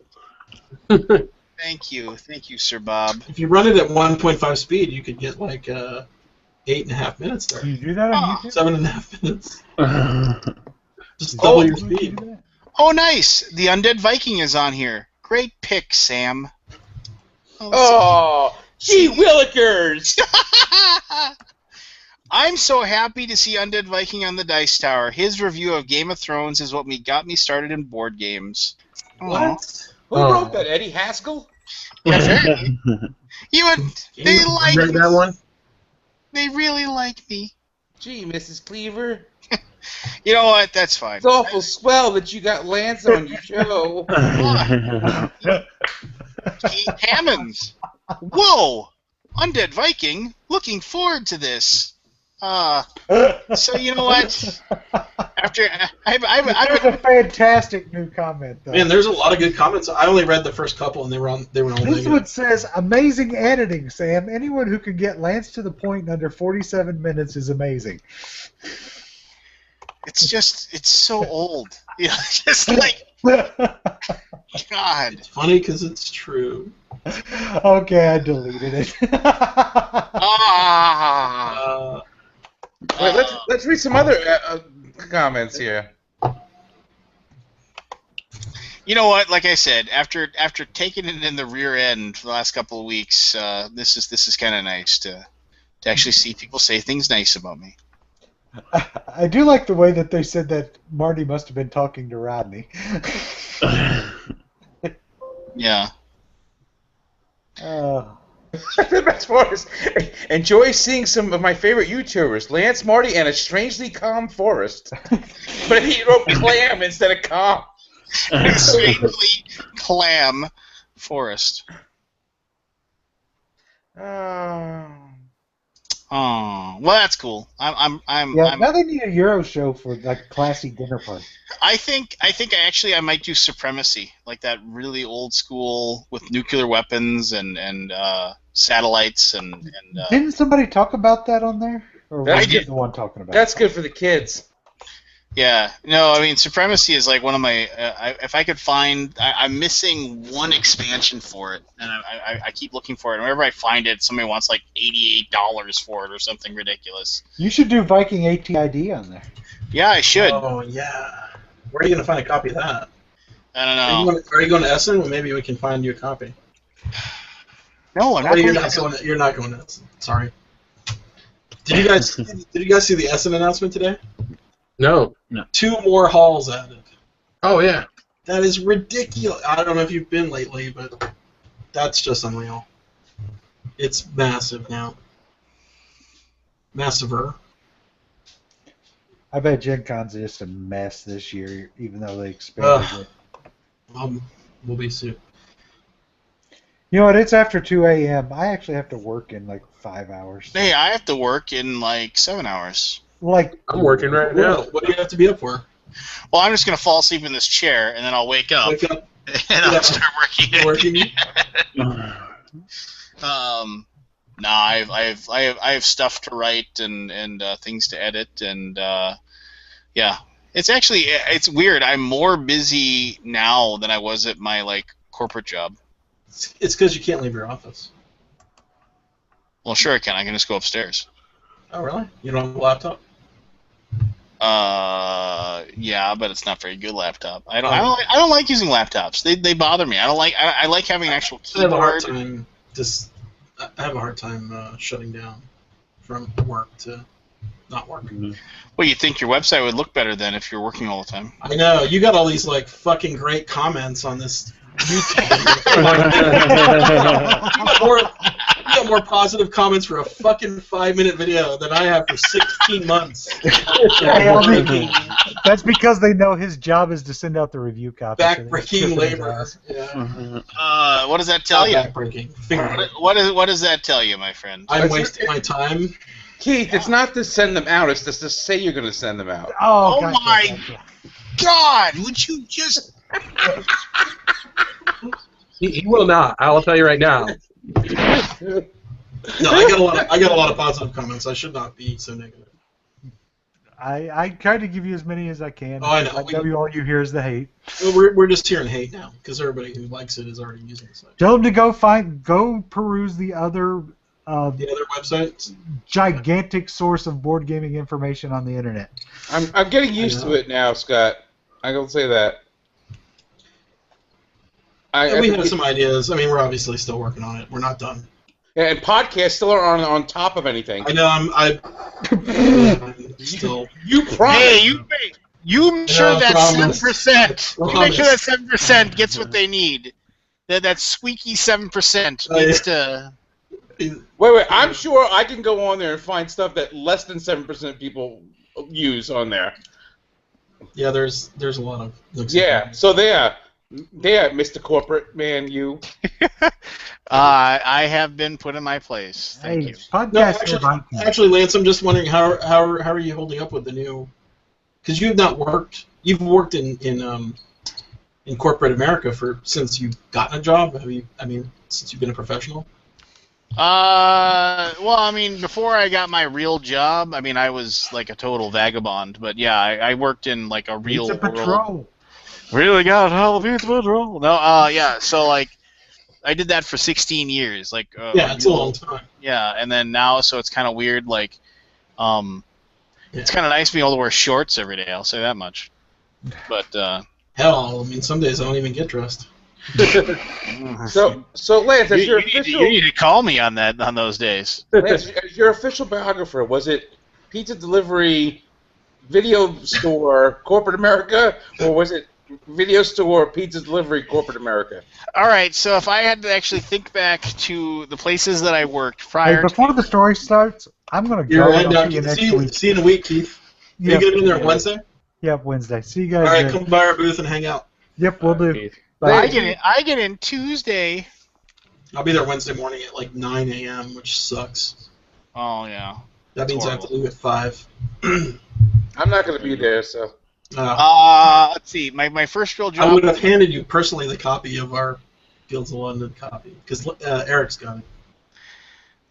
Thank you, Sir Bob. If you run it at 1.5 speed, you could get like 8.5 minutes there. Can you do that on YouTube? 7.5 minutes. Just double your speed. Oh, nice. The Undead Viking is on here. Great pick, Sam. Oh, gee willikers! I'm so happy to see Undead Viking on the Dice Tower. His review of Game of Thrones is what got me started in board games. What? Who wrote that? Eddie Haskell? They like read that one? They really like me. Gee, Mrs. Cleaver. You know what? That's fine. It's awful swell that you got Lance on your show. Keith Hammonds. Whoa! Undead Viking. Looking forward to this. So you know what? After That's a fantastic new comment, though. Man, there's a lot of good comments. I only read the first couple, and they were all This negative. one says, amazing editing, Sam. Anyone who can get Lance to the point in under 47 minutes is amazing. It's so old. You know, just like, God. It's funny because it's true. Okay, I deleted it. Wait, let's read some other comments here. You know what? Like I said, after taking it in the rear end for the last couple of weeks, this is kind of nice to actually see people say things nice about me. I do like the way that they said that Marty must have been talking to Rodney. Yeah. The best part is, enjoy seeing some of my favorite YouTubers, Lance, Marty, and a strangely calm Forrest. But he wrote clam instead of calm. Strangely clam Forest. Oh, well, that's cool. Now they need a Euro show for like classy dinner party. I think I might do Supremacy, like that really old school with nuclear weapons and satellites and Didn't somebody talk about that on there? Or was I you did. the one talking about That's good for the kids. yeah. No, I mean Supremacy is like one of my. If I could find, I'm missing one expansion for it, and I keep looking for it. Whenever I find it, somebody wants like $88 for it or something ridiculous. You should do Viking ATID on there. Yeah, I should. Oh, yeah. Where are you going to find a copy of that? I don't know. Are you going to Essen? Well, maybe we can find you a copy. No, I'm Oh, not. you're not going to Essen. Sorry. Did you guys see the Essen announcement today? No. 2 more halls added. Oh, yeah. That is ridiculous. I don't know if you've been lately, but that's just unreal. It's massive now. Massiver. I bet Gen Con's just a mess this year, even though they expanded it. We'll be soon. You know what? It's after 2 a.m. I actually have to work in like 5 hours. Hey, I have to work in like 7 hours. Like I'm working right now. What do you have to be up for? Well, I'm just gonna fall asleep in this chair, and then I'll wake up, and I'll start working. No, I have stuff to write and things to edit, and yeah, it's weird. I'm more busy now than I was at my like corporate job. It's because you can't leave your office. Well, sure I can. I can just go upstairs. Oh, really? You don't have a laptop? Yeah, but it's not a very good laptop. I don't like using laptops. They bother me. I like having an actual keyboard. I have a hard time shutting down from work to not work. Well, you'd think your website would look better then if you're working all the time. I know. You got all these like fucking great comments on this YouTube. You got more positive comments for a fucking 5-minute video than I have for 16 months. That's because they know his job is to send out the review copy. Backbreaking labor. Yeah. What does that tell you? Backbreaking. What does that tell you, my friend? I'm wasting my time. Keith, it's not to send them out. It's just to say you're going to send them out. Oh my God! Would you just? He will not. I will tell you right now. No, I got a lot of positive comments. I should not be so negative. I try to give you as many as I can. Oh, I know. All you hear is the hate. Well, we're just hearing hate now because everybody who likes it is already using the site. Tell them to go peruse the other websites. Gigantic source of board gaming information on the internet. I'm getting used to it now, Scott. I will say that. We have some ideas. I mean, we're obviously still working on it. We're not done. Yeah, and podcasts still aren't on top of anything. I know. I'm still. You promised. Hey, you make sure that 7%. You make sure that 7% gets what they need. That squeaky 7% needs to. Wait. I'm sure I can go on there and find stuff that less than 7% people use on there. Yeah, there's a lot of. Yeah. So there, Mr. Corporate Man, you. I have been put in my place. Thank you. Actually, Lance, I'm just wondering how are you holding up with the new? Because you've not worked. You've worked in corporate America since you've gotten a job. Since you've been a professional. Well, I mean, before I got my real job, I mean, I was like a total vagabond. But yeah, I worked in like a real Pizza Patrol. Really got all the Pizza Patrol? No, yeah. So like, I did that for 16 years. Like, yeah, it's a long time. Yeah, and then now, so it's kind of weird. Like, it's kind of nice being able to wear shorts every day. I'll say that much. But hell, I mean, some days I don't even get dressed. So Lance, as your you need to call me on those days. Lance, as your official biographer, was it Pizza Delivery, Video Store, Corporate America, or was it Video Store, Pizza Delivery, Corporate America? All right, so if I had to actually think back to the places that I worked prior before the story starts, I'm going to go. See you in a week, Keith. Are you going to be there Wednesday? Yep, Wednesday. See you guys. All right, come by our booth and hang out. Yep, we'll do. I get in Tuesday. I'll be there Wednesday morning at like 9 a.m., which sucks. Oh, yeah. That means I have to leave at 5. I'm not going to be there, so. Let's see. My first real job. I would have handed you personally the copy of our Fields of London copy because Eric's got it.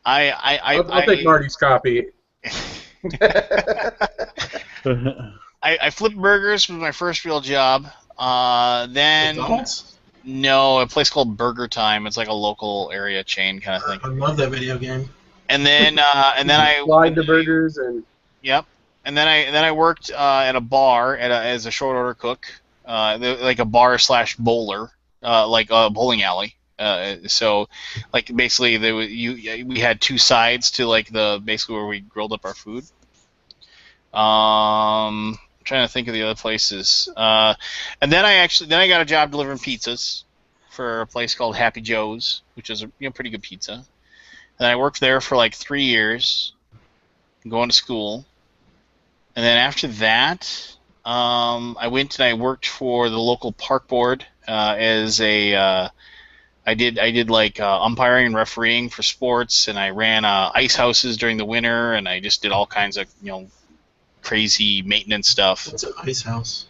I'll take Marty's copy. I flipped burgers was my first real job. Then McDonald's? No, a place called Burger Time. It's like a local area chain kind of thing. I love that video game. And then I slide the burgers and. Yep. And then I worked at a bar as a short order cook, like a bar / bowler, like a bowling alley. So, like basically, we had two sides to like basically where we grilled up our food. Trying to think of the other places. And then I got a job delivering pizzas for a place called Happy Joe's, which is a pretty good pizza. And I worked there for like 3 years, going to school. And then after that, I went and I worked for the local park board as a. I did like umpiring and refereeing for sports, and I ran ice houses during the winter, and I just did all kinds of crazy maintenance stuff. What's an ice house?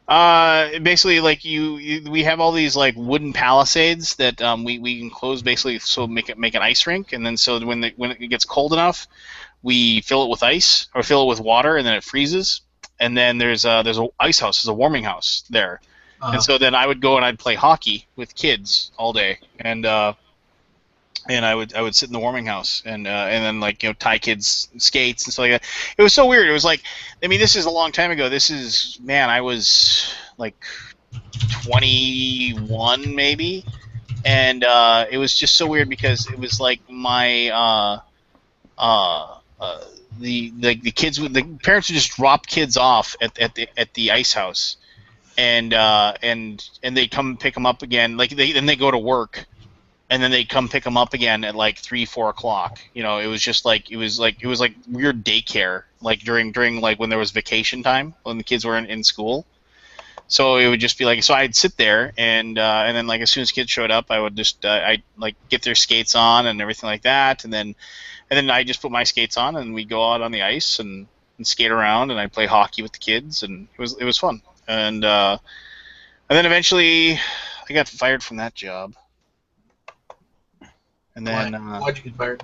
Basically, like we have all these like wooden palisades that we enclose basically, so make an ice rink, and then so when it gets cold enough, we fill it with ice or fill it with water, and then it freezes, and then there's a ice house, there's a warming house there, and so then I would go and I'd play hockey with kids all day, and I would sit in the warming house and then like tie kids skates and stuff like that. It was so weird. It was like, I mean, this is a long time ago. This is, man, I was like 21 maybe, and it was just so weird because it was like my the kids would, the parents would just drop kids off at the ice house, and they come pick them up again. Like then they go to work. And then they'd come pick them up again at like 3-4 o'clock. It was just like it was like weird daycare, like during like when there was vacation time when the kids were in school. So it would just be like, so I'd sit there and then like as soon as kids showed up, I would just I'd like get their skates on and everything like that, and then I just put my skates on and we'd go out on the ice and skate around, and I'd play hockey with the kids, and it was fun. And then eventually I got fired from that job. And then why'd you get fired?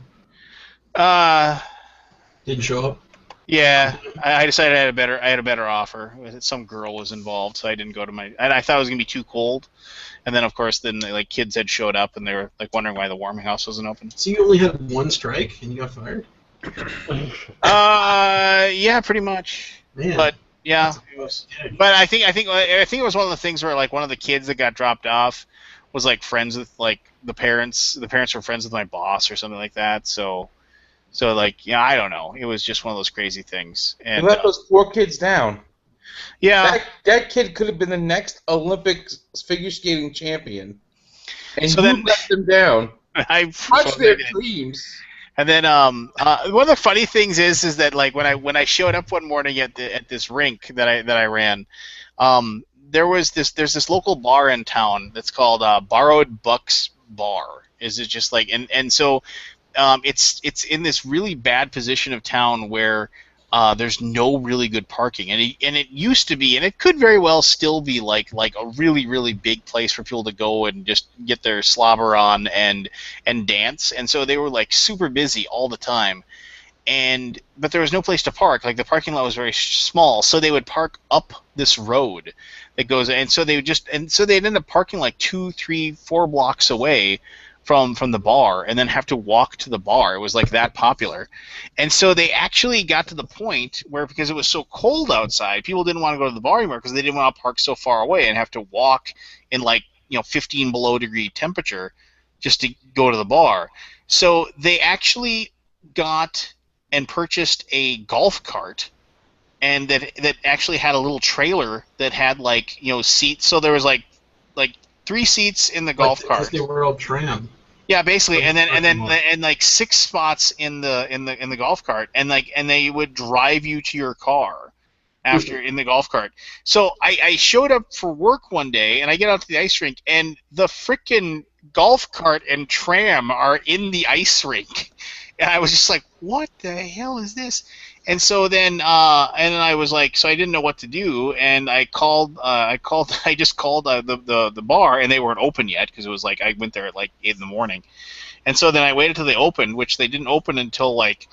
Didn't show up. Yeah, I decided I had a better offer. Some girl was involved, so I didn't go to my. And I thought it was gonna be too cold, and then of course like kids had showed up and they were like wondering why the warming house wasn't open. So you only had one strike and you got fired? Yeah, pretty much. Man, but yeah, it was. But I think it was one of the things where like one of the kids that got dropped off was like friends with like the parents. The parents were friends with my boss or something like that. So like, yeah, I don't know. It was just one of those crazy things. And you let those 4 kids down. Yeah. That kid could have been the next Olympic figure skating champion. And so you let them down. I crushed their dreams. And then one of the funny things is that like when I showed up one morning at this rink that I ran, there's this local bar in town that's called Borrowed Bucks Bar. Is it just like and so it's in this really bad position of town where there's no really good parking, and it used to be, and it could very well still be like a really really big place for people to go and just get their slobber on and dance, and so they were like super busy all the time, but there was no place to park. Like the parking lot was very small, so they would park up this road that goes, and so they'd end up parking like 2, 3, 4 blocks away from the bar, and then have to walk to the bar. It was like that popular. And so they actually got to the point where, because it was so cold outside, people didn't want to go to the bar anymore because they didn't want to park so far away and have to walk in like 15 below degree temperature just to go to the bar. So they actually got and purchased a golf cart, and that actually had a little trailer that had like seats. So there was like 3 seats in the golf cart. Disney World tram. Yeah, basically, and like 6 spots in the golf cart, and they would drive you to your car after in the golf cart. So I showed up for work one day, and I get out to the ice rink, and the frickin' golf cart and tram are in the ice rink, and I was just like, what the hell is this? And so then I was like, so I didn't know what to do, and I just called the bar, and they weren't open yet because it was like I went there at like 8 in the morning, and so then I waited till they opened, which they didn't open until like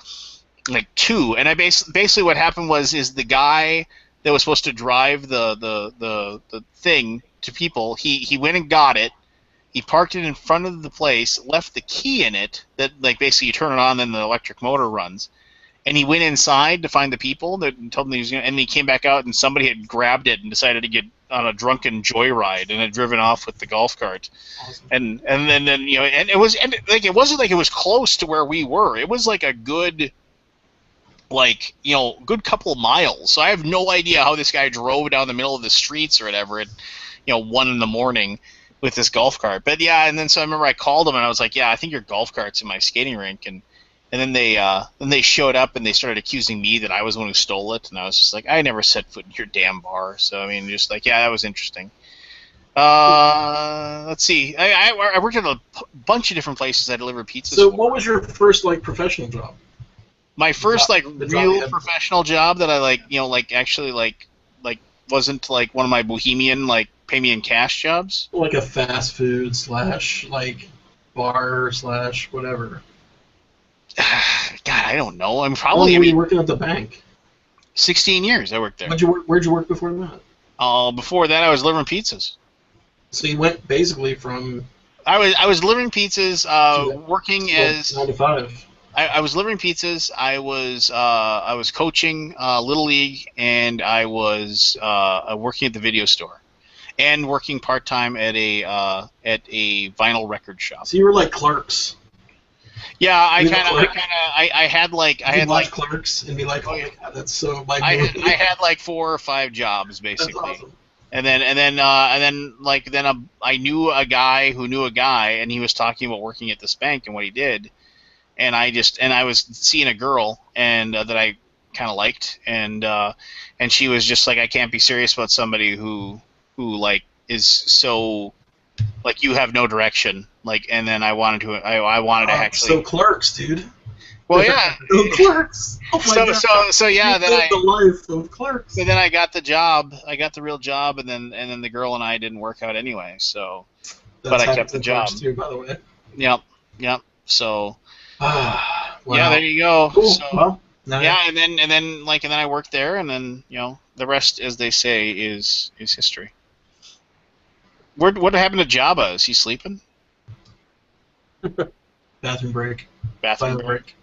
2, and I basically what happened is the guy that was supposed to drive the thing to people, he went and got it. He parked it in front of the place, left the key in it that like basically you turn it on, then the electric motor runs. And he went inside to find the people that told him he was going to, and he came back out and somebody had grabbed it and decided to get on a drunken joyride and had driven off with the golf cart. Awesome. And then and it wasn't like it was close to where we were. It was like a good good couple miles. So I have no idea how this guy drove down the middle of the streets or whatever at 1 in the morning with this golf cart. But yeah, and then so I remember I called him and I was like, yeah, I think your golf cart's in my skating rink, and And then they showed up and they started accusing me that I was the one who stole it, and I was just like, I never set foot in your damn bar. So I mean, just like, yeah, that was interesting. Let's see. I worked at a bunch of different places. I delivered pizzas. So, what was your first like professional job? My first like The job real you had- professional job that I like, actually like wasn't like one of my bohemian like pay me in cash jobs. like a fast food / like bar / whatever. God, I don't know. I'm How long probably were you working at the bank? 16 years I worked there. Where'd you work before that? Before that, I was delivering pizzas. So you went basically from I was delivering pizzas, working as 9 to 5. I was delivering pizzas. I was coaching Little League, and I was working at the video store, and working part time at a vinyl record shop. So you were like clerks. Yeah, I You were kind of clerk? I had like I You'd had watch like Clerks and be like, oh my god, that's so like. I had like 4 or 5 jobs basically. That's awesome. And then I knew a guy who knew a guy, and he was talking about working at this bank and what he did, and I was seeing a girl and that I kind of liked, and she was just like, I can't be serious about somebody who like is so like you have no direction, like, and then I wanted to actually. So Clerks, dude. Well, yeah. So Clerks. Oh my god. So yeah, You then lived the life of Clerks. So then I got the job. I got the real job, and then the girl and I didn't work out anyway. So, but I kept the job. Too, by the way. Yep. So, Wow. yeah, there you go. Cool. So, Well, yeah, and then I worked there, and then the rest, as they say, is history. What happened to Jabba? Is he sleeping? Bathroom break. Bathroom Final break.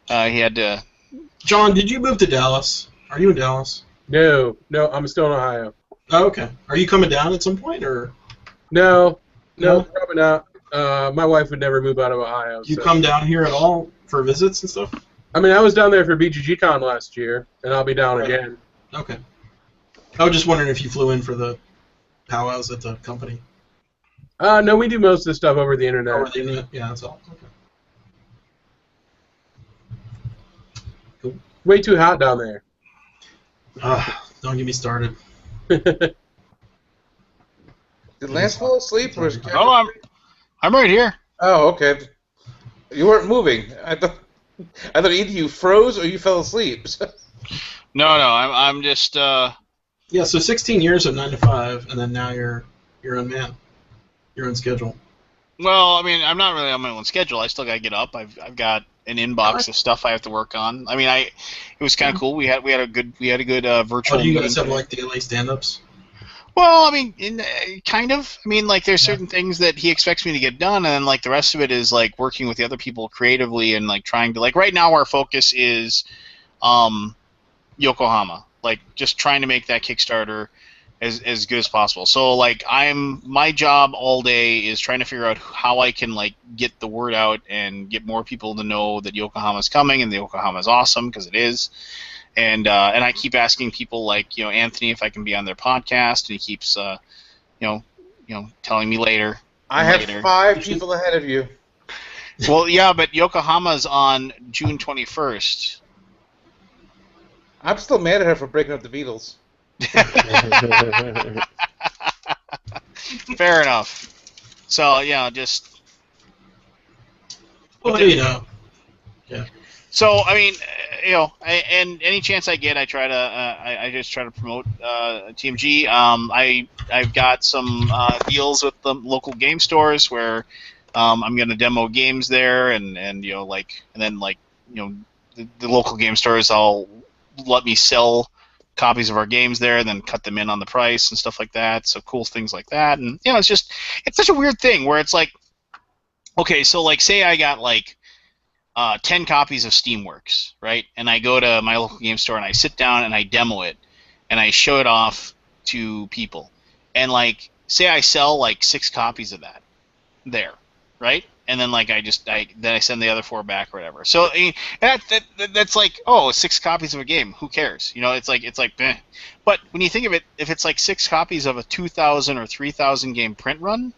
He had to. John, did you move to Dallas? Are you in Dallas? No, I'm still in Ohio. Oh, okay. Are you coming down at some point, or? No, No? probably not. My wife would never move out of Ohio. You so. come down here at all for visits and stuff? I mean, I was down there for BGGCon last year, and I'll be down again. Okay. I was just wondering if you flew in for the powwows at the company. No, we do most of the stuff over the internet. Over the internet? Yeah, that's all. Okay. Cool. Way too hot down there. Don't get me started. Did Lance fall asleep? Or is Oh, I'm right here. Oh, okay. You weren't moving. I thought either you froze or you fell asleep. No, I'm just. Yeah, so 16 years of 9 to 5, and then now you're unmanned. You're on schedule. Well, I mean, I'm not really on my own schedule. I still got to get up. I've got an inbox of stuff I have to work on. I mean, it was kind of cool. We had a good virtual. Oh, do you guys meeting have like the LA stand-ups? Well, I mean, kind of. I mean, like, there's certain things that he expects me to get done, and then, like, the rest of it is, like, working with the other people creatively and, like, trying to, like, right now our focus is Yokohama. Like, just trying to make that Kickstarter as good as possible. So, like, my job all day is trying to figure out how I can, like, get the word out and get more people to know that Yokohama's coming and that Yokohama's awesome, because it is. And I keep asking people like Anthony if I can be on their podcast, and he keeps telling me later. I have 5 people ahead of you. Well, yeah, but Yokohama's on June 21st. I'm still mad at her for breaking up the Beatles. Fair enough. So yeah, just. Well, yeah. So I mean, and any chance I get, I try to. I just try to promote TMG. I've got some deals with the local game stores where I'm going to demo games there, and then the local game stores all let me sell copies of our games there, and then cut them in on the price and stuff like that. So cool things like that, and it's such a weird thing where it's like, okay, so like say I got like 10 copies of Steamworks, right? And I go to my local game store and I sit down and I demo it and I show it off to people. And like say I sell like 6 copies of that there, right? And then like I send the other 4 back or whatever. So that's like, 6 copies of a game. Who cares? It's like meh. But when you think of it, if it's like 6 copies of a 2,000 or 3,000 game print run,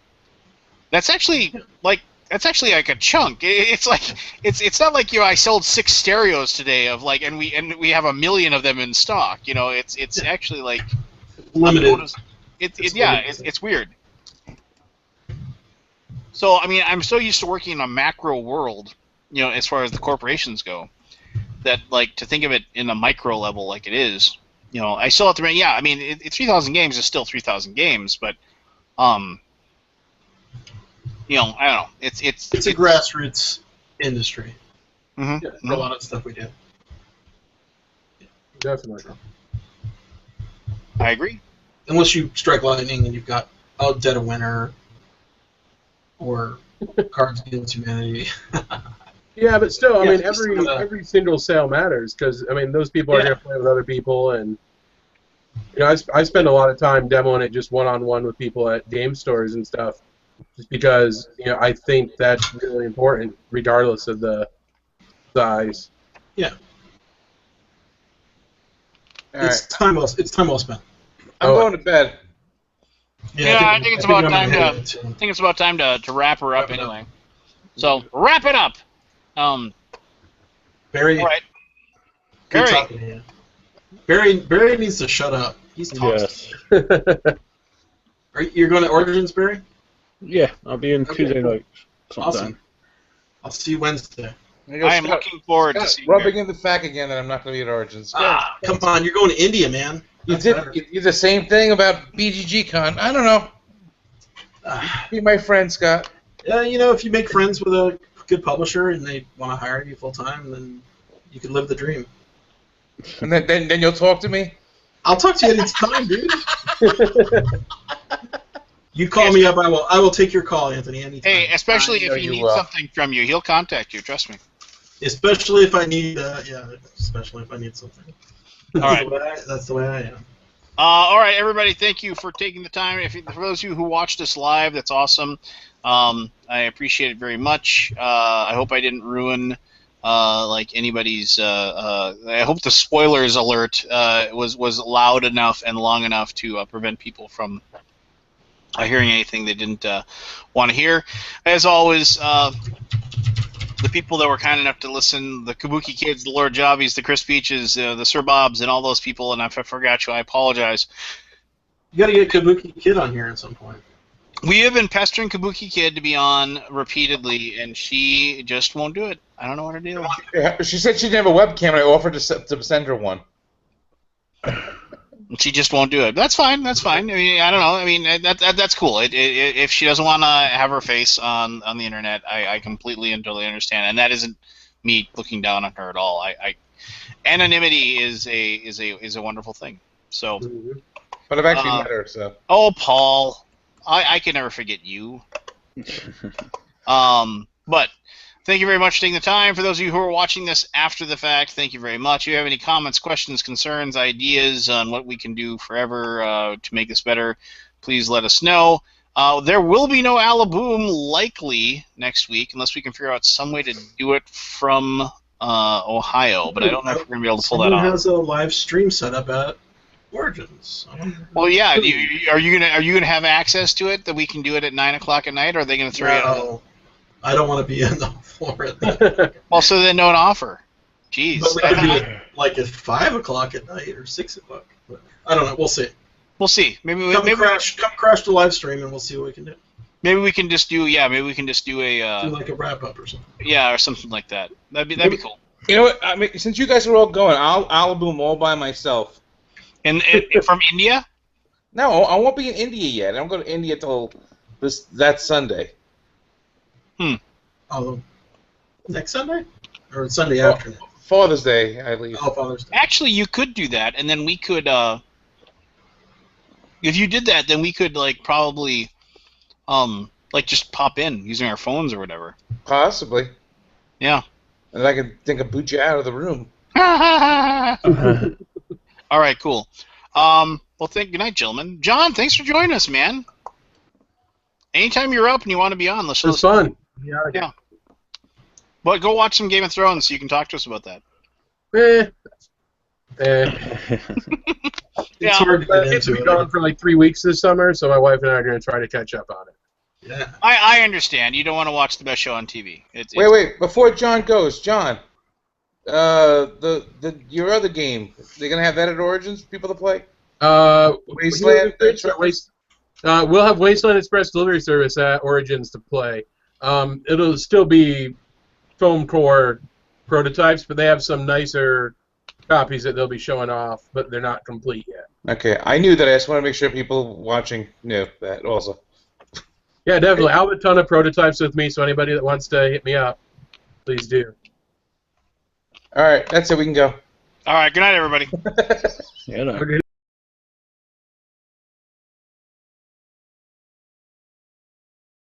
that's actually like That's actually like a chunk. It's like it's not like I sold 6 stereos today of like, and we have 1 million of them in stock. It's actually like Limited. It's weird. So I mean, I'm so used to working in a macro world, as far as the corporations go, that like to think of it in a micro level like it is. I still have to. Yeah, I mean, 3,000 games is still 3,000 games, but I don't know. It's a grassroots industry. Mm-hmm. Yeah, for a lot of stuff we do. Definitely. I agree. Unless you strike lightning and you've got Dead of Winter or Cards Against Humanity. Yeah, but still, I Yeah, mean, just every single sale matters because I mean, those people are going to play with other people, and I spend a lot of time demoing it just one-on-one with people at game stores and stuff, just because I think that's really important, regardless of the size. Yeah. It's time well spent. I'm going to bed. I think it's about time to wrap her up anyway. So wrap it up. Barry. All right. Good talking to you. Barry needs to shut up. He's talking. Yes. You're going to Origins, Barry? Yeah, I'll be in Tuesday night sometime. Awesome. I'll see you Wednesday. I am looking forward to seeing rubbing in the fact again that I'm not going to be at Origins. Come on, you're going to India, man. You did the same thing about BGG Con. I don't know. Be my friend, Scott. Yeah, if you make friends with a good publisher and they want to hire you full time, then you can live the dream. And then you'll talk to me? I'll talk to you anytime, dude. You call me up, I will take your call, Anthony, anytime. Hey, especially if he needs something from you, he'll contact you. Trust me. Especially if I need, especially if I need something. All right. That's the way I am. All right, everybody. Thank you for taking the time. For those of you who watched us live, that's awesome. I appreciate it very much. I hope I didn't ruin anybody's. I hope the spoilers alert was loud enough and long enough to prevent people from hearing anything they didn't want to hear. As always, the people that were kind enough to listen, the Kabuki Kids, the Lord Javis, the Chris Beaches, the Sir Bobs, and all those people, and if I forgot you, I apologize. You got to get Kabuki Kid on here at some point. We have been pestering Kabuki Kid to be on repeatedly, and she just won't do it. I don't know what her deal is. She said she didn't have a webcam, and I offered to send her one. She just won't do it. That's fine. That's fine. I mean, I don't know. I mean, that's cool. If she doesn't want to have her face on the internet, I completely and totally understand. And that isn't me looking down on her at all. Anonymity is a wonderful thing. So. But I've actually met her. So. Oh, Paul, I can never forget you. But. Thank you very much for taking the time. For those of you who are watching this after the fact, thank you very much. If you have any comments, questions, concerns, ideas on what we can do forever to make this better, please let us know. There will be no Alaboom likely next week unless we can figure out some way to do it from Ohio, but I don't know if we're going to be able to pull that off. Someone has a live stream set up at Origins. Well, yeah. Are you gonna have access to it that we can do it at 9 o'clock at night, or are they going to throw you out? I don't want to be in the floor at that. Well, so then don't offer. Jeez. But we could do it like at 5 o'clock at night or 6 o'clock. But I don't know. We'll see. We'll see. Maybe crash the live stream and we'll see what we can do. Maybe we can just do a do like a wrap up or something. Yeah, or something like that. That'd be cool. You know what? I mean, since you guys are all going, I'll Alaboom all by myself. And from India? No, I won't be in India yet. I don't go to India till that Sunday. Oh, next Sunday? Or Sunday afternoon? Father's Day, I leave. Oh, Father's Day. Actually, you could do that, and then we could, if you did that, then we could, probably, just pop in using our phones or whatever. Possibly. Yeah. And I could think of boot you out of the room. All right, cool. Well, good night, gentlemen. John, thanks for joining us, man. Anytime you're up and you want to be on, let's. It's fun. Yeah. But go watch some Game of Thrones so you can talk to us about that. It's hard to get into it. It's been gone for 3 weeks this summer, so my wife and I are going to try to catch up on it. Yeah. I understand. You don't want to watch the best show on TV. Wait. Before John goes, John, your other game, they gonna have that at Origins for people to play? Wasteland Express? We'll have Wasteland Express delivery service at Origins to play. It'll still be foam core prototypes, but they have some nicer copies that they'll be showing off, but they're not complete yet. Okay, I knew that. I just want to make sure people watching knew that also. Yeah, definitely. I'll have a ton of prototypes with me, so anybody that wants to hit me up, please do. All right, that's it. We can go. All right, good night, everybody. Yeah, no. Okay.